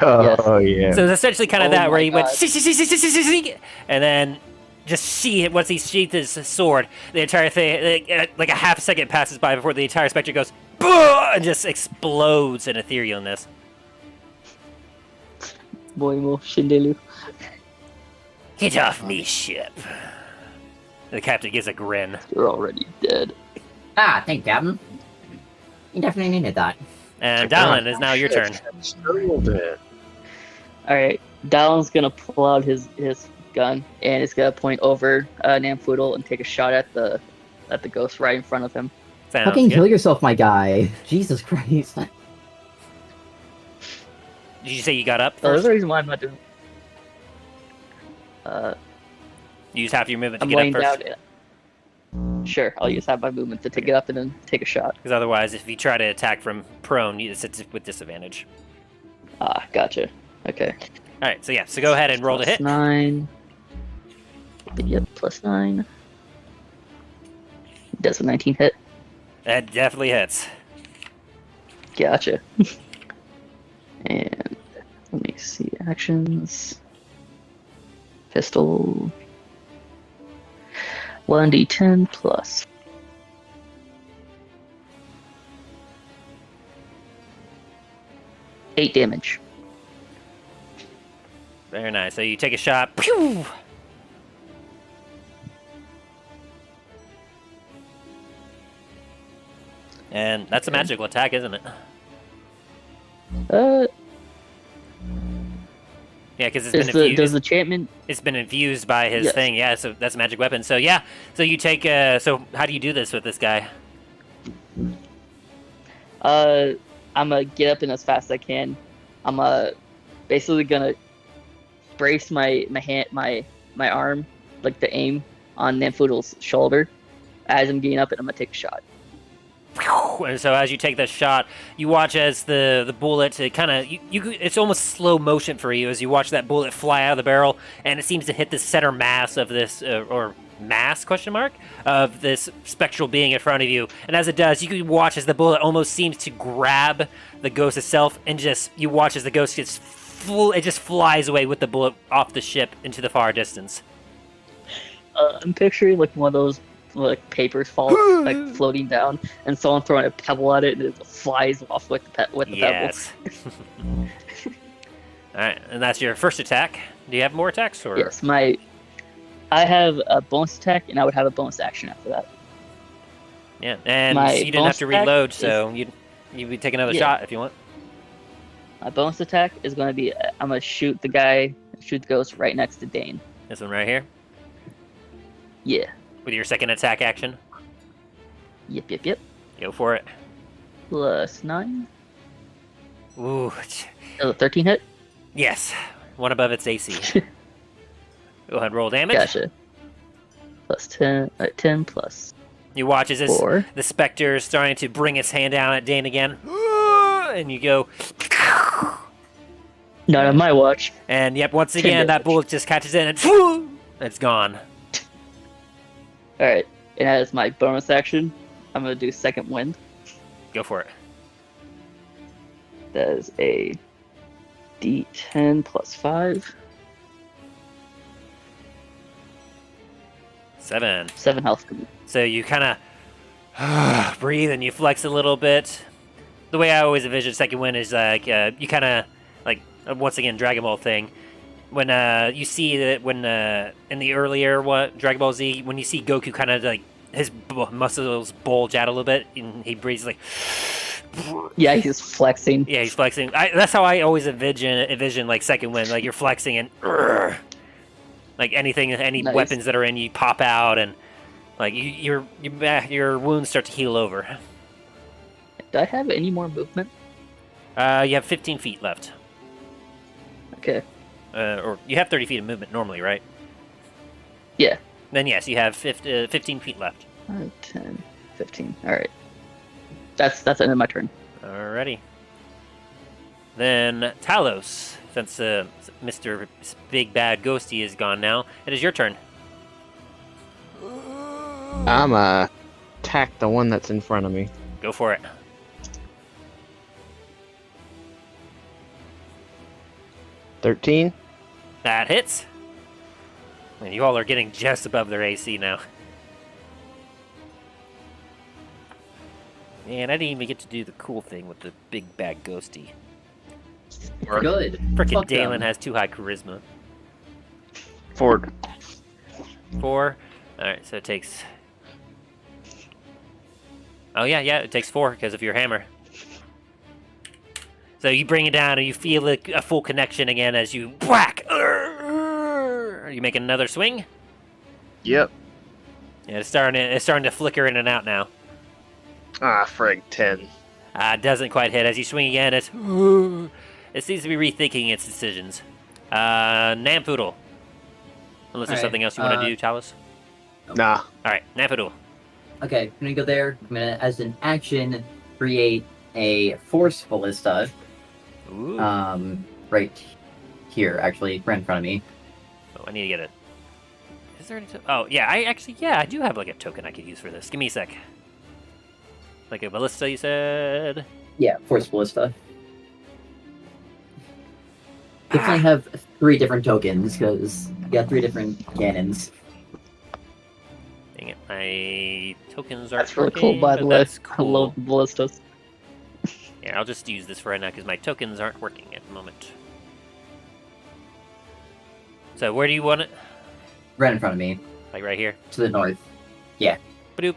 Oh, yeah. So it's essentially kind of Oh that, where my he went, God. and then just once he sheathed his sword, the entire thing, like a half second passes by before the entire spectre goes, "Bah!" and just explodes in etherealness. Boimo Shindelu. Get off me ship. The captain gives a grin. You're already dead. Ah, thank Captain. You definitely needed that. And Dallin, is now your turn. Alright, Dallon's gonna pull out his gun and it's gonna point over Namfoodle and take a shot at the ghost right in front of him. Sounds Fucking good. kill yourself, my guy. Jesus Christ. Did you say you got up So there's first? a reason why I'm not doing. You use half your movement to I'm get laying up down. first? Sure, I'll use half my movement to take it up and then take a shot. Because otherwise, if you try to attack from prone, it's with disadvantage. Ah, gotcha. Okay. Alright, so yeah, so go ahead and roll to hit. +9. Yep, +9. Does a 19 hit? That definitely hits. Gotcha. And let me see actions. Pistol. 1d10 plus. Eight damage. Very nice. So you take a shot. Pew! And that's a Okay. magical attack, isn't it? Yeah, because it's been infused. Does the enchantment? It's been infused by his Yes. thing. Yeah, so that's a magic weapon. So yeah, so you take. So how do you do this with this guy? I'm gonna get up in as fast as I can. I'm basically gonna brace my hand, my arm, like the aim on Namfoodle's shoulder. As I'm getting up, and I'm gonna take a shot. And so as you take that shot, you watch as the bullet, it kind of, it's almost slow motion for you as you watch that bullet fly out of the barrel, and it seems to hit the center mass of this, or mass, question mark, of this spectral being in front of you. And as it does, you can watch as the bullet almost seems to grab the ghost itself, and you watch as the ghost gets it just flies away with the bullet off the ship into the far distance. I'm picturing like one of those like papers like floating down, and someone throwing a pebble at it, and it flies off with the pebble. Yes. All right, and that's your first attack. Do you have more attacks, or Yes, I have a bonus attack, and I would have a bonus action after that. yeah? And My you didn't have bonus to attack reload, is- so you'd take another Yeah. shot if you want. My bonus attack is going to be I'm going to shoot the ghost right next to Dane. This one right here, Yeah. with your second attack action. Yep. Go for it. Plus 9. Ooh, 13 hit. yes, one above its AC. Go ahead, roll damage. Gotcha. Plus 10. 10 plus You watch as this, 4. the specter is starting to bring its hand down at Dane again, and you go, Not on my watch. and yep, once 10 again that damage. bullet just catches in and it's gone. Alright. And as my bonus action, I'm going to do second wind. Go for it. That is a D10 plus 5. 7. 7 health. So you kind of breathe and you flex a little bit. The way I always envision second wind is like you kind of like once again Dragon Ball thing. When you see that when in the earlier Dragon Ball Z, when you see Goku kind of like his muscles bulge out a little bit and he breathes like Yeah, he's flexing. yeah, he's flexing. That's how I always envision like second wind, like you're flexing and like any Nice. weapons that are in you pop out and like your wounds start to heal over. Do I have any more movement? You have 15 feet left. Okay. Or you have 30 feet of movement normally, right? Yeah. Then yes, you have 15 feet left. 5, 10, 15. Alright. That's the end of my turn. Alrighty. Then Talos, since Mr. Big Bad Ghosty is gone now, it is your turn. I'm attack the one that's in front of me. Go for it. $13. That hits. And you all are getting just above their AC now. Man, I didn't even get to do the cool thing with the Big Bad Ghosty. Good. Frickin' Fuck Dalen them. has too high charisma. Ford. 4. Alright, so it takes... Oh yeah, it takes 4 because of your hammer. So you bring it down and you feel a full connection again as you whack! Are you making another swing? Yep. Yeah, it's starting to flicker in and out now. Ah, frig, 10. It doesn't quite hit. As you swing again, it seems to be rethinking its decisions. Namfoodle. Unless there's Alright, something else you want to do, Talos. Nah. Alright, Namfoodle. Okay, I'm gonna go there. I'm gonna, as an action, create a force ballista. Ooh. Right here, actually, right in front of me. Oh, I need to get it. Is there any... Oh, yeah, I do have, like, a token I could use for this. Give me a sec. Like a ballista, you said? Yeah, force ballista. Definitely have 3 different tokens, because you got 3 different cannons. Dang it, my tokens aren't That's really working, cool, by the but way. that's I cool. love ballistas. Yeah, I'll just use this for right now because my tokens aren't working at the moment. So where do you want it? Right in front of me, Like right here? to the north. Badoop.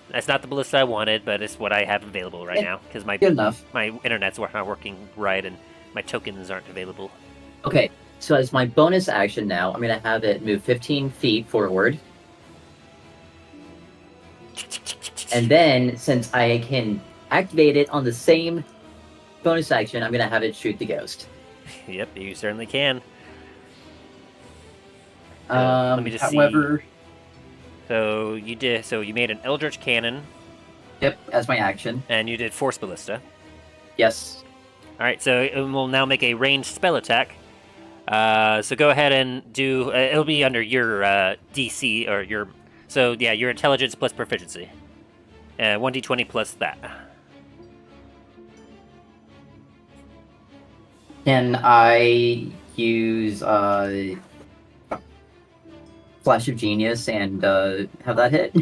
That's not the ballista I wanted, but it's what I have available right Yeah, now because my good enough. internet's not working right and my tokens aren't available. Okay, so as my bonus action now, I'm gonna have it move 15 feet forward. And then, since I can activate it on the same bonus action, I'm gonna have it shoot the ghost. Yep, you certainly can. Let me just see. However, So you made an Eldritch Cannon yep, as my action. and you did Force Ballista. Yes. All right, so it will now make a ranged spell attack. So go ahead and do. It'll be under your DC or your. So yeah, your intelligence plus proficiency. 1d20 plus that. Can I use Flash of Genius and have that hit?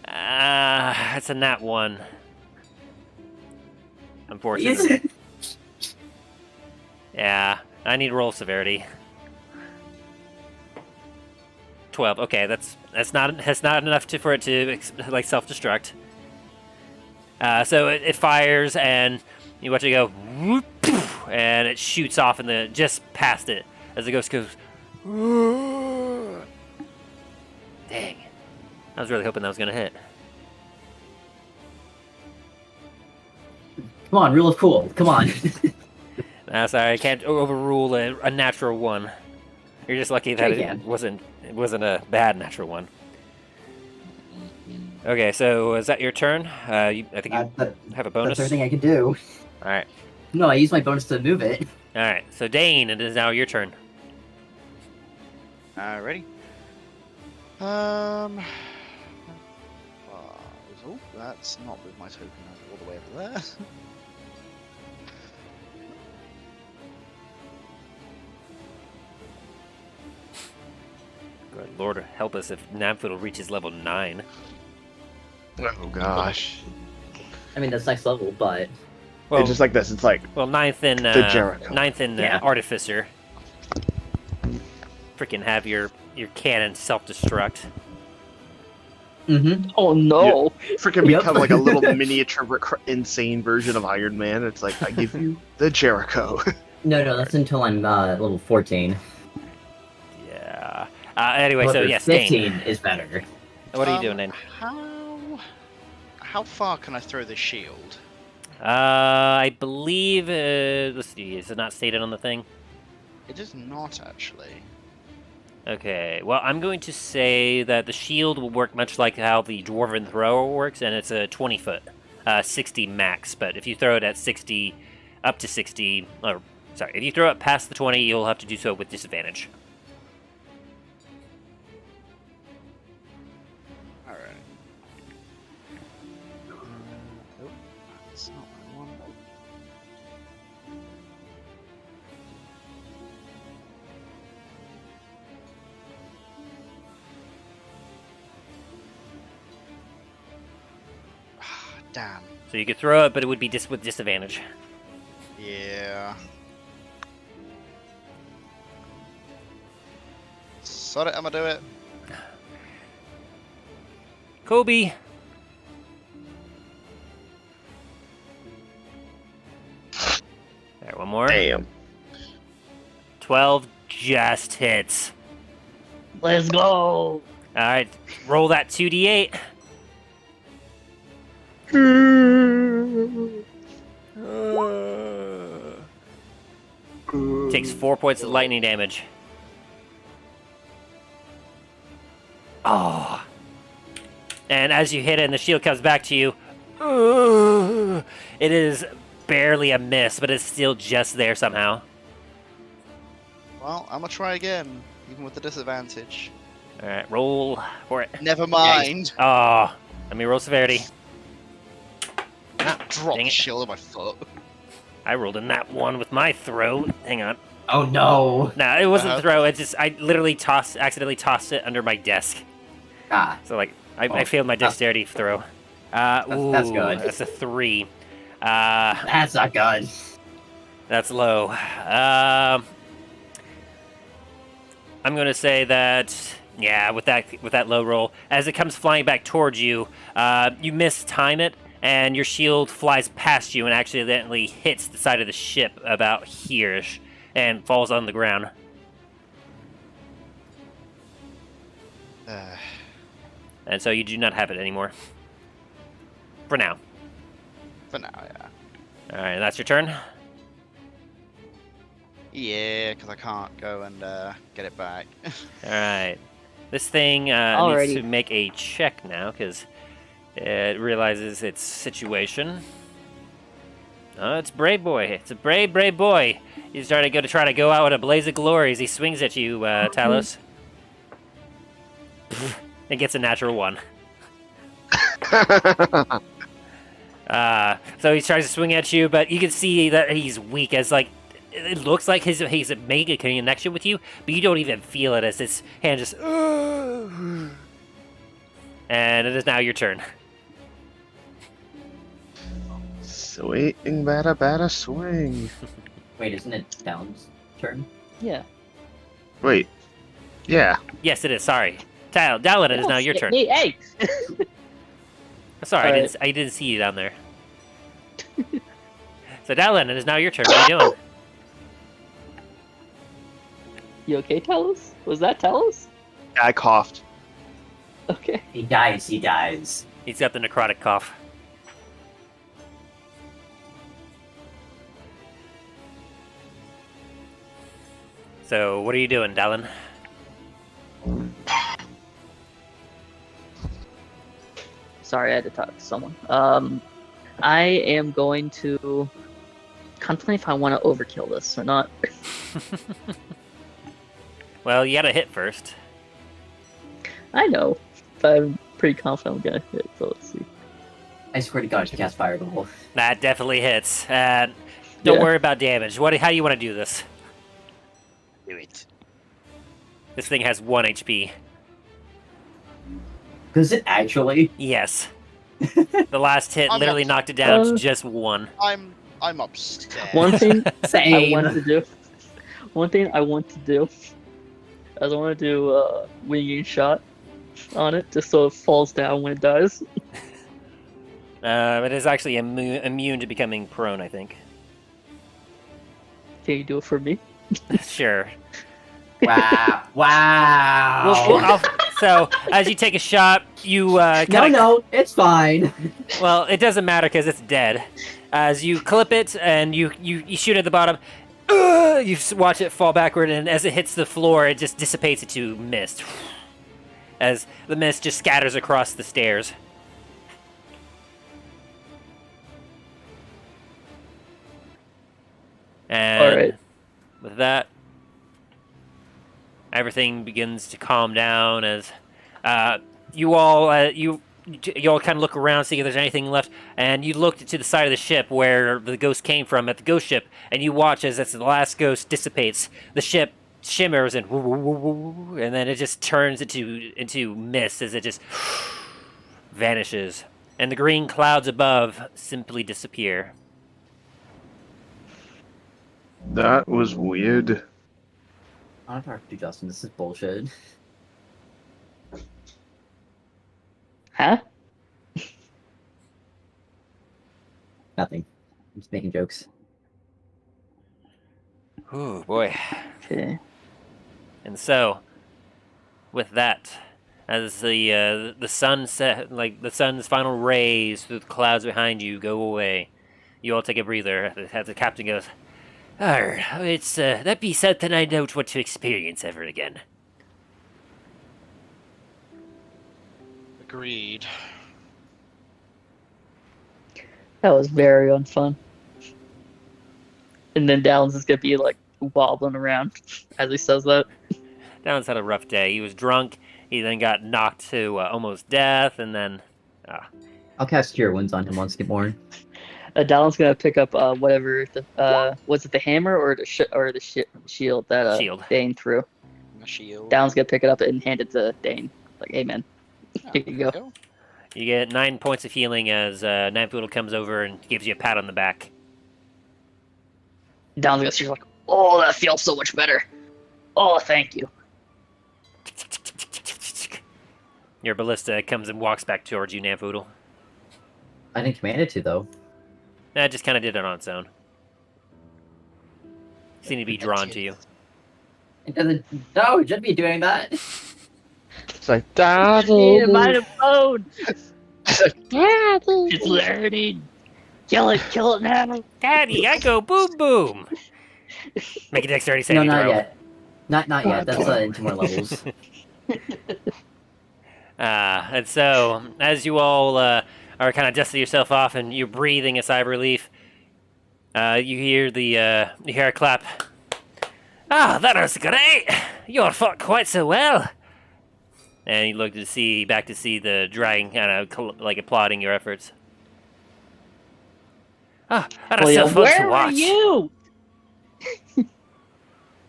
That's a nat 1. unfortunately. Yeah, I need roll severity. 12. Okay, that's not enough for it to like self-destruct. So it fires, and you watch it go, whoop, poof, and it shoots off in the just past it as the ghost goes. Dang, I was really hoping that was gonna hit. Come on, rule of cool. Come on. Sorry, I can't overrule a natural one. You're just lucky that it wasn't a bad natural one. Okay, so is that your turn? I think you have a bonus. That's everything I can do. All right. No, I used my bonus to move it. All right. So Dane, it is now your turn. Ready? Oh, that's not with my token all the way over there. Good Lord, help us if Namfoodle reaches level 9. Oh gosh. I mean, that's next level, but... It's just like this. It's like... Well, 9th in... the Jericho. 9th in Artificer. Freaking have your cannon self-destruct. Mm-hmm. Oh no! Freaking become like a little miniature insane version of Iron Man. It's like, I give you the Jericho. No, that's until I'm level 14. Yeah. Anyway, Level so yes, 15 Dane. is better. What are you doing, Dane? How far can I throw the shield? I believe... let's see, is it not stated on the thing? It is not, actually. Okay, well, I'm going to say that the shield will work much like how the Dwarven Thrower works, and it's a 20-foot, 60 max. But if you throw it at 60, up to 60, or sorry, if you throw it past the 20, you'll have to do so with disadvantage. Alright. Nope, that's not my one. Damn. So you could throw it, but it would be with disadvantage. Yeah. Sod it, I'ma do it. Kobe! Alright, one more. Damn. 12 just hits. Let's go! Alright, roll that 2d8. Takes 4 points of lightning damage. Oh. And as you hit it and the shield comes back to you, it is barely a miss, but it's still just there somehow. Well, I'm gonna try again, even with the disadvantage. Alright, roll for it. Never mind. Oh, let me roll severity. Drop dang the it. shield on my foot. I rolled in that one with my throw. Hang on. Oh no! No, it wasn't the throw. It just I literally accidentally tossed it under my desk. Ah. So like I failed my dexterity throw. That's good. That's a 3. That's not good. That's low. I'm gonna say that with that low roll, as it comes flying back towards you, you mistime it, and your shield flies past you and accidentally hits the side of the ship about here-ish and falls on the ground. And so you do not have it anymore. For now. For now, yeah. Alright, that's your turn? Yeah, because I can't go and get it back. Alright. This thing needs Alrighty. to make a check now, because it realizes its situation. Oh, it's Brave Boy. It's a brave boy. He's trying to try to go out with a blaze of glory as he swings at you, Talos. And gets a natural 1. So he tries to swing at you, but you can see that he's weak, as like it looks like he's making a connection with you, but you don't even feel it as his hand just. And it is now your turn. Swing, bada, swing. Wait, isn't it Down's turn? Yeah. Wait. Yeah. Yes, it is. Sorry. Dallin, it is now your turn. Hey! Sorry, Alright. I didn't see you down there. So Dallin, it is now your turn. What are you doing? You okay, Talos? Was that Talos? I coughed. Okay. He dies. He's got the necrotic cough. So, what are you doing, Dallin? Sorry, I had to talk to someone. I am going to contemplate if I want to overkill this or not. Well, you gotta hit first. I know, but I'm pretty confident I'm gonna hit. So let's see. I swear to God, she cast Fireball. That definitely hits. Don't Yeah. worry about damage. How do you want to do this? Do it. This thing has 1 HP. Does it actually? Yes. The last hit I'm literally not- knocked it down to Uh, just 1. I'm upstairs. One thing I Same. want to do. One thing I want to do. Is I want to do winging shot on it, just so it falls down when it dies. It is actually immune to becoming prone, I think. Can you do it for me? Sure. Wow. Well, so, as you take a shot, you No, it's fine. Well, it doesn't matter because it's dead. As you clip it and you shoot at the bottom, you watch it fall backward, and as it hits the floor, it just dissipates into mist. As the mist just scatters across the stairs. And Alright. with that, everything begins to calm down as you all kind of look around, see if there's anything left, and you look to the side of the ship where the ghost came from at the ghost ship, and you watch as the last ghost dissipates. The ship shimmers and and then it just turns into mist as it just vanishes, and the green clouds above simply disappear. That was weird. I don't talk to you, Justin. This is bullshit. Huh? Nothing. I'm just making jokes. Oh boy. Okay. And so, with that, as the sun set, like the sun's final rays through the clouds behind you go away, you all take a breather. As the captain goes, it's that be something I don't want to experience ever again. Agreed. That was very unfun. And then Dallin's just gonna be like wobbling around as he says that. Dallin's had a rough day. He was drunk. He then got knocked to almost death, and then I'll cast Cure Wounds on him once more. Dallin's gonna pick up whatever the was it the hammer or the shield that Shield. Dane threw. My shield. Dallin's gonna pick it up and hand it to Dane. Like, hey man, here you there go. you get 9 points of healing as Namfoodle comes over and gives you a pat on the back. Dallin's gonna see like, oh, that feels so much better. Oh, thank you. Your ballista comes and walks back towards you, Namfoodle. I didn't command it to, though. It just kind of did it on its own. Seemed to be drawn to you. It doesn't. No, it shouldn't be doing that. It's like, Dad. Need a mind phone. It's like, Dad. It's learning. Kill it now. Daddy, I go boom boom. Make a dexterity saving No, not throw. yet. Not yet. That's into more levels. And so, as you all are kind of dusting yourself off and you're breathing a sigh of relief, you hear a clap. Ah, that was great! You all fought quite so well. And you look back to see the dragon kind of like applauding your efforts. Ah, that was so fun to where were watch. you?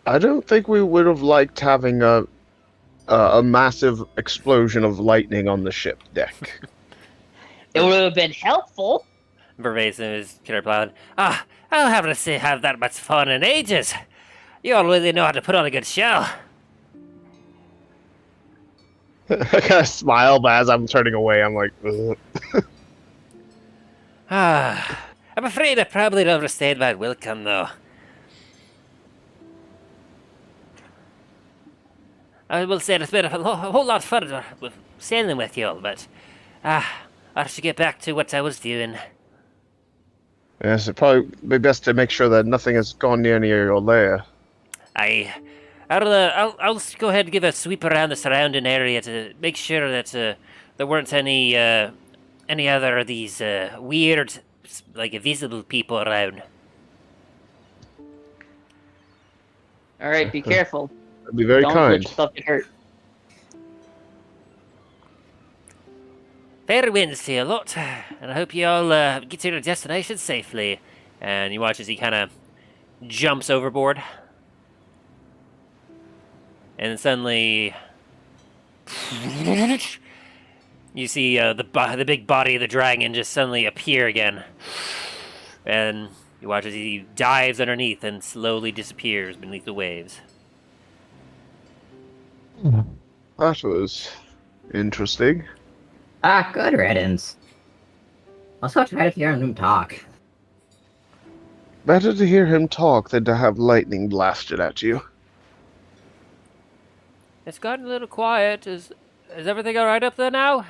I don't think we would have liked having a massive explosion of lightning on the ship deck. It would have been helpful. Pervasive killer replied, "Ah, I haven't seen have that much fun in ages. You all really know how to put on a good show." I kind of smile, but as I'm turning away, I'm like, ugh. Ah, I'm afraid I probably overstayed my welcome, though. I will say it's been a whole lot of fun sailing with you all, but I should get back to what I was doing. Yes, it'd probably be best to make sure that nothing has gone near your lair. I'll go ahead and give a sweep around the surrounding area to make sure that there weren't any other of these weird, like invisible people around. All right, be careful. That'd be very Don't kind. let yourself get hurt. Fair winds to you lot, and I hope you all get to your destination safely. And you watch as he kind of jumps overboard. And then suddenly, you see the big body of the dragon just suddenly appear again. And you watch as he dives underneath and slowly disappears beneath the waves. That was interesting. Ah, good riddance. I'm so tired of hearing him talk. Better to hear him talk than to have lightning blasted at you. It's gotten a little quiet. Is everything all right up there now?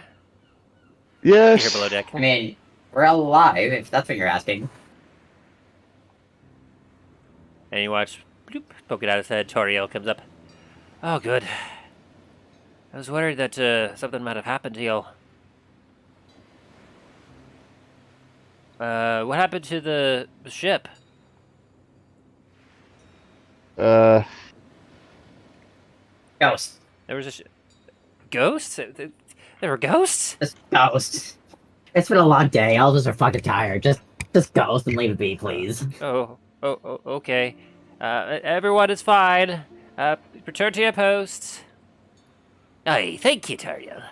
Yes. Here below deck. I mean, we're all alive, if that's what you're asking. And you watch, bloop, poking out his head, Toriel comes up. Oh, good. I was worried that something might have happened to you. What happened to the ship? Ghost. There was a ghosts? There were ghosts? Just ghost. It's been a long day. All of us are fucking tired. Just ghost and leave it be, please. Oh, okay. Everyone is fine. Return to your posts. Aye, thank you, Toriel.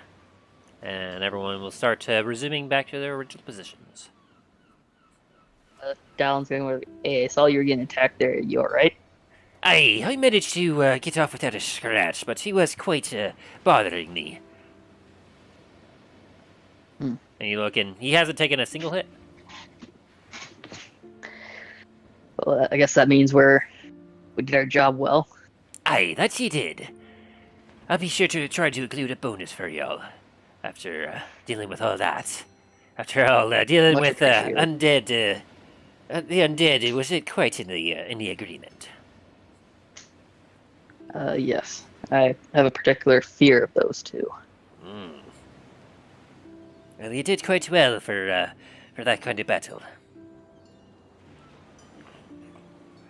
And everyone will start resuming back to their original positions. Dallon's going with, hey, I saw you were getting attacked there. You alright? Aye, I managed to get off without a scratch, but he was quite bothering me. Hmm. And you look, and he hasn't taken a single hit. Well, I guess that means we did our job well. Aye, that he did. I'll be sure to try to include a bonus for y'all after dealing with all that. After all, dealing Much with appreciated. undead, the undead, it was quite in the agreement. Yes. I have a particular fear of those two. Well, you did quite well for that kind of battle.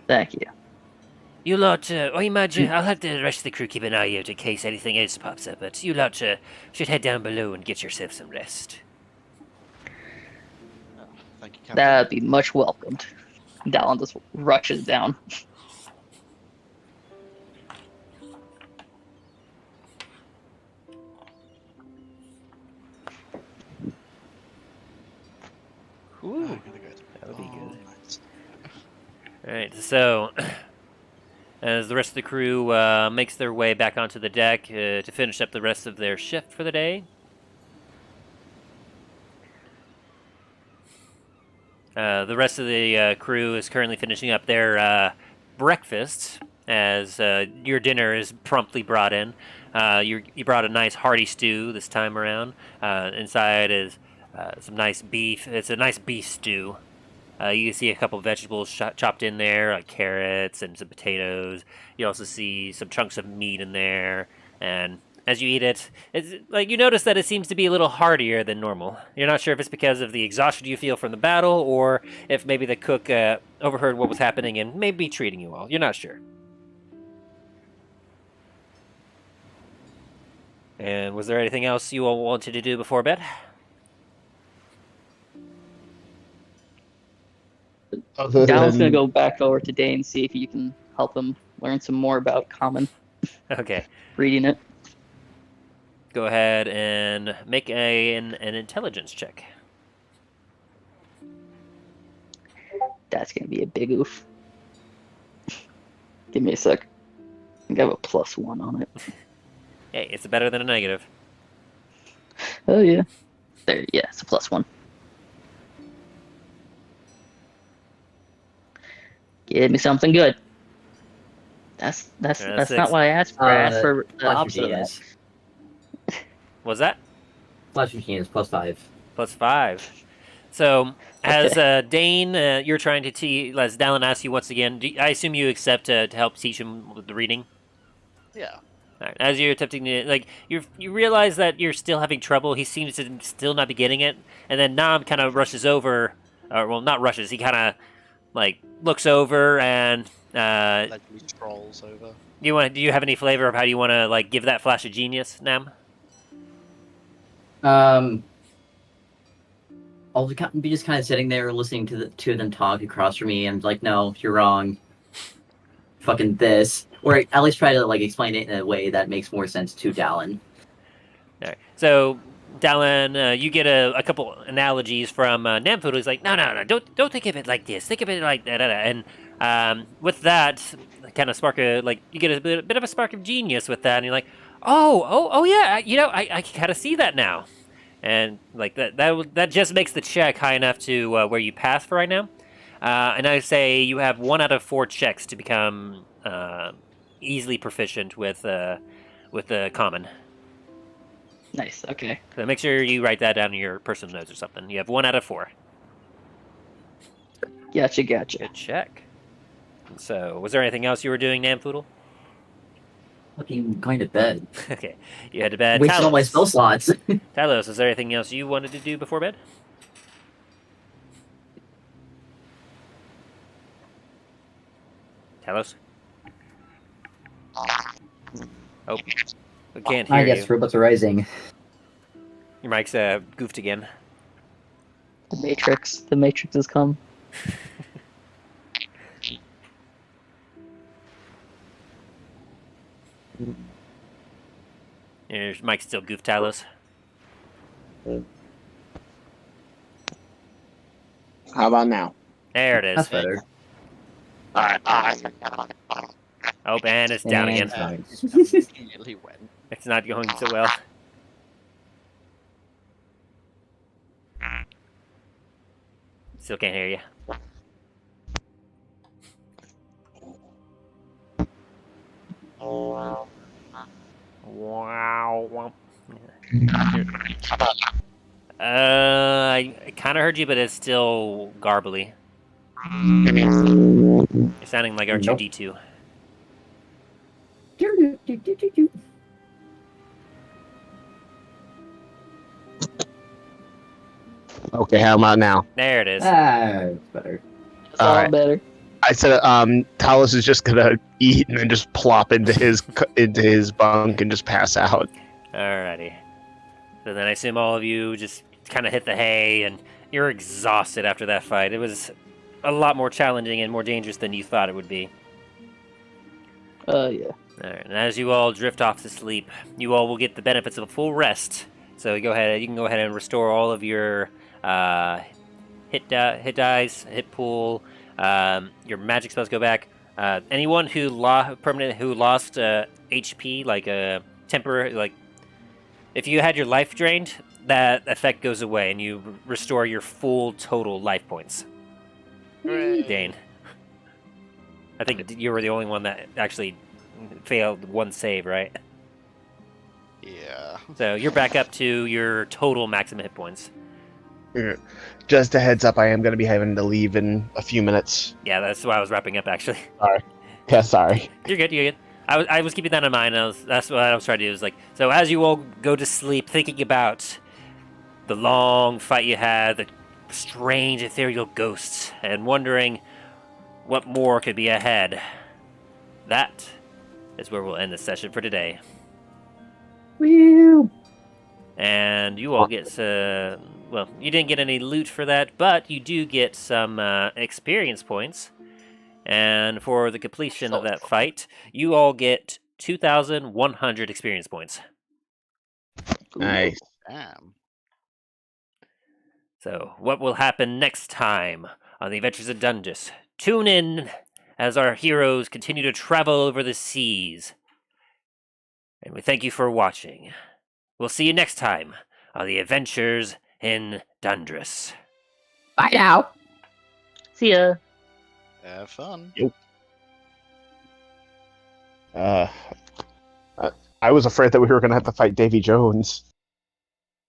Thank you. You lot, I imagine, I'll have the rest of the crew keep an eye out in case anything else pops up, but you lot should head down below and get yourself some rest. Thank you, Captain. That'd be much welcomed. Dallon just rushes down. Ooh, Oh, really good. that would be good. Nice. Alright, so as the rest of the crew makes their way back onto the deck to finish up the rest of their shift for the day, the rest of the crew is currently finishing up their breakfast as your dinner is promptly brought in. You brought a nice hearty stew this time around. Inside is some nice beef. It's a nice beef stew. You can see a couple of vegetables chopped in there, like carrots and some potatoes. You also see some chunks of meat in there. And as you eat it, it's like you notice that it seems to be a little heartier than normal. You're not sure if it's because of the exhaustion you feel from the battle, or if maybe the cook overheard what was happening and may be treating you all. You're not sure. And was there anything else you all wanted to do before bed? Other Dallon's than- gonna go back over today and see if you can help him learn some more about Common, Okay. reading it. Go ahead and make an intelligence check. That's gonna be a big oof. Give me a sec. I think I have a +1 on it. Hey, it's better than a negative. Oh yeah. There, yeah, it's a +1. Give me something good. That's not 6. what I asked for. I asked for the Flash of opposite of that. Genius. Was that? Flash of Genius +5. +5. So, as Okay. Dane, you're trying to as Dallin asks you once again, I assume you accept to help teach him with the reading? Yeah. All right. As you're attempting to, like, you realize that you're still having trouble. He seems to still not be getting it, and then Nam kind of rushes over, or well, not rushes. He kind of like looks over and Allegedly strolls over. do you have any flavor of how you want to like give that flash of genius, Nam? I'll be just kind of sitting there listening to the two of them talk across from me, and like, no, you're wrong. Fucking this, or at least try to like explain it in a way that makes more sense to Dallin. All right. So, Dallin, you get a couple analogies from Namfoodle. He's like, no, don't think of it like this. Think of it like that. And with that, kind of spark you get a bit of a spark of genius with that. And you're like, oh yeah, I can kind of see that now. And like that just makes the check high enough to where you pass for right now. And I say you have 1 out of 4 checks to become easily proficient with the common. Nice. Okay. So make sure you write that down in your personal notes or something. You have 1 out of 4. Gotcha. Good check. So, was there anything else you were doing, Namfoodle? Fucking going to bed. Okay, you had to bed. Wasted all my spell slots. Talos, is there anything else you wanted to do before bed? Talos? Oh, we can't hear I guess you. robots are rising. Your mic's goofed again. The Matrix has come. Your mic's still goofed, Talos. How about now? There it is. That's better. Oh, and it's down again. Immediately went. It's not going so well. Still can't hear you. Wow. I kind of heard you, but it's still garbly. You're sounding like R2D2. Okay, how about now? There it is. It's better. It's all Alright. better. I said, Talos is just gonna eat and then just plop into his bunk and just pass out. Alrighty. So then I assume all of you just kind of hit the hay and you're exhausted after that fight. It was a lot more challenging and more dangerous than you thought it would be. Yeah. Alright, and as you all drift off to sleep, you all will get the benefits of a full rest. So you can go ahead and restore all of your hit dice, hit pool, your magic spells go back. Anyone who lost HP, like temporary, like if you had your life drained, that effect goes away and you restore your full total life points. Hooray. Dane, I think you were the only one that actually failed one save, right? Yeah. So you're back up to your total maximum hit points. Just a heads up, I am going to be having to leave in a few minutes. Yeah, that's why I was wrapping up, actually. Yeah, sorry. You're good. I was keeping that in mind. That's what I was trying to do. Is like, so as you all go to sleep, thinking about the long fight you had, the strange ethereal ghosts, and wondering what more could be ahead. That is where we'll end the session for today. Woo! And you all get well, you didn't get any loot for that, but you do get some experience points. And for the completion of that fight, you all get 2,100 experience points. Nice. Damn. So, what will happen next time on the Adventures of Dundras. Tune in as our heroes continue to travel over the seas. And we thank you for watching. We'll see you next time on the Adventures in Dundras. Bye now. See ya. Have fun. I was afraid that we were going to have to fight Davy Jones.